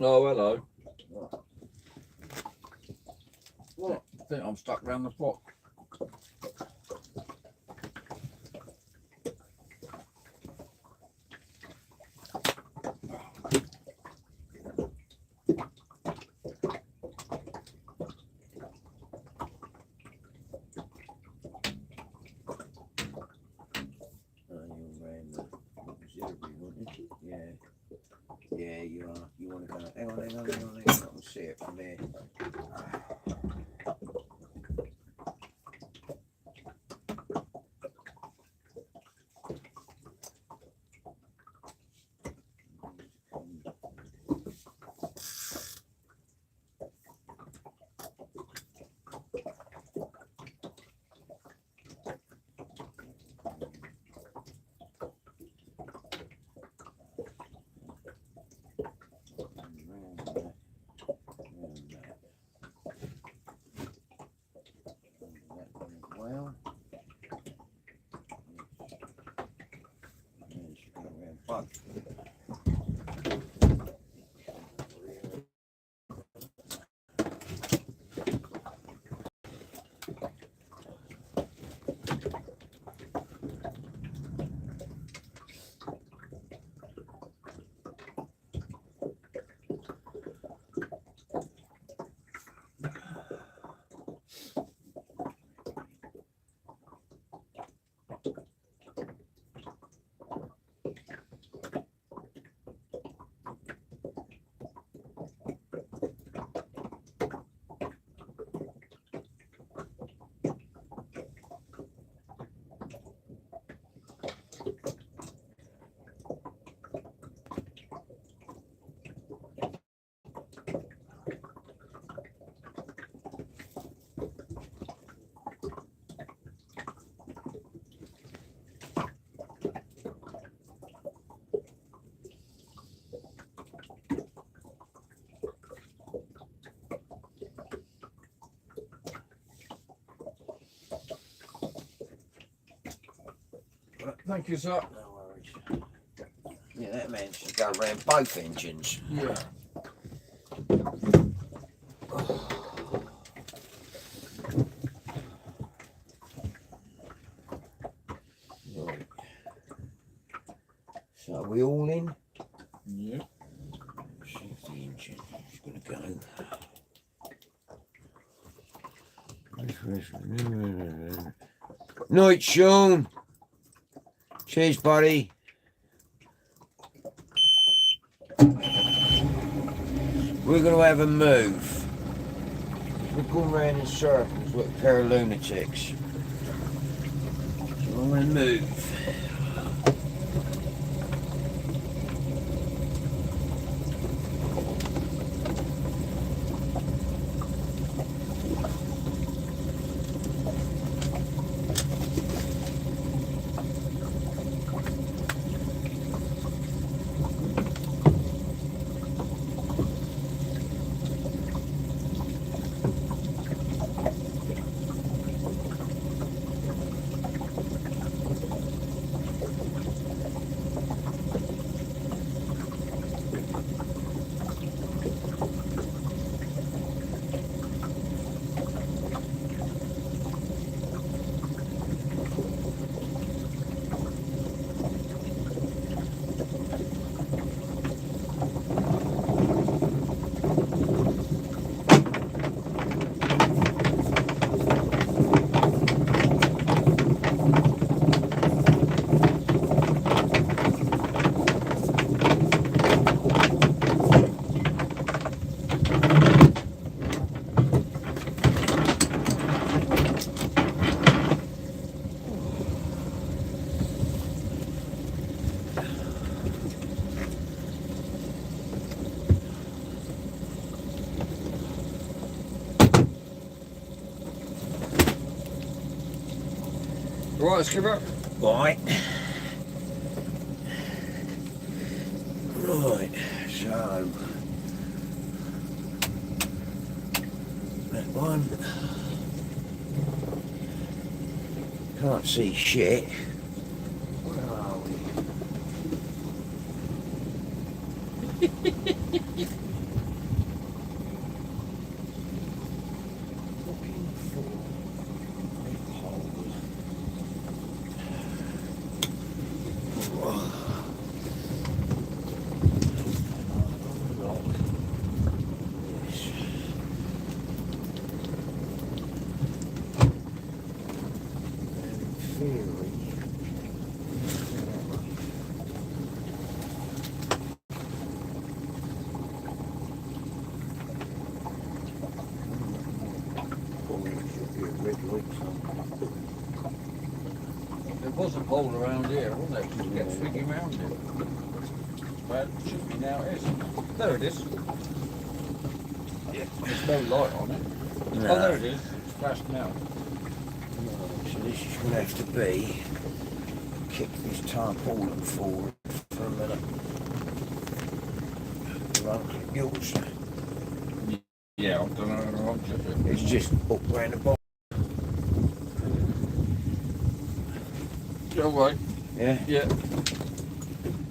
Oh, hello. What? I think I'm stuck round the pot. Yeah, you are. You want to go? Hang on. I can see it from there. Well, fuck. Thank you, sir. No worries. Yeah, that man should go around both engines. Yeah. Right. So are we all in? Yeah. See if the engine is going to go. Night, Sean. Cheers, buddy. We're going to have a move. We're going round in circles like a pair of lunatics. So I'm going to move. Right, skipper. Right. Right, so that one. Can't see shit. Where are we? Looking for a hole. There was a pole around here, wasn't there? Just get swinging around it. Well, it should be now, it is. There it is. Yeah. There's no light on it. No. Oh, there it is. It's flashed now. So this is going to have to be kick this tarpaulin forward for a minute. Right, yours. Yeah, I've done it wrong. It's just up round the bottom. Go away. Yeah? Yeah.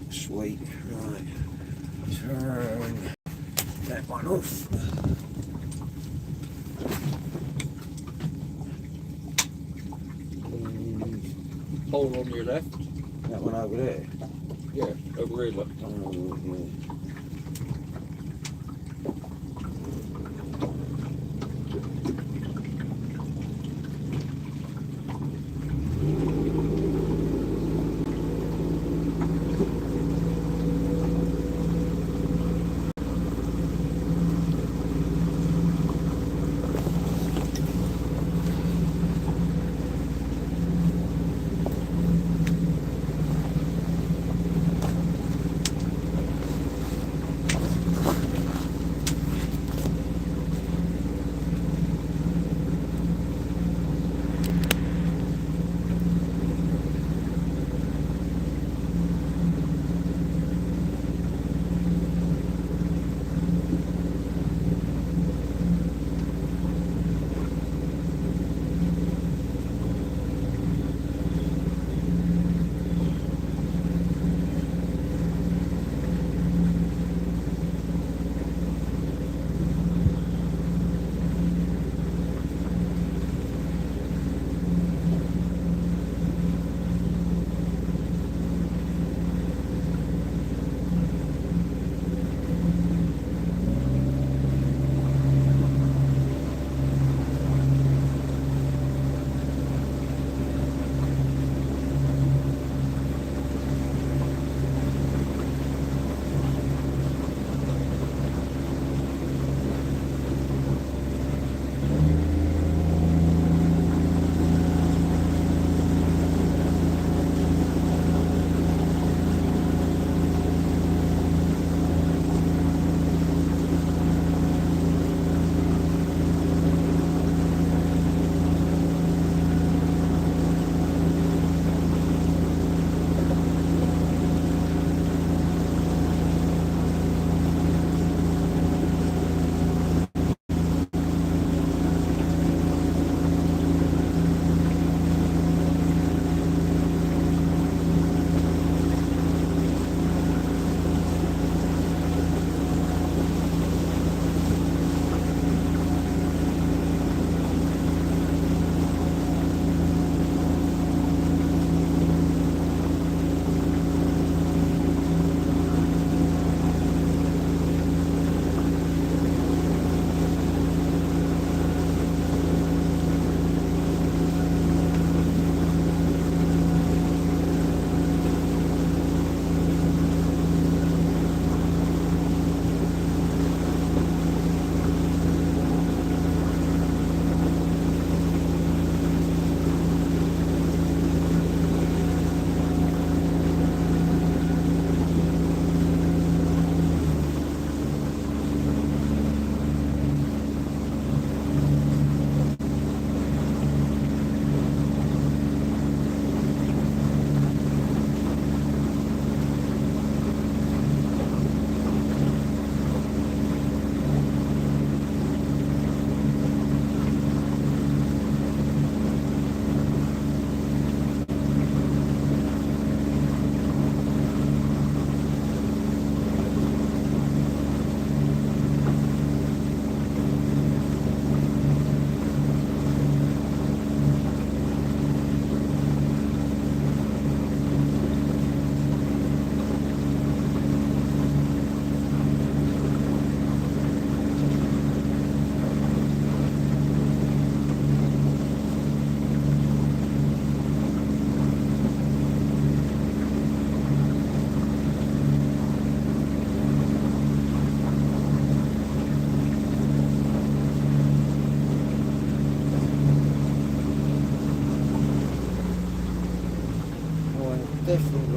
Sweet. Right. Turn that one off. Hole on your left. That one over there. Yeah, over here, look. Oh, yeah.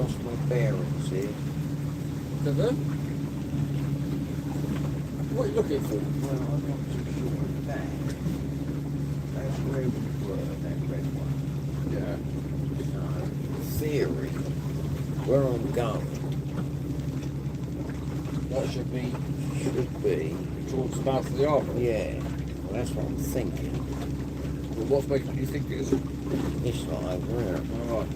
lost my bearings here. Never? What are you looking for? Well, I'm not too sure of that. That's where we were, that red one. Yeah. So, theory, where I'm going That should be should be, towards the mouth of the harbour. yeah, well, that's what I'm thinking. Well, what's making you think it is? It's not over there. Alright.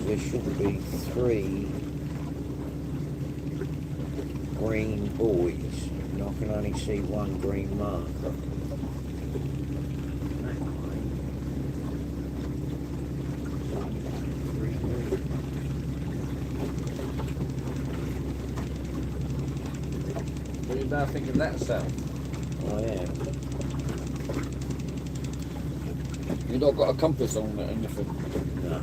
There should be 3 green buoys, and I can only see 1 green marker. That way. 3 green. What are you now thinking that sound? I am. You've not got a compass on it or anything. No.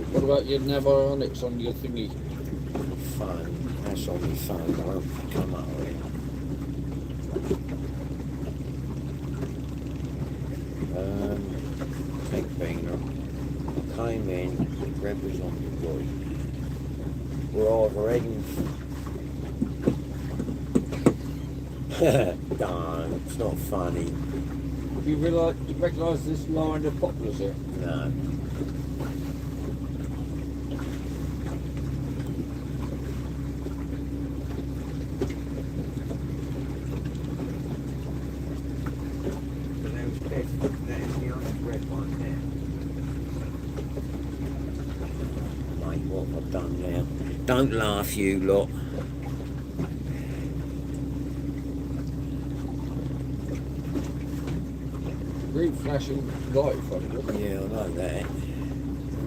What about your navionics on your thingy? Phone. That's on my phone. I won't come up with it. Pink beaner. Came in. Red was on the buoy. We're either heading. Darn, it's not funny. Do you recognise this line of poplars here? No. But there's the only red one there. Mate, what have I done now? Don't laugh, you lot. Green flashing light in front of you. Yeah, I know that. I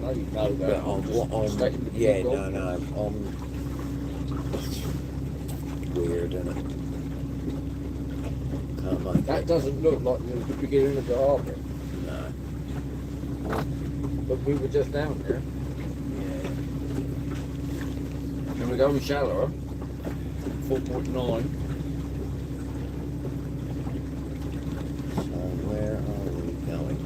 know you know that. But I'm stating that yeah, you've got- no, I'm weird, isn't it? Can't make That it. doesn't look like the beginning of the harbour. No. But we were just down there. Yeah. And we're going shallower. 4.9. So where are we going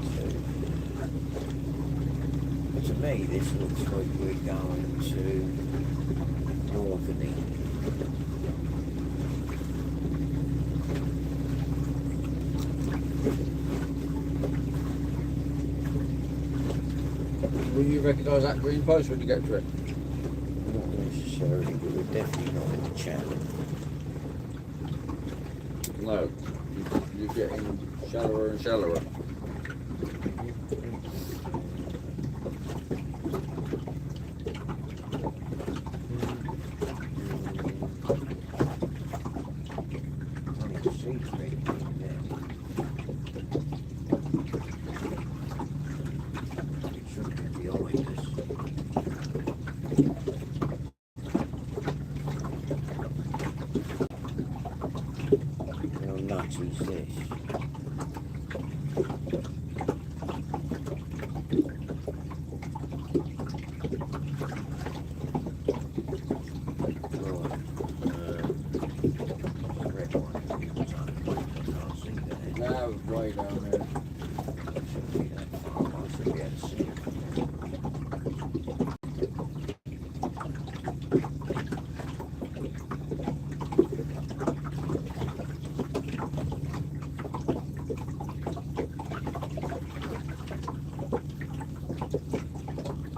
to? To me, this looks like we're going to Northerny. Will you recognise that green post when you get to it? Not necessarily, but we're definitely not in the channel. No. You're getting shallower and shallower. Only the seats maybe there. It should be behind us. How nuts is this? Red one. Can't see that. Now it's way down there. Shouldn't be that far. I should be able to see it.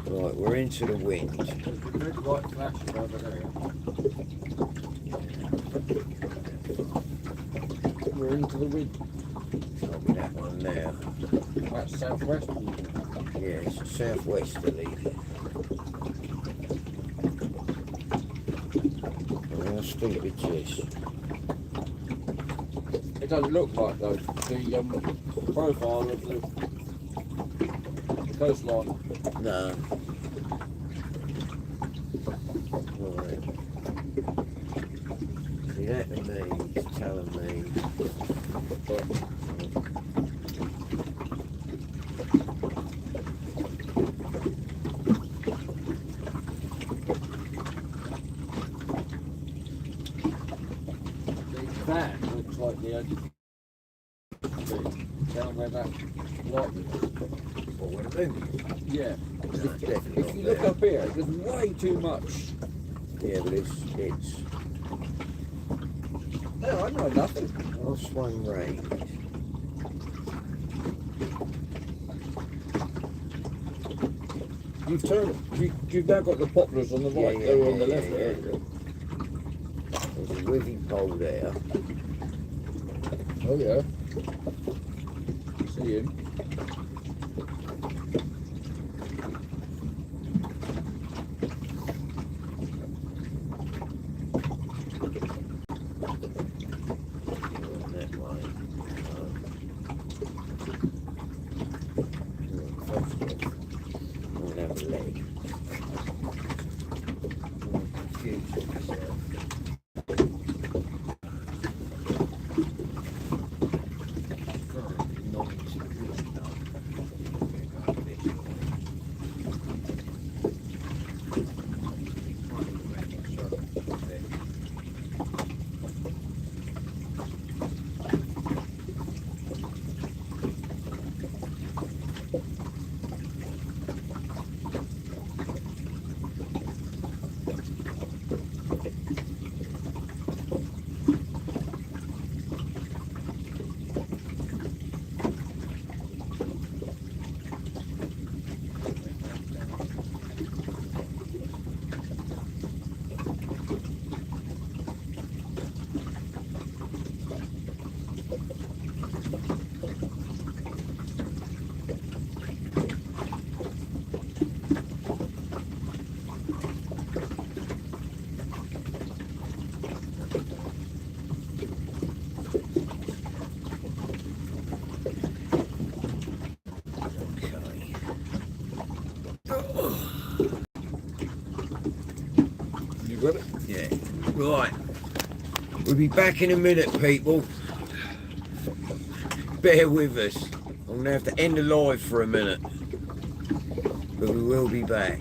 Right, we're into the wind. There's a red light flashing over there. We're into the wind. I'll be that one now. That's southwest. Yeah, it's southwesterly. How steep is this? It doesn't look like though. The profile of the coastline. No. Right. See, that to me is telling me. van looks like the only down where that light is. Or where the moon is. Yeah. No, If, definitely if you not look there. up here, there's way too much. Yeah, but it's No, I know nothing. Oswine Range. You've turned. You've now got the poplars on the Yeah, right. yeah, They're on yeah, the left. yeah, There. yeah. There's a wivvy pole there. Oh yeah. See him. On that way. First off, I'm gonna have a leg. I'm confused with myself. Non-insignificant. Go this way. You got it? Yeah. Right. We'll be back in a minute, people. Bear with us. I'm going to have to end the live for a minute. But we will be back.